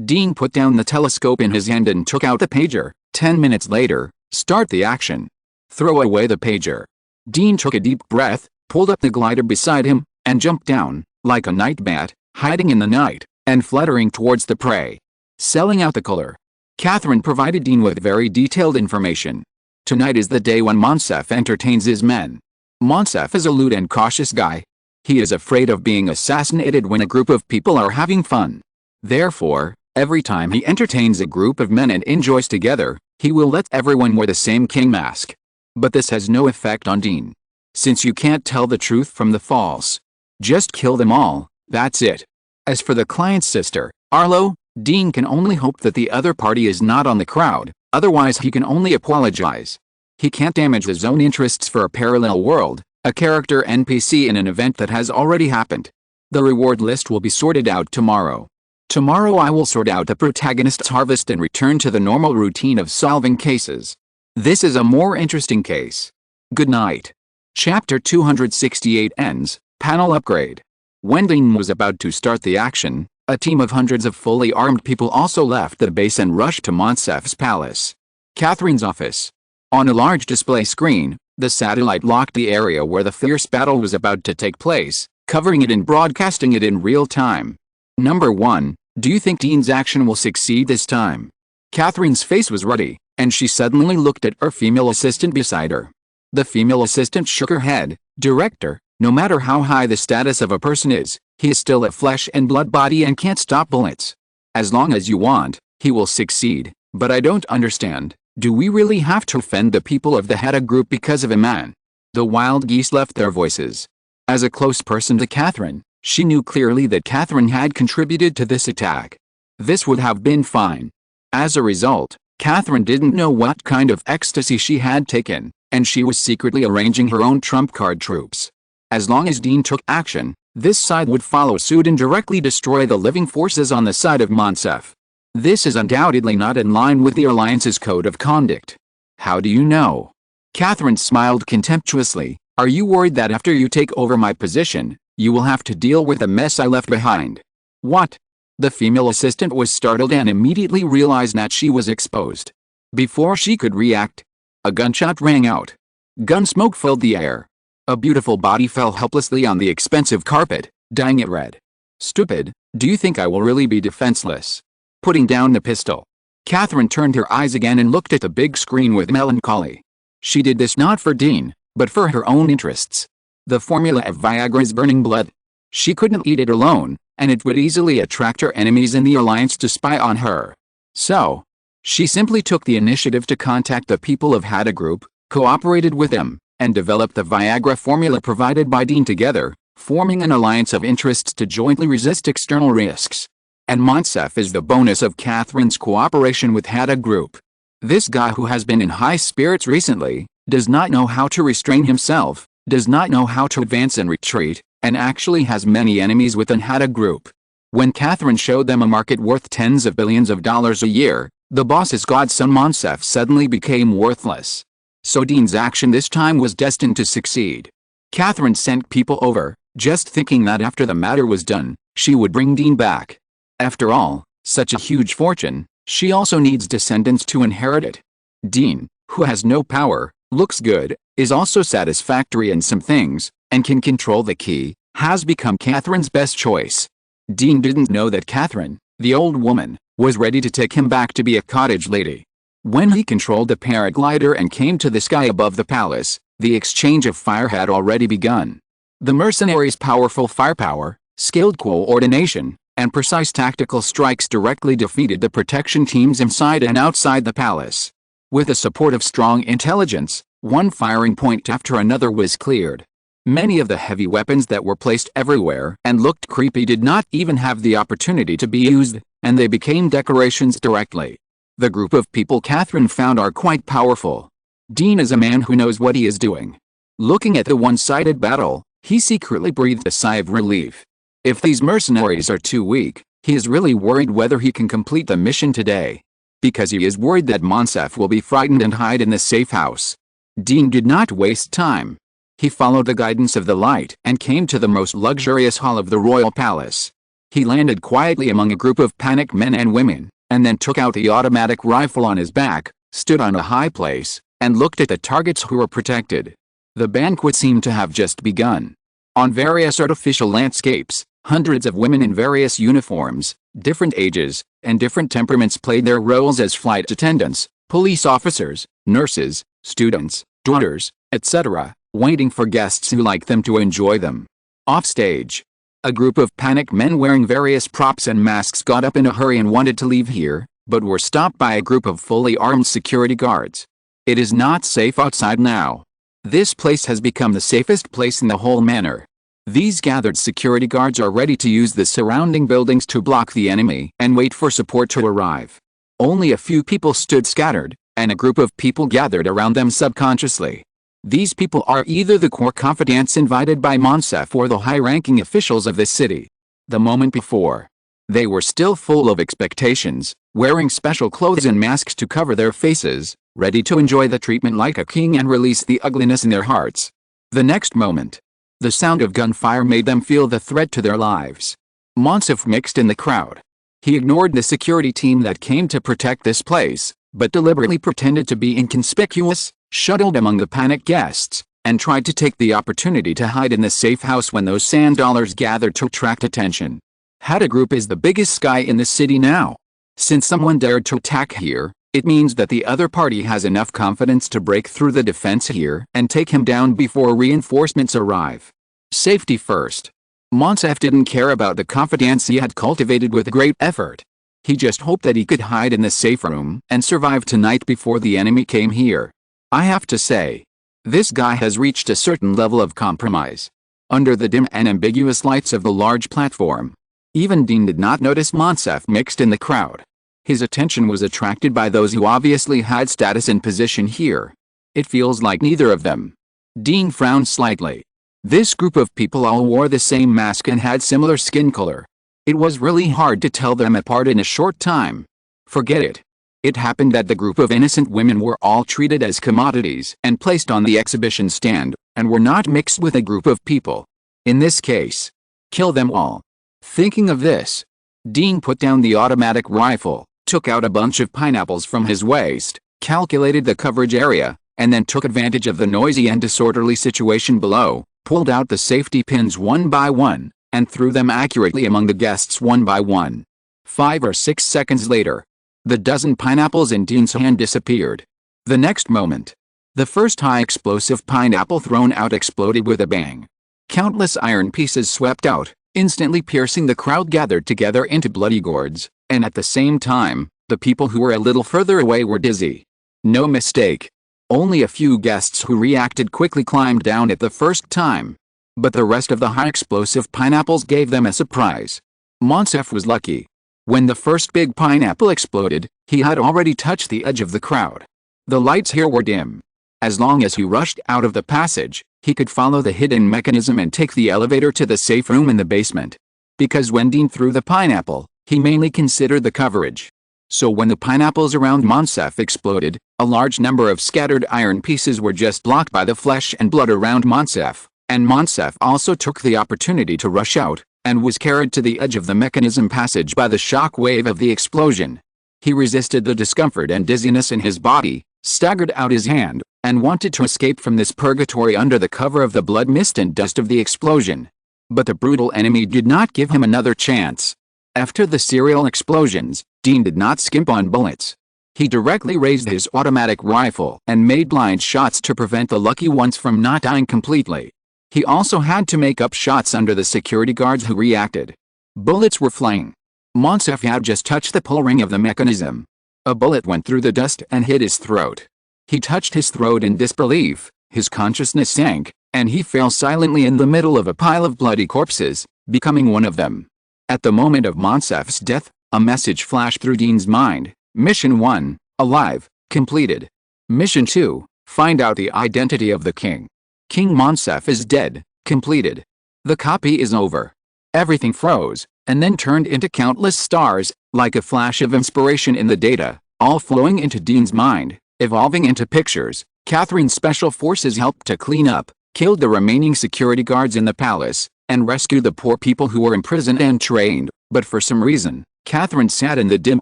Dean put down the telescope in his hand and took out the pager. 10 minutes later, start the action. Throw away the pager. Dean took a deep breath, pulled up the glider beside him, and jumped down, like a night bat, hiding in the night, and fluttering towards the prey. Selling out the color. Catherine provided Dean with very detailed information. Tonight is the day when Monsef entertains his men. Monsef is a lewd and cautious guy. He is afraid of being assassinated when a group of people are having fun. Therefore, every time he entertains a group of men and enjoys together, he will let everyone wear the same king mask. But this has no effect on Dean. Since you can't tell the truth from the false. Just kill them all, that's it. As for the client's sister, Arlo, Dean can only hope that the other party is not on the crowd, otherwise he can only apologize. He can't damage his own interests for a parallel world, a character NPC in an event that has already happened. The reward list will be sorted out tomorrow. Tomorrow I will sort out the protagonist's harvest and return to the normal routine of solving cases. This is a more interesting case. Good night. Chapter 268 ends. Panel upgrade. When Dean was about to start the action, a team of hundreds of fully armed people also left the base and rushed to Monsef's palace. Catherine's office. On a large display screen, the satellite locked the area where the fierce battle was about to take place, covering it and broadcasting it in real time. Number 1. Do you think Dean's action will succeed this time? Catherine's face was ruddy, and she suddenly looked at her female assistant beside her. The female assistant shook her head. Director, no matter how high the status of a person is, he is still a flesh and blood body and can't stop bullets. As long as you want, he will succeed, but I don't understand. Do we really have to offend the people of the Hedda group because of a man? The wild geese left their voices. As a close person to Catherine, she knew clearly that Catherine had contributed to this attack. This would have been fine. As a result, Catherine didn't know what kind of ecstasy she had taken, and she was secretly arranging her own trump card troops. As long as Dean took action, this side would follow suit and directly destroy the living forces on the side of Monsef. This is undoubtedly not in line with the Alliance's code of conduct. How do you know? Catherine smiled contemptuously. Are you worried that after you take over my position, you will have to deal with the mess I left behind? What? The female assistant was startled and immediately realized that she was exposed. Before she could react, a gunshot rang out. Gun smoke filled the air. A beautiful body fell helplessly on the expensive carpet, dyeing it red. Stupid, do you think I will really be defenseless? Putting down the pistol, Catherine turned her eyes again and looked at the big screen with melancholy. She did this not for Dean, but for her own interests. The formula of Viagra's burning blood. She couldn't eat it alone, and it would easily attract her enemies in the Alliance to spy on her. So, she simply took the initiative to contact the people of Hada Group, cooperated with them, and developed the Viagra formula provided by Dean together, forming an alliance of interests to jointly resist external risks. And Monsef is the bonus of Catherine's cooperation with Hada Group. This guy who has been in high spirits recently, does not know how to restrain himself, does not know how to advance and retreat, and actually has many enemies within Hada Group. When Catherine showed them a market worth tens of billions of dollars a year, the boss's godson Monsef suddenly became worthless. So Dean's action this time was destined to succeed. Catherine sent people over, just thinking that after the matter was done, she would bring Dean back. After all, such a huge fortune, she also needs descendants to inherit it. Dean, who has no power, looks good, is also satisfactory in some things, and can control the key, has become Catherine's best choice. Dean didn't know that Catherine, the old woman, was ready to take him back to be a cottage lady. When he controlled the paraglider and came to the sky above the palace, the exchange of fire had already begun. The mercenaries' powerful firepower, skilled coordination, and precise tactical strikes directly defeated the protection teams inside and outside the palace. With the support of strong intelligence, one firing point after another was cleared. Many of the heavy weapons that were placed everywhere and looked creepy did not even have the opportunity to be used, and they became decorations directly. The group of people Catherine found are quite powerful. Dean is a man who knows what he is doing. Looking at the one-sided battle, he secretly breathed a sigh of relief. If these mercenaries are too weak, he is really worried whether he can complete the mission today. Because he is worried that Monsef will be frightened and hide in the safe house. Dean did not waste time. He followed the guidance of the light and came to the most luxurious hall of the royal palace. He landed quietly among a group of panicked men and women, and then took out the automatic rifle on his back, stood on a high place, and looked at the targets who were protected. The banquet seemed to have just begun. On various artificial landscapes, hundreds of women in various uniforms, different ages, and different temperaments played their roles as flight attendants, police officers, nurses, students, daughters, etc., waiting for guests who like them to enjoy them. Offstage, a group of panicked men wearing various props and masks got up in a hurry and wanted to leave here, but were stopped by a group of fully armed security guards. It is not safe outside now. This place has become the safest place in the whole manor. These gathered security guards are ready to use the surrounding buildings to block the enemy and wait for support to arrive. Only a few people stood scattered, and a group of people gathered around them subconsciously. These people are either the core confidants invited by Monsef or the high-ranking officials of the city. The moment before, they were still full of expectations, wearing special clothes and masks to cover their faces, ready to enjoy the treatment like a king and release the ugliness in their hearts. The next moment, the sound of gunfire made them feel the threat to their lives. Monsef mixed in the crowd. He ignored the security team that came to protect this place, but deliberately pretended to be inconspicuous, shuttled among the panicked guests, and tried to take the opportunity to hide in the safe house when those sand dollars gathered to attract attention. Hada Group is the biggest guy in the city now. Since someone dared to attack here, it means that the other party has enough confidence to break through the defense here and take him down before reinforcements arrive. Safety first. Monsef didn't care about the confidence he had cultivated with great effort. He just hoped that he could hide in the safe room and survive tonight before the enemy came here. I have to say, this guy has reached a certain level of compromise. Under the dim and ambiguous lights of the large platform, even Dean did not notice Monsef mixed in the crowd. His attention was attracted by those who obviously had status and position here. It feels like neither of them. Dean frowned slightly. This group of people all wore the same mask and had similar skin color. It was really hard to tell them apart in a short time. Forget it. It happened that the group of innocent women were all treated as commodities and placed on the exhibition stand, and were not mixed with a group of people. In this case, kill them all. Thinking of this, Dean put down the automatic rifle, took out a bunch of pineapples from his waist, calculated the coverage area, and then took advantage of the noisy and disorderly situation below, pulled out the safety pins one by one, and threw them accurately among the guests one by one. 5 or 6 seconds later, the dozen pineapples in Dean's hand disappeared. The next moment, the first high-explosive pineapple thrown out exploded with a bang. Countless iron pieces swept out, instantly piercing the crowd gathered together into bloody gourds, and at the same time, the people who were a little further away were dizzy. No mistake. Only a few guests who reacted quickly climbed down at the first time. But the rest of the high-explosive pineapples gave them a surprise. Monsef was lucky. When the first big pineapple exploded, he had already touched the edge of the crowd. The lights here were dim. As long as he rushed out of the passage, he could follow the hidden mechanism and take the elevator to the safe room in the basement. Because when Dean threw the pineapple, he mainly considered the coverage. So when the pineapples around Monsef exploded, a large number of scattered iron pieces were just blocked by the flesh and blood around Monsef, and Monsef also took the opportunity to rush out, and was carried to the edge of the mechanism passage by the shock wave of the explosion. He resisted the discomfort and dizziness in his body, staggered out his hand, and wanted to escape from this purgatory under the cover of the blood mist and dust of the explosion. But the brutal enemy did not give him another chance. After the serial explosions, Dean did not skimp on bullets. He directly raised his automatic rifle and made blind shots to prevent the lucky ones from not dying completely. He also had to make up shots under the security guards who reacted. Bullets were flying. Monsef had just touched the pull ring of the mechanism. A bullet went through the dust and hit his throat. He touched his throat in disbelief, his consciousness sank, and he fell silently in the middle of a pile of bloody corpses, becoming one of them. At the moment of Monsef's death, a message flashed through Dean's mind. Mission 1, alive, completed. Mission 2, find out the identity of the king. King Monsef is dead, completed. The copy is over. Everything froze, and then turned into countless stars, like a flash of inspiration in the data, all flowing into Dean's mind, evolving into pictures. Catherine's special forces helped to clean up, killed the remaining security guards in the palace, and rescued the poor people who were imprisoned and trained, but for some reason, Catherine sat in the dim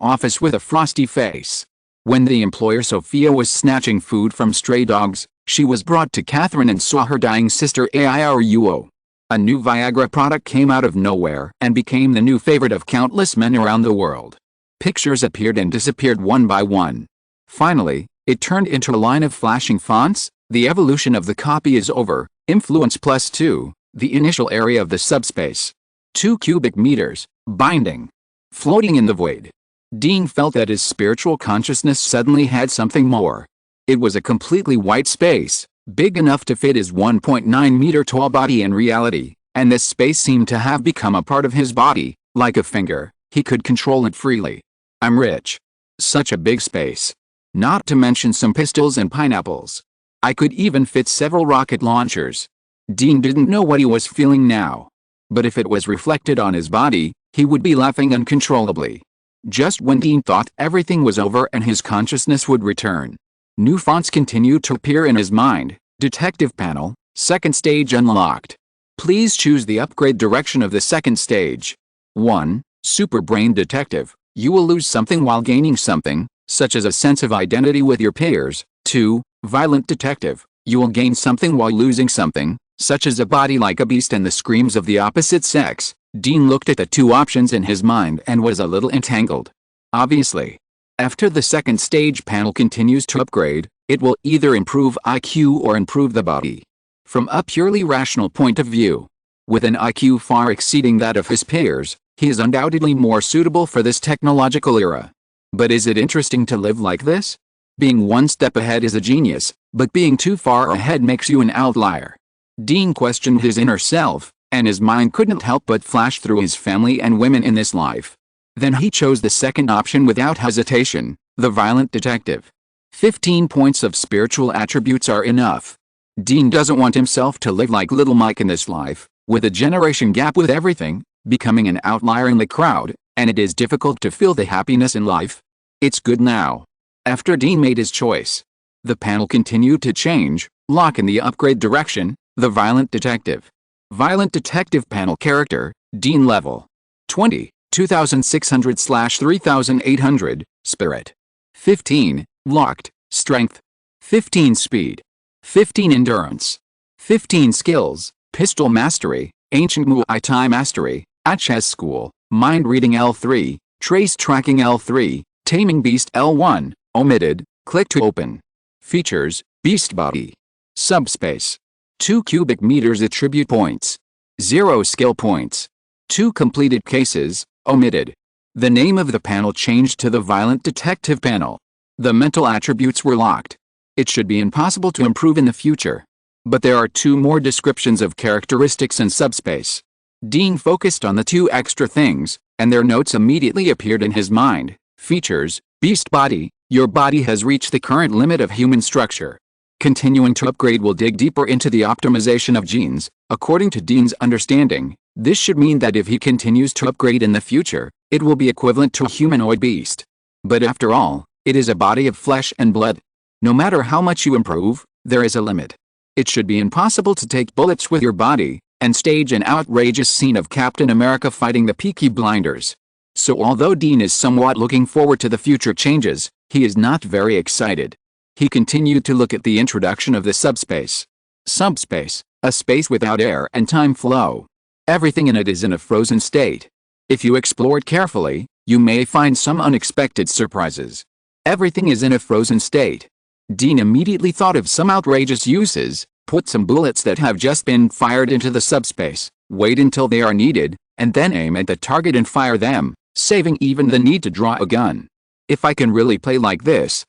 office with a frosty face. When the employer Sophia was snatching food from stray dogs, she was brought to Catherine and saw her dying sister Airuo. A new Viagra product came out of nowhere and became the new favorite of countless men around the world. Pictures appeared and disappeared one by one. Finally, it turned into a line of flashing fonts. The evolution of the copy is over. Influence +2, the initial area of the subspace. 2 cubic meters, binding. Floating in the void. Dean felt that his spiritual consciousness suddenly had something more. It was a completely white space, big enough to fit his 1.9-meter tall body in reality, and this space seemed to have become a part of his body, like a finger. He could control it freely. I'm rich. Such a big space. Not to mention some pistols and pineapples. I could even fit several rocket launchers. Dean didn't know what he was feeling now. But if it was reflected on his body, he would be laughing uncontrollably. Just when Dean thought everything was over and his consciousness would return, new fonts continued to appear in his mind. Detective panel, second stage unlocked. Please choose the upgrade direction of the second stage. 1. Super Brain Detective. You will lose something while gaining something, such as a sense of identity with your peers. 2. Violent Detective. You will gain something while losing something, such as a body like a beast and the screams of the opposite sex. Dean looked at the two options in his mind and was a little entangled. Obviously, after the second stage panel continues to upgrade, it will either improve IQ or improve the body. From a purely rational point of view, with an IQ far exceeding that of his peers, he is undoubtedly more suitable for this technological era. But is it interesting to live like this? Being one step ahead is a genius, but being too far ahead makes you an outlier. Dean questioned his inner self, and his mind couldn't help but flash through his family and women in this life. Then he chose the second option without hesitation, the violent detective. 15 points of spiritual attributes are enough. Dean doesn't want himself to live like little Mike in this life, with a generation gap with everything, becoming an outlier in the crowd, and it is difficult to feel the happiness in life. It's good now. After Dean made his choice, the panel continued to change, lock in the upgrade direction, the Violent Detective. Violent Detective panel character, Dean level 20, 2600/3800, Spirit. 15, Locked, Strength. 15 Speed. 15 Endurance. 15 Skills, Pistol Mastery, Ancient Muay Thai Mastery, at Chess School, Mind Reading L3, Trace Tracking L3, Taming Beast L1, omitted, click to open. Features, Beast Body. Subspace. 2 cubic meters attribute points. 0 skill points. 2 completed cases, omitted. The name of the panel changed to the Violent Detective panel. The mental attributes were locked. It should be impossible to improve in the future. But there are 2 more descriptions of characteristics in subspace. Dean focused on the 2 extra things, and their notes immediately appeared in his mind. Features, Beast Body, your body has reached the current limit of human structure. Continuing to upgrade will dig deeper into the optimization of genes. According to Dean's understanding, this should mean that if he continues to upgrade in the future, it will be equivalent to a humanoid beast. But after all, it is a body of flesh and blood. No matter how much you improve, there is a limit. It should be impossible to take bullets with your body, and stage an outrageous scene of Captain America fighting the Peaky Blinders. So although Dean is somewhat looking forward to the future changes, he is not very excited. He continued to look at the introduction of the subspace. Subspace, a space without air and time flow. Everything in it is in a frozen state. If you explore it carefully, you may find some unexpected surprises. Everything is in a frozen state. Dean immediately thought of some outrageous uses. Put some bullets that have just been fired into the subspace, wait until they are needed, and then aim at the target and fire them, saving even the need to draw a gun. If I can really play like this,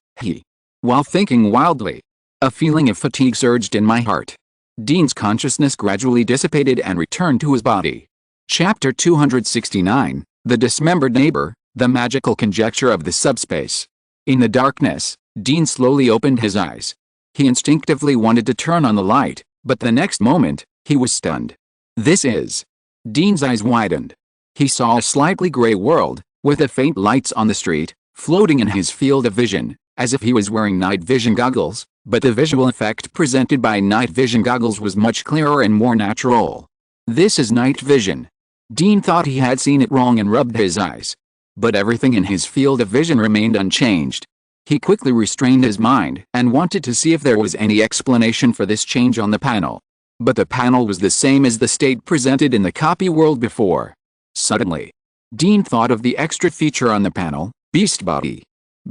while thinking wildly, a feeling of fatigue surged in my heart. Dean's consciousness gradually dissipated and returned to his body. Chapter 269, The Dismembered Neighbor, The Magical Conjecture of the Subspace. In the darkness, Dean slowly opened his eyes. He instinctively wanted to turn on the light, but the next moment, he was stunned. This is. Dean's eyes widened. He saw a slightly gray world, with the faint lights on the street, floating in his field of vision, as if he was wearing night vision goggles, but the visual effect presented by night vision goggles was much clearer and more natural. This is night vision. Dean thought he had seen it wrong and rubbed his eyes. But everything in his field of vision remained unchanged. He quickly restrained his mind and wanted to see if there was any explanation for this change on the panel. But the panel was the same as the state presented in the copy world before. Suddenly, Dean thought of the extra feature on the panel, Beast Body.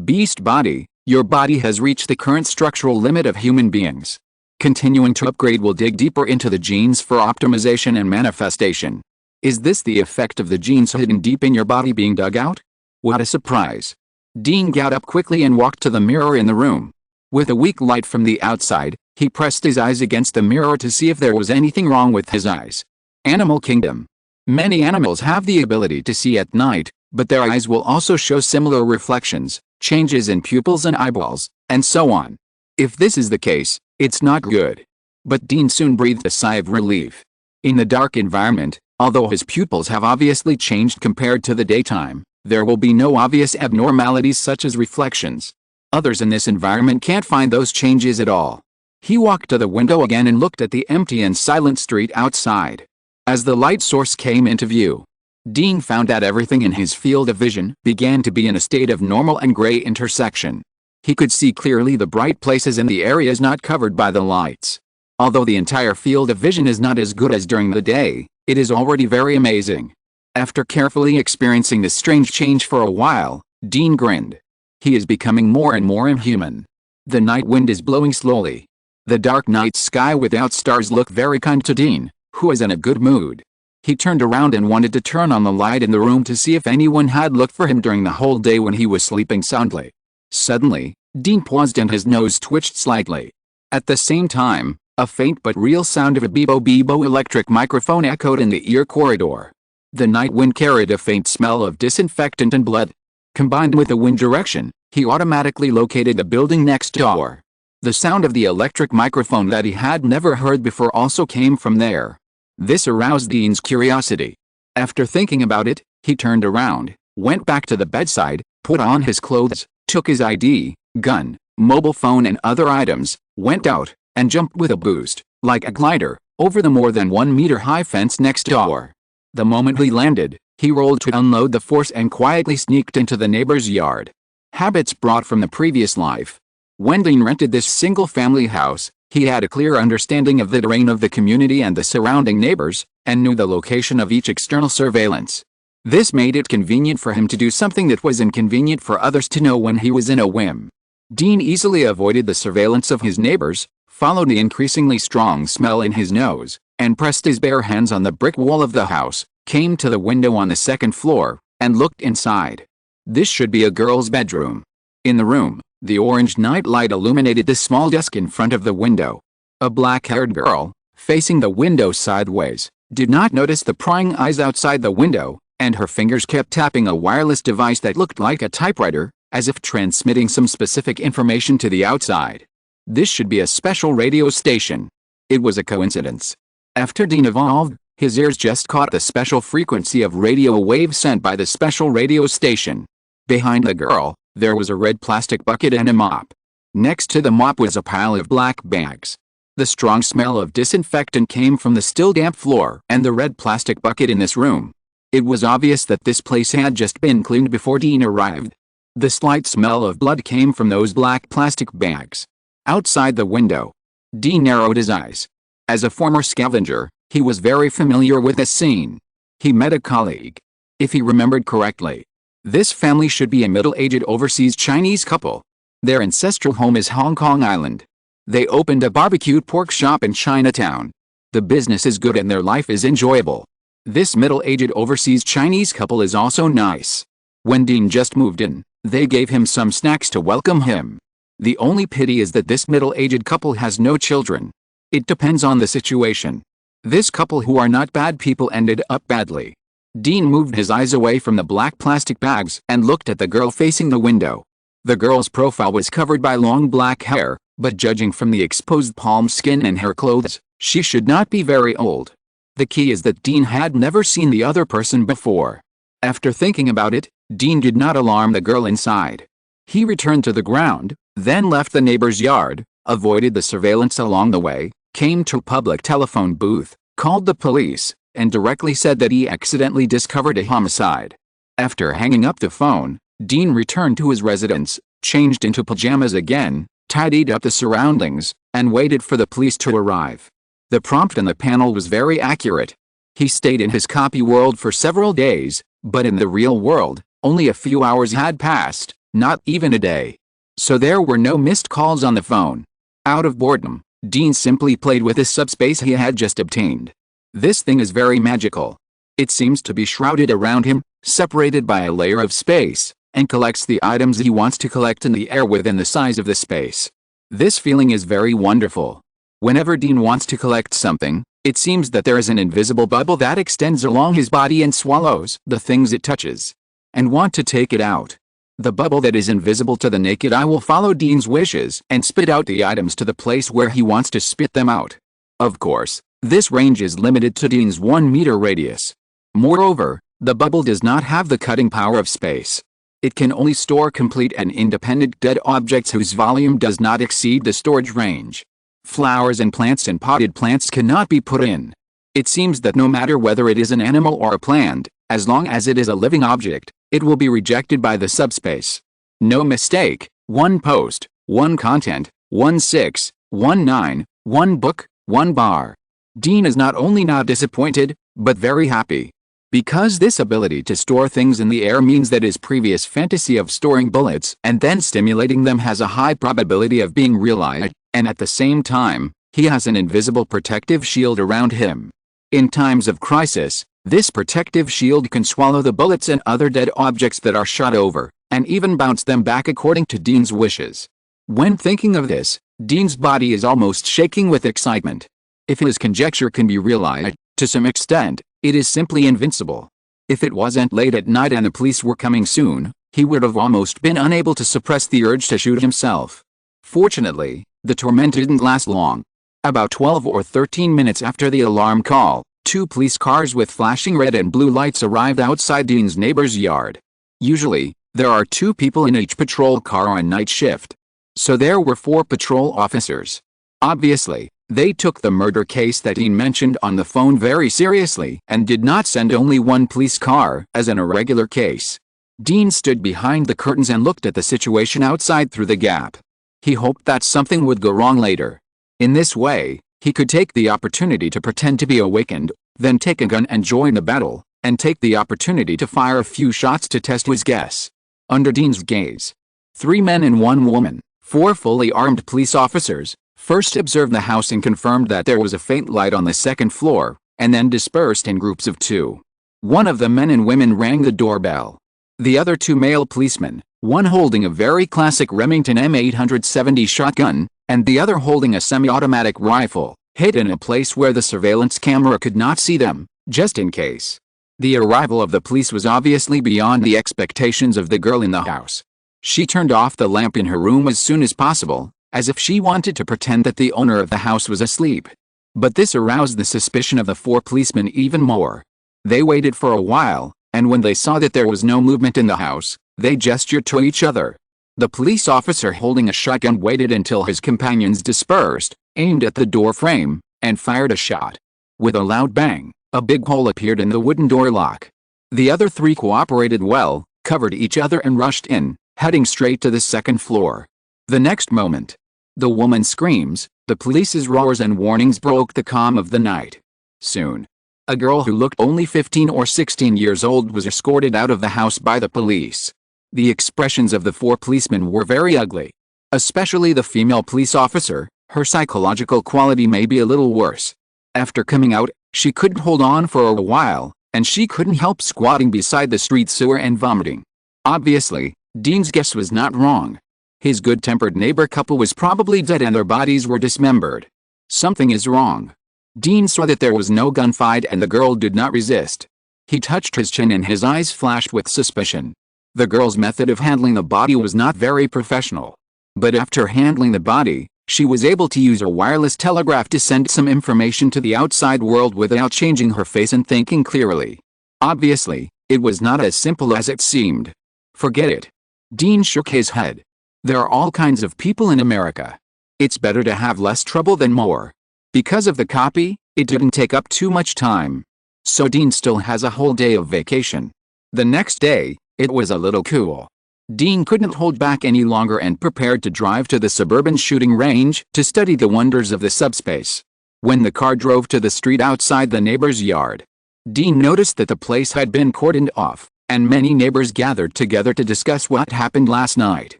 Beast Body, your body has reached the current structural limit of human beings. Continuing to upgrade will dig deeper into the genes for optimization and manifestation. Is this the effect of the genes hidden deep in your body being dug out? What a surprise. Dean got up quickly and walked to the mirror in the room. With a weak light from the outside, he pressed his eyes against the mirror to see if there was anything wrong with his eyes. Animal Kingdom. Many animals have the ability to see at night, but their eyes will also show similar reflections, changes in pupils and eyeballs, and so on. If this is the case, it's not good. But Dean soon breathed a sigh of relief. In the dark environment, although his pupils have obviously changed compared to the daytime, there will be no obvious abnormalities such as reflections. Others in this environment can't find those changes at all. He walked to the window again and looked at the empty and silent street outside. As the light source came into view, Dean found that everything in his field of vision began to be in a state of normal and gray intersection. He could see clearly the bright places in the areas not covered by the lights. Although the entire field of vision is not as good as during the day, it is already very amazing. After carefully experiencing this strange change for a while, Dean grinned. He is becoming more and more inhuman. The night wind is blowing slowly. The dark night sky without stars looked very kind to Dean, who was in a good mood. He turned around and wanted to turn on the light in the room to see if anyone had looked for him during the whole day when he was sleeping soundly. Suddenly, Dean paused and his nose twitched slightly. At the same time, a faint but real sound of a beep-o electric microphone echoed in the ear corridor. The night wind carried a faint smell of disinfectant and blood. Combined with the wind direction, He automatically located the building next door. The sound of the electric microphone that he had never heard before also came from there. This aroused Dean's curiosity. After thinking about it, he turned around, went back to the bedside, put on his clothes, took his ID, gun, mobile phone and other items, went out, and jumped with a boost, like a glider, over the more than 1 meter high fence next door. The moment he landed, he rolled to unload the force and quietly sneaked into the neighbor's yard. Habits brought from the previous life. When Dean rented this single-family house, he had a clear understanding of the terrain of the community and the surrounding neighbors, and knew the location of each external surveillance. This made it convenient for him to do something that was inconvenient for others to know when he was in a whim. Dean easily avoided the surveillance of his neighbors, followed the increasingly strong smell in his nose, and pressed his bare hands on the brick wall of the house, came to the window on the second floor, and looked inside. This should be a girl's bedroom. In the room, the orange night light illuminated the small desk in front of the window. A black-haired girl, facing the window sideways, did not notice the prying eyes outside the window, and her fingers kept tapping a wireless device that looked like a typewriter, as if transmitting some specific information to the outside. This should be a special radio station. It was a coincidence. After Dean evolved, his ears just caught the special frequency of radio waves sent by the special radio station. Behind the girl, there was a red plastic bucket and a mop. Next to the mop was a pile of black bags. The strong smell of disinfectant came from the still damp floor and the red plastic bucket in this room. It was obvious that this place had just been cleaned before Dean arrived. The slight smell of blood came from those black plastic bags. Outside the window, Dean narrowed his eyes. As a former scavenger, he was very familiar with this scene. He met a colleague. If he remembered correctly, this family should be a middle-aged overseas Chinese couple. Their ancestral home is Hong Kong Island. They opened a barbecued pork shop in Chinatown. The business is good and their life is enjoyable. This middle-aged overseas Chinese couple is also nice. When Dean just moved in, they gave him some snacks to welcome him. The only pity is that this middle-aged couple has no children. It depends on the situation. This couple who are not bad people ended up badly. Dean moved his eyes away from the black plastic bags and looked at the girl facing the window. The girl's profile was covered by long black hair, but judging from the exposed palm skin and her clothes, she should not be very old. The key is that Dean had never seen the other person before. After thinking about it, Dean did not alarm the girl inside. He returned to the ground, then left the neighbor's yard, avoided the surveillance along the way, came to a public telephone booth, called the police, and directly said that he accidentally discovered a homicide. After hanging up the phone, Dean returned to his residence, changed into pajamas again, tidied up the surroundings, and waited for the police to arrive. The prompt on the panel was very accurate. He stayed in his copy world for several days, but in the real world, only a few hours had passed, not even a day. So there were no missed calls on the phone. Out of boredom, Dean simply played with the subspace he had just obtained. This thing is very magical. It seems to be shrouded around him, separated by a layer of space, and collects the items he wants to collect in the air within the size of the space. This feeling is very wonderful. Whenever Dean wants to collect something, it seems that there is an invisible bubble that extends along his body and swallows the things it touches. And want to take it out. The bubble that is invisible to the naked eye will follow Dean's wishes and spit out the items to the place where he wants to spit them out. Of course, this range is limited to Dean's 1 meter radius. Moreover, the bubble does not have the cutting power of space. It can only store complete and independent dead objects whose volume does not exceed the storage range. Flowers and plants and potted plants cannot be put in. It seems that no matter whether it is an animal or a plant, as long as it is a living object, it will be rejected by the subspace. No mistake, 1 post, 1 content, 1 6, 1 9, 1 book, 1 bar. Dean is not only not disappointed, but very happy. Because this ability to store things in the air means that his previous fantasy of storing bullets and then stimulating them has a high probability of being realized, and at the same time, he has an invisible protective shield around him. In times of crisis, this protective shield can swallow the bullets and other dead objects that are shot over, and even bounce them back according to Dean's wishes. When thinking of this, Dean's body is almost shaking with excitement. If his conjecture can be realized, to some extent, it is simply invincible. If it wasn't late at night and the police were coming soon, He would have almost been unable to suppress the urge to shoot himself. Fortunately, the torment didn't last long. About 12 or 13 minutes after the alarm call, 2 police cars with flashing red and blue lights arrived outside Dean's neighbor's yard. Usually, there are 2 people in each patrol car on night shift. So there were 4 patrol officers. Obviously, they took the murder case that Dean mentioned on the phone very seriously and did not send only 1 police car as an irregular case. Dean stood behind the curtains and looked at the situation outside through the gap. He hoped that something would go wrong later. In this way, he could take the opportunity to pretend to be awakened, then take a gun and join the battle, and take the opportunity to fire a few shots to test his guess. Under Dean's gaze, 3 men and 1 woman, 4 fully armed police officers, first observed the house and confirmed that there was a faint light on the 2nd floor, and then dispersed in groups of 2. One of the men and women rang the doorbell. The other 2 male policemen, one holding a very classic Remington M870 shotgun, and the other holding a semi-automatic rifle, hid in a place where the surveillance camera could not see them, just in case. The arrival of the police was obviously beyond the expectations of the girl in the house. She turned off the lamp in her room as soon as possible, as if she wanted to pretend that the owner of the house was asleep. But this aroused the suspicion of the 4 policemen even more. They waited for a while, and when they saw that there was no movement in the house, they gestured to each other. The police officer holding a shotgun waited until his companions dispersed, aimed at the door frame, and fired a shot. With a loud bang, a big hole appeared in the wooden door lock. The other 3 cooperated well, covered each other and rushed in, heading straight to the 2nd floor. The next moment, the woman's screams, the police's roars and warnings broke the calm of the night. Soon, a girl who looked only 15 or 16 years old was escorted out of the house by the police. The expressions of the 4 policemen were very ugly. Especially the female police officer, her psychological quality may be a little worse. After coming out, she couldn't hold on for a while, and she couldn't help squatting beside the street sewer and vomiting. Obviously, Dean's guess was not wrong. His good-tempered neighbor couple was probably dead and their bodies were dismembered. Something is wrong. Dean saw that there was no gunfight and the girl did not resist. He touched his chin and his eyes flashed with suspicion. The girl's method of handling the body was not very professional. But after handling the body, she was able to use her wireless telegraph to send some information to the outside world without changing her face and thinking clearly. Obviously, it was not as simple as it seemed. Forget it. Dean shook his head. There are all kinds of people in America. It's better to have less trouble than more. Because of the copy, it didn't take up too much time. So Dean still has a whole day of vacation. The next day, it was a little cool. Dean couldn't hold back any longer and prepared to drive to the suburban shooting range to study the wonders of the subspace. When the car drove to the street outside the neighbor's yard, Dean noticed that the place had been cordoned off, and many neighbors gathered together to discuss what happened last night.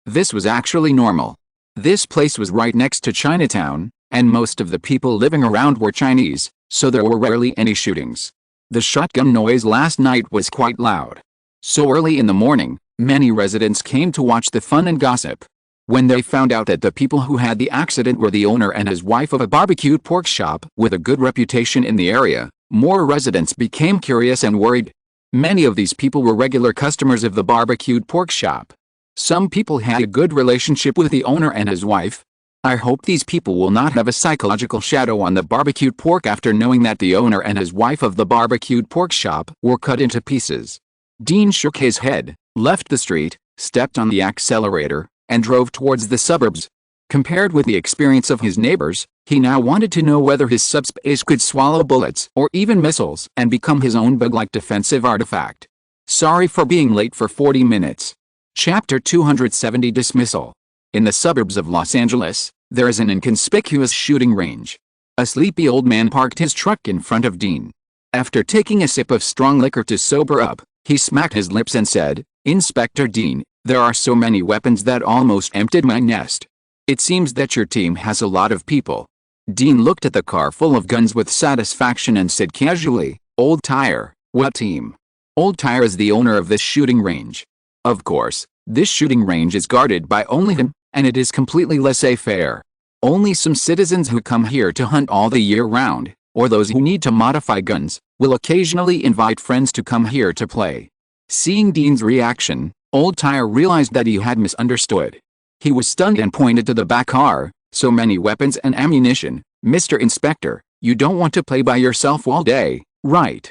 This was actually normal. This place was right next to Chinatown, and most of the people living around were Chinese, so there were rarely any shootings. The shotgun noise last night was quite loud. So early in the morning, many residents came to watch the fun and gossip. When they found out that the people who had the accident were the owner and his wife of a barbecued pork shop with a good reputation in the area, more residents became curious and worried. Many of these people were regular customers of the barbecued pork shop. Some people had a good relationship with the owner and his wife. I hope these people will not have a psychological shadow on the barbecued pork after knowing that the owner and his wife of the barbecued pork shop were cut into pieces. Dean shook his head, left the street, stepped on the accelerator, and drove towards the suburbs. Compared with the experience of his neighbors, he now wanted to know whether his subspace could swallow bullets or even missiles and become his own bug-like defensive artifact. Sorry for being late for 40 minutes. Chapter 270 Dismissal. In the suburbs of Los Angeles, there is an inconspicuous shooting range. A sleepy old man parked his truck in front of Dean. After taking a sip of strong liquor to sober up, he smacked his lips and said, "Inspector Dean, there are so many weapons that almost emptied my nest. It seems that your team has a lot of people." Dean looked at the car full of guns with satisfaction and said casually, "Old Tire, what team?" Old Tire is the owner of this shooting range. Of course, this shooting range is guarded by only him, and it is completely laissez-faire. Only some citizens who come here to hunt all the year round, or those who need to modify guns, will occasionally invite friends to come here to play. Seeing Dean's reaction, Old Tire realized that he had misunderstood. He was stunned and pointed to the back car. "So many weapons and ammunition, Mr. Inspector, you don't want to play by yourself all day, right?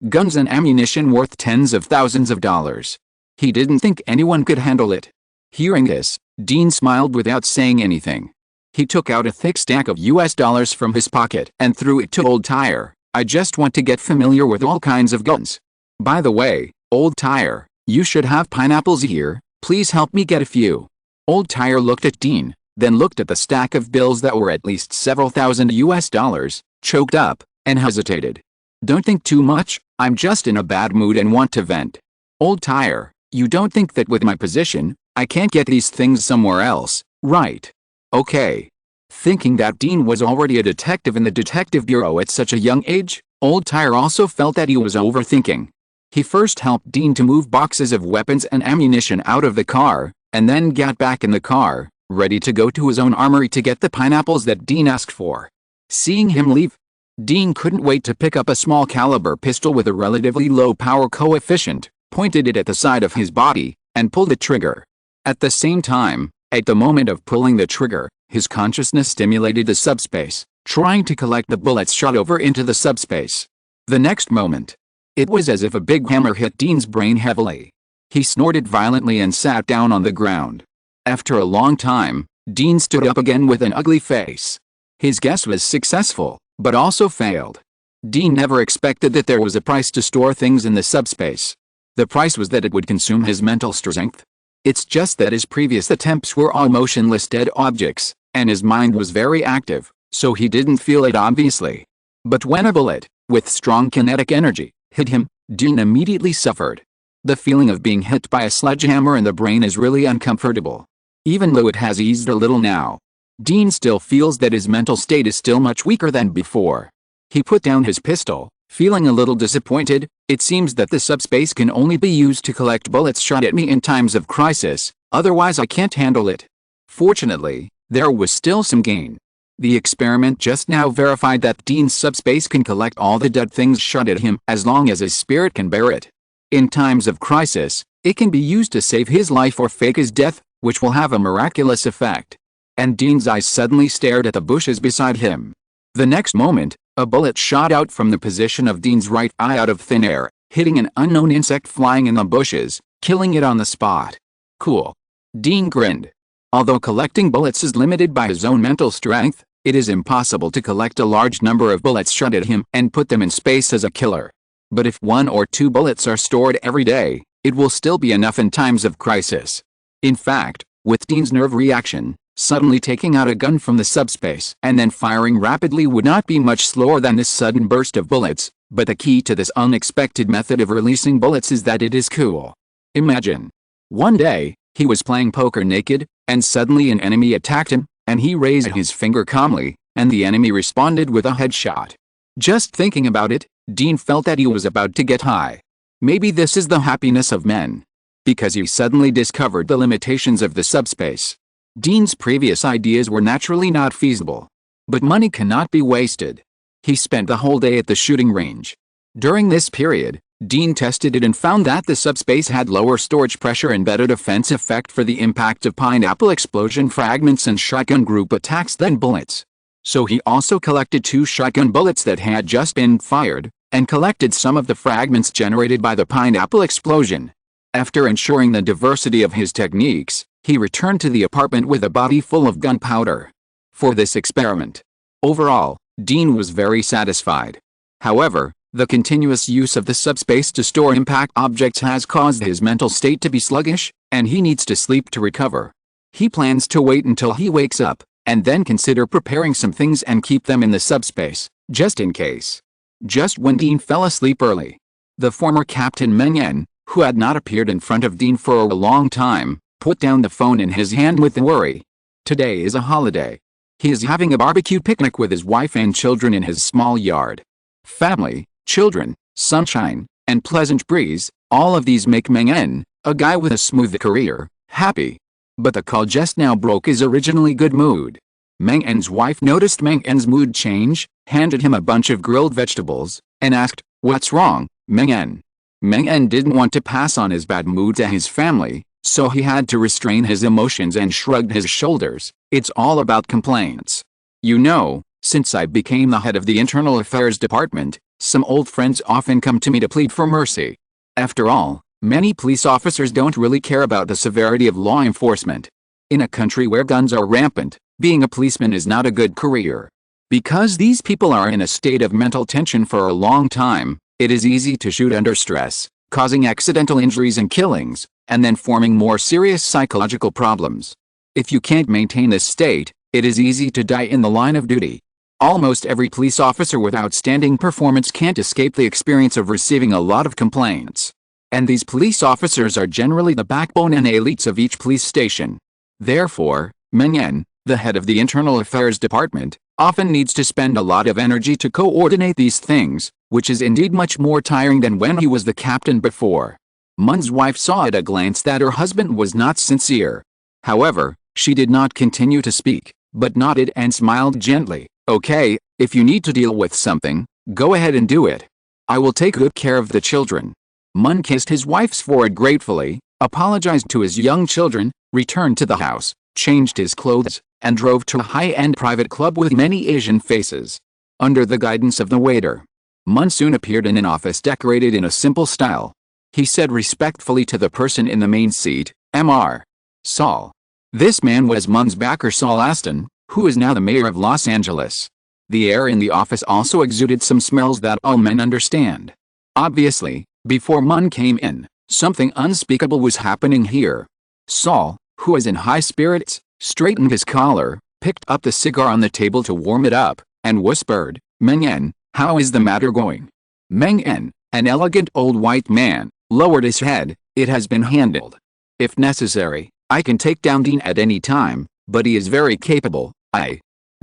Guns and ammunition worth tens of thousands of dollars." He didn't think anyone could handle it. Hearing this, Dean smiled without saying anything. He took out a thick stack of US dollars from his pocket and threw it to Old Tire. "I just want to get familiar with all kinds of guns. By the way, Old Tire, you should have pineapples here, please help me get a few." Old Tire looked at Dean, then looked at the stack of bills that were at least several thousand US dollars, choked up, and hesitated. "Don't think too much, I'm just in a bad mood and want to vent." "Old Tire, you don't think that with my position, I can't get these things somewhere else, right?" "Okay." Thinking that Dean was already a detective in the detective bureau at such a young age, Old Tire also felt that he was overthinking. He first helped Dean to move boxes of weapons and ammunition out of the car, and then got back in the car, ready to go to his own armory to get the pineapples that Dean asked for. Seeing him leave, Dean couldn't wait to pick up a small caliber pistol with a relatively low power coefficient, pointed it at the side of his body, and pulled the trigger. At the same time, at the moment of pulling the trigger, his consciousness stimulated the subspace, trying to collect the bullets shot over into the subspace. The next moment, it was as if a big hammer hit Dean's brain heavily. He snorted violently and sat down on the ground. After a long time, Dean stood up again with an ugly face. His guess was successful, but also failed. Dean never expected that there was a price to store things in the subspace. The price was that it would consume his mental strength. It's just that his previous attempts were all motionless dead objects, and his mind was very active, so he didn't feel it obviously. But when a bullet, with strong kinetic energy, hit him, Dean immediately suffered. The feeling of being hit by a sledgehammer in the brain is really uncomfortable. Even though it has eased a little now, Dean still feels that his mental state is still much weaker than before. He put down his pistol, feeling a little disappointed. "It seems that the subspace can only be used to collect bullets shot at me in times of crisis, otherwise I can't handle it." Fortunately, there was still some gain. The experiment just now verified that Dean's subspace can collect all the dead things shot at him as long as his spirit can bear it. In times of crisis, it can be used to save his life or fake his death, which will have a miraculous effect. And Dean's eyes suddenly stared at the bushes beside him. The next moment, a bullet shot out from the position of Dean's right eye out of thin air, hitting an unknown insect flying in the bushes, killing it on the spot. "Cool." Dean grinned. Although collecting bullets is limited by his own mental strength, it is impossible to collect a large number of bullets shot at him and put them in space as a killer. But if 1 or 2 bullets are stored every day, it will still be enough in times of crisis. In fact, with Dean's nerve reaction, suddenly taking out a gun from the subspace and then firing rapidly would not be much slower than this sudden burst of bullets, but the key to this unexpected method of releasing bullets is that it is cool. Imagine. One day, he was playing poker naked, and suddenly an enemy attacked him, and he raised his finger calmly, and the enemy responded with a headshot. Just thinking about it, Dean felt that he was about to get high. Maybe this is the happiness of men. Because he suddenly discovered the limitations of the subspace. Dean's previous ideas were naturally not feasible. But money cannot be wasted. He spent the whole day at the shooting range. During this period, Dean tested it and found that the subspace had lower storage pressure and better defense effect for the impact of pineapple explosion fragments and shotgun group attacks than bullets. So he also collected 2 shotgun bullets that had just been fired, and collected some of the fragments generated by the pineapple explosion. After ensuring the diversity of his techniques, he returned to the apartment with a body full of gunpowder. For this experiment, overall, Dean was very satisfied. However, the continuous use of the subspace to store impact objects has caused his mental state to be sluggish, and he needs to sleep to recover. He plans to wait until he wakes up, and then consider preparing some things and keep them in the subspace, just in case. Just when Dean fell asleep early, the former Captain Meng, who had not appeared in front of Dean for a long time, put down the phone in his hand with the worry. Today is a holiday. He is having a barbecue picnic with his wife and children in his small yard. Family, children, sunshine, and pleasant breeze, all of these make Meng, a guy with a smooth career, happy. But the call just now broke his originally good mood. Meng's wife noticed Meng's mood change, handed him a bunch of grilled vegetables, and asked, "What's wrong, Meng?" Meng didn't want to pass on his bad mood to his family, So he had to restrain his emotions and shrugged his shoulders. It's all about complaints. You know, since I became the head of the Internal Affairs Department, some old friends often come to me to plead for mercy. After all, many police officers don't really care about the severity of law enforcement. In a country where guns are rampant, being a policeman is not a good career. Because these people are in a state of mental tension for a long time, it is easy to shoot under stress, causing accidental injuries and killings, and then forming more serious psychological problems. If you can't maintain this state, it is easy to die in the line of duty. Almost every police officer with outstanding performance can't escape the experience of receiving a lot of complaints. And these police officers are generally the backbone and elites of each police station. Therefore, Meng Yan, the head of the Internal Affairs Department, often needs to spend a lot of energy to coordinate these things, which is indeed much more tiring than when he was the captain before. Mun's wife saw at a glance that her husband was not sincere. However, she did not continue to speak, but nodded and smiled gently. Okay, if you need to deal with something, go ahead and do it. I will take good care of the children. Mun kissed his wife's forehead gratefully, apologized to his young children, returned to the house, changed his clothes, and drove to a high-end private club with many Asian faces. Under the guidance of the waiter, Mun soon appeared in an office decorated in a simple style. He said respectfully to the person in the main seat, Mr. Saul. This man was Mun's backer Saul Aston, who is now the mayor of Los Angeles. The air in the office also exuded some smells that all men understand. Obviously, before Mun came in, something unspeakable was happening here. Saul, who was in high spirits, straightened his collar, picked up the cigar on the table to warm it up, and whispered, Meng Yan, how is the matter going? Meng Yan, an elegant old white man, lowered his head. It has been handled. If necessary, I can take down Dean at any time, but he is very capable.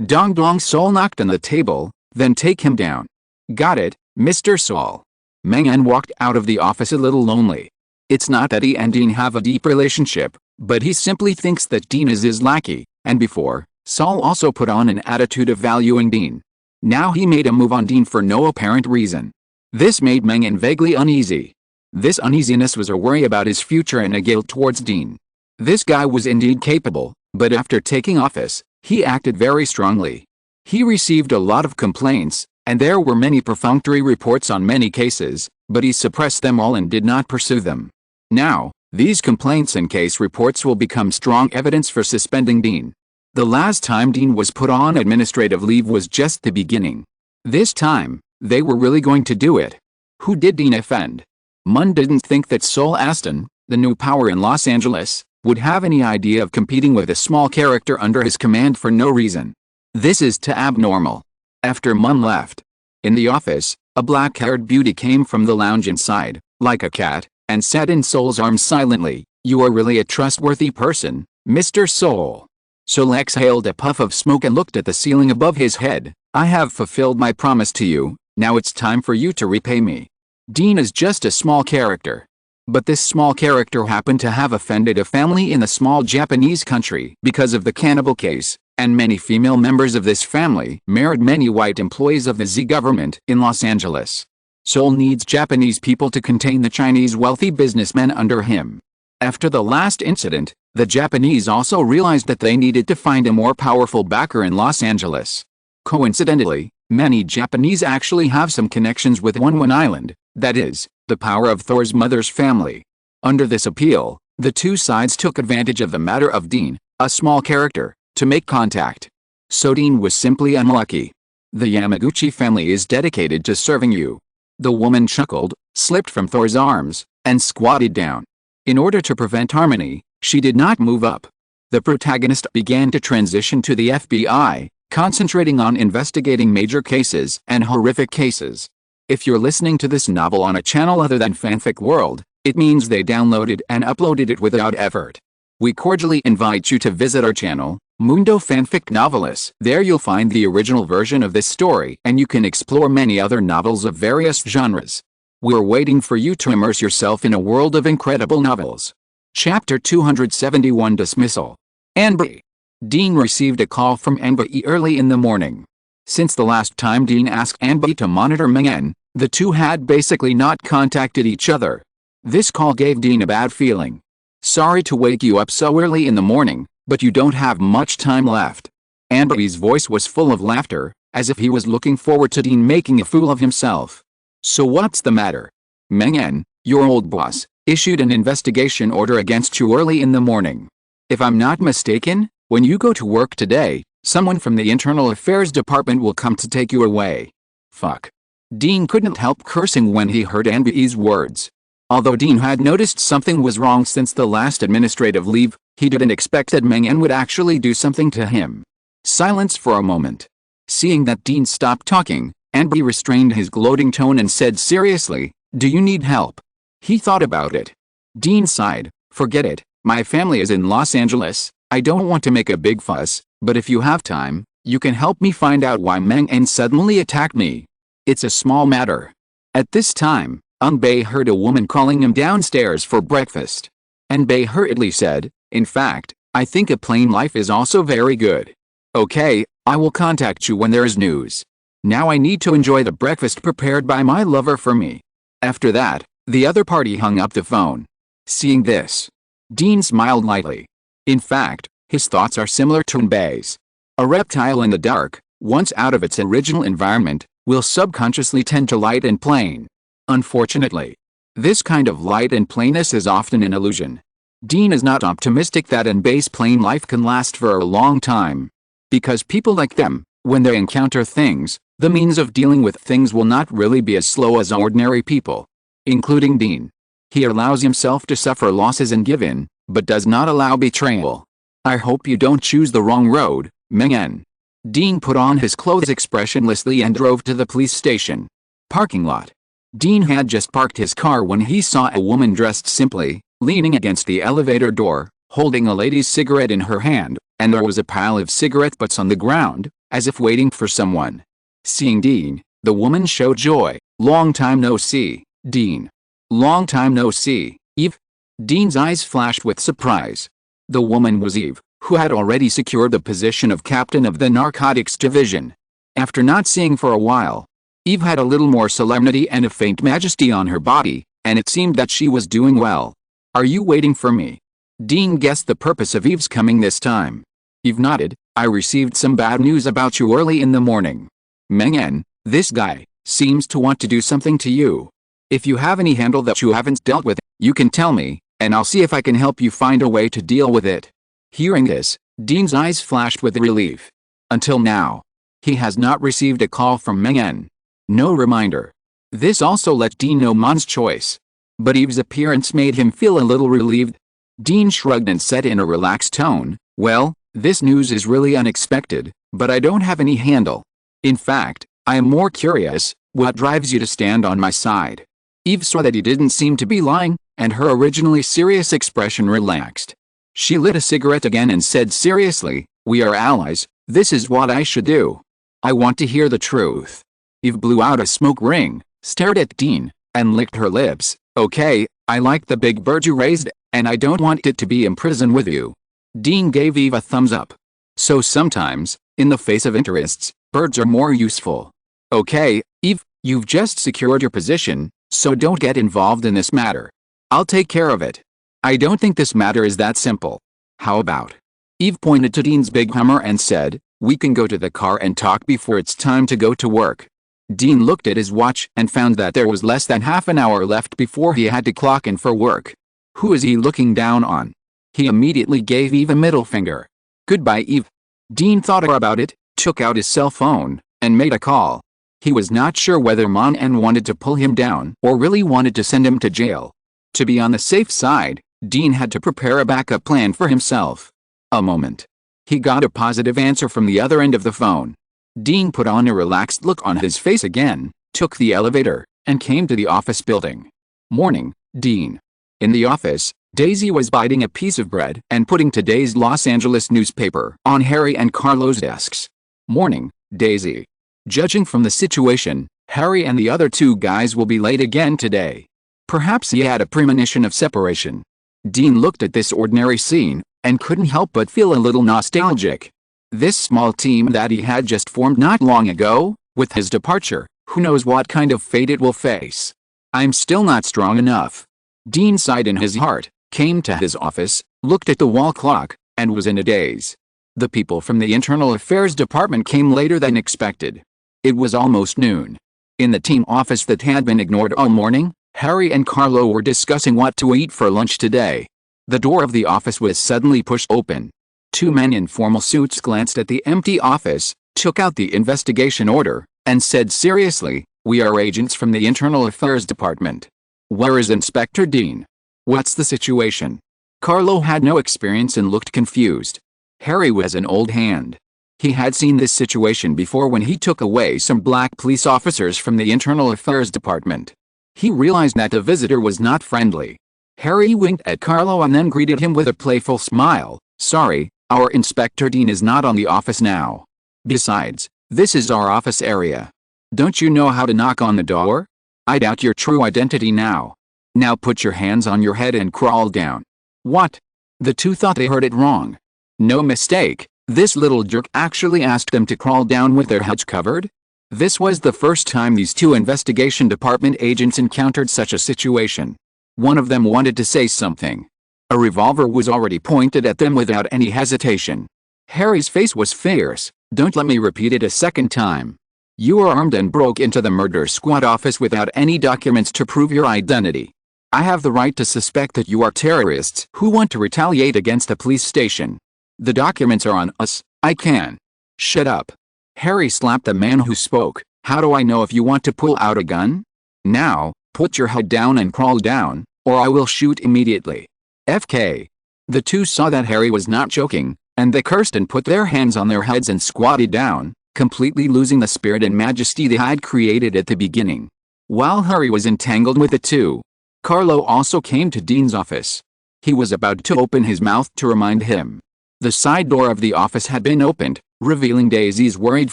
Dong Dong Saul knocked on the table, then take him down. Got it, Mr. Saul. Meng Yan walked out of the office a little lonely. It's not that he and Dean have a deep relationship, but he simply thinks that Dean is his lackey, and before, Saul also put on an attitude of valuing Dean. Now he made a move on Dean for no apparent reason. This made Meng Yan vaguely uneasy. This uneasiness was a worry about his future and a guilt towards Dean. This guy was indeed capable, but after taking office, he acted very strongly. He received a lot of complaints, and there were many perfunctory reports on many cases, but he suppressed them all and did not pursue them. Now, these complaints and case reports will become strong evidence for suspending Dean. The last time Dean was put on administrative leave was just the beginning. This time, they were really going to do it. Who did Dean offend? Mun didn't think that Saul Aston, the new power in Los Angeles, would have any idea of competing with a small character under his command for no reason. This is too abnormal. After Mun left, in the office, a black-haired beauty came from the lounge inside, like a cat, and sat in Saul's arms silently. You are really a trustworthy person, Mr. Saul. Saul exhaled a puff of smoke and looked at the ceiling above his head. I have fulfilled my promise to you, now it's time for you to repay me. Dean is just a small character. But this small character happened to have offended a family in a small Japanese country because of the cannibal case, and many female members of this family married many white employees of the Z government in Los Angeles. Seoul needs Japanese people to contain the Chinese wealthy businessmen under him. After the last incident, the Japanese also realized that they needed to find a more powerful backer in Los Angeles. Coincidentally, many Japanese actually have some connections with One Island, that is, the power of Thor's mother's family. Under this appeal, the two sides took advantage of the matter of Dean, a small character, to make contact. So Dean was simply unlucky. The Yamaguchi family is dedicated to serving you. The woman chuckled, slipped from Thor's arms, and squatted down. In order to prevent harmony, she did not move up. The protagonist began to transition to the FBI, concentrating on investigating major cases and horrific cases. If you're listening to this novel on a channel other than Fanfic World, it means they downloaded and uploaded it without effort. We cordially invite you to visit our channel, Mundo Fanfic Novelis. There you'll find the original version of this story and you can explore many other novels of various genres. We're waiting for you to immerse yourself in a world of incredible novels. Chapter 271 Dismissal. Anby. Dean received a call from Anby early in the morning. Since the last time Dean asked Anby to monitor Meng Yan, the two had basically not contacted each other. This call gave Dean a bad feeling. Sorry to wake you up so early in the morning, but you don't have much time left. Andy's voice was full of laughter, as if he was looking forward to Dean making a fool of himself. So what's the matter? Meng-En, your old boss, issued an investigation order against you early in the morning. If I'm not mistaken, when you go to work today, someone from the Internal Affairs Department will come to take you away. Fuck. Dean couldn't help cursing when he heard Andy's words. Although Dean had noticed something was wrong since the last administrative leave, he didn't expect that Meng-En would actually do something to him. Silence for a moment. Seeing that Dean stopped talking, Andy restrained his gloating tone and said seriously, "Do you need help?" He thought about it. Dean sighed, "Forget it, my family is in Los Angeles, I don't want to make a big fuss, but if you have time, you can help me find out why Meng-En suddenly attacked me. It's a small matter." At this time, Bei heard a woman calling him downstairs for breakfast. Bei hurriedly said, "In fact, I think a plain life is also very good. Okay, I will contact you when there is news. Now I need to enjoy the breakfast prepared by my lover for me." After that, the other party hung up the phone. Seeing this, Dean smiled lightly. In fact, his thoughts are similar to Bei's. A reptile in the dark, once out of its original environment, will subconsciously tend to light and plain. Unfortunately, this kind of light and plainness is often an illusion. Dean is not optimistic that Bei's plain life can last for a long time. Because people like them, when they encounter things, the means of dealing with things will not really be as slow as ordinary people. Including Dean. He allows himself to suffer losses and give in, but does not allow betrayal. I hope you don't choose the wrong road, Meng-En. Dean put on his clothes expressionlessly and drove to the police station. Parking lot. Dean had just parked his car when he saw a woman dressed simply, leaning against the elevator door, holding a lady's cigarette in her hand, and there was a pile of cigarette butts on the ground, as if waiting for someone. Seeing Dean, the woman showed joy. "Long time no see, Dean." "Long time no see, Eve." Dean's eyes flashed with surprise. The woman was Eve, who had already secured the position of captain of the narcotics division. After not seeing for a while, Eve had a little more solemnity and a faint majesty on her body, and it seemed that she was doing well. "Are you waiting for me?" Dean guessed the purpose of Eve's coming this time. Eve nodded. "I received some bad news about you early in the morning. Meng-En, this guy, seems to want to do something to you. If you have any handle that you haven't dealt with, you can tell me, and I'll see if I can help you find a way to deal with it." Hearing this, Dean's eyes flashed with relief. Until now, he has not received a call from Meng-En. No reminder. This also let Dean know Mon's choice. But Eve's appearance made him feel a little relieved. Dean shrugged and said in a relaxed tone, "Well, this news is really unexpected, but I don't have any handle. In fact, I am more curious, what drives you to stand on my side?" Eve saw that he didn't seem to be lying, and her originally serious expression relaxed. She lit a cigarette again and said seriously, "We are allies, this is what I should do. I want to hear the truth." Eve blew out a smoke ring, stared at Dean, and licked her lips. "Okay, I like the big bird you raised, and I don't want it to be in prison with you." Dean gave Eve a thumbs up. So sometimes, in the face of interests, birds are more useful. "Okay, Eve, you've just secured your position, so don't get involved in this matter. I'll take care of it. I don't think this matter is that simple. How about?" Eve pointed to Dean's big Hummer and said, "We can go to the car and talk before it's time to go to work." Dean looked at his watch and found that there was less than half an hour left before he had to clock in for work. Who is he looking down on? He immediately gave Eve a middle finger. "Goodbye, Eve." Dean thought about it, took out his cell phone, and made a call. He was not sure whether Meng-En wanted to pull him down or really wanted to send him to jail. To be on the safe side, Dean had to prepare a backup plan for himself. A moment. He got a positive answer from the other end of the phone. Dean put on a relaxed look on his face again, took the elevator, and came to the office building. "Morning, Dean." In the office, Daisy was biting a piece of bread and putting today's Los Angeles newspaper on Harry and Carlo's desks. "Morning, Daisy. Judging from the situation, Harry and the other two guys will be late again today." Perhaps he had a premonition of separation. Dean looked at this ordinary scene, and couldn't help but feel a little nostalgic. This small team that he had just formed not long ago, with his departure, who knows what kind of fate it will face. "I'm still not strong enough." Dean sighed in his heart, came to his office, looked at the wall clock, and was in a daze. The people from the Internal Affairs Department came later than expected. It was almost noon. In the team office that had been ignored all morning, Harry and Carlo were discussing what to eat for lunch today. The door of the office was suddenly pushed open. Two men in formal suits glanced at the empty office, took out the investigation order, and said seriously, "We are agents from the Internal Affairs Department. Where is Inspector Dean? What's the situation?" Carlo had no experience and looked confused. Harry was an old hand. He had seen this situation before when he took away some black police officers from the Internal Affairs Department. He realized that the visitor was not friendly. Harry winked at Carlo and then greeted him with a playful smile. "Sorry, our Inspector Dean is not on the office now. Besides, this is our office area. Don't you know how to knock on the door? I doubt your true identity now. Now put your hands on your head and crawl down." "What?" The two thought they heard it wrong. No mistake, this little jerk actually asked them to crawl down with their heads covered. This was the first time these two investigation department agents encountered such a situation. One of them wanted to say something. A revolver was already pointed at them without any hesitation. Harry's face was fierce. "Don't let me repeat it a second time. You are armed and broke into the murder squad office without any documents to prove your identity. I have the right to suspect that you are terrorists who want to retaliate against a police station. The documents are on us. I can." "Shut up." Harry slapped the man who spoke. "How do I know if you want to pull out a gun? Now, put your head down and crawl down, or I will shoot immediately. FK. The two saw that Harry was not joking, and they cursed and put their hands on their heads and squatted down, completely losing the spirit and majesty they had created at the beginning. While Harry was entangled with the two, Carlo also came to Dean's office. He was about to open his mouth to remind him. The side door of the office had been opened, revealing Daisy's worried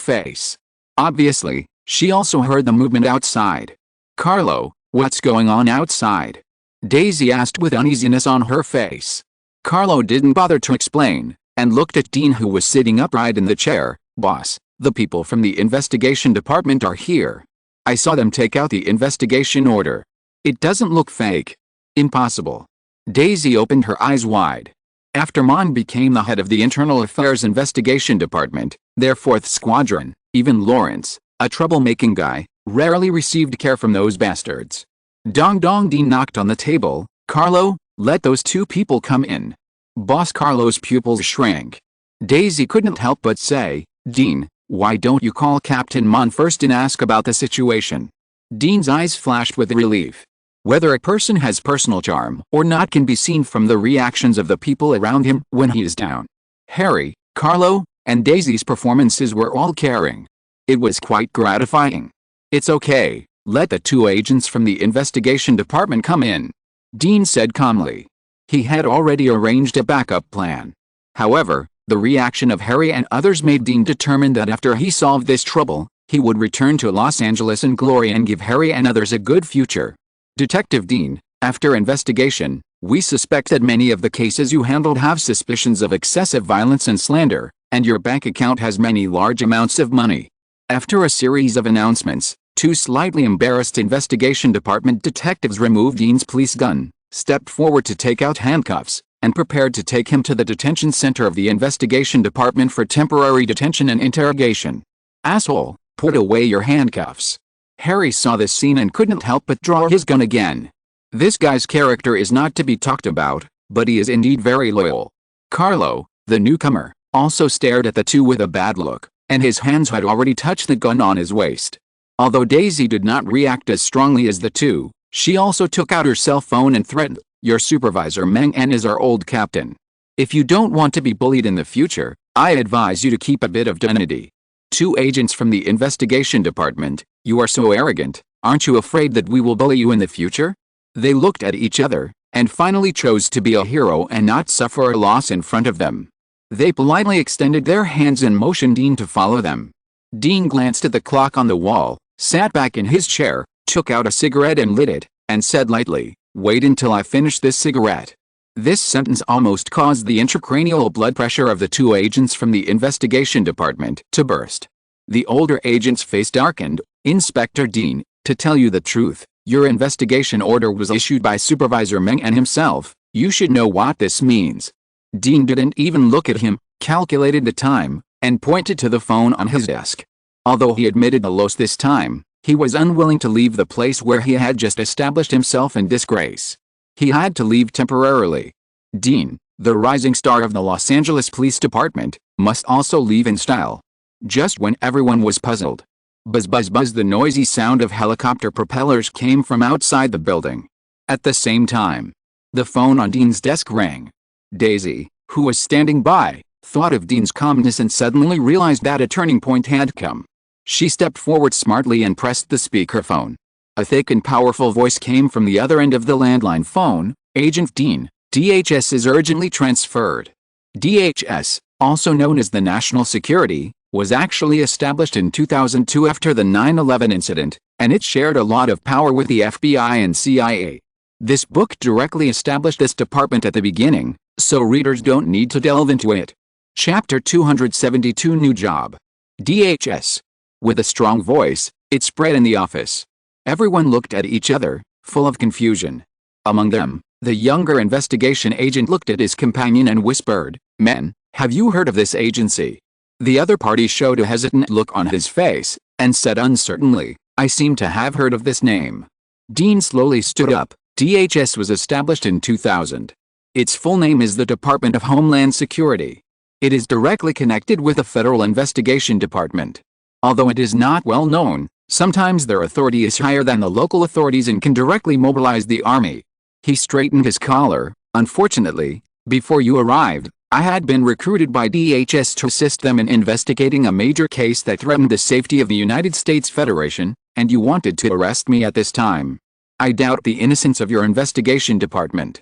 face. Obviously, she also heard the movement outside. "Carlo, what's going on outside?" Daisy asked with uneasiness on her face. Carlo didn't bother to explain, and looked at Dean, who was sitting upright in the chair. "Boss, the people from the investigation department are here. I saw them take out the investigation order. It doesn't look fake." "Impossible." Daisy opened her eyes wide. After Mon became the head of the Internal Affairs Investigation Department, their 4th Squadron, even Lawrence, a troublemaking guy, rarely received care from those bastards. Dong Dong. Dean knocked on the table. "Carlo, let those two people come in." Boss Carlo's pupils shrank. Daisy couldn't help but say, "Dean, why don't you call Captain Mon first and ask about the situation?" Dean's eyes flashed with relief. Whether a person has personal charm or not can be seen from the reactions of the people around him when he is down. Harry, Carlo, and Daisy's performances were all caring. It was quite gratifying. "It's okay, let the two agents from the investigation department come in," Dean said calmly. He had already arranged a backup plan. However, the reaction of Harry and others made Dean determined that after he solved this trouble, he would return to Los Angeles in glory and give Harry and others a good future. "Detective Dean, after investigation, we suspect that many of the cases you handled have suspicions of excessive violence and slander, and your bank account has many large amounts of money." After a series of announcements, two slightly embarrassed investigation department detectives removed Dean's police gun, stepped forward to take out handcuffs, and prepared to take him to the detention center of the investigation department for temporary detention and interrogation. "Asshole, put away your handcuffs." Harry saw this scene and couldn't help but draw his gun again. This guy's character is not to be talked about, but he is indeed very loyal. Carlo, the newcomer, also stared at the two with a bad look, and his hands had already touched the gun on his waist. Although Daisy did not react as strongly as the two, she also took out her cell phone and threatened, "Your supervisor Meng En is our old captain. If you don't want to be bullied in the future, I advise you to keep a bit of dignity." "Two agents from the investigation department, you are so arrogant, aren't you afraid that we will bully you in the future?" They looked at each other, and finally chose to be a hero and not suffer a loss in front of them. They politely extended their hands and motioned Dean to follow them. Dean glanced at the clock on the wall, sat back in his chair, took out a cigarette and lit it, and said lightly, "Wait until I finish this cigarette." This sentence almost caused the intracranial blood pressure of the two agents from the investigation department to burst. The older agent's face darkened. "Inspector Dean, to tell you the truth, your investigation order was issued by Supervisor Meng En himself. You should know what this means." Dean didn't even look at him, calculated the time, and pointed to the phone on his desk. Although he admitted the loss this time, he was unwilling to leave the place where he had just established himself in disgrace. He had to leave temporarily. Dean, the rising star of the Los Angeles Police Department, must also leave in style. Just when everyone was puzzled, buzz buzz buzz, the noisy sound of helicopter propellers came from outside the building. At the same time, the phone on Dean's desk rang. Daisy, who was standing by, thought of Dean's calmness and suddenly realized that a turning point had come. She stepped forward smartly and pressed the speakerphone. A thick and powerful voice came from the other end of the landline phone. "Agent Dean, DHS is urgently transferred." DHS, also known as the National Security, was actually established in 2002 after the 9/11 incident, and it shared a lot of power with the FBI and CIA. This book directly established this department at the beginning, so readers don't need to delve into it. Chapter 272, New Job. DHS. With a strong voice, it spread in the office. Everyone looked at each other, full of confusion. Among them, the younger investigation agent looked at his companion and whispered, "Men, have you heard of this agency?" The other party showed a hesitant look on his face, and said uncertainly, "I seem to have heard of this name." Dean slowly stood up. DHS was established in 2000. Its full name is the Department of Homeland Security. It is directly connected with the Federal Investigation Department. Although it is not well known, sometimes their authority is higher than the local authorities and can directly mobilize the army. He straightened his collar. "Unfortunately, before you arrived, I had been recruited by DHS to assist them in investigating a major case that threatened the safety of the United States Federation, and you wanted to arrest me at this time. I doubt the innocence of your investigation department."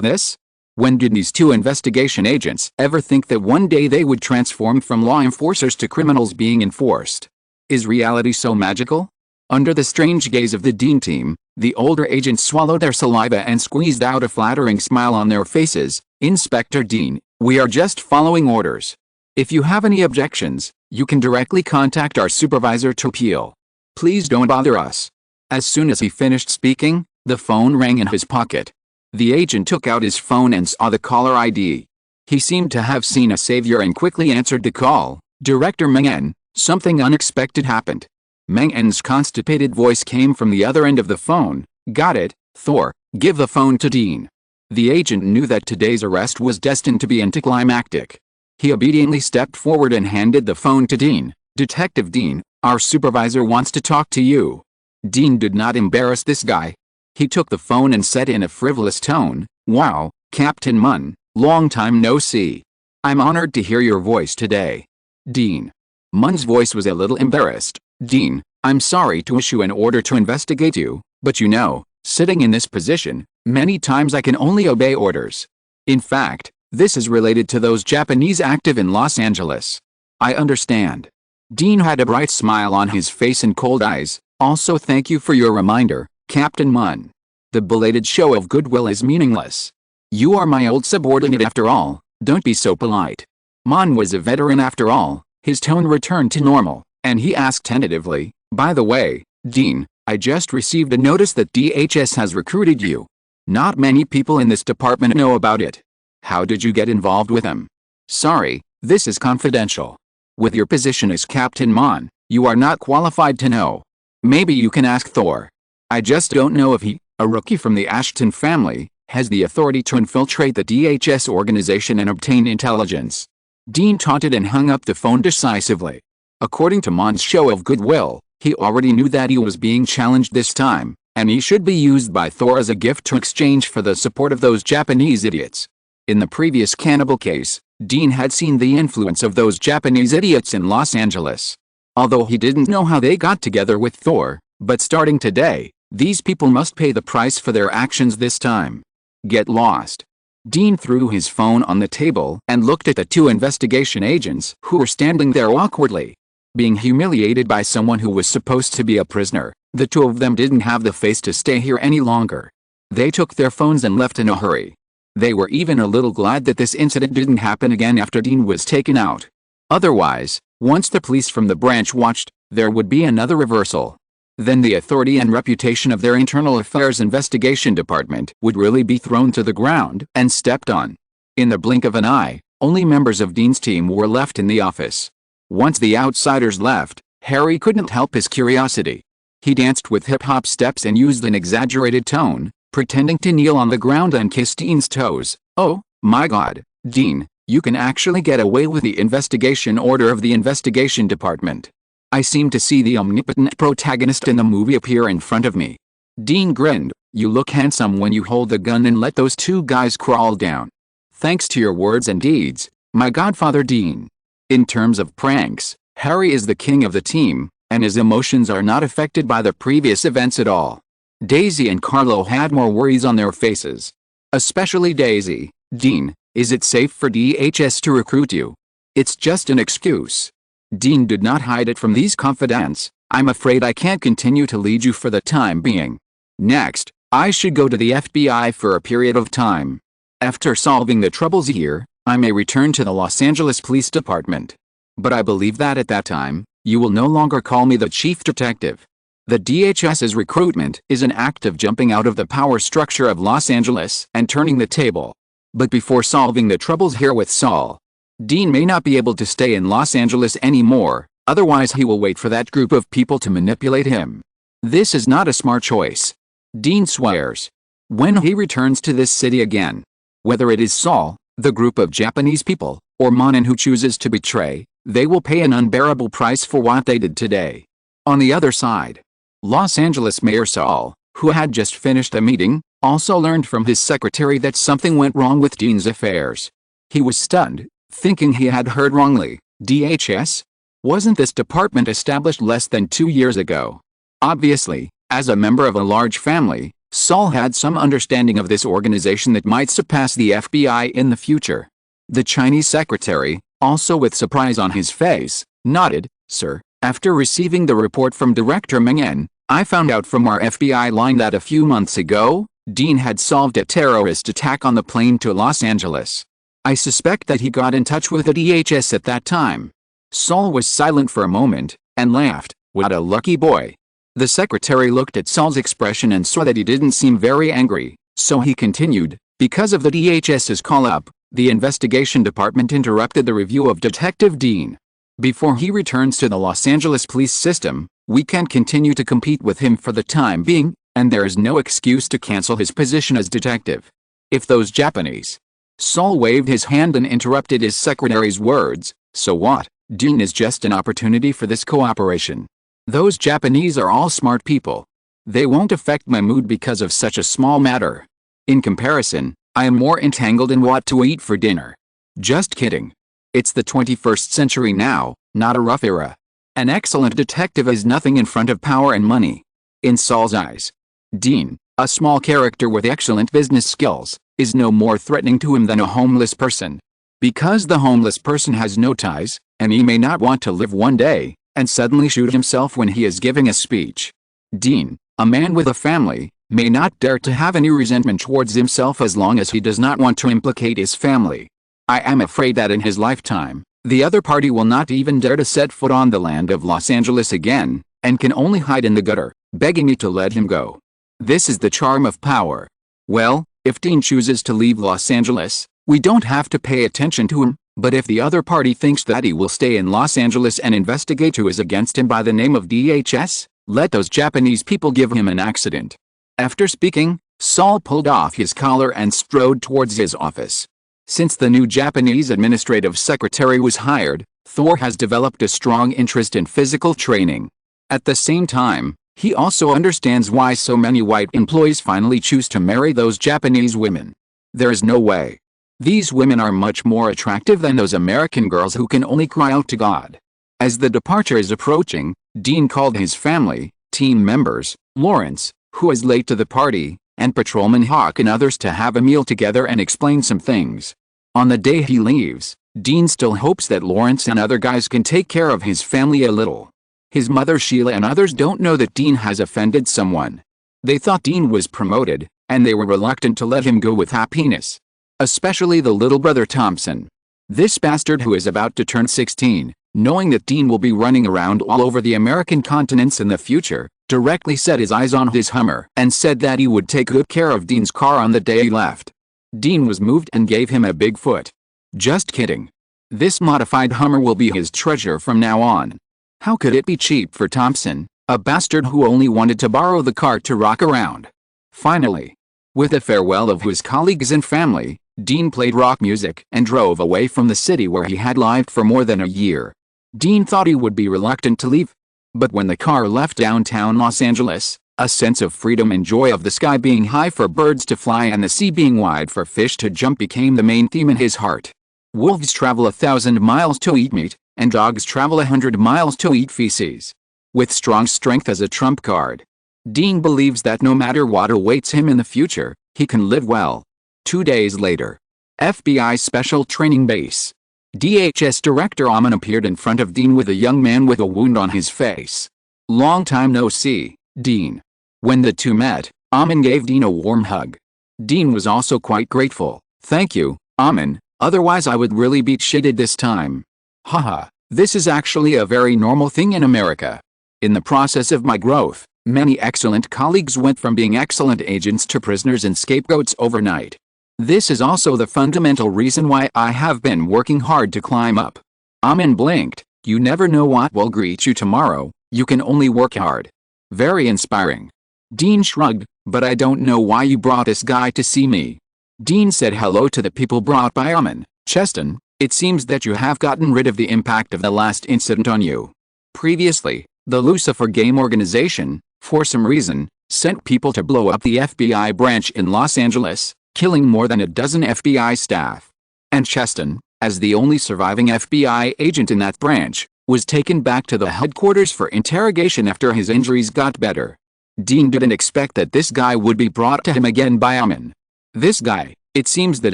This? When did these two investigation agents ever think that one day they would transform from law enforcers to criminals being enforced? Is reality so magical? Under the strange gaze of the Dean team, the older agents swallowed their saliva and squeezed out a flattering smile on their faces. "Inspector Dean, we are just following orders. If you have any objections, you can directly contact our supervisor to appeal. Please don't bother us." As soon as he finished speaking, the phone rang in his pocket. The agent took out his phone and saw the caller ID. He seemed to have seen a savior and quickly answered the call. "Director Meng, something unexpected happened." Meng's constipated voice came from the other end of the phone. "Got it, Thor, give the phone to Dean." The agent knew that today's arrest was destined to be anticlimactic. He obediently stepped forward and handed the phone to Dean. "Detective Dean, our supervisor wants to talk to you." Dean did not embarrass this guy. He took the phone and said in a frivolous tone, "Wow, Captain Munn, long time no see. I'm honored to hear your voice today." Dean. Munn's voice was a little embarrassed. "Dean, I'm sorry to issue an order to investigate you, but you know, sitting in this position, many times I can only obey orders. In fact, this is related to those Japanese active in Los Angeles." "I understand." Dean had a bright smile on his face and cold eyes. "Also, thank you for your reminder, Captain Munn. The belated show of goodwill is meaningless. You are my old subordinate after all, don't be so polite." Munn was a veteran after all. His tone returned to normal, and he asked tentatively, "By the way, Dean, I just received a notice that DHS has recruited you. Not many people in this department know about it. How did you get involved with them?" "Sorry, this is confidential. With your position as Captain Munn, you are not qualified to know. Maybe you can ask Thor. I just don't know if he, a rookie from the Ashton family, has the authority to infiltrate the DHS organization and obtain intelligence." Dean taunted and hung up the phone decisively. According to Munn's show of goodwill, he already knew that he was being challenged this time, and he should be used by Thor as a gift to exchange for the support of those Japanese idiots. In the previous cannibal case, Dean had seen the influence of those Japanese idiots in Los Angeles. Although he didn't know how they got together with Thor, but starting today, these people must pay the price for their actions this time. Get lost. Dean threw his phone on the table and looked at the two investigation agents who were standing there awkwardly. Being humiliated by someone who was supposed to be a prisoner, the two of them didn't have the face to stay here any longer. They took their phones and left in a hurry. They were even a little glad that this incident didn't happen again after Dean was taken out. Otherwise, once the police from the branch watched, there would be another reversal. then the authority and reputation of their internal affairs investigation department would really be thrown to the ground and stepped on. In the blink of an eye, only members of Dean's team were left in the office. Once the outsiders left, Harry couldn't help his curiosity. He danced with hip-hop steps and used an exaggerated tone, pretending to kneel on the ground and kiss Dean's toes. "Oh, my God, Dean, you can actually get away with the investigation order of the investigation department. I seem to see the omnipotent protagonist in the movie appear in front of me." Dean grinned. "You look handsome when you hold the gun and let those two guys crawl down. Thanks to your words and deeds, my godfather Dean." In terms of pranks, Harry is the king of the team, and his emotions are not affected by the previous events at all. Daisy and Carlo had more worries on their faces. Especially Daisy. "Dean, is it safe for DHS to recruit you?" "It's just an excuse." Dean did not hide it from these confidants. "I'm afraid I can't continue to lead you for the time being. Next, I should go to the FBI for a period of time. After solving the troubles here, I may return to the Los Angeles Police Department. But I believe that at that time, you will no longer call me the chief detective." The DHS's recruitment is an act of jumping out of the power structure of Los Angeles and turning the table. But before solving the troubles here with Saul, Dean may not be able to stay in Los Angeles anymore, otherwise he will wait for that group of people to manipulate him. This is not a smart choice. Dean swears. When he returns to this city again, whether it is Saul, the group of Japanese people, or Monin who chooses to betray, they will pay an unbearable price for what they did today. On the other side, Los Angeles Mayor Saul, who had just finished a meeting, also learned from his secretary that something went wrong with Dean's affairs. He was stunned, thinking he had heard wrongly. DHS? Wasn't this department established less than 2 years ago? Obviously, as a member of a large family, Saul had some understanding of this organization that might surpass the FBI in the future. The Chinese secretary, also with surprise on his face, nodded. "Sir, after receiving the report from Director Mengen, I found out from our FBI line that a few months ago, Dean had solved a terrorist attack on the plane to Los Angeles. I suspect that he got in touch with the DHS at that time." Saul was silent for a moment, and laughed. "What a lucky boy." The secretary looked at Saul's expression and saw that he didn't seem very angry, so he continued, "Because of the DHS's call-up, the investigation department interrupted the review of Detective Dean. Before he returns to the Los Angeles police system, we can't continue to compete with him for the time being, and there is no excuse to cancel his position as detective. If those Japanese..." Saul waved his hand and interrupted his secretary's words. "So what? Dean is just an opportunity for this cooperation. Those Japanese are all smart people. They won't affect my mood because of such a small matter. In comparison, I am more entangled in what to eat for dinner." Just kidding. It's the 21st century now, not a rough era. An excellent detective is nothing in front of power and money. In Saul's eyes, Dean, a small character with excellent business skills, is no more threatening to him than a homeless person. Because the homeless person has no ties, and he may not want to live one day, and suddenly shoot himself when he is giving a speech. Dean, a man with a family, may not dare to have any resentment towards himself as long as he does not want to implicate his family. I am afraid that in his lifetime, the other party will not even dare to set foot on the land of Los Angeles again, and can only hide in the gutter, begging me to let him go. This is the charm of power. Well, if Dean chooses to leave Los Angeles, we don't have to pay attention to him, but if the other party thinks that he will stay in Los Angeles and investigate who is against him by the name of DHS, let those Japanese people give him an accident." After speaking, Saul pulled off his collar and strode towards his office. Since the new Japanese administrative secretary was hired, Thor has developed a strong interest in physical training. At the same time, he also understands why so many white employees finally choose to marry those Japanese women. There is no way. These women are much more attractive than those American girls who can only cry out to God. As the departure is approaching, Dean called his family, team members, Lawrence, who is late to the party, and Patrolman Hawk and others to have a meal together and explain some things. On the day he leaves, Dean still hopes that Lawrence and other guys can take care of his family a little. His mother Sheila and others don't know that Dean has offended someone. They thought Dean was promoted, and they were reluctant to let him go with happiness. Especially the little brother Thompson. This bastard who is about to turn 16, knowing that Dean will be running around all over the American continents in the future, directly set his eyes on his Hummer and said that he would take good care of Dean's car on the day he left. Dean was moved and gave him a big foot. Just kidding. This modified Hummer will be his treasure from now on. How could it be cheap for Thompson, a bastard who only wanted to borrow the car to rock around? Finally, with a farewell of his colleagues and family, Dean played rock music and drove away from the city where he had lived for more than a year. Dean thought he would be reluctant to leave. But when the car left downtown Los Angeles, a sense of freedom and joy of the sky being high for birds to fly and the sea being wide for fish to jump became the main theme in his heart. Wolves travel 1,000 miles to eat meat, and dogs travel 100 miles to eat feces. With strong strength as a trump card, Dean believes that no matter what awaits him in the future, he can live well. 2 days later, FBI Special Training Base. DHS Director Lawman appeared in front of Dean with a young man with a wound on his face. "Long time no see, Dean." When the two met, Lawman gave Dean a warm hug. Dean was also quite grateful. "Thank you, Lawman, otherwise I would really be shitted this time. Haha, this is actually a very normal thing in America. In the process of my growth, many excellent colleagues went from being excellent agents to prisoners and scapegoats overnight. This is also the fundamental reason why I have been working hard to climb up." Lawman blinked. "You never know what will greet you tomorrow, you can only work hard." Very inspiring. Dean shrugged. "But I don't know why you brought this guy to see me." Dean said hello to the people brought by Lawman. "Cheston, it seems that you have gotten rid of the impact of the last incident on you. Previously, the Lucifer Game Organization, for some reason, sent people to blow up the FBI branch in Los Angeles, killing more than a dozen FBI staff. And Cheston, as the only surviving FBI agent in that branch, was taken back to the headquarters for interrogation after his injuries got better." Dean didn't expect that this guy would be brought to him again by Lawman. This guy, it seems that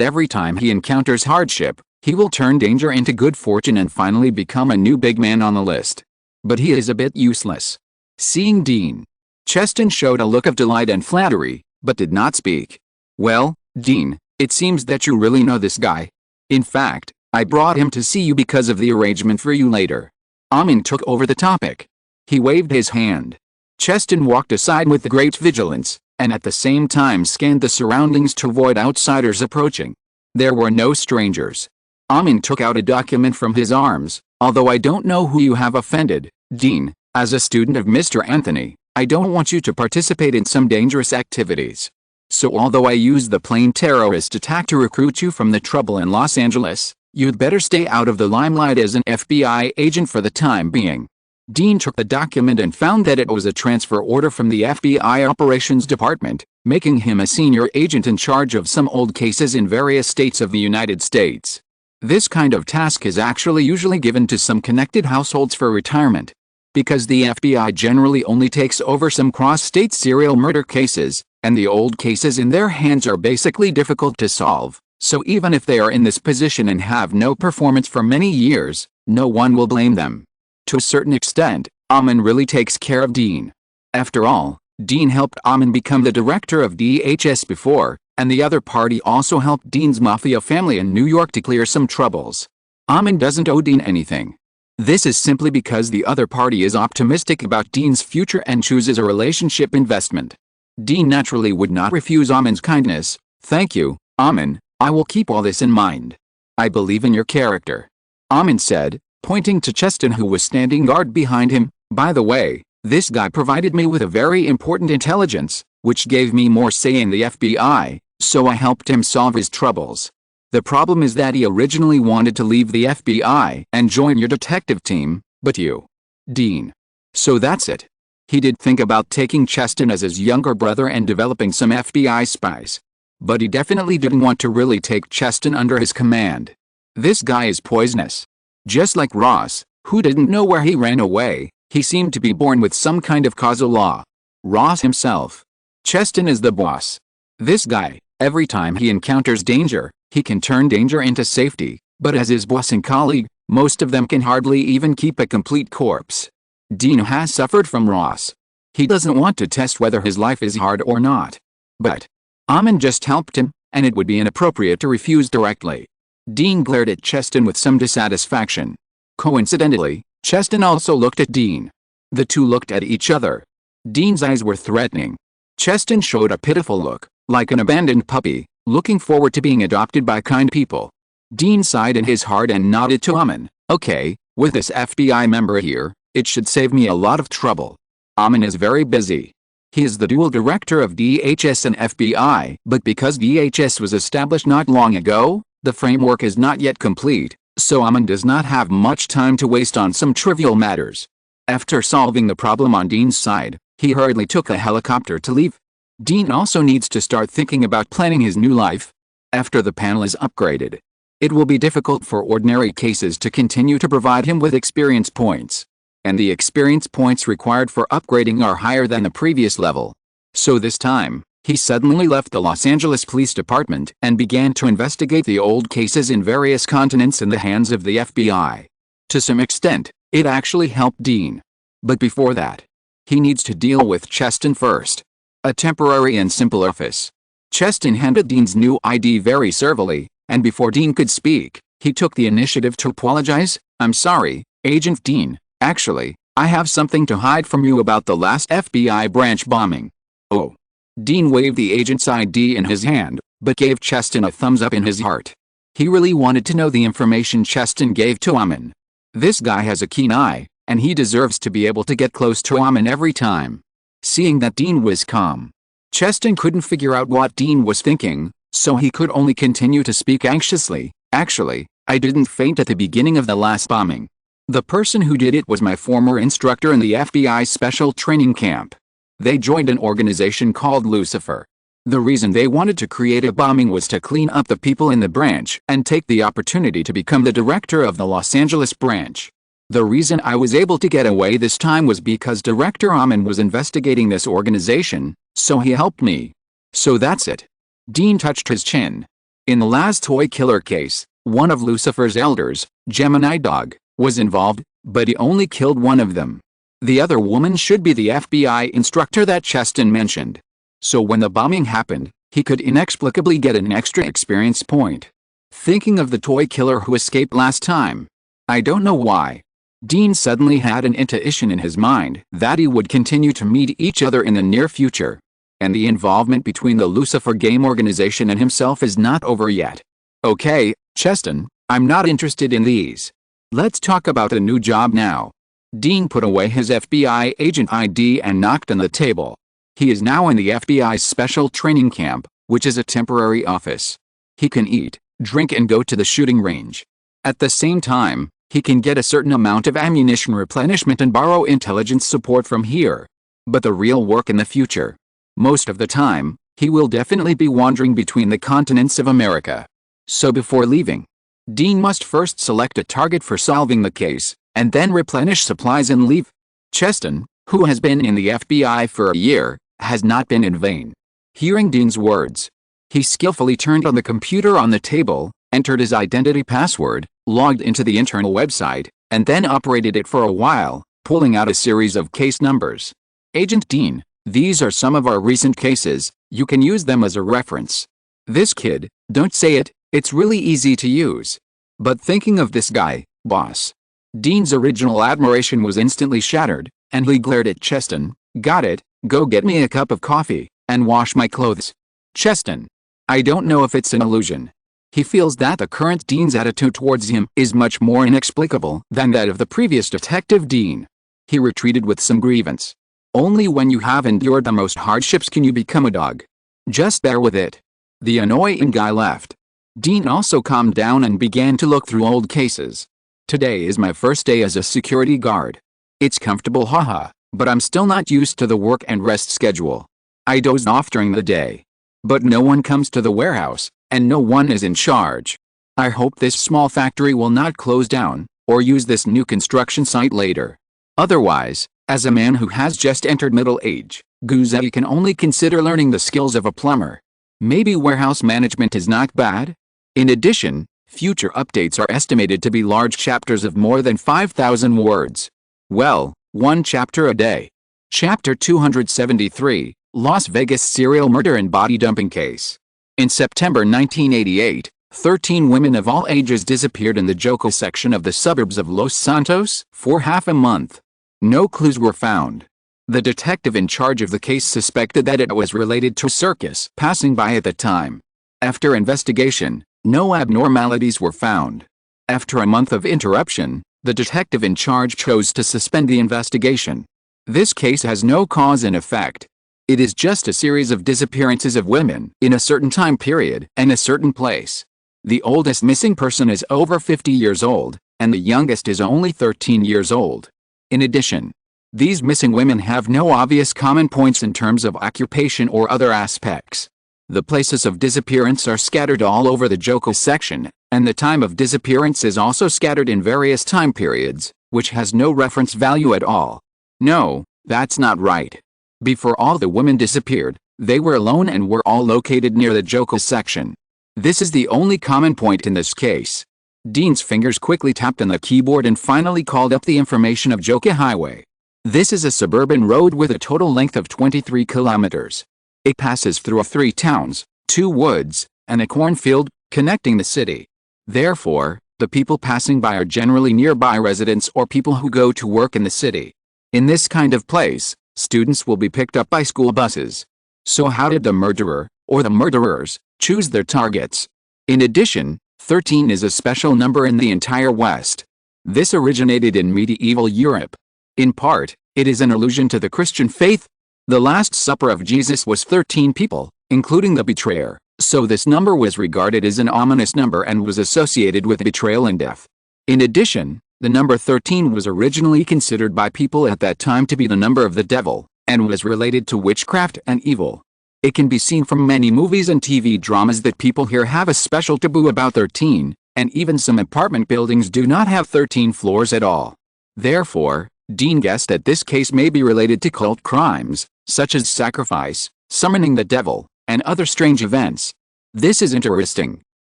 every time he encounters hardship, he will turn danger into good fortune and finally become a new big man on the list. But he is a bit useless. Seeing Dean, Cheston showed a look of delight and flattery, but did not speak. "Well, Dean, it seems that you really know this guy. In fact, I brought him to see you because of the arrangement for you later." Lawman took over the topic. He waved his hand. Cheston walked aside with great vigilance, and at the same time scanned the surroundings to avoid outsiders approaching. There were no strangers. Lawman took out a document from his arms. "Although I don't know who you have offended, Dean, as a student of Mr. Anthony, I don't want you to participate in some dangerous activities. So although I used the plain terrorist attack to recruit you from the trouble in Los Angeles, you'd better stay out of the limelight as an FBI agent for the time being." Dean took the document and found that it was a transfer order from the FBI Operations Department, making him a senior agent in charge of some old cases in various states of the United States. This kind of task is actually usually given to some connected households for retirement. Because the FBI generally only takes over some cross-state serial murder cases, and the old cases in their hands are basically difficult to solve, so even if they are in this position and have no performance for many years, no one will blame them. To a certain extent, Lawman really takes care of Dean. After all, Dean helped Lawman become the director of DHS before, and the other party also helped Dean's mafia family in New York to clear some troubles. Lawman doesn't owe Dean anything. This is simply because the other party is optimistic about Dean's future and chooses a relationship investment. Dean naturally would not refuse Lawman's kindness. "Thank you, Lawman, I will keep all this in mind. I believe in your character," Lawman said, pointing to Cheston who was standing guard behind him. "By the way, this guy provided me with a very important intelligence, which gave me more say in the FBI, so I helped him solve his troubles. The problem is that he originally wanted to leave the FBI and join your detective team, but you, Dean. So that's it. He did think about taking Cheston as his younger brother and developing some FBI spies. But he definitely didn't want to really take Cheston under his command. This guy is poisonous. Just like Ross, who didn't know where he ran away, he seemed to be born with some kind of causal law. Ross himself. Cheston is the boss. This guy, every time he encounters danger, he can turn danger into safety, but as his boss and colleague, most of them can hardly even keep a complete corpse. Dean has suffered from Ross. He doesn't want to test whether his life is hard or not. But Lawman just helped him, and it would be inappropriate to refuse directly. Dean glared at Cheston with some dissatisfaction. Coincidentally, Cheston also looked at Dean. The two looked at each other. Dean's eyes were threatening. Cheston showed a pitiful look, like an abandoned puppy, looking forward to being adopted by kind people. Dean sighed in his heart and nodded to Aman. Okay, with this FBI member here, it should save me a lot of trouble. Aman is very busy. He is the dual director of DHS and FBI, but because DHS was established not long ago, the framework is not yet complete, so Aman does not have much time to waste on some trivial matters. After solving the problem on Dean's side, he hurriedly took a helicopter to leave. Dean also needs to start thinking about planning his new life. After the panel is upgraded, it will be difficult for ordinary cases to continue to provide him with experience points. And the experience points required for upgrading are higher than the previous level. So this time, he suddenly left the Los Angeles Police Department and began to investigate the old cases in various continents in the hands of the FBI. To some extent, it actually helped Dean. But before that, he needs to deal with Cheston first. A temporary and simple office. Cheston handed Dean's new ID very servilely, and before Dean could speak, he took the initiative to apologize. I'm sorry, Agent Dean. Actually, I have something to hide from you about the last FBI branch bombing. Oh. Dean waved the agent's ID in his hand, but gave Cheston a thumbs up in his heart. He really wanted to know the information Cheston gave to Aman. This guy has a keen eye, and he deserves to be able to get close to Aman every time. Seeing that Dean was calm, Cheston couldn't figure out what Dean was thinking, so he could only continue to speak anxiously. Actually, I didn't faint at the beginning of the last bombing. The person who did it was my former instructor in the FBI Special Training Camp. They joined an organization called Lucifer. The reason they wanted to create a bombing was to clean up the people in the branch and take the opportunity to become the director of the Los Angeles branch. The reason I was able to get away this time was because Director Aman was investigating this organization, so he helped me. So that's it. Dean touched his chin. In the last toy killer case, one of Lucifer's elders, Gemini Dog, was involved, but he only killed one of them. The other woman should be the FBI instructor that Cheston mentioned. So when the bombing happened, he could inexplicably get an extra experience point. Thinking of the toy killer who escaped last time. I don't know why. Dean suddenly had an intuition in his mind that he would continue to meet each other in the near future. And the involvement between the Lucifer game organization and himself is not over yet. Okay, Cheston, I'm not interested in these. Let's talk about a new job now. Dean put away his FBI agent ID and knocked on the table. He is now in the FBI's Special Training Camp, which is a temporary office. He can eat, drink and go to the shooting range. At the same time, he can get a certain amount of ammunition replenishment and borrow intelligence support from here. But the real work in the future. Most of the time, he will definitely be wandering between the continents of America. So before leaving, Dean must first select a target for solving the case, and then replenish supplies and leave. Cheston, who has been in the FBI for a year, has not been in vain. Hearing Dean's words, he skillfully turned on the computer on the table, entered his identity password, logged into the internal website, and then operated it for a while, pulling out a series of case numbers. Agent Dean, these are some of our recent cases, you can use them as a reference. This kid, don't say it, it's really easy to use. But thinking of this guy, boss. Dean's original admiration was instantly shattered, and he glared at Cheston. Got it, go get me a cup of coffee, and wash my clothes. Cheston. I don't know if it's an illusion. He feels that the current Dean's attitude towards him is much more inexplicable than that of the previous Detective Dean. He retreated with some grievance. Only when you have endured the most hardships can you become a dog. Just bear with it. The annoying guy left. Dean also calmed down and began to look through old cases. Today is my first day as a security guard. It's comfortable haha, but I'm still not used to the work and rest schedule. I doze off during the day. But no one comes to the warehouse, and no one is in charge. I hope this small factory will not close down, or use this new construction site later. Otherwise, as a man who has just entered middle age, Guzetti can only consider learning the skills of a plumber. Maybe warehouse management is not bad? In addition, future updates are estimated to be large chapters of more than 5,000 words. Well, one chapter a day. Chapter 273, Las Vegas Serial Murder and Body Dumping Case. In September 1988, 13 women of all ages disappeared in the Joco section of the suburbs of Los Santos for half a month. No clues were found. The detective in charge of the case suspected that it was related to a circus passing by at the time. After investigation, no abnormalities were found. After a month of interruption, the detective in charge chose to suspend the investigation. This case has no cause and effect. It is just a series of disappearances of women in a certain time period and a certain place. The oldest missing person is over 50 years old, and the youngest is only 13 years old. In addition, these missing women have no obvious common points in terms of occupation or other aspects. The places of disappearance are scattered all over the Joco section, and the time of disappearance is also scattered in various time periods, which has no reference value at all. No, that's not right. Before all the women disappeared, they were alone and were all located near the Joco section. This is the only common point in this case. Dean's fingers quickly tapped on the keyboard and finally called up the information of Joco Highway. This is a suburban road with a total length of 23 kilometers. It passes through 3 towns, 2 woods, and a cornfield, connecting the city. Therefore, the people passing by are generally nearby residents or people who go to work in the city. In this kind of place, students will be picked up by school buses. So how did the murderer, or the murderers, choose their targets? In addition, 13 is a special number in the entire West. This originated in medieval Europe. In part, it is an allusion to the Christian faith. The Last Supper of Jesus was 13 people, including the betrayer, so this number was regarded as an ominous number and was associated with betrayal and death. In addition, the number 13 was originally considered by people at that time to be the number of the devil, and was related to witchcraft and evil. It can be seen from many movies and TV dramas that people here have a special taboo about 13, and even some apartment buildings do not have 13 floors at all. Therefore, Dean guessed that this case may be related to cult crimes, such as sacrifice, summoning the devil, and other strange events. This is interesting,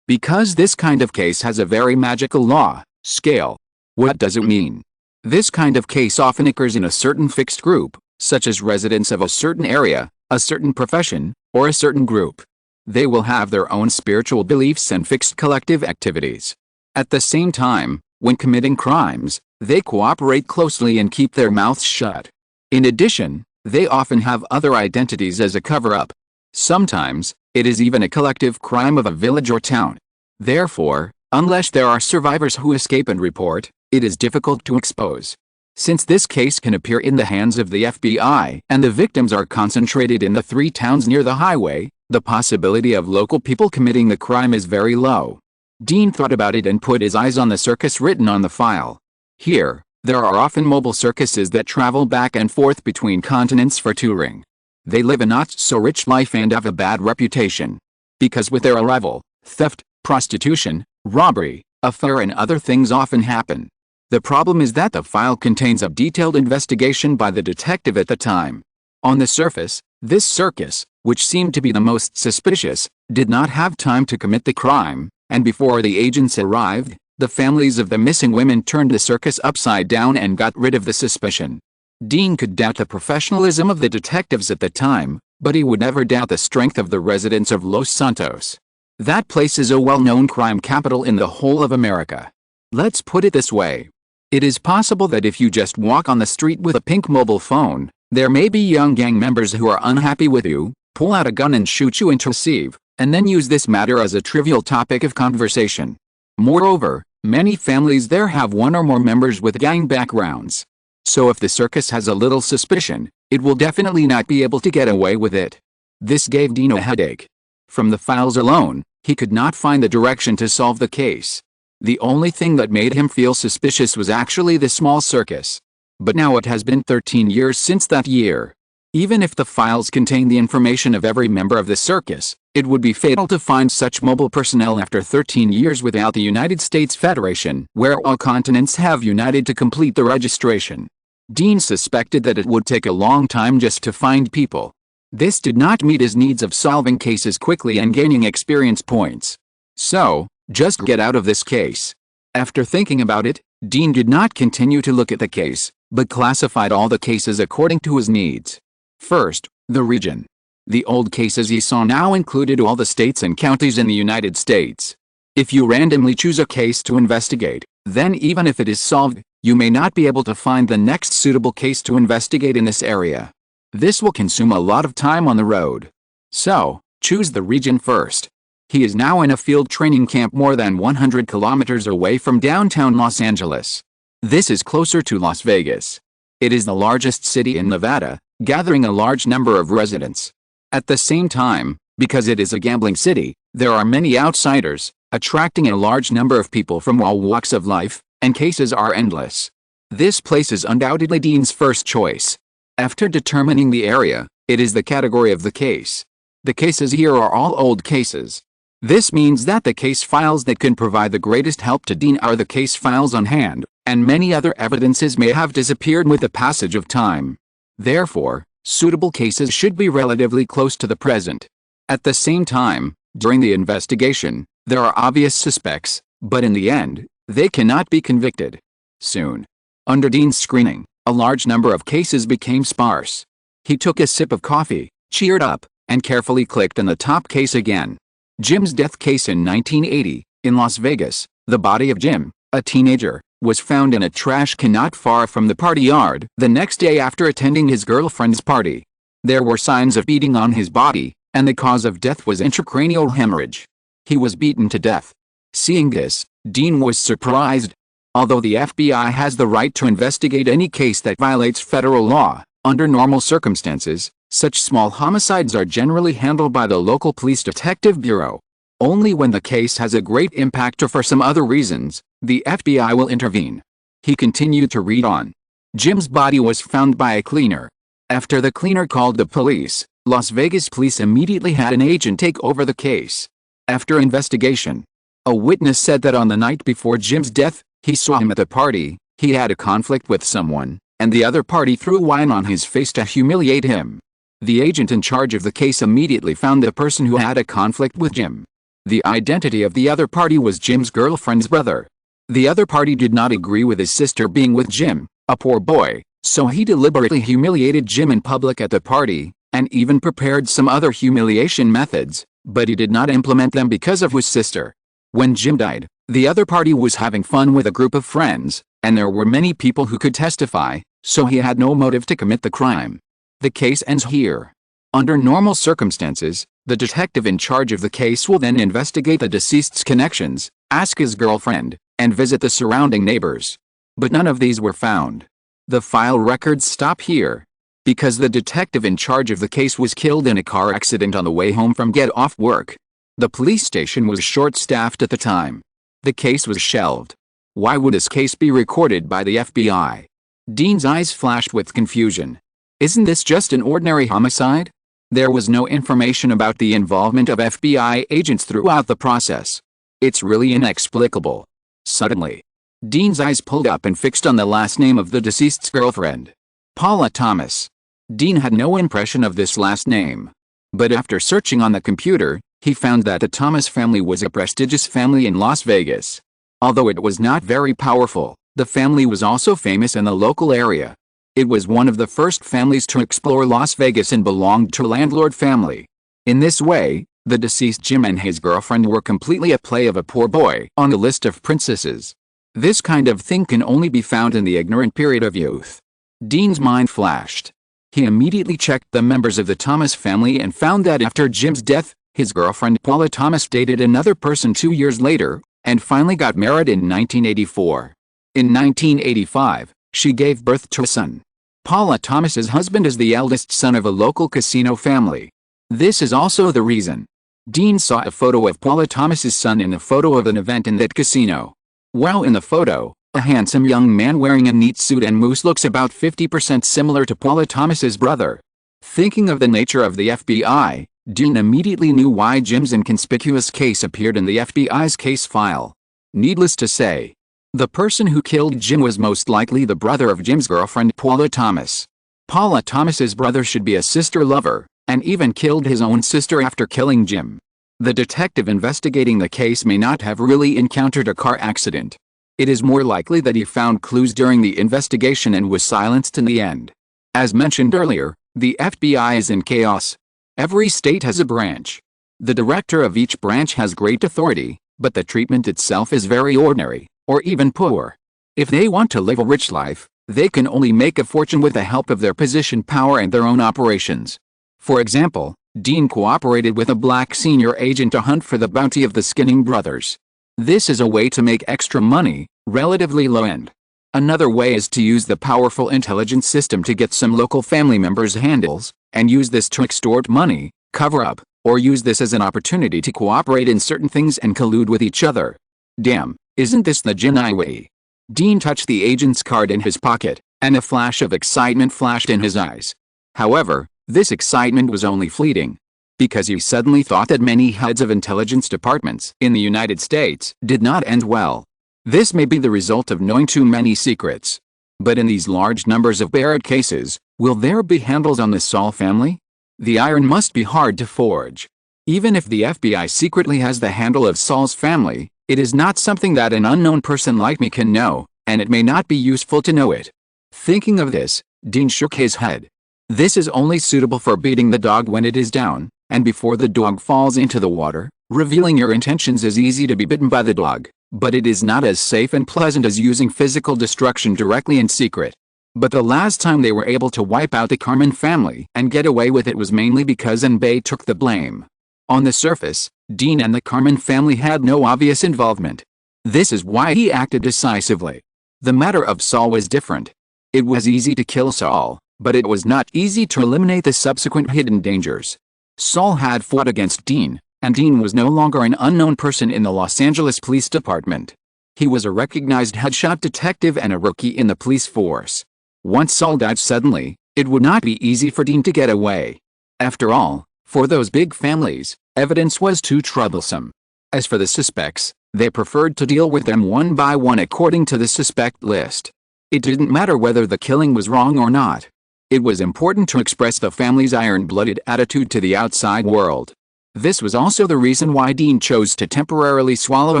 because this kind of case has a very magical law scale. What does it mean? This kind of case often occurs in a certain fixed group, such as residents of a certain area, a certain profession, or a certain group. They will have their own spiritual beliefs and fixed collective activities. At the same time, when committing crimes, they cooperate closely and keep their mouths shut. In addition, they often have other identities as a cover-up. Sometimes, it is even a collective crime of a village or town. Therefore, unless there are survivors who escape and report, it is difficult to expose. Since this case can appear in the hands of the FBI and the victims are concentrated in the 3 towns near the highway, the possibility of local people committing the crime is very low. Dean thought about it and put his eyes on the circus written on the file. Here, there are often mobile circuses that travel back and forth between continents for touring. They live a not-so-rich life and have a bad reputation. Because with their arrival, theft, prostitution, robbery, affair and other things often happen. The problem is that the file contains a detailed investigation by the detective at the time. On the surface, this circus, which seemed to be the most suspicious, did not have time to commit the crime, and before the agents arrived, the families of the missing women turned the circus upside down and got rid of the suspicion. Dean could doubt the professionalism of the detectives at the time, but he would never doubt the strength of the residents of Los Santos. That place is a well-known crime capital in the whole of America. Let's put it this way. It is possible that if you just walk on the street with a pink mobile phone, there may be young gang members who are unhappy with you, pull out a gun and shoot you into receive, and then use this matter as a trivial topic of conversation. Moreover, many families there have one or more members with gang backgrounds. So if the circus has a little suspicion, it will definitely not be able to get away with it. This gave Dean a headache. From the files alone, he could not find the direction to solve the case. The only thing that made him feel suspicious was actually the small circus. But now it has been 13 years since that year. Even if the files contain the information of every member of the circus, it would be fatal to find such mobile personnel after 13 years without the United States Federation, where all continents have united to complete the registration. Dean suspected that it would take a long time just to find people. This did not meet his needs of solving cases quickly and gaining experience points. So, just get out of this case. After thinking about it, Dean did not continue to look at the case, but classified all the cases according to his needs. First, the region. The old cases he saw now included all the states and counties in the United States. If you randomly choose a case to investigate, then even if it is solved, you may not be able to find the next suitable case to investigate in this area. This will consume a lot of time on the road. So, choose the region first. He is now in a field training camp more than 100 kilometers away from downtown Los Angeles. This is closer to Las Vegas. It is the largest city in Nevada, gathering a large number of residents. At the same time, because it is a gambling city, there are many outsiders, attracting a large number of people from all walks of life, and cases are endless. This place is undoubtedly Dean's first choice. After determining the area, it is the category of the case. The cases here are all old cases. This means that the case files that can provide the greatest help to Dean are the case files on hand, and many other evidences may have disappeared with the passage of time. Therefore, suitable cases should be relatively close to the present. At the same time, during the investigation, there are obvious suspects, but in the end, they cannot be convicted. Soon, under Dean's screening, a large number of cases became sparse. He took a sip of coffee, cheered up, and carefully clicked on the top case again. Jim's death case in 1980, in Las Vegas. The body of Jim, a teenager, was found in a trash can not far from the party yard the next day after attending his girlfriend's party. There were signs of beating on his body, and the cause of death was intracranial hemorrhage. He was beaten to death. Seeing this, Dean was surprised. Although the FBI has the right to investigate any case that violates federal law, under normal circumstances, such small homicides are generally handled by the local police detective bureau. Only when the case has a great impact or for some other reasons, the FBI will intervene. He continued to read on. Jim's body was found by a cleaner. After the cleaner called the police, Las Vegas police immediately had an agent take over the case. After investigation, a witness said that on the night before Jim's death, he saw him at the party. He had a conflict with someone, and the other party threw wine on his face to humiliate him. The agent in charge of the case immediately found the person who had a conflict with Jim. The identity of the other party was Jim's girlfriend's brother. The other party did not agree with his sister being with Jim, a poor boy, so he deliberately humiliated Jim in public at the party, and even prepared some other humiliation methods, but he did not implement them because of his sister. When Jim died, the other party was having fun with a group of friends, and there were many people who could testify, so he had no motive to commit the crime. The case ends here. Under normal circumstances, the detective in charge of the case will then investigate the deceased's connections, ask his girlfriend, and visit the surrounding neighbors. But none of these were found. The file records stop here. Because the detective in charge of the case was killed in a car accident on the way home from get off work. The police station was short-staffed at the time. The case was shelved. Why would this case be recorded by the FBI? Dean's eyes flashed with confusion. Isn't this just an ordinary homicide? There was no information about the involvement of FBI agents throughout the process. It's really inexplicable. Suddenly, Dean's eyes pulled up and fixed on the last name of the deceased's girlfriend. Paula Thomas. Dean had no impression of this last name. But after searching on the computer, he found that the Thomas family was a prestigious family in Las Vegas. Although it was not very powerful, the family was also famous in the local area. It was one of the first families to explore Las Vegas and belonged to a landlord family. In this way, the deceased Jim and his girlfriend were completely a play of a poor boy on the list of princesses. This kind of thing can only be found in the ignorant period of youth. Dean's mind flashed. He immediately checked the members of the Thomas family and found that after Jim's death, his girlfriend Paula Thomas dated another person 2 years later, and finally got married in 1984. In 1985, she gave birth to a son. Paula Thomas's husband is the eldest son of a local casino family. This is also the reason. Dean saw a photo of Paula Thomas's son in a photo of an event in that casino. While in the photo, a handsome young man wearing a neat suit and moose looks about 50% similar to Paula Thomas's brother. Thinking of the nature of the FBI, Dean immediately knew why Jim's inconspicuous case appeared in the FBI's case file. Needless to say, the person who killed Jim was most likely the brother of Jim's girlfriend Paula Thomas. Paula Thomas's brother should be a sister lover, and even killed his own sister after killing Jim. The detective investigating the case may not have really encountered a car accident. It is more likely that he found clues during the investigation and was silenced in the end. As mentioned earlier, the FBI is in chaos. Every state has a branch. The director of each branch has great authority, but the treatment itself is very ordinary, or even poor. If they want to live a rich life, they can only make a fortune with the help of their position, power, and their own operations. For example, Dean cooperated with a black senior agent to hunt for the bounty of the Skinning brothers. This is a way to make extra money, relatively low end. Another way is to use the powerful intelligence system to get some local family members' handles, and use this to extort money, cover up, or use this as an opportunity to cooperate in certain things and collude with each other. Damn, isn't this the Genii way? Dean touched the agent's card in his pocket, and a flash of excitement flashed in his eyes. However, this excitement was only fleeting, because he suddenly thought that many heads of intelligence departments in the United States did not end well. This may be the result of knowing too many secrets. But in these large numbers of buried cases, will there be handles on the Saul family? The iron must be hard to forge. Even if the FBI secretly has the handle of Saul's family, it is not something that an unknown person like me can know, and it may not be useful to know it. Thinking of this, Dean shook his head. This is only suitable for beating the dog when it is down, and before the dog falls into the water. Revealing your intentions is easy to be bitten by the dog, but it is not as safe and pleasant as using physical destruction directly in secret. But the last time they were able to wipe out the Carmen family and get away with it was mainly because Nbay took the blame. On the surface, Dean and the Carmen family had no obvious involvement. This is why he acted decisively. The matter of Saul was different. It was easy to kill Saul, but it was not easy to eliminate the subsequent hidden dangers. Saul had fought against Dean, and Dean was no longer an unknown person in the Los Angeles Police Department. He was a recognized headshot detective and a rookie in the police force. Once Saul died suddenly, it would not be easy for Dean to get away. After all, for those big families, evidence was too troublesome. As for the suspects, they preferred to deal with them one by one according to the suspect list. It didn't matter whether the killing was wrong or not. It was important to express the family's iron-blooded attitude to the outside world. This was also the reason why Dean chose to temporarily swallow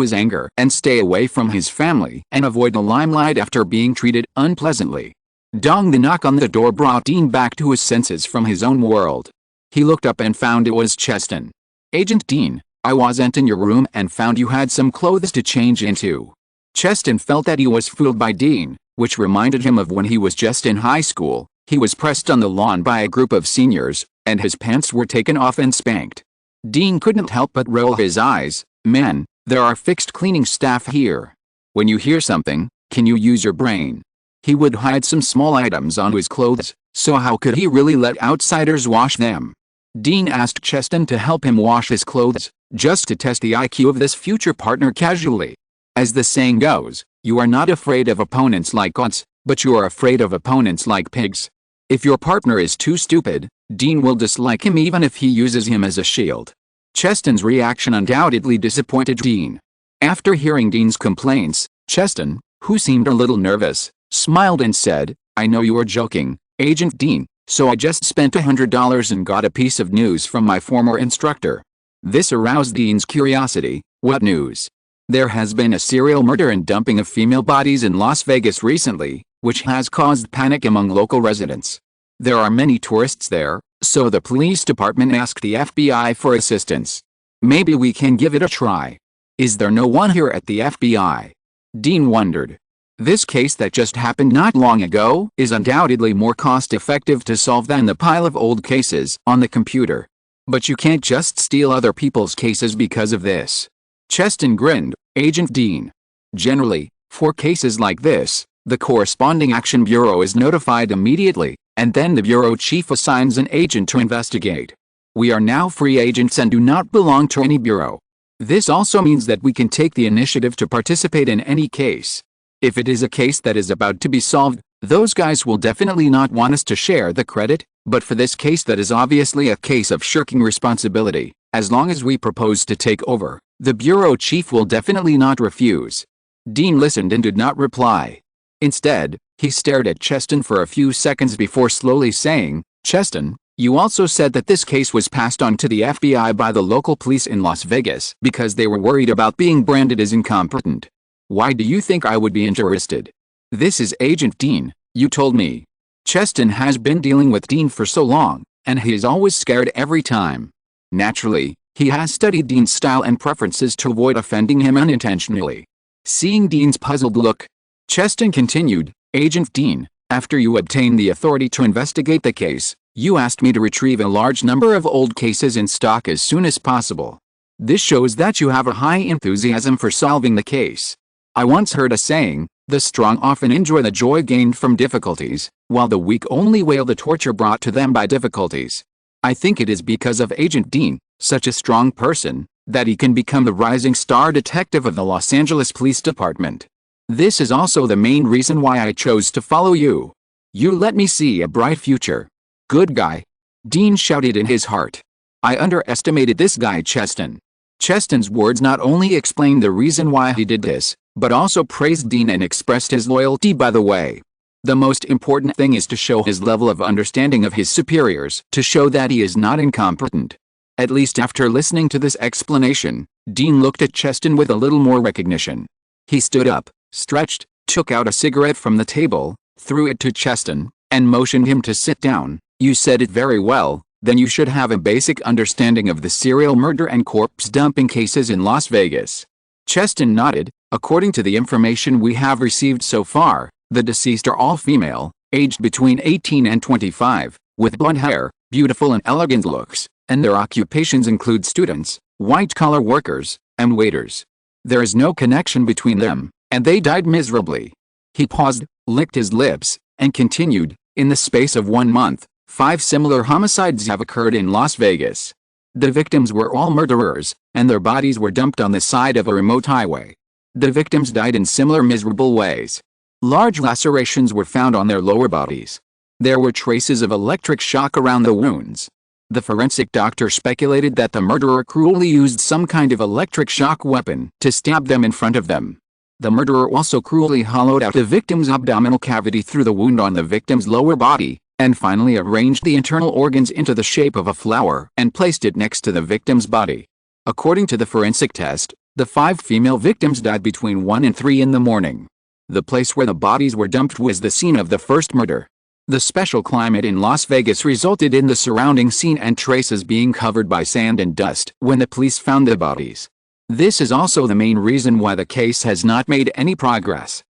his anger and stay away from his family and avoid the limelight after being treated unpleasantly. Dong! The knock on the door brought Dean back to his senses from his own world. He looked up and found it was Cheston. "Agent Dean, I wasn't in your room and found you had some clothes to change into." Cheston felt that he was fooled by Dean, which reminded him of when he was just in high school. He was pressed on the lawn by a group of seniors, and his pants were taken off and spanked. Dean couldn't help but roll his eyes. "Man, there are fixed cleaning staff here. When you hear something, can you use your brain?" He would hide some small items on his clothes, so how could he really let outsiders wash them? Dean asked Cheston to help him wash his clothes, just to test the IQ of this future partner casually. As the saying goes, you are not afraid of opponents like gods, but you are afraid of opponents like pigs. If your partner is too stupid, Dean will dislike him even if he uses him as a shield. Cheston's reaction undoubtedly disappointed Dean. After hearing Dean's complaints, Cheston, who seemed a little nervous, smiled and said, "I know you are joking, Agent Dean, so I just spent $100 and got a piece of news from my former instructor." This aroused Dean's curiosity. "What news?" "There has been a serial murder and dumping of female bodies in Las Vegas recently, which has caused panic among local residents. There are many tourists there, so the police department asked the FBI for assistance. Maybe we can give it a try. Is there no one here at the FBI?" Dean wondered. This case that just happened not long ago is undoubtedly more cost-effective to solve than the pile of old cases on the computer. But you can't just steal other people's cases because of this. Cheston grinned. "Agent Dean. Generally, for cases like this, the corresponding action bureau is notified immediately, and then the bureau chief assigns an agent to investigate. We are now free agents and do not belong to any bureau. This also means that we can take the initiative to participate in any case. If it is a case that is about to be solved, those guys will definitely not want us to share the credit, but for this case that is obviously a case of shirking responsibility, as long as we propose to take over, the bureau chief will definitely not refuse." Dean listened and did not reply. Instead, he stared at Cheston for a few seconds before slowly saying, "Cheston, you also said that this case was passed on to the FBI by the local police in Las Vegas because they were worried about being branded as incompetent. Why do you think I would be interested? This is Agent Dean, you told me." Cheston has been dealing with Dean for so long, and he is always scared every time. Naturally, He has studied Dean's style and preferences to avoid offending him unintentionally. Seeing Dean's puzzled look, Cheston continued, "Agent Dean, after you obtained the authority to investigate the case, you asked me to retrieve a large number of old cases in stock as soon as possible. This shows that you have a high enthusiasm for solving the case. I once heard a saying, the strong often enjoy the joy gained from difficulties, while the weak only wail the torture brought to them by difficulties. I think it is because of Agent Dean, such a strong person, that he can become the rising star detective of the Los Angeles Police Department. This is also the main reason why I chose to follow you. You let me see a bright future. Good guy." Dean shouted in his heart. "I underestimated this guy Cheston." Cheston's words not only explained the reason why he did this, but also praised Dean and expressed his loyalty by the way. The most important thing is to show his level of understanding of his superiors, to show that he is not incompetent. At least after listening to this explanation, Dean looked at Cheston with a little more recognition. He stood up, stretched, took out a cigarette from the table, threw it to Cheston, and motioned him to sit down. "You said it very well, then you should have a basic understanding of the serial murder and corpse dumping cases in Las Vegas." Cheston nodded. "According to the information we have received so far, the deceased are all female, aged between 18 and 25, with blonde hair, beautiful and elegant looks, and their occupations include students, white-collar workers, and waiters. There is no connection between them, and they died miserably." He paused, licked his lips, and continued, "In the space of 1 month, 5 similar homicides have occurred in Las Vegas. The victims were all murderers, and their bodies were dumped on the side of a remote highway. The victims died in similar miserable ways. Large lacerations were found on their lower bodies. There were traces of electric shock around the wounds. The forensic doctor speculated that the murderer cruelly used some kind of electric shock weapon to stab them in front of them. The murderer also cruelly hollowed out the victim's abdominal cavity through the wound on the victim's lower body, and finally arranged the internal organs into the shape of a flower and placed it next to the victim's body. According to the forensic test, the 5 female victims died between 1 and 3 in the morning. The place where the bodies were dumped was the scene of the first murder. The special climate in Las Vegas resulted in the surrounding scene and traces being covered by sand and dust when the police found the bodies. This is also the main reason why the case has not made any progress."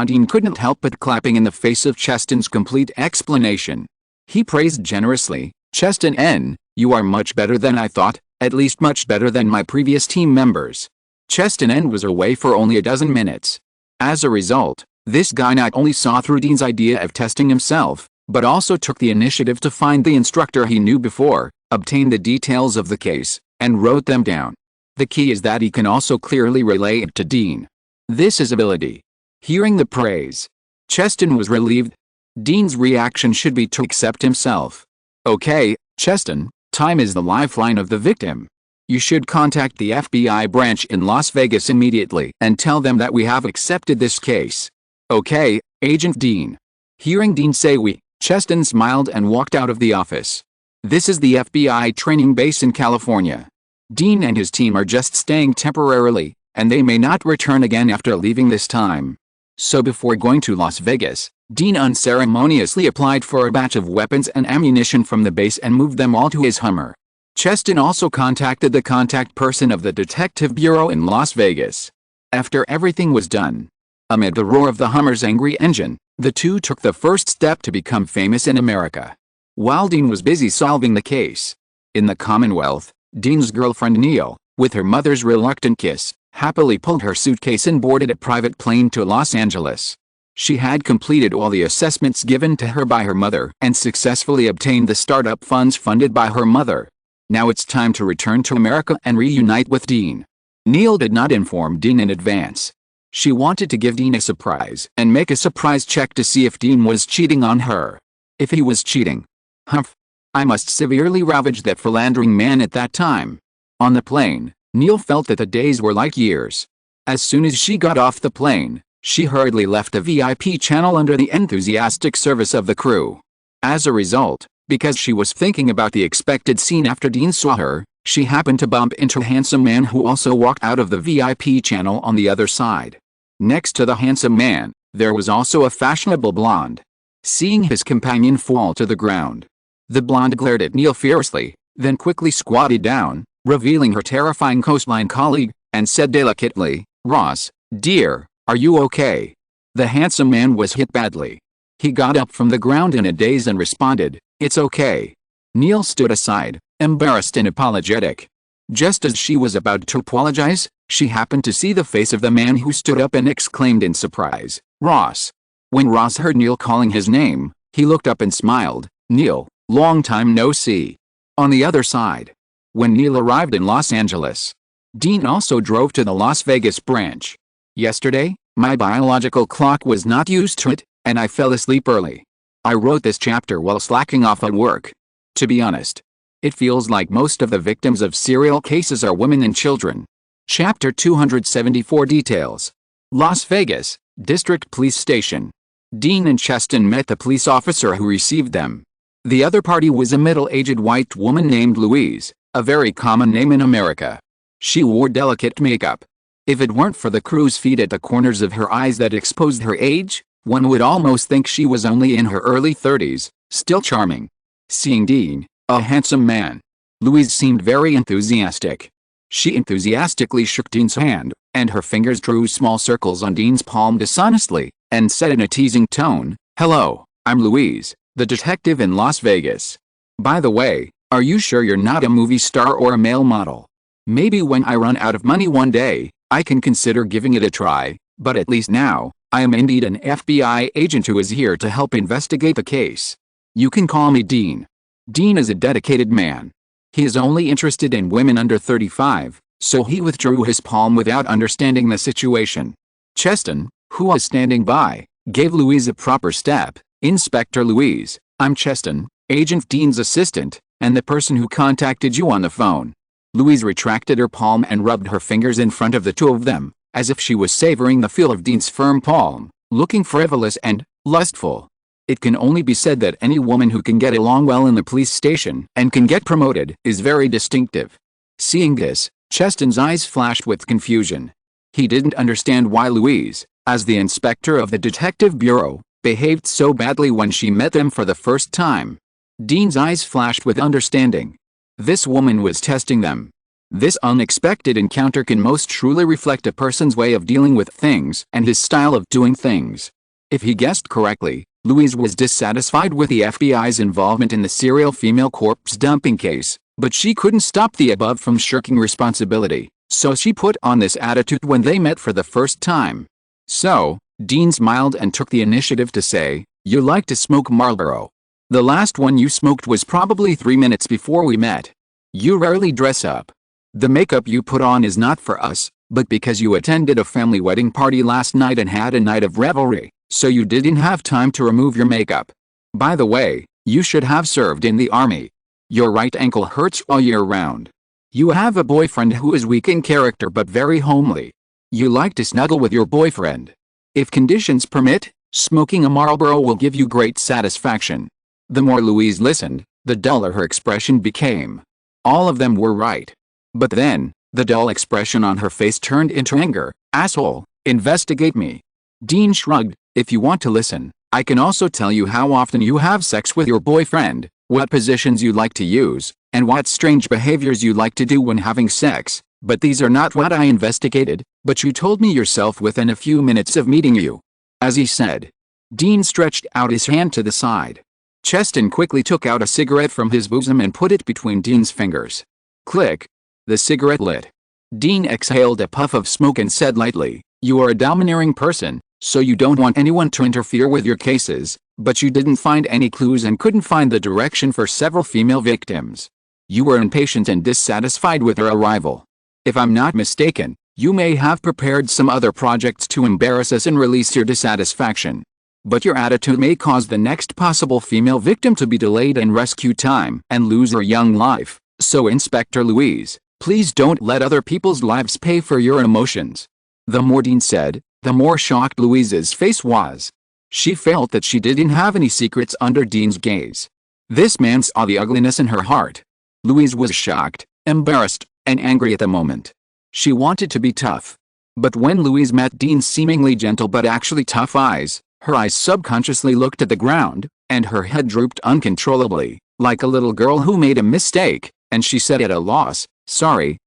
Dean couldn't help but clapping in the face of Cheston's complete explanation. He praised generously, "Cheston N., you are much better than I thought, at least much better than my previous team members." Cheston N. was away for only a dozen minutes. As a result, this guy not only saw through Dean's idea of testing himself, but also took the initiative to find the instructor he knew before, obtain the details of the case, and wrote them down. The key is that he can also clearly relay it to Dean. This is ability. Hearing the praise, Cheston was relieved. Dean's reaction should be to accept himself. "Okay, Cheston, time is the lifeline of the victim. You should contact the FBI branch in Las Vegas immediately and tell them that we have accepted this case." "Okay, Agent Dean." Hearing Dean say we, Cheston smiled and walked out of the office. This is the FBI training base in California. Dean and his team are just staying temporarily, and they may not return again after leaving this time. So before going to Las Vegas, Dean unceremoniously applied for a batch of weapons and ammunition from the base and moved them all to his Hummer. Cheston also contacted the contact person of the Detective Bureau in Las Vegas. After everything was done, amid the roar of the Hummer's angry engine, the two took the first step to become famous in America. While Dean was busy solving the case, in the Commonwealth, Dean's girlfriend Neil, with her mother's reluctant kiss, happily pulled her suitcase and boarded a private plane to Los Angeles. She had completed all the assessments given to her by her mother and successfully obtained the startup funds funded by her mother. Now it's time to return to America and reunite with Dean. Neil did not inform Dean in advance. She wanted to give Dean a surprise and make a surprise check to see if Dean was cheating on her. If he was cheating, humph, I must severely ravage that philandering man at that time. On the plane, Neil felt that the days were like years. As soon as she got off the plane, she hurriedly left the VIP channel under the enthusiastic service of the crew. As a result, because she was thinking about the expected scene after Dean saw her, she happened to bump into a handsome man who also walked out of the VIP channel on the other side. Next to the handsome man, there was also a fashionable blonde. Seeing his companion fall to the ground, the blonde glared at Neil fiercely, then quickly squatted down, revealing her terrifying coastline colleague, and said delicately, "Ross, dear, are you okay?" The handsome man was hit badly. He got up from the ground in a daze and responded, "It's okay." Neil stood aside, embarrassed and apologetic. Just as she was about to apologize, she happened to see the face of the man who stood up and exclaimed in surprise, "Ross." When Ross heard Neil calling his name, he looked up and smiled. "Neil, long time no see." On the other side, when Neil arrived in Los Angeles, Dean also drove to the Las Vegas branch. "Yesterday, my biological clock was not used to it, and I fell asleep early. I wrote this chapter while slacking off at work. To be honest, it feels like most of the victims of serial cases are women and children." Chapter 274 details. Las Vegas, District Police Station. Dean and Cheston met the police officer who received them. The other party was a middle-aged white woman named Louise, a very common name in America. She wore delicate makeup. If it weren't for the crow's feet at the corners of her eyes that exposed her age, one would almost think she was only in her early 30s, still charming. Seeing Dean, a handsome man, Louise seemed very enthusiastic. She enthusiastically shook Dean's hand, and her fingers drew small circles on Dean's palm dishonestly, and said in a teasing tone, "Hello, I'm Louise, the detective in Las Vegas. By the way, are you sure you're not a movie star or a male model? Maybe when I run out of money one day, I can consider giving it a try, but at least now, I am indeed an FBI agent who is here to help investigate the case. You can call me Dean." Dean is a dedicated man. He is only interested in women under 35, so he withdrew his palm without understanding the situation. Cheston, who was standing by, gave Louise a proper step. "Inspector Louise, I'm Cheston, Agent Dean's assistant, and the person who contacted you on the phone." Louise retracted her palm and rubbed her fingers in front of the two of them, as if she was savoring the feel of Dean's firm palm, looking frivolous and lustful. It can only be said that any woman who can get along well in the police station and can get promoted is very distinctive. Seeing this, Cheston's eyes flashed with confusion. He didn't understand why Louise, as the inspector of the detective bureau, behaved so badly when she met them for the first time. Dean's eyes flashed with understanding. This woman was testing them. This unexpected encounter can most truly reflect a person's way of dealing with things and his style of doing things. If he guessed correctly, Louise was dissatisfied with the FBI's involvement in the serial female corpse dumping case, but she couldn't stop the above from shirking responsibility, so she put on this attitude when they met for the first time. So, Dean smiled and took the initiative to say, "You like to smoke Marlboro. The last one you smoked was probably 3 minutes before we met. You rarely dress up. The makeup you put on is not for us, but because you attended a family wedding party last night and had a night of revelry, so you didn't have time to remove your makeup. By the way, you should have served in the army. Your right ankle hurts all year round. You have a boyfriend who is weak in character but very homely. You like to snuggle with your boyfriend. If conditions permit, smoking a Marlboro will give you great satisfaction." The more Louise listened, the duller her expression became. All of them were right. But then, the dull expression on her face turned into anger. "Asshole, investigate me." Dean shrugged. "If you want to listen, I can also tell you how often you have sex with your boyfriend, what positions you like to use, and what strange behaviors you like to do when having sex, but these are not what I investigated, but you told me yourself within a few minutes of meeting you." As he said, Dean stretched out his hand to the side. Cheston quickly took out a cigarette from his bosom and put it between Dean's fingers. Click. The cigarette lit. Dean exhaled a puff of smoke and said lightly, "You are a domineering person, so you don't want anyone to interfere with your cases, but you didn't find any clues and couldn't find the direction for several female victims. You were impatient and dissatisfied with their arrival. If I'm not mistaken, you may have prepared some other projects to embarrass us and release your dissatisfaction. But your attitude may cause the next possible female victim to be delayed in rescue time and lose her young life, so Inspector Louise, please don't let other people's lives pay for your emotions." The more Dean said, the more shocked Louise's face was. She felt that she didn't have any secrets under Dean's gaze. This man saw the ugliness in her heart. Louise was shocked, embarrassed, and angry at the moment. She wanted to be tough. But when Louise met Dean's seemingly gentle but actually tough eyes, her eyes subconsciously looked at the ground, and her head drooped uncontrollably, like a little girl who made a mistake, and she said at a loss, Sorry,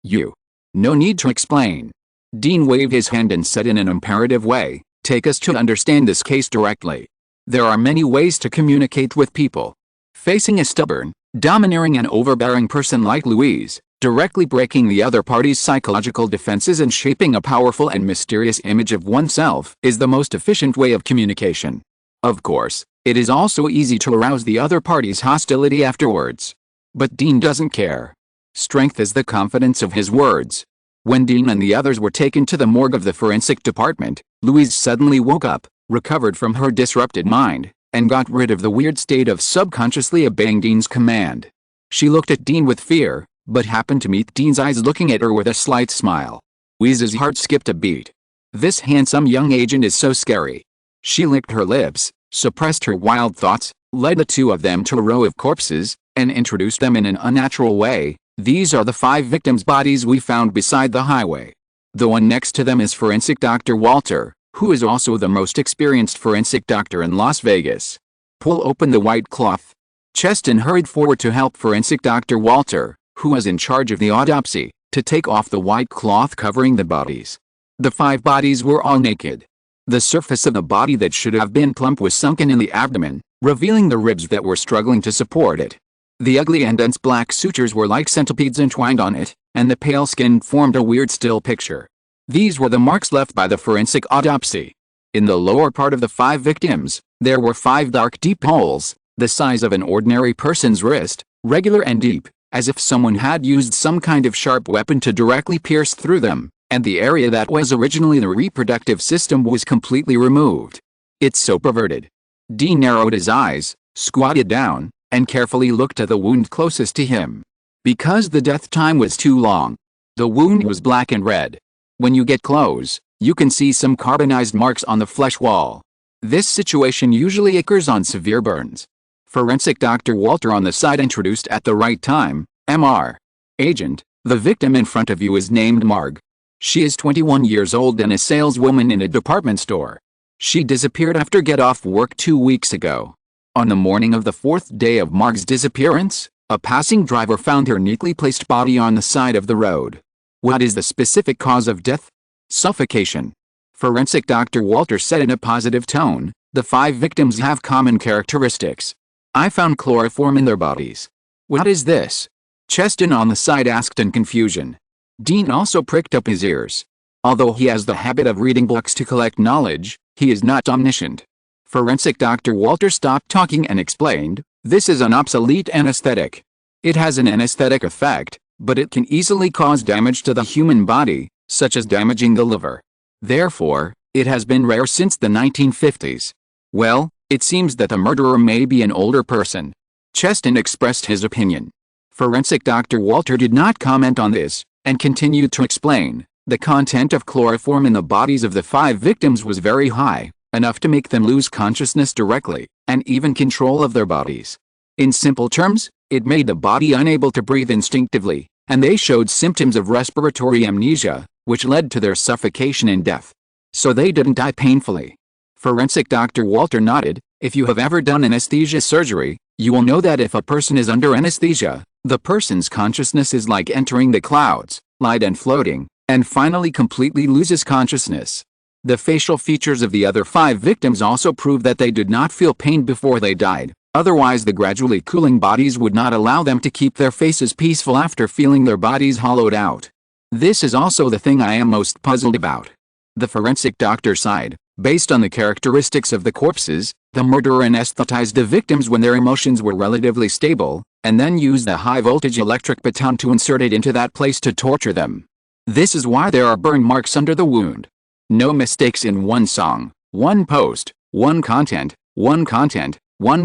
you. No need to explain. Dean waved his hand and said in an imperative way, take us to understand this case directly. There are many ways to communicate with people. Facing a stubborn, domineering and overbearing person like Louise, directly breaking the other party's psychological defenses and shaping a powerful and mysterious image of oneself is the most efficient way of communication. Of course, it is also easy to arouse the other party's hostility afterwards. But Dean doesn't care. Strength is the confidence of his words. When Dean and the others were taken to the morgue of the forensic department, Louise suddenly woke up, recovered from her disrupted mind, and got rid of the weird state of subconsciously obeying Dean's command. She looked at Dean with fear, but happened to meet Dean's eyes looking at her with a slight smile. Louise's heart skipped a beat. This handsome young agent is so scary. She licked her lips, suppressed her wild thoughts, led the two of them to a row of corpses, and introduced them in an unnatural way. These are the 5 victims' bodies we found beside the highway. The one next to them is forensic Dr. Walter, who is also the most experienced forensic doctor in Las Vegas. Pull open the white cloth. Cheston hurried forward to help forensic Dr. Walter, who was in charge of the autopsy, to take off the white cloth covering the bodies. The 5 bodies were all naked. The surface of the body that should have been plump was sunken in the abdomen, revealing the ribs that were struggling to support it. The ugly and dense black sutures were like centipedes entwined on it, and the pale skin formed a weird still picture. These were the marks left by the forensic autopsy. In the lower part of the 5 victims, there were 5 dark deep holes, the size of an ordinary person's wrist, regular and deep, as if someone had used some kind of sharp weapon to directly pierce through them, and the area that was originally the reproductive system was completely removed. It's so perverted. Dean narrowed his eyes, squatted down, and carefully looked at the wound closest to him. Because the death time was too long, the wound was black and red. When you get close, you can see some carbonized marks on the flesh wall. This situation usually occurs on severe burns. Forensic Dr. Walter on the side introduced at the right time, Mr. Agent, the victim in front of you is named Marg. She is 21 years old and a saleswoman in a department store. She disappeared after get off work 2 weeks ago. On the morning of the 4th day of Marg's disappearance, a passing driver found her neatly placed body on the side of the road. What is the specific cause of death? Suffocation. Forensic Dr. Walter said in a positive tone, the 5 victims have common characteristics. I found chloroform in their bodies. What is this? Cheston on the side asked in confusion. Dean also pricked up his ears. Although he has the habit of reading books to collect knowledge, he is not omniscient. Forensic Dr. Walter stopped talking and explained, this is an obsolete anesthetic. It has an anesthetic effect, but it can easily cause damage to the human body, such as damaging the liver. Therefore, it has been rare since the 1950s. Well, it seems that the murderer may be an older person. Cheston expressed his opinion. Forensic Dr. Walter did not comment on this, and continued to explain, the content of chloroform in the bodies of the 5 victims was very high, enough to make them lose consciousness directly, and even control of their bodies. In simple terms, it made the body unable to breathe instinctively, and they showed symptoms of respiratory amnesia, which led to their suffocation and death. So they didn't die painfully. Forensic Dr. Walter nodded, if you have ever done anesthesia surgery, you will know that if a person is under anesthesia, the person's consciousness is like entering the clouds, light and floating, and finally completely loses consciousness. The facial features of the other 5 victims also prove that they did not feel pain before they died, otherwise the gradually cooling bodies would not allow them to keep their faces peaceful after feeling their bodies hollowed out. This is also the thing I am most puzzled about. The forensic doctor sighed. Based on the characteristics of the corpses, the murderer anesthetized the victims when their emotions were relatively stable, and then used the high-voltage electric baton to insert it into that place to torture them. This is why there are burn marks under the wound. No mistakes in one song, one post, one content, one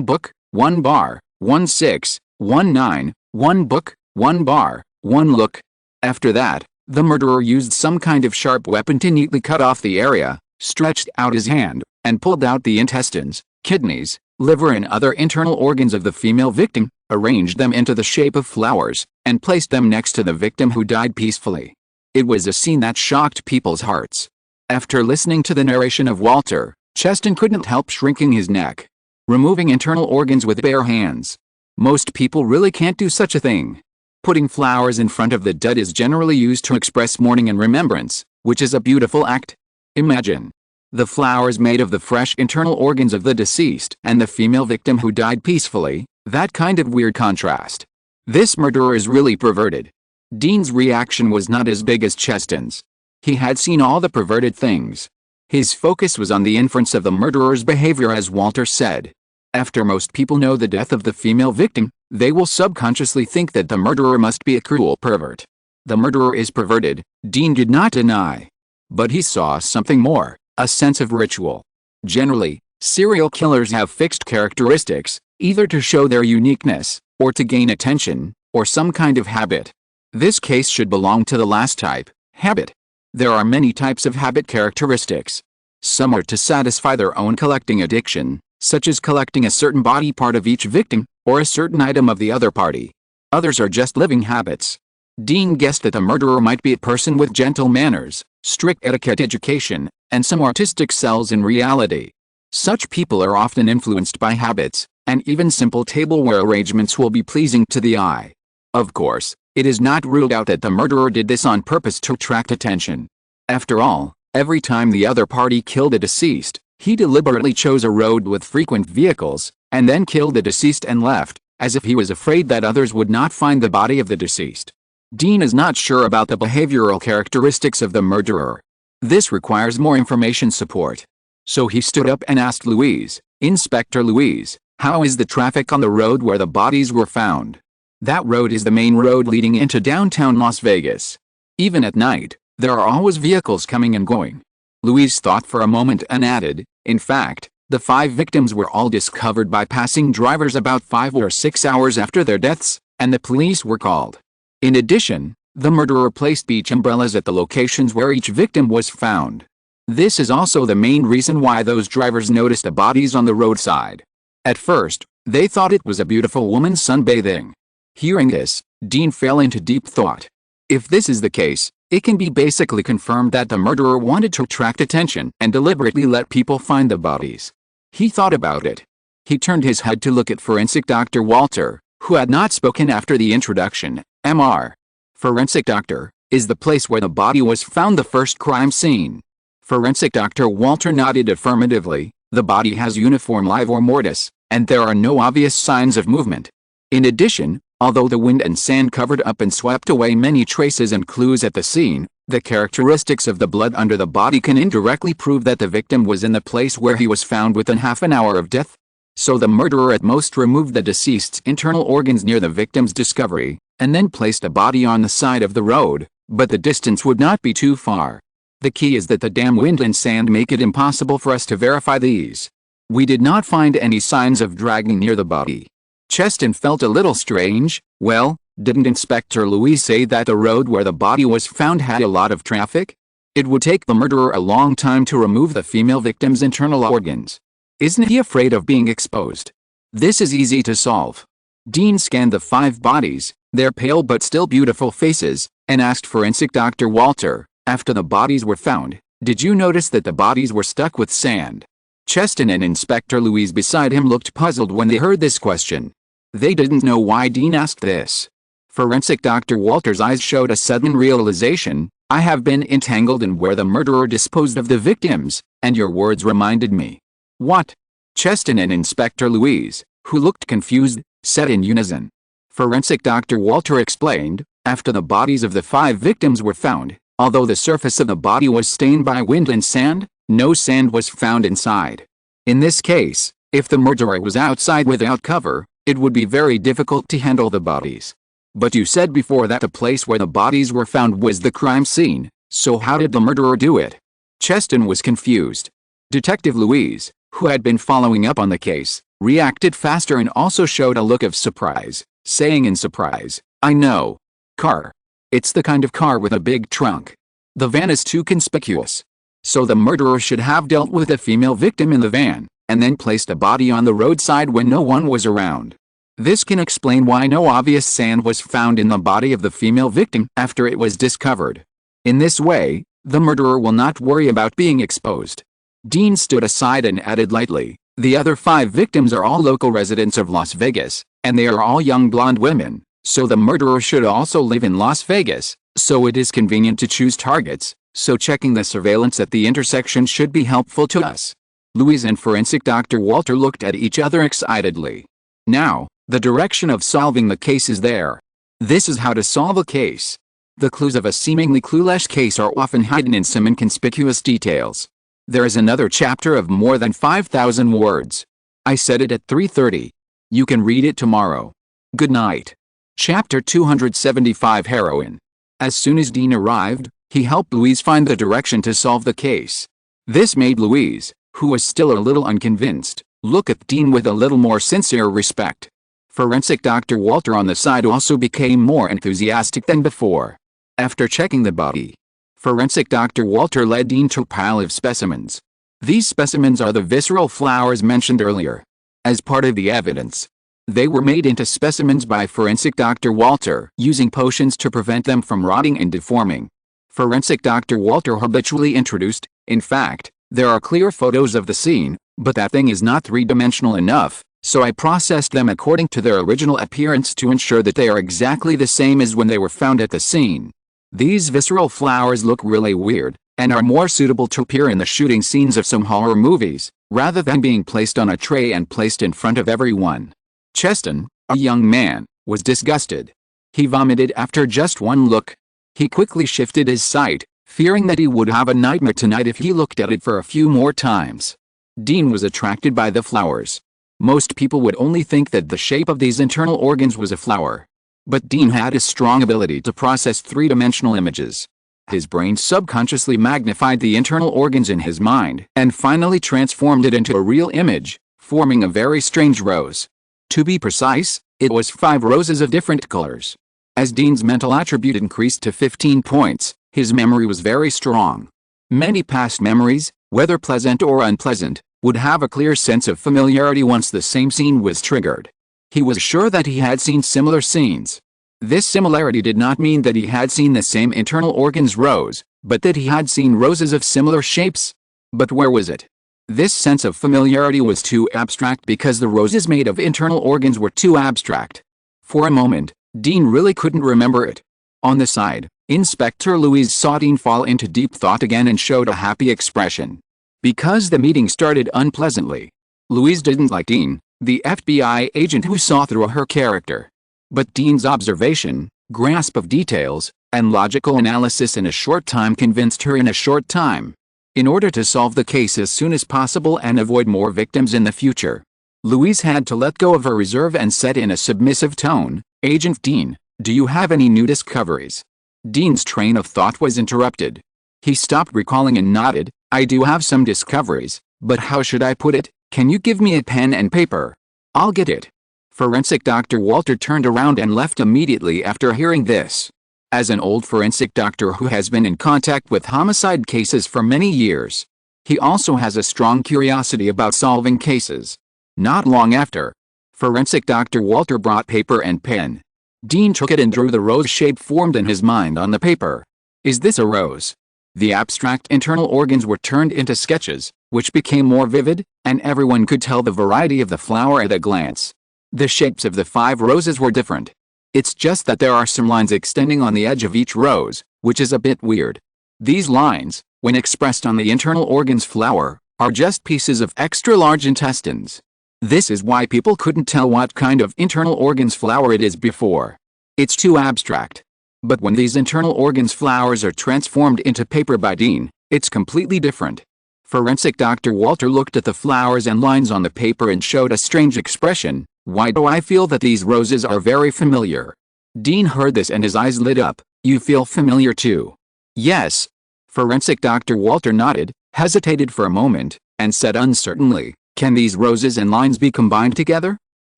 book, one bar, 1 6, 1 9, one book, one bar, one look. After that, the murderer used some kind of sharp weapon to neatly cut off the area, stretched out his hand, and pulled out the intestines, kidneys, liver and other internal organs of the female victim, arranged them into the shape of flowers, and placed them next to the victim who died peacefully. It was a scene that shocked people's hearts. After listening to the narration of Walter, Cheston couldn't help shrinking his neck. Removing internal organs with bare hands. Most people really can't do such a thing. Putting flowers in front of the dead is generally used to express mourning and remembrance, which is a beautiful act. Imagine the flowers made of the fresh internal organs of the deceased and the female victim who died peacefully. That kind of weird contrast. This murderer is really perverted. Dean's reaction was not as big as Cheston's. He had seen all the perverted things. His focus was on the inference of the murderer's behavior, as Walter said. After most people know the death of the female victim, they will subconsciously think that the murderer must be a cruel pervert. The murderer is perverted, Dean did not deny. But he saw something more, a sense of ritual. Generally, serial killers have fixed characteristics, either to show their uniqueness, or to gain attention, or some kind of habit. This case should belong to the last type, habit. There are many types of habit characteristics. Some are to satisfy their own collecting addiction, such as collecting a certain body part of each victim, or a certain item of the other party. Others are just living habits. Dean guessed that the murderer might be a person with gentle manners, strict etiquette education, and some artistic cells in reality. Such people are often influenced by habits, and even simple tableware arrangements will be pleasing to the eye. Of course, it is not ruled out that the murderer did this on purpose to attract attention. After all, every time the other party killed a deceased, he deliberately chose a road with frequent vehicles, and then killed the deceased and left, as if he was afraid that others would not find the body of the deceased. Dean is not sure about the behavioral characteristics of the murderer. This requires more information support. So he stood up and asked Louise, "Inspector Louise, how is the traffic on the road where the bodies were found?" That road is the main road leading into downtown Las Vegas. Even at night, there are always vehicles coming and going. Louise thought for a moment and added, "In fact, the 5 victims were all discovered by passing drivers about 5 or 6 hours after their deaths, and the police were called." In addition, the murderer placed beach umbrellas at the locations where each victim was found. This is also the main reason why those drivers noticed the bodies on the roadside. At first, they thought it was a beautiful woman sunbathing. Hearing this, Dean fell into deep thought. If this is the case, it can be basically confirmed that the murderer wanted to attract attention and deliberately let people find the bodies. He thought about it. He turned his head to look at forensic Dr. Walter, who had not spoken after the introduction. Mr. Forensic Doctor, is the place where the body was found the first crime scene? Forensic Dr. Walter nodded affirmatively. The body has uniform livor mortis, and there are no obvious signs of movement. In addition, although the wind and sand covered up and swept away many traces and clues at the scene, the characteristics of the blood under the body can indirectly prove that the victim was in the place where he was found within half an hour of death. So the murderer at most removed the deceased's internal organs near the victim's discovery, and then placed a body on the side of the road, but the distance would not be too far. The key is that the damn wind and sand make it impossible for us to verify these. We did not find any signs of dragging near the body. Cheston felt a little strange. Well, didn't Inspector Louise say that the road where the body was found had a lot of traffic? It would take the murderer a long time to remove the female victim's internal organs. Isn't he afraid of being exposed? This is easy to solve. Dean scanned the 5 bodies, their pale but still beautiful faces, and asked forensic Dr. Walter, after the bodies were found, "Did you notice that the bodies were stuck with sand?" Cheston and Inspector Louise beside him looked puzzled when they heard this question. They didn't know why Dean asked this. Forensic Dr. Walter's eyes showed a sudden realization. "I have been entangled in where the murderer disposed of the victims, and your words reminded me." "What?" Cheston and Inspector Louise, who looked confused, said in unison. Forensic Dr. Walter explained, after the bodies of the 5 victims were found, although the surface of the body was stained by wind and sand, no sand was found inside. In this case, if the murderer was outside without cover, it would be very difficult to handle the bodies. But you said before that the place where the bodies were found was the crime scene, so how did the murderer do it? Cheston was confused. Detective Louise, who had been following up on the case, reacted faster and also showed a look of surprise, saying in surprise, "I know. Car. It's the kind of car with a big trunk. The van is too conspicuous. So the murderer should have dealt with the female victim in the van, and then placed a body on the roadside when no one was around. This can explain why no obvious sand was found in the body of the female victim after it was discovered. In this way, the murderer will not worry about being exposed." Dean stood aside and added lightly, "The other 5 victims are all local residents of Las Vegas, and they are all young blonde women, So the murderer should also live in Las Vegas, so it is convenient to choose targets, so checking the surveillance at the intersection should be helpful to us. Louise and forensic Dr. Walter looked at each other excitedly. Now, the direction of solving the case is there. This is how to solve a case. The clues of a seemingly clueless case are often hidden in some inconspicuous details. There is another chapter of more than 5,000 words. I said it at 3:30. You can read it tomorrow. Good night. Chapter 275 Heroin. As soon as Dean arrived, he helped Louise find the direction to solve the case. This made Louise, who was still a little unconvinced, look at Dean with a little more sincere respect. Forensic Dr. Walter on the side also became more enthusiastic than before. After checking the body, forensic Dr. Walter led Dean to a pile of specimens. These specimens are the visceral flowers mentioned earlier. As part of the evidence, they were made into specimens by forensic Dr. Walter, using potions to prevent them from rotting and deforming. Forensic Dr. Walter habitually introduced, in fact, there are clear photos of the scene, but that thing is not three-dimensional enough, so I processed them according to their original appearance to ensure that they are exactly the same as when they were found at the scene. These visceral flowers look really weird, and are more suitable to appear in the shooting scenes of some horror movies, rather than being placed on a tray and placed in front of everyone. Cheston, a young man, was disgusted. He vomited after just one look. He quickly shifted his sight, fearing that he would have a nightmare tonight if he looked at it for a few more times. Dean was attracted by the flowers. Most people would only think that the shape of these internal organs was a flower. But Dean had a strong ability to process three-dimensional images. His brain subconsciously magnified the internal organs in his mind and finally transformed it into a real image, forming a very strange rose. To be precise, it was 5 roses of different colors. As Dean's mental attribute increased to 15 points, his memory was very strong. Many past memories, whether pleasant or unpleasant, would have a clear sense of familiarity once the same scene was triggered. He was sure that he had seen similar scenes. This similarity did not mean that he had seen the same internal organs rose, but that he had seen roses of similar shapes. But where was it? This sense of familiarity was too abstract because the roses made of internal organs were too abstract. For a moment, Dean really couldn't remember it. On the side, Inspector Louise saw Dean fall into deep thought again and showed a happy expression. Because the meeting started unpleasantly. Louise didn't like Dean, the FBI agent who saw through her character. But Dean's observation, grasp of details, and logical analysis in a short time convinced her in a short time. In order to solve the case as soon as possible and avoid more victims in the future, Louise had to let go of her reserve and said in a submissive tone, "Agent Dean, do you have any new discoveries?" Dean's train of thought was interrupted. He stopped recalling and nodded. "I do have some discoveries, but how should I put it? Can you give me a pen and paper? I'll get it." Forensic Dr. Walter turned around and left immediately after hearing this. As an old forensic doctor who has been in contact with homicide cases for many years, he also has a strong curiosity about solving cases. Not long after, forensic Dr. Walter brought paper and pen. Dean took it and drew the rose shape formed in his mind on the paper. Is this a rose? The abstract internal organs were turned into sketches, which became more vivid, and everyone could tell the variety of the flower at a glance. The shapes of the 5 roses were different. It's just that there are some lines extending on the edge of each rose, which is a bit weird. These lines, when expressed on the internal organs flower, are just pieces of extra-large intestines. This is why people couldn't tell what kind of internal organs flower it is before. It's too abstract. But when these internal organs flowers are transformed into paper by Dean, it's completely different. Forensic Dr. Walter looked at the flowers and lines on the paper and showed a strange expression. "Why do I feel that these roses are very familiar?" Dean heard this and his eyes lit up. "You feel familiar too?" "Yes." Forensic Dr. Walter nodded, hesitated for a moment, and said uncertainly, "Can these roses and lines be combined together?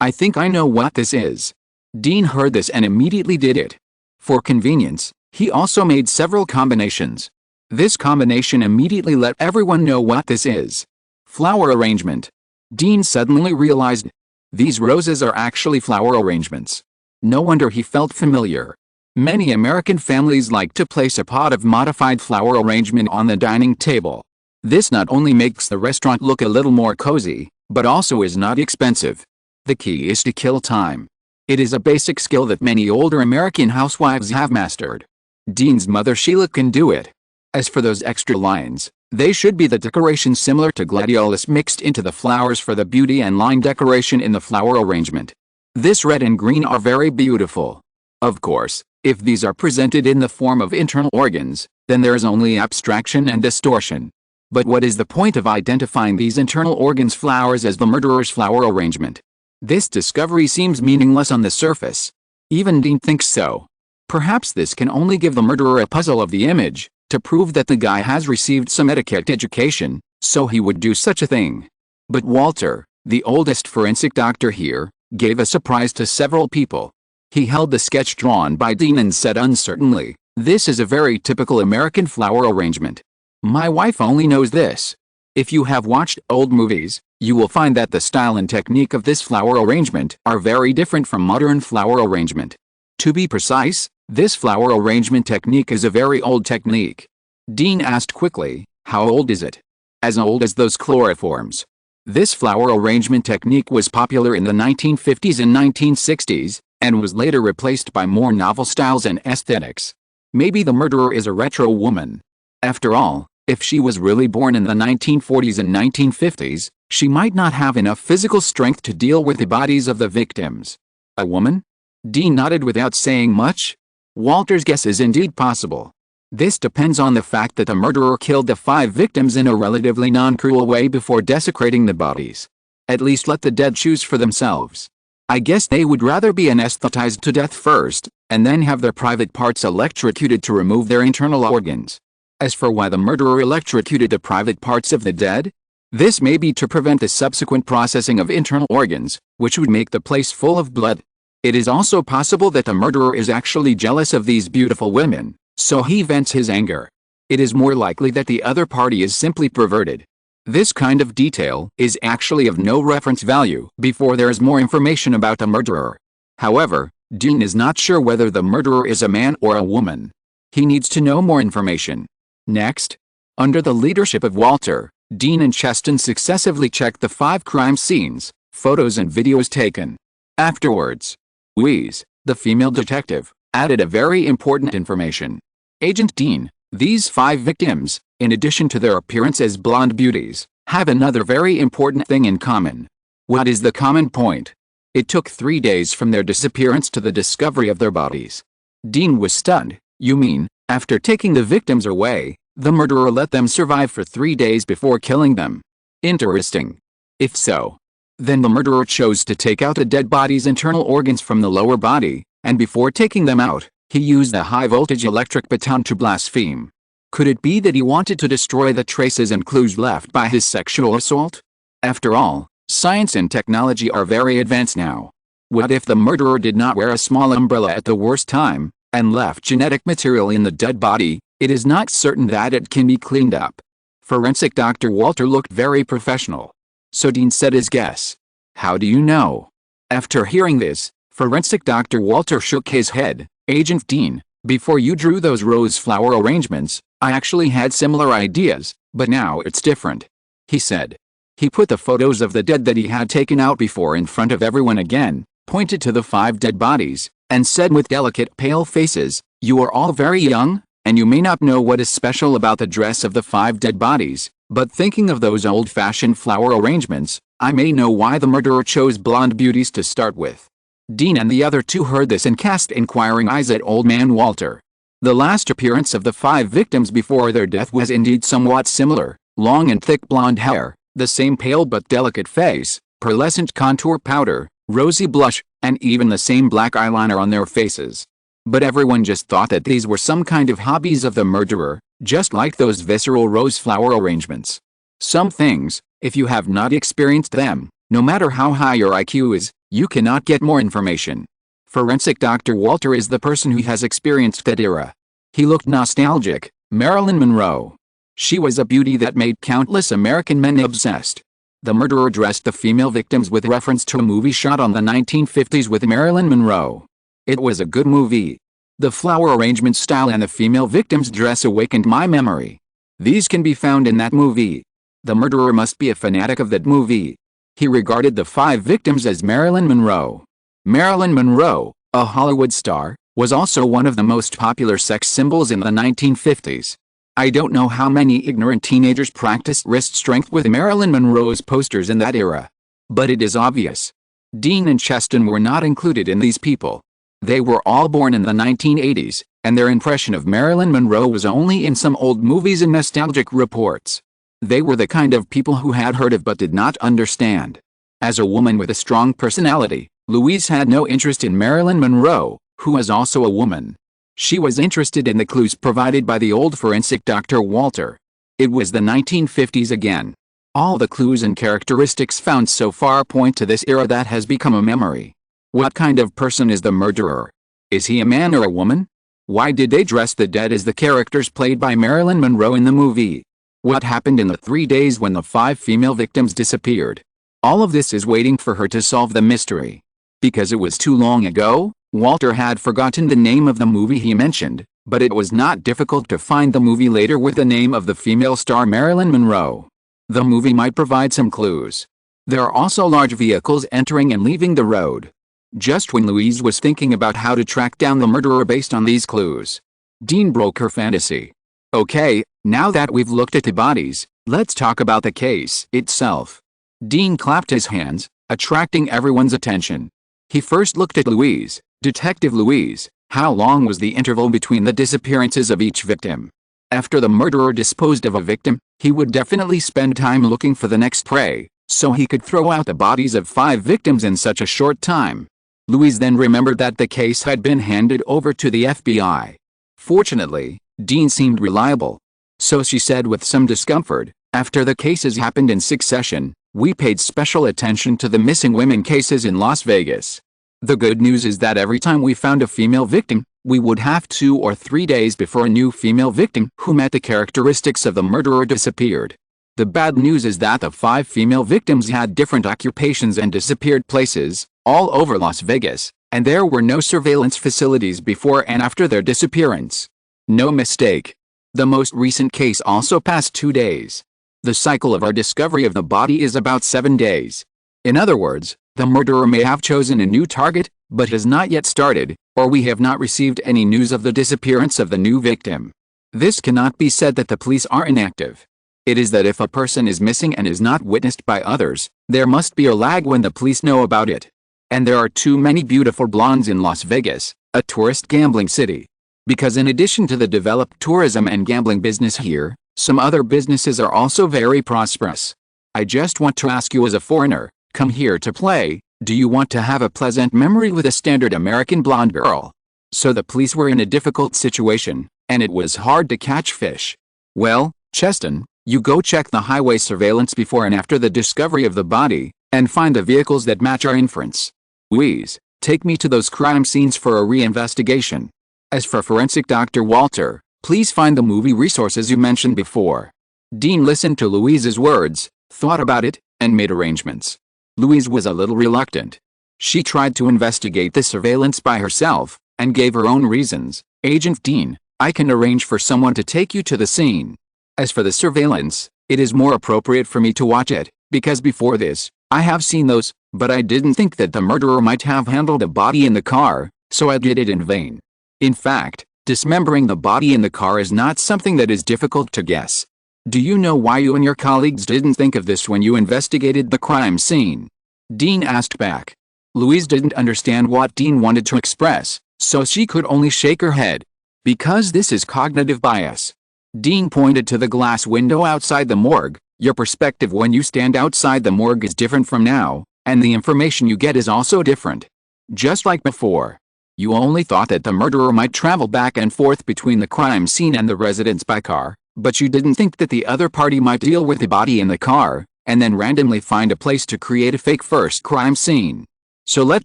I think I know what this is." Dean heard this and immediately did it. For convenience, he also made several combinations. This combination immediately let everyone know what this is. Flower arrangement. Dean suddenly realized, these roses are actually flower arrangements. No wonder he felt familiar. Many American families like to place a pot of modified flower arrangement on the dining table. This not only makes the restaurant look a little more cozy, but also is not expensive. The key is to kill time. It is a basic skill that many older American housewives have mastered. Dean's mother Sheila can do it. As for those extra lines, they should be the decoration similar to gladiolus mixed into the flowers for the beauty and line decoration in the flower arrangement. This red and green are very beautiful. Of course, if these are presented in the form of internal organs, then there is only abstraction and distortion. But what is the point of identifying these internal organs flowers as the murderer's flower arrangement? This discovery seems meaningless on the surface. Even Dean thinks so. Perhaps this can only give the murderer a puzzle of the image, to prove that the guy has received some etiquette education, so he would do such a thing. But Walter, the oldest forensic doctor here, gave a surprise to several people. He held the sketch drawn by Dean and said uncertainly, "This is a very typical American flower arrangement. My wife only knows this." If you have watched old movies, you will find that the style and technique of this flower arrangement are very different from modern flower arrangement. To be precise, this flower arrangement technique is a very old technique. Dean asked quickly, "How old is it?" "As old as those chloroforms." This flower arrangement technique was popular in the 1950s and 1960s, and was later replaced by more novel styles and aesthetics. Maybe the murderer is a retro woman. After all, if she was really born in the 1940s and 1950s, she might not have enough physical strength to deal with the bodies of the victims. A woman? Dean nodded without saying much. Walter's guess is indeed possible. This depends on the fact that the murderer killed the 5 victims in a relatively non-cruel way before desecrating the bodies. At least let the dead choose for themselves. I guess they would rather be anesthetized to death first, and then have their private parts electrocuted to remove their internal organs. As for why the murderer electrocuted the private parts of the dead, this may be to prevent the subsequent processing of internal organs, which would make the place full of blood. It is also possible that the murderer is actually jealous of these beautiful women, so he vents his anger. It is more likely that the other party is simply perverted. This kind of detail is actually of no reference value before there is more information about the murderer. However, Dean is not sure whether the murderer is a man or a woman. He needs to know more information. Next, under the leadership of Walter, Dean and Cheston successively checked the 5 crime scenes, photos and videos taken. Afterwards, Louise, the female detective, added a very important information. Agent Dean, these 5 victims, in addition to their appearance as blonde beauties, have another very important thing in common. What is the common point? It took 3 days from their disappearance to the discovery of their bodies. Dean was stunned. You mean, after taking the victims away, the murderer let them survive for 3 days before killing them? Interesting. If so, then the murderer chose to take out the dead body's internal organs from the lower body, and before taking them out, he used a high-voltage electric baton to blaspheme. Could it be that he wanted to destroy the traces and clues left by his sexual assault? After all, science and technology are very advanced now. What if the murderer did not wear a small umbrella at the worst time, and left genetic material in the dead body? It is not certain that it can be cleaned up. Forensic Dr. Walter looked very professional. So Dean said his guess. How do you know? After hearing this, Forensic Dr. Walter shook his head. Agent Dean, before you drew those rose flower arrangements, I actually had similar ideas, but now it's different. He said. He put the photos of the dead that he had taken out before in front of everyone again, pointed to the 5 dead bodies, and said with delicate pale faces, "You are all very young, and you may not know what is special about the dress of the 5 dead bodies, but thinking of those old-fashioned flower arrangements, I may know why the murderer chose blonde beauties to start with." Dean and the other 2 heard this and cast inquiring eyes at old man Walter. The last appearance of the 5 victims before their death was indeed somewhat similar: long and thick blonde hair, the same pale but delicate face, pearlescent contour powder, rosy blush, and even the same black eyeliner on their faces. But everyone just thought that these were some kind of hobbies of the murderer, just like those visceral rose flower arrangements. Some things, if you have not experienced them, no matter how high your IQ is, you cannot get more information. Forensic Dr. Walter is the person who has experienced that era. He looked nostalgic. Marilyn Monroe. She was a beauty that made countless American men obsessed. The murderer dressed the female victims with reference to a movie shot on the 1950s with Marilyn Monroe. It was a good movie. The flower arrangement style and the female victim's dress awakened my memory. These can be found in that movie. The murderer must be a fanatic of that movie. He regarded the 5 victims as Marilyn Monroe. Marilyn Monroe, a Hollywood star, was also one of the most popular sex symbols in the 1950s. I don't know how many ignorant teenagers practiced wrist strength with Marilyn Monroe's posters in that era. But it is obvious. Dean and Cheston were not included in these people. They were all born in the 1980s, and their impression of Marilyn Monroe was only in some old movies and nostalgic reports. They were the kind of people who had heard of but did not understand. As a woman with a strong personality, Louise had no interest in Marilyn Monroe, who was also a woman. She was interested in the clues provided by the old forensic Dr. Walter. It was the 1950s again. All the clues and characteristics found so far point to this era that has become a memory. What kind of person is the murderer? Is he a man or a woman? Why did they dress the dead as the characters played by Marilyn Monroe in the movie? What happened in the 3 days when the 5 female victims disappeared? All of this is waiting for her to solve the mystery. Because it was too long ago, Walter had forgotten the name of the movie he mentioned, but it was not difficult to find the movie later with the name of the female star Marilyn Monroe. The movie might provide some clues. There are also large vehicles entering and leaving the road. Just when Louise was thinking about how to track down the murderer based on these clues, Dean broke her fantasy. Okay, now that we've looked at the bodies, let's talk about the case itself. Dean clapped his hands, attracting everyone's attention. He first looked at Louise. Detective Louise, how long was the interval between the disappearances of each victim? After the murderer disposed of a victim, he would definitely spend time looking for the next prey, so he could throw out the bodies of 5 victims in such a short time. Louise then remembered that the case had been handed over to the FBI. Fortunately, Dean seemed reliable. So she said with some discomfort, after the cases happened in succession, we paid special attention to the missing women cases in Las Vegas. The good news is that every time we found a female victim, we would have 2 or 3 days before a new female victim who met the characteristics of the murderer disappeared. The bad news is that the 5 female victims had different occupations and disappeared places, all over Las Vegas, and there were no surveillance facilities before and after their disappearance. No mistake. The most recent case also passed 2 days. The cycle of our discovery of the body is about 7 days. In other words, the murderer may have chosen a new target, but has not yet started, or we have not received any news of the disappearance of the new victim. This cannot be said that the police are inactive. It is that if a person is missing and is not witnessed by others, there must be a lag when the police know about it. And there are too many beautiful blondes in Las Vegas, a tourist gambling city. Because in addition to the developed tourism and gambling business here, some other businesses are also very prosperous. I just want to ask you as a foreigner, come here to play, do you want to have a pleasant memory with a standard American blonde girl? So the police were in a difficult situation, and it was hard to catch fish. Well, Cheston, you go check the highway surveillance before and after the discovery of the body, and find the vehicles that match our inference. Louise, take me to those crime scenes for a reinvestigation. As for forensic Dr. Walter, please find the movie resources you mentioned before. Dean listened to Louise's words, thought about it, and made arrangements. Louise was a little reluctant. She tried to investigate the surveillance by herself, and gave her own reasons. Agent Dean, I can arrange for someone to take you to the scene. As for the surveillance, it is more appropriate for me to watch it, because before this, I have seen those, but I didn't think that the murderer might have handled a body in the car, so I did it in vain. In fact, dismembering the body in the car is not something that is difficult to guess. Do you know why you and your colleagues didn't think of this when you investigated the crime scene? Dean asked back. Louise didn't understand what Dean wanted to express, so she could only shake her head. Because this is cognitive bias. Dean pointed to the glass window outside the morgue. Your perspective when you stand outside the morgue is different from now, and the information you get is also different. Just like before. You only thought that the murderer might travel back and forth between the crime scene and the residence by car, but you didn't think that the other party might deal with the body in the car, and then randomly find a place to create a fake first crime scene. So let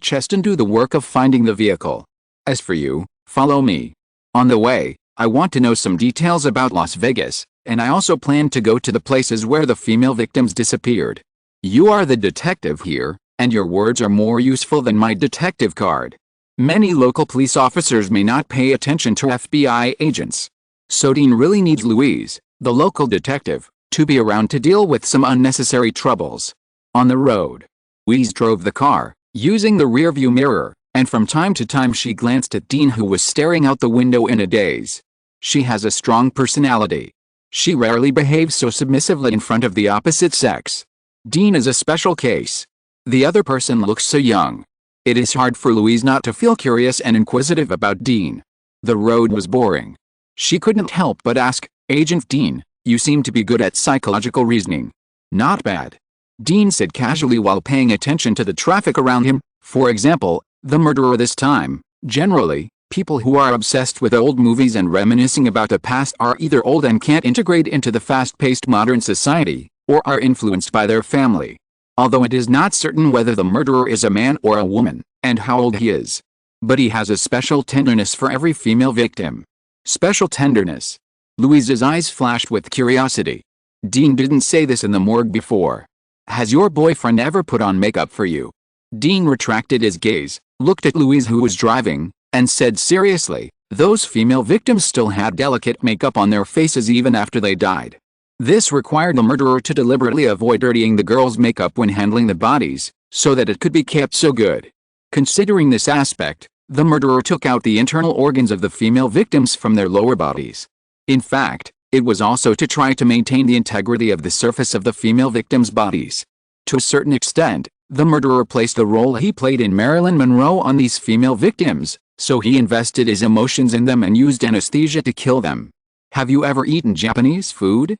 Cheston do the work of finding the vehicle. As for you, follow me. On the way, I want to know some details about Las Vegas, and I also plan to go to the places where the female victims disappeared. You are the detective here, and your words are more useful than my detective card. Many local police officers may not pay attention to FBI agents. So Dean really needs Louise, the local detective, to be around to deal with some unnecessary troubles. On the road, Louise drove the car, using the rearview mirror, and from time to time she glanced at Dean, who was staring out the window in a daze. She has a strong personality. She rarely behaves so submissively in front of the opposite sex. Dean is a special case. The other person looks so young. It is hard for Louise not to feel curious and inquisitive about Dean. The road was boring. She couldn't help but ask, "Agent Dean, you seem to be good at psychological reasoning." "Not bad," Dean said casually while paying attention to the traffic around him. For example, the murderer this time. Generally, people who are obsessed with old movies and reminiscing about the past are either old and can't integrate into the fast-paced modern society, or are influenced by their family. Although it is not certain whether the murderer is a man or a woman, and how old he is. But he has a special tenderness for every female victim. Special tenderness. Louise's eyes flashed with curiosity. "Dean didn't say this in the morgue before. Has your boyfriend ever put on makeup for you?" Dean retracted his gaze, looked at Louise, who was driving, and said seriously, "Those female victims still had delicate makeup on their faces even after they died. This required the murderer to deliberately avoid dirtying the girl's makeup when handling the bodies, so that it could be kept so good." Considering this aspect, the murderer took out the internal organs of the female victims from their lower bodies. In fact, it was also to try to maintain the integrity of the surface of the female victims' bodies. To a certain extent, the murderer placed the role he played in Marilyn Monroe on these female victims, so he invested his emotions in them and used anesthesia to kill them. Have you ever eaten Japanese food?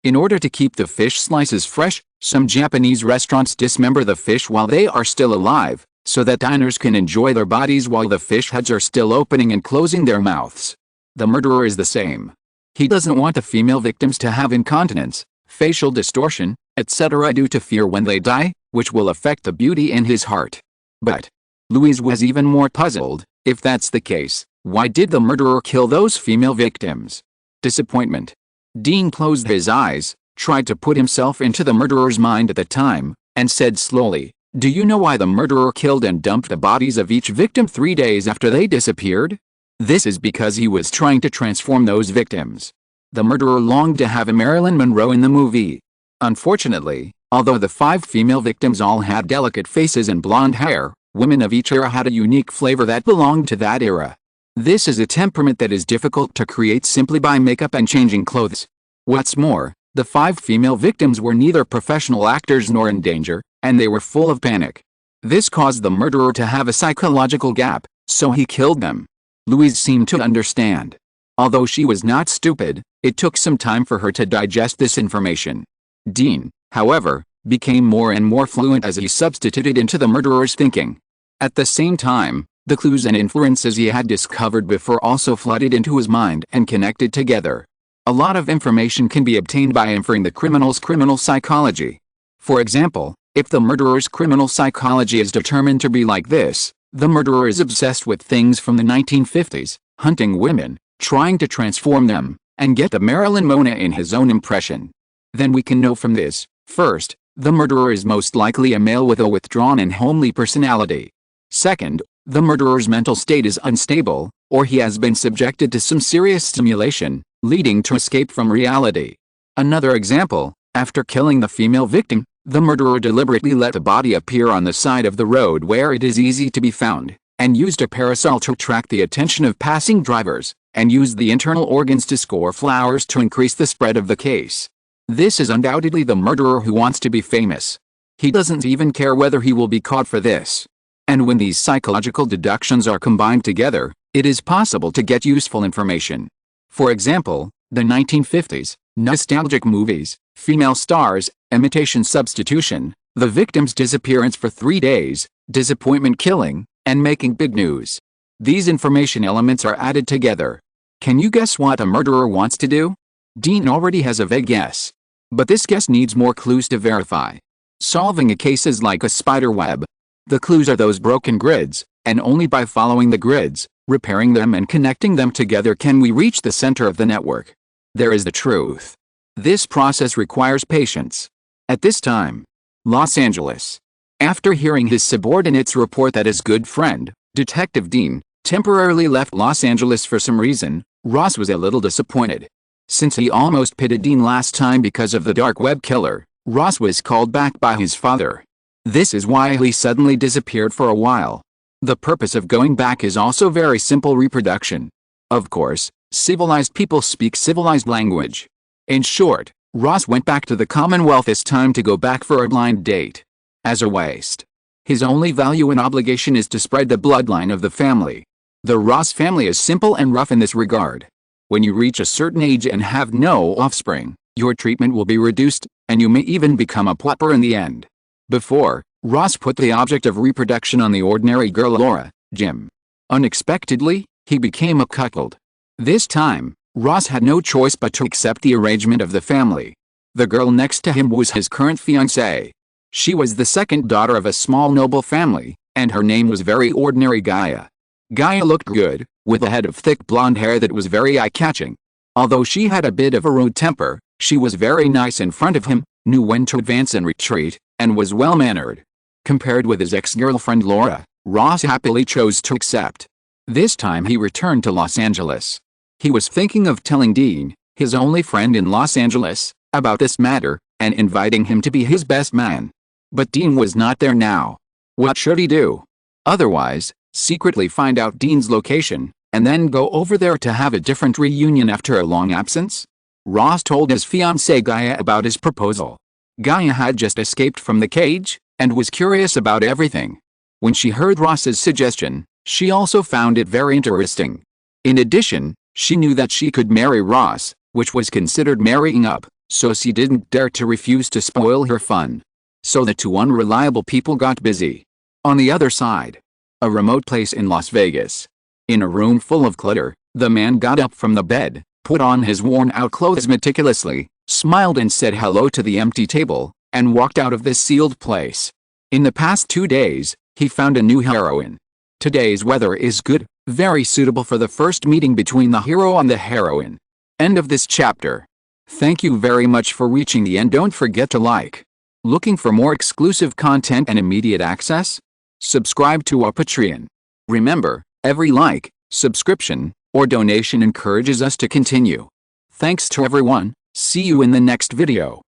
In order to keep the fish slices fresh, some Japanese restaurants dismember the fish while they are still alive, so that diners can enjoy their bodies while the fish heads are still opening and closing their mouths. The murderer is the same. He doesn't want the female victims to have incontinence, facial distortion, etc. due to fear when they die, which will affect the beauty in his heart. But Louise was even more puzzled. If that's the case, why did the murderer kill those female victims? Disappointment. Dean closed his eyes, tried to put himself into the murderer's mind at the time, and said slowly, "Do you know why the murderer killed and dumped the bodies of each victim 3 days after they disappeared? This is because he was trying to transform those victims. The murderer longed to have a Marilyn Monroe in the movie. Unfortunately, although the 5 female victims all had delicate faces and blonde hair, women of each era had a unique flavor that belonged to that era. This is a temperament that is difficult to create simply by makeup and changing clothes. What's more, the 5 female victims were neither professional actors nor in danger, and they were full of panic. This caused the murderer to have a psychological gap, so he killed them." Louise seemed to understand. Although she was not stupid, it took some time for her to digest this information. Dean, however, became more and more fluent as he substituted into the murderer's thinking. At the same time, the clues and inferences he had discovered before also flooded into his mind and connected together. A lot of information can be obtained by inferring the criminal's criminal psychology. For example, if the murderer's criminal psychology is determined to be like this, the murderer is obsessed with things from the 1950s, hunting women, trying to transform them, and get the Marilyn Monroe in his own impression. Then we can know from this, first, the murderer is most likely a male with a withdrawn and homely personality. Second, the murderer's mental state is unstable, or he has been subjected to some serious stimulation, leading to escape from reality. Another example, after killing the female victim, the murderer deliberately let the body appear on the side of the road where it is easy to be found, and used a parasol to attract the attention of passing drivers, and used the internal organs to score flowers to increase the spread of the case. This is undoubtedly the murderer who wants to be famous. He doesn't even care whether he will be caught for this. And when these psychological deductions are combined together, it is possible to get useful information. For example, the 1950s, nostalgic movies, female stars, imitation substitution, the victim's disappearance for 3 days, disappointment killing, and making big news. These information elements are added together. Can you guess what a murderer wants to do? Dean already has a vague guess. But this guess needs more clues to verify. Solving a case is like a spider web. The clues are those broken grids, and only by following the grids, repairing them and connecting them together can we reach the center of the network. There is the truth. This process requires patience. At this time, Los Angeles. After hearing his subordinate's report that his good friend, Detective Dean, temporarily left Los Angeles for some reason, Ross was a little disappointed. Since he almost pitted Dean last time because of the dark web killer, Ross was called back by his father. This is why he suddenly disappeared for a while. The purpose of going back is also very simple: reproduction. Of course, civilized people speak civilized language. In short, Ross went back to the Commonwealth this time to go back for a blind date. As a waste. His only value and obligation is to spread the bloodline of the family. The Ross family is simple and rough in this regard. When you reach a certain age and have no offspring, your treatment will be reduced, and you may even become a pauper in the end. Before, Ross put the object of reproduction on the ordinary girl Laura, Jim. Unexpectedly, he became a cuckold. This time, Ross had no choice but to accept the arrangement of the family. The girl next to him was his current fiancée. She was the second daughter of a small noble family, and her name was very ordinary Gaia. Gaia looked good, with a head of thick blonde hair that was very eye-catching. Although she had a bit of a rude temper, she was very nice in front of him, knew when to advance and retreat, and was well-mannered. Compared with his ex-girlfriend Laura, Ross happily chose to accept. This time he returned to Los Angeles. He was thinking of telling Dean, his only friend in Los Angeles, about this matter, and inviting him to be his best man. But Dean was not there now. What should he do? Otherwise, secretly find out Dean's location, and then go over there to have a different reunion after a long absence? Ross told his fiancée Gaia about his proposal. Gaia had just escaped from the cage, and was curious about everything. When she heard Ross's suggestion, she also found it very interesting. In addition, she knew that she could marry Ross, which was considered marrying up, so she didn't dare to refuse to spoil her fun. So the two unreliable people got busy. On the other side, a remote place in Las Vegas. In a room full of clutter, the man got up from the bed, put on his worn-out clothes meticulously, smiled and said hello to the empty table, and walked out of this sealed place. In the past 2 days, he found a new heroine. Today's weather is good, very suitable for the first meeting between the hero and the heroine. End of this chapter. Thank you very much for reaching the end. Don't forget to like. Looking for more exclusive content and immediate access? Subscribe to our Patreon. Remember, every like, subscription, or donation encourages us to continue. Thanks to everyone. See you in the next video.